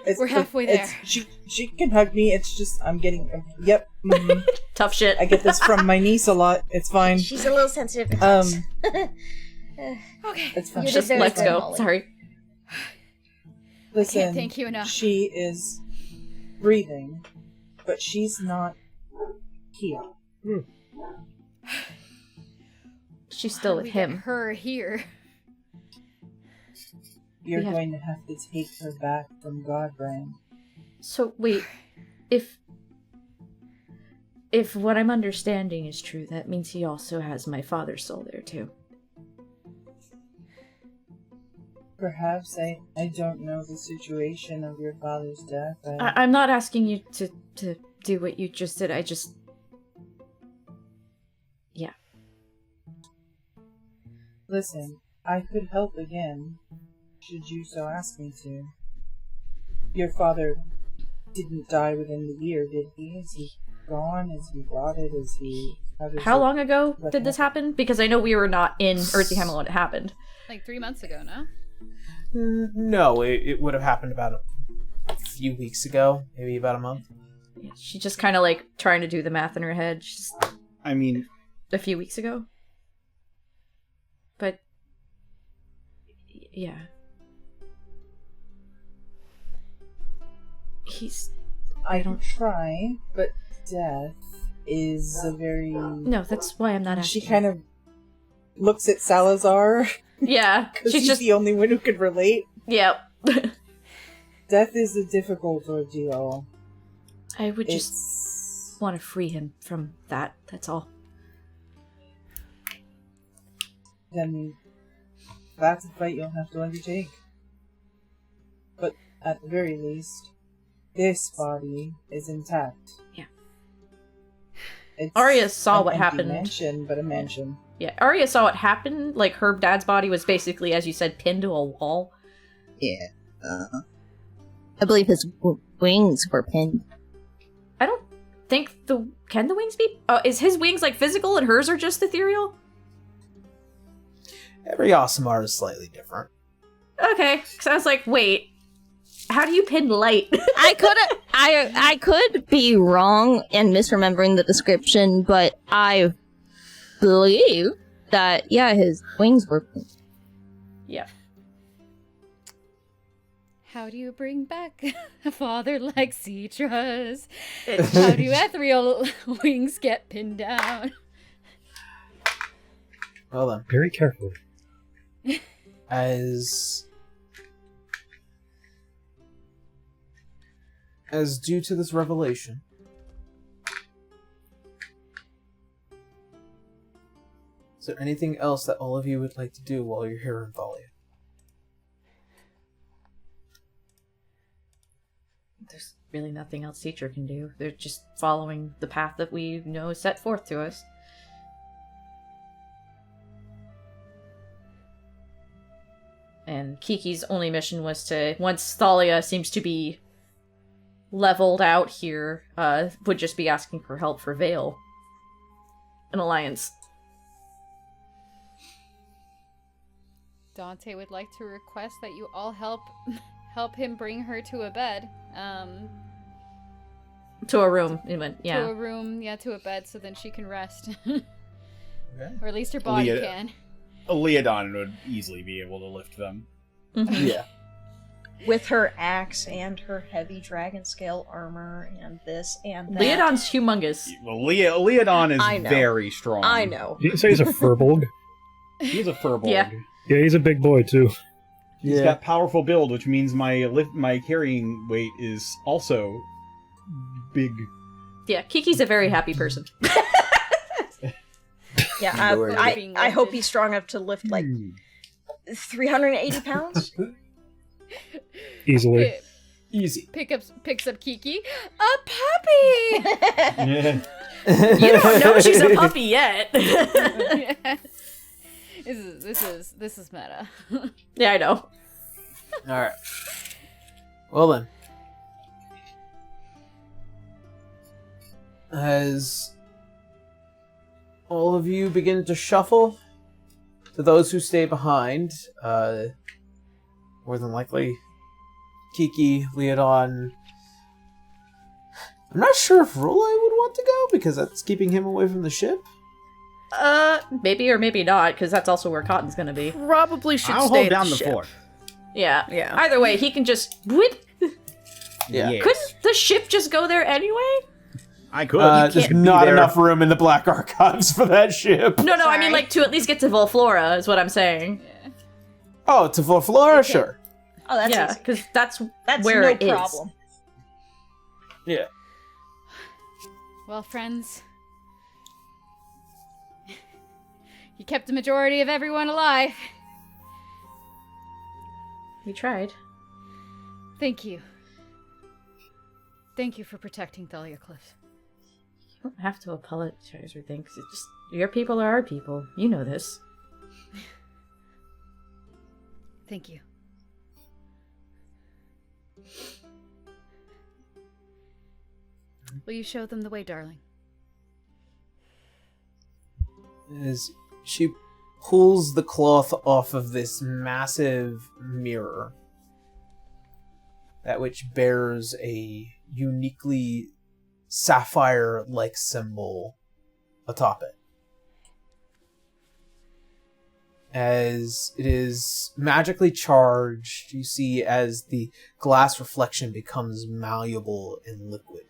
It's We're halfway there. She can hug me. It's just I'm getting. Yep. mhm. Tough shit. I get this from my niece a lot. It's fine. She's a little sensitive to touch. Okay. It's fine. You did Just very let's well, go. Holly. Sorry. Listen. Can't thank you enough. She is breathing, but she's not here. She's still with We get him. her here. You're We have- going to have to take her back from Godbrand. So wait, if what I'm understanding is true, that means he also has my father's soul there too. Perhaps I don't know the situation of your father's death. I'm not asking you to do what you just did. I just, yeah. Listen, I could help again, should you so ask me to. Your father didn't die within the year, did he? Is he gone? Is he rotted? Is he... How long ago did this happen? Because I know we were not in Earthyhamel when it happened. Like 3 months ago, no? No, it would have happened about a few weeks ago, maybe about a month. Yeah, she just kind of like trying to do the math in her head. She's I mean, a few weeks ago. But yeah. I don't try, but death is a very... No, that's why I'm not asking. She kind of looks at Salazar. Yeah, Because she's he's just the only one who could relate. Yep. Death is a difficult ordeal. I would just want to free him from that. That's all. Then that's a fight you'll have to undertake. But at the very least, this body is intact. Yeah. It's Arya saw an what empty happened. mansion, but a mansion. Yeah, Arya saw what happened. Like, her dad's body was basically, as you said, pinned to a wall. Yeah. I believe his wings were pinned. I don't think Can the wings be... is his wings, like, physical and hers are just ethereal? Every Aasimar is slightly different. Okay, because I was like, wait, how do you pin light? I could be wrong and misremembering the description, but I believe that, yeah, his wings were pinned. Yeah. How do you bring back a father like Citra's? How do ethereal wings get pinned down? Well then. Very carefully. As as due to this revelation, is there anything else that all of you would like to do while you're here in Thalia? There's really nothing else teacher can do. They're just following the path that we know is set forth to us. And Kiki's only mission was to, once Thalia seems to be leveled out here, would just be asking for help for Vale. An alliance. Dante would like to request that you all help him bring her to a bed. To a room, even, yeah. To a room, yeah, to a bed, so then she can rest. Okay. Or at least her body can. Leodon would easily be able to lift them. Mm-hmm. Yeah. With her axe and her heavy dragon scale armor and this and that. Leodon's humongous. Well, Leodon I is know. very strong. I know. Did you say he's a furbolg? He's a furbolg. Yeah. Yeah, he's a big boy too. He's got powerful build, which means my carrying weight is also big. Yeah, Kiki's a very happy person. Yeah, I hope he's strong enough to lift like 380 pounds. Easily. Easy. Picks up Kiki. A puppy! You don't know she's a puppy yet. This is meta. Yeah, I know. Alright. Well then. As all of you begin to shuffle, to those who stay behind, more than likely, Kiki, Leodon. I'm not sure if Rolai would want to go, because that's keeping him away from the ship. Maybe or maybe not, because that's also where Cotton's gonna be. Probably should I'll stay hold at down the ship. fort. Yeah. Yeah. Either way, he can just whip. Yeah. Yes. Couldn't the ship just go there anyway? I could. There's Be not there. enough room in the Black Archives for that ship. No, I Sorry. mean like to at least get to Volflora is what I'm saying. Oh, to Flora? Sure. Oh, that's Yeah, easy. because that's where no it is. problem. Yeah. Well, friends. You kept the majority of everyone alive. We tried. Thank you. Thank you for protecting Thalia Cliffs. You don't have to apologize or things. It's just your people are our people. You know this. Thank you. Will you show them the way, darling? As she pulls the cloth off of this massive mirror, that which bears a uniquely sapphire-like symbol atop it. As it is magically charged, you see as the glass reflection becomes malleable and liquid.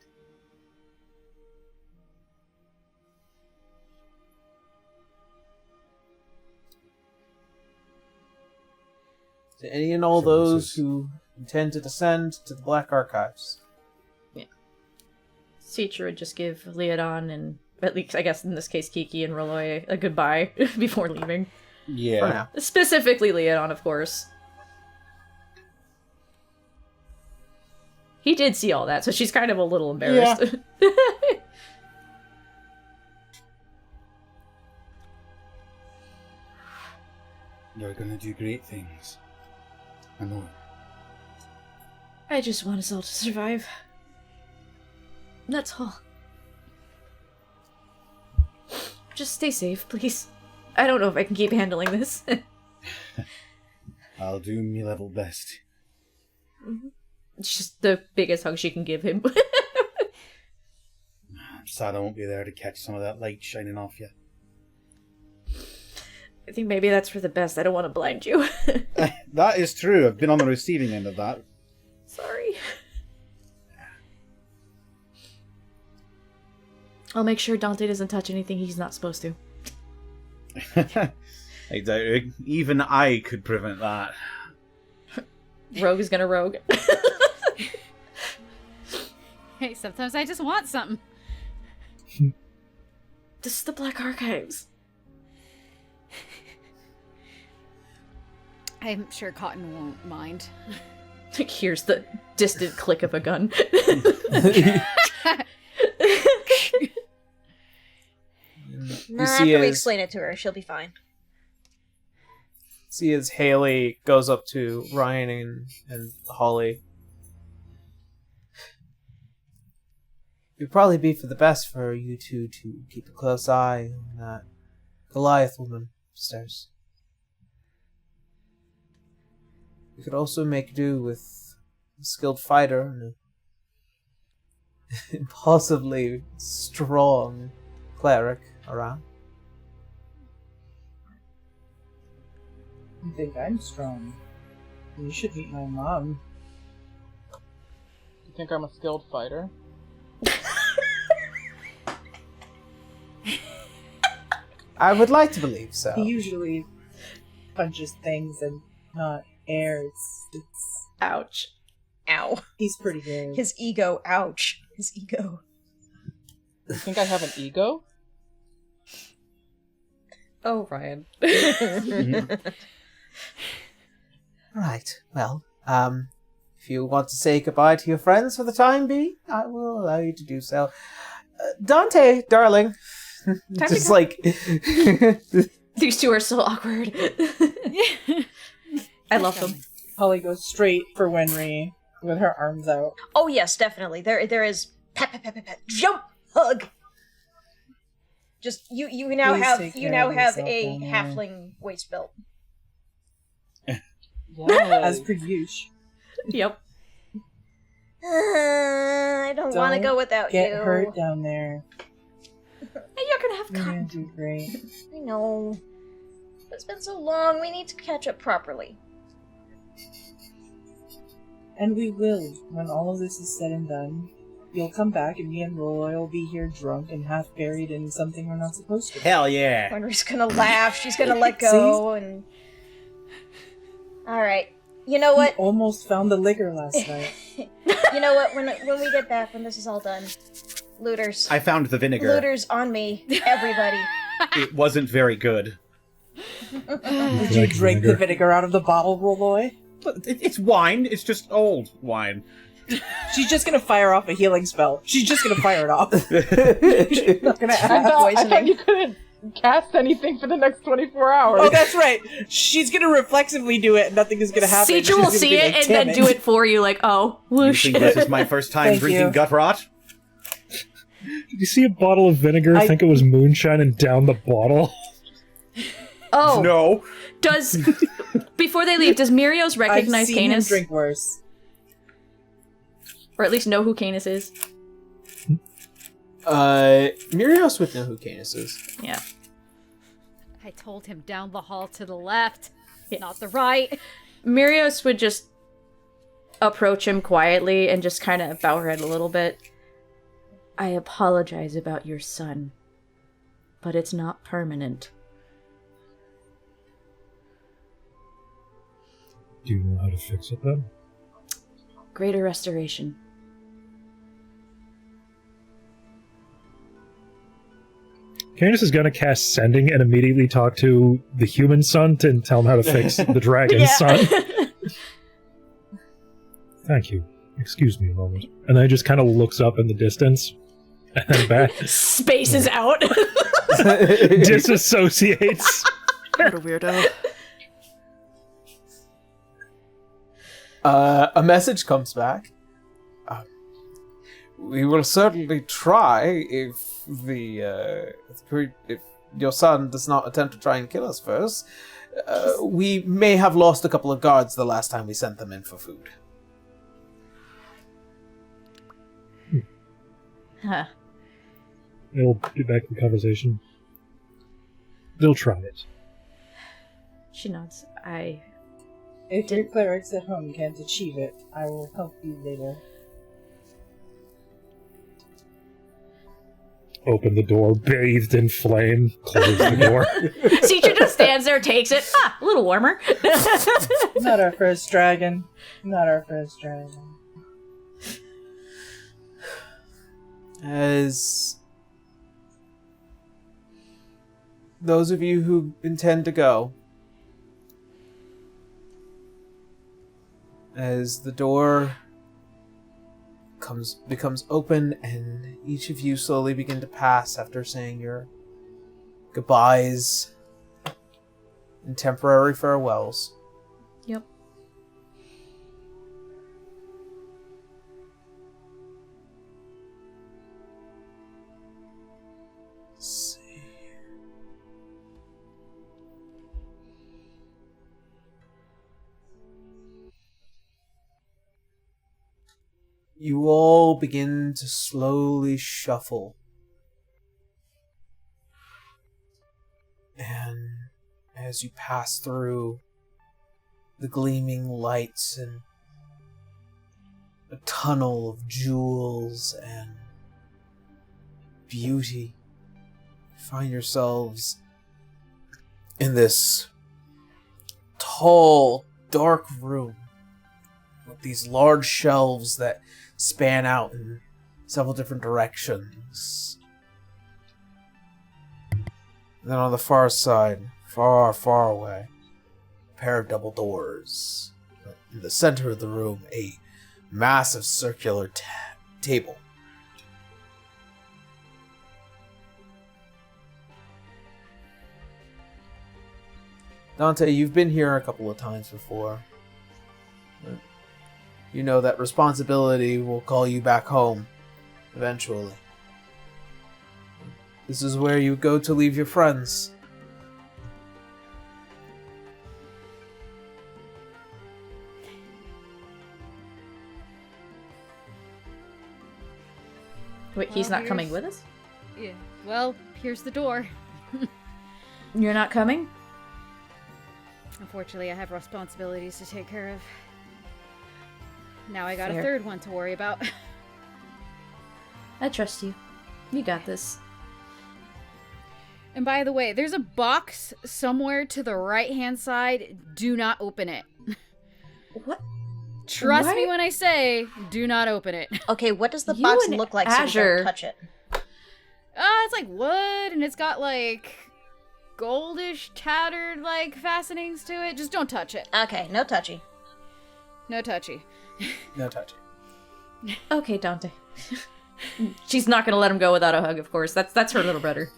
To any and all those who intend to descend to the Black Archives. Teacher would just give Leodon and, at least I guess in this case, Kiki and Roloi a goodbye before leaving. Yeah. For now. Specifically Leodon, of course. He did see all that, so she's kind of a little embarrassed. Yeah. You're gonna do great things. I know it. I just want us all to survive. That's all. Just stay safe, please. I don't know if I can keep handling this. I'll do me level best. It's just the biggest hug she can give him. I'm sad I won't be there to catch some of that light shining off you. I think maybe that's for the best. I don't want to blind you. That is true. I've been on the receiving end of that. Sorry. I'll make sure Dante doesn't touch anything he's not supposed to. I doubt it. Even I could prevent that. Rogue is gonna rogue. Hey, sometimes I just want something. This is the Black Archives. I'm sure Cotton won't mind. Here's the distant click of a gun. Nah, after we explain it to her, she'll be fine. See as Haley goes up to Ryan and Holly. It'd probably be for the best for you two to keep a close eye on that Goliath woman upstairs. We could also make do with a skilled fighter and an impossibly strong cleric around. You think I'm strong? You should meet my mom. You think I'm a skilled fighter? I would like to believe so. He usually punches things and not air. It's ouch. Ow. He's pretty good. His ego, ouch. His ego. You think I have an ego? Oh, Ryan. Right, well, if you want to say goodbye to your friends for the time being, I will allow you to do so. Dante, darling. Just like... These two are so awkward. I love them. Holly goes straight for Wenry with her arms out. Oh yes, definitely. There is pet, jump, hug. Just you now Please have take you care now of have yourself a down there. halfling waist belt. As per usual. Yep. I don't want to go without get you. hurt down there. Hey, you're gonna have You're gonna cotton. do great. I know. It's been so long. We need to catch up properly. And we will, when all of this is said and done. You'll come back and me and Roy will be here drunk and half buried in something we're not supposed to. Hell yeah. Wenry's gonna laugh. She's gonna let go and. All right. You know what? We almost found the liquor last night. You know what? When we get back, when this is all done, looters. I found the vinegar. Looters on me, everybody. It wasn't very good. Did you drink the vinegar out of the bottle, Roy? It's wine. It's just old wine. She's just gonna fire off a healing spell. She's just gonna fire it off. She's not gonna I thought you couldn't cast anything for the next 24 hours. Oh, that's right. She's gonna reflexively do it and nothing is gonna happen. Seacher will see it and then do it for you, like, oh, whoosh. You think this is my first time Thank drinking you. gut rot? Did you see a bottle of vinegar, think it was moonshine, and down the bottle? Oh. No. Does, before they leave, does Mirios recognize I've seen him Canis? drink worse. Or at least know who Canis is? Mirios would know who Canis is. Yeah. I told him down the hall to the left, not the right. Mirios would just approach him quietly and just kind of bow her head a little bit. I apologize about your son, but it's not permanent. Do you know how to fix it then? Greater restoration. Candace is gonna cast Sending and immediately talk to the human son to tell him how to fix the dragon son. Thank you. Excuse me a moment. And then he just kind of looks up in the distance and then back. Spaces out. Disassociates. What a weirdo. A message comes back. We will certainly try if if your son does not attempt to try and kill us first. We may have lost a couple of guards the last time we sent them in for food. Huh. They'll get back to the conversation. They'll try it. She nods. If your clerics at home can't achieve it, I will help you later. Open the door, bathed in flame. Close the door. Seacher just stands there, takes it. Ah, a little warmer. Not our first dragon. Not our first dragon. As those of you who intend to go, as the door becomes open and each of you slowly begin to pass after saying your goodbyes and temporary farewells. Yep. Let's see. You all begin to slowly shuffle. And as you pass through the gleaming lights and a tunnel of jewels and beauty, find yourselves in this tall, dark room with these large shelves that span out in several different directions. And then on the far side, far, far away, a pair of double doors. In the center of the room, a massive circular table. Dante, you've been here a couple of times before. You know that responsibility will call you back home, eventually. This is where you go to leave your friends. Wait, he's not coming with us? Yeah. Well, here's the door. You're not coming? Unfortunately, I have responsibilities to take care of. Now I got Fair. a third one to worry about. I trust you. You got this. And by the way, there's a box somewhere to the right-hand side. Do not open it. What? Trust What? me when I say, do not open it. Okay, what does the You box and look like so we Azure. don't touch it? It's like wood, and it's got like goldish, tattered like fastenings to it. Just don't touch it. Okay, no touchy. No touchy. No touching. Okay, Dante. She's not gonna let him go without a hug, of course. That's her little brother.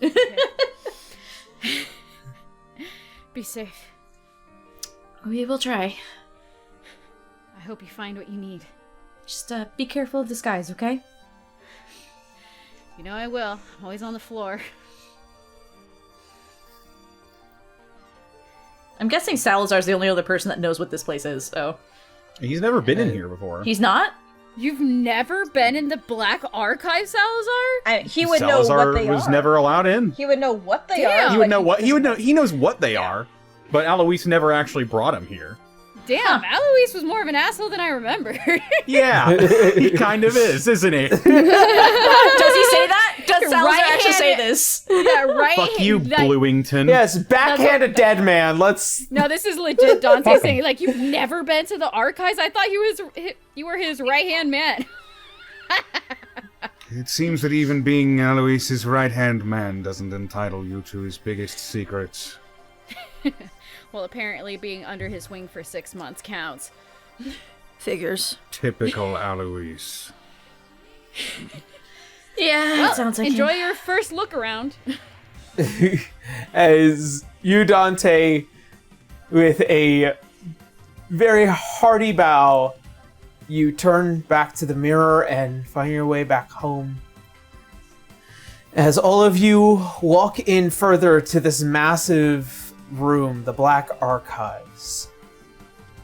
Be safe. We will try. I hope you find what you need. Just be careful of the skies, okay? You know I will. I'm always on the floor. I'm guessing Salazar's the only other person that knows what this place is, so... He's never been in here before. He's not? You've never been in the Black Archive, Salazar? He would Salazar know what they was are. never allowed in. He would know what they Damn. are. He would but know what he would know. doesn't He knows what they are, but Alois never actually brought him here. Damn, Alois was more of an asshole than I remember. Yeah, he kind of is, isn't he? Does he say that? Does Salazar actually say this? Yeah, right. Fuck you, Bluington. Yes, backhand a dead man. Let's. No, this is legit. Dante saying like you've never been to the archives. I thought you were his right hand man. It seems that even being Alois's right-hand man doesn't entitle you to his biggest secrets. Well, apparently being under his wing for 6 months counts. Figures. Typical Alois. Yeah, Well, that sounds like enjoy him. your first look around. As you, Dante, with a very hearty bow, you turn back to the mirror and find your way back home. As all of you walk in further to this massive room, the Black Archives,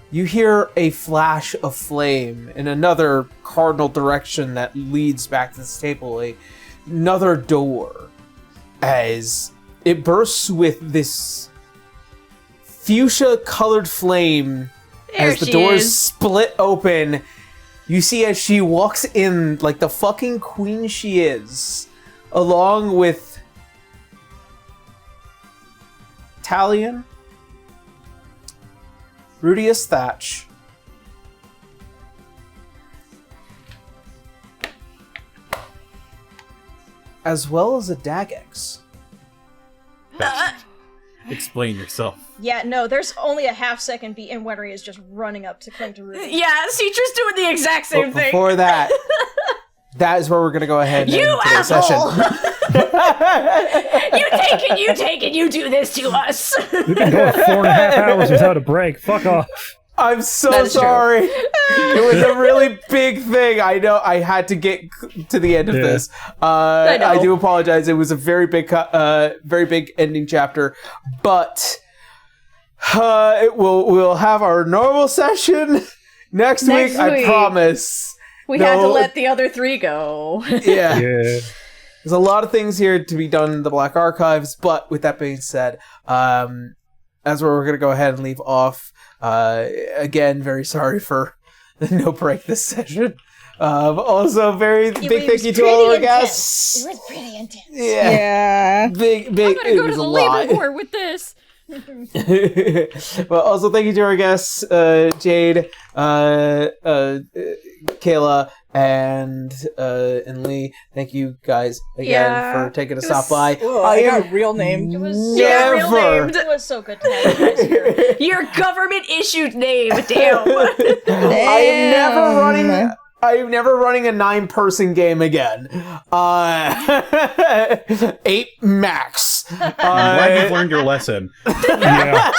you hear a flash of flame in another cardinal direction that leads back to this table, another door, as it bursts with this fuchsia-colored flame. There As the she doors is. split open, you see as she walks in like the fucking queen she is, along with Talion, Rudius Thatch, as well as a Dagex. Explain yourself. Yeah, no, there's only a half-second beat, and Winry is just running up to cling to Ruby. Yeah, Cetra's doing the exact same But thing. before that, that is where we're going to go ahead and You end today's session. asshole! You take it, you do this to us. We've been going 4.5 hours without a break. Fuck off. I'm so That is true. sorry. It was a really big thing. I know I had to get to the end of Yeah. this. know. I do apologize. It was a very big ending chapter, but we'll have our normal session next week. I promise. We had to let the other 3 go. Yeah. Yeah. There's a lot of things here to be done in the Black Archives, but with that being said, as we're going to go ahead and leave off. Again, very sorry for no break this session. Also, very big thank you to all of our guests. It was pretty intense. Yeah. Big. I'm gonna it go to was the a labor lot. ward with this. Well, also thank you to our guests, Jade, Kayla, and Lee. Thank you guys again for taking a stop by. I got real named. It was Never. It was so good to have you guys here. Your government issued name, damn. I'm never running a 9-person game again. 8 max. I'm glad you've learned your lesson. Yeah.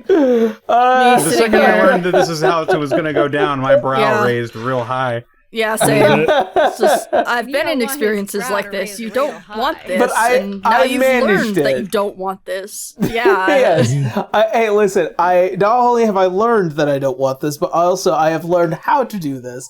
The second I learned that this is how it was going to go down, my brow raised real high. Yeah, same. It's just, I've You been don't in want his experiences brow like to this. raise You real don't high. want this, But and now I you've managed learned that it. you don't want this. Yeah. Yes. Hey, listen. I not only have I learned that I don't want this, but also I have learned how to do this.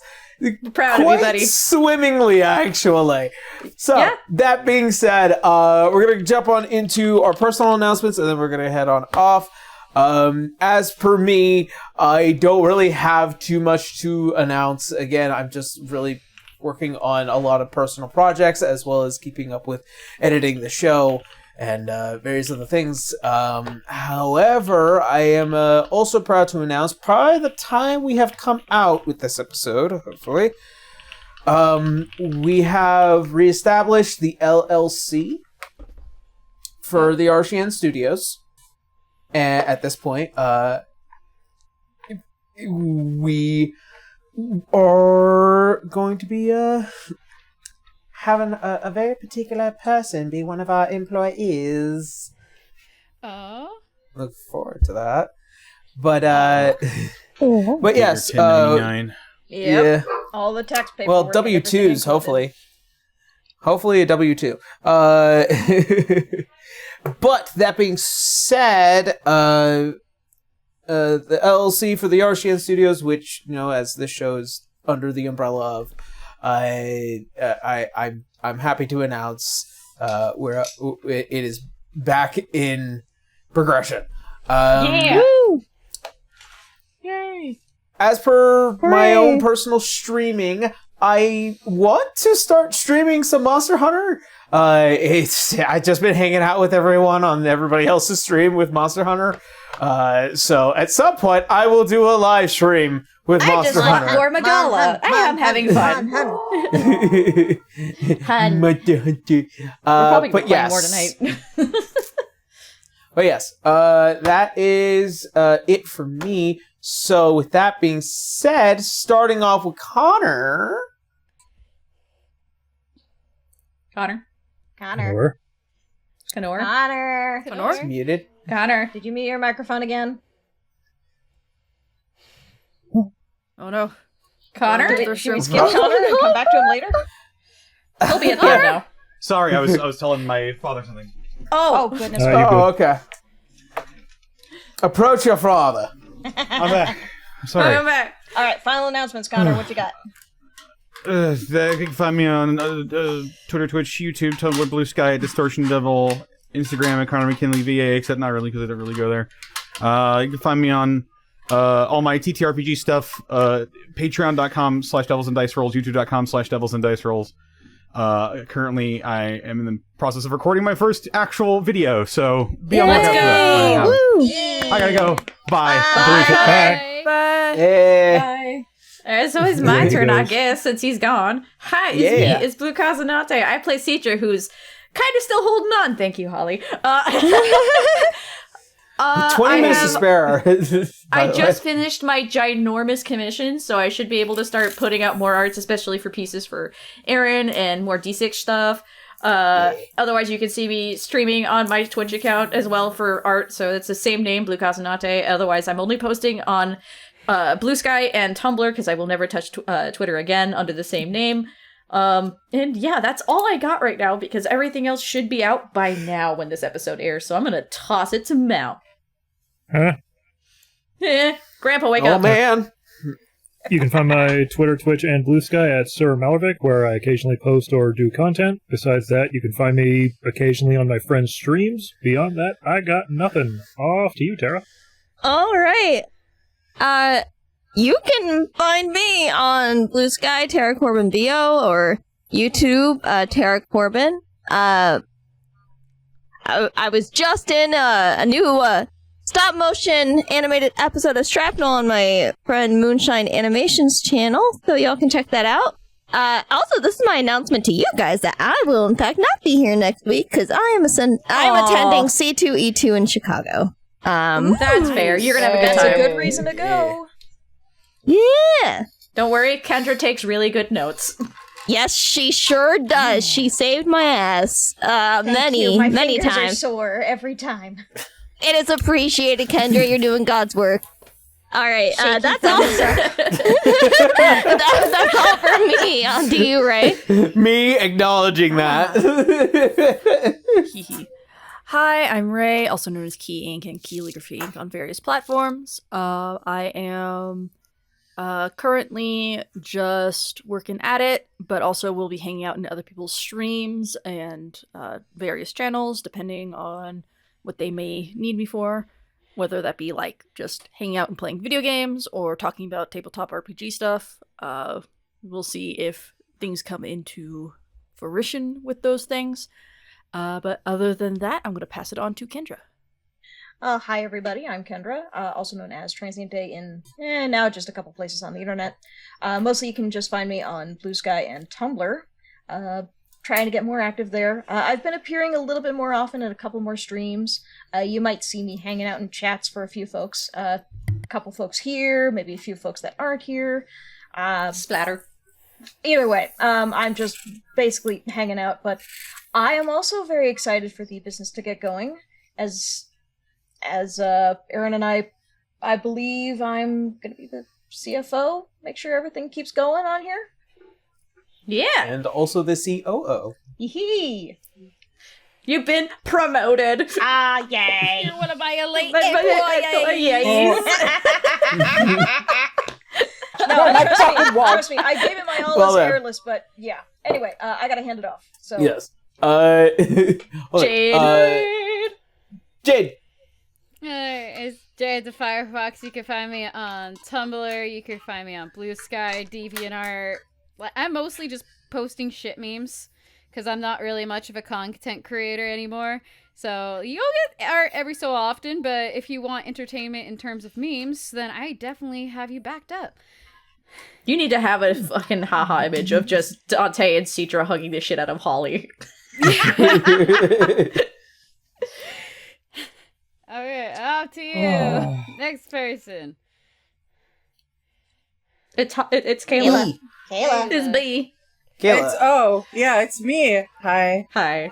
Proud of Quite you, buddy. swimmingly, actually. So that being said, we're gonna jump on into our personal announcements, and then we're gonna head on off. As per me, I don't really have too much to announce. Again, I'm just really working on a lot of personal projects, as well as keeping up with editing the show and various other things. However, I am also proud to announce, by the time we have come out with this episode, hopefully, we have reestablished the LLC for the Arshian Studios. And at this point, we are going to be having a very particular person be one of our employees. Oh. Look forward to that. But but yes, 1099. Yeah. All the tax paperwork. well, and everything W-2s, included. hopefully a W-2. But that being said, the LLC for the Arshian Studios, which, you know, as this show is under the umbrella of, I'm happy to announce where it is back in progression. Yay! As per my own personal streaming, I want to start streaming some Monster Hunter. I've just been hanging out with everyone on everybody else's stream with Monster Hunter. So at some point, I will do a live stream with Monster Hunter. Lord Magala. I am having fun. Monster Hunter. We're probably but playing yes. more tonight. But yes, that is it for me. So with that being said, starting off with Connor. Connor. Or Connor. It's muted. Connor. Did you mute your microphone again? Oh no. Connor? Should we skip Connor and come back to him later? He'll be at the end now. Sorry, I was telling my father something. Oh goodness. you're good. Oh, okay. Approach your father. I'm back. Sorry. All right, final announcements, Connor. What you got? You can find me on Twitter, Twitch, YouTube, Tumblr, Blue Sky, Distortion Devil, Instagram at Connor McKinley VA, except not really because I don't really go there. You can find me on all my TTRPG stuff, patreon.com/Devils and Dice Rolls, youtube.com/Devils and Dice Rolls. Currently, I am in the process of recording my first actual video, so be on the lookout for that. Woo! I gotta go. Bye. Bye. Hey. Bye. Alright, so it's my turn, I guess, since he's gone. Hi, it's me, it's Blue Kazanate. I play Citra, who's kind of still holding on. Thank you, Holly. 20 minutes to spare. I just finished my ginormous commission, so I should be able to start putting out more arts, especially for pieces for Aaron and more D6 stuff. Otherwise, you can see me streaming on my Twitch account as well for art, so it's the same name, Blue Kazanate. Otherwise, I'm only posting on Blue Sky and Tumblr, because I will never touch Twitter again under the same name. And yeah, that's all I got right now, because everything else should be out by now when this episode airs, so I'm gonna toss it to Mal. Huh? Grandpa, wake Oh, up. man. You can find my Twitter, Twitch, and Blue Sky at Sir Malavik, where I occasionally post or do content. Besides that, you can find me occasionally on my friends' streams. Beyond that, I got nothing. Off to you, Tara. All right. You can find me on Blue Sky, Tara Corbin VO, or YouTube, Tara Corbin. I was just in a new stop-motion animated episode of Shrapnel on my friend Moonshine Animations channel, so y'all can check that out. Also, this is my announcement to you guys that I will, in fact, not be here next week, because I am attending C2E2 in Chicago. That's fair. You're gonna have a good time. That's a good reason to go. Yeah. Don't worry, Kendra takes really good notes. Yes, she sure does. She saved my ass many My times. fingers are sore every time. It is appreciated, Kendra. You're doing God's work. All right, that's all. That's all for me. On to you, Ray. Me acknowledging that. Hi, I'm Ray, also known as Key Inc. and Keyligraphy Inc. on various platforms. I am currently just working at it, but also will be hanging out in other people's streams and various channels, depending on what they may need me for, whether that be like just hanging out and playing video games or talking about tabletop RPG stuff. We'll see if things come into fruition with those things. But other than that, I'm going to pass it on to Kendra. Hi everybody, I'm Kendra, also known as Transient Day in now just a couple places on the internet. Mostly you can just find me on Blue Sky and Tumblr. Trying to get more active there. I've been appearing a little bit more often in a couple more streams. You might see me hanging out in chats for a few folks. A couple folks here, maybe a few folks that aren't here. Splatter. Either way, I'm just basically hanging out, but I am also very excited for the business to get going. As Aaron and I believe I'm gonna be the CFO, make sure everything keeps going on here. Yeah. And also the COO. Yee. You've been promoted. Ah, yay. You're one of my elite employees. Trust me, I gave it my all as airless, but yeah. Anyway, I gotta hand it off. So yes. Jade. It's Jade the Firefox. You can find me on Tumblr. You can find me on Blue Sky, DeviantArt. I'm mostly just posting shit memes because I'm not really much of a content creator anymore. So you'll get art every so often, but if you want entertainment in terms of memes, then I definitely have you backed up. You need to have a fucking haha image of just Dante and Citra hugging the shit out of Holly. Okay, off to you. Next person. It's Kayla. Kayla. It's B. Kayla. It's me. Hi. Hi.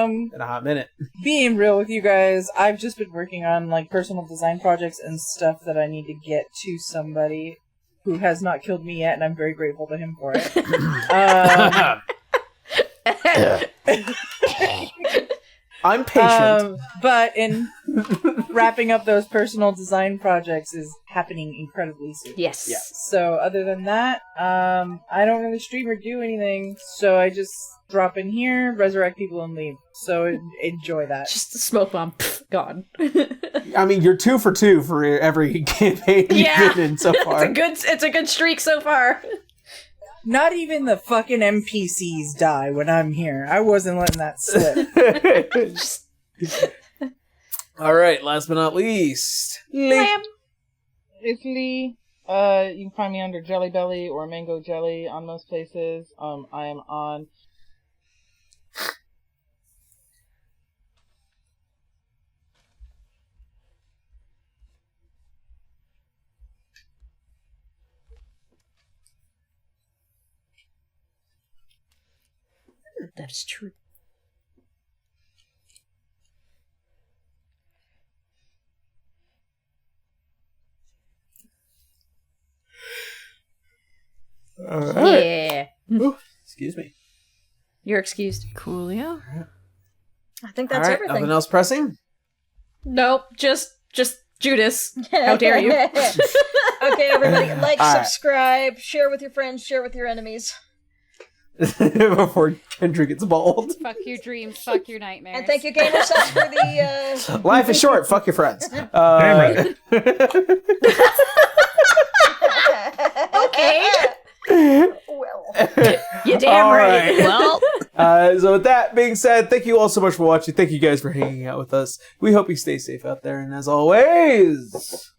In a hot minute. Being real with you guys, I've just been working on like personal design projects and stuff that I need to get to somebody who has not killed me yet, and I'm very grateful to him for it. I'm patient. But in wrapping up those personal design projects is happening incredibly soon. Yes. Yeah. So other than that, I don't really stream or do anything. So I just drop in here, resurrect people, and leave. So enjoy that. Just a smoke bomb. Pfft, gone. I mean, you're 2 for 2 for every campaign you've been in so far. It's a good streak so far. Not even the fucking NPCs die when I'm here. I wasn't letting that slip. All right, last but not least, Lee. It's Lee. You can find me under Jelly Belly or Mango Jelly on most places. I am on. That is true. Yeah. Ooh, excuse me. You're excused. Coolio. I think All that's right, everything. nothing else pressing? Nope, just Judas. How dare you? Okay, everybody, like, All right. subscribe, share with your friends, share with your enemies. Before Kendra gets bald. Fuck your dreams, fuck your nightmares. And thank you, Gamer Subs, for the, Life is short. Fuck your friends. Damn right. Okay. well. You damn All right. Well, So with that being said, thank you all so much for watching. Thank you guys for hanging out with us. We hope you stay safe out there. And as always,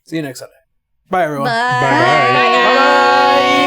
see you next Sunday. Bye, everyone. bye. Bye-bye. Bye.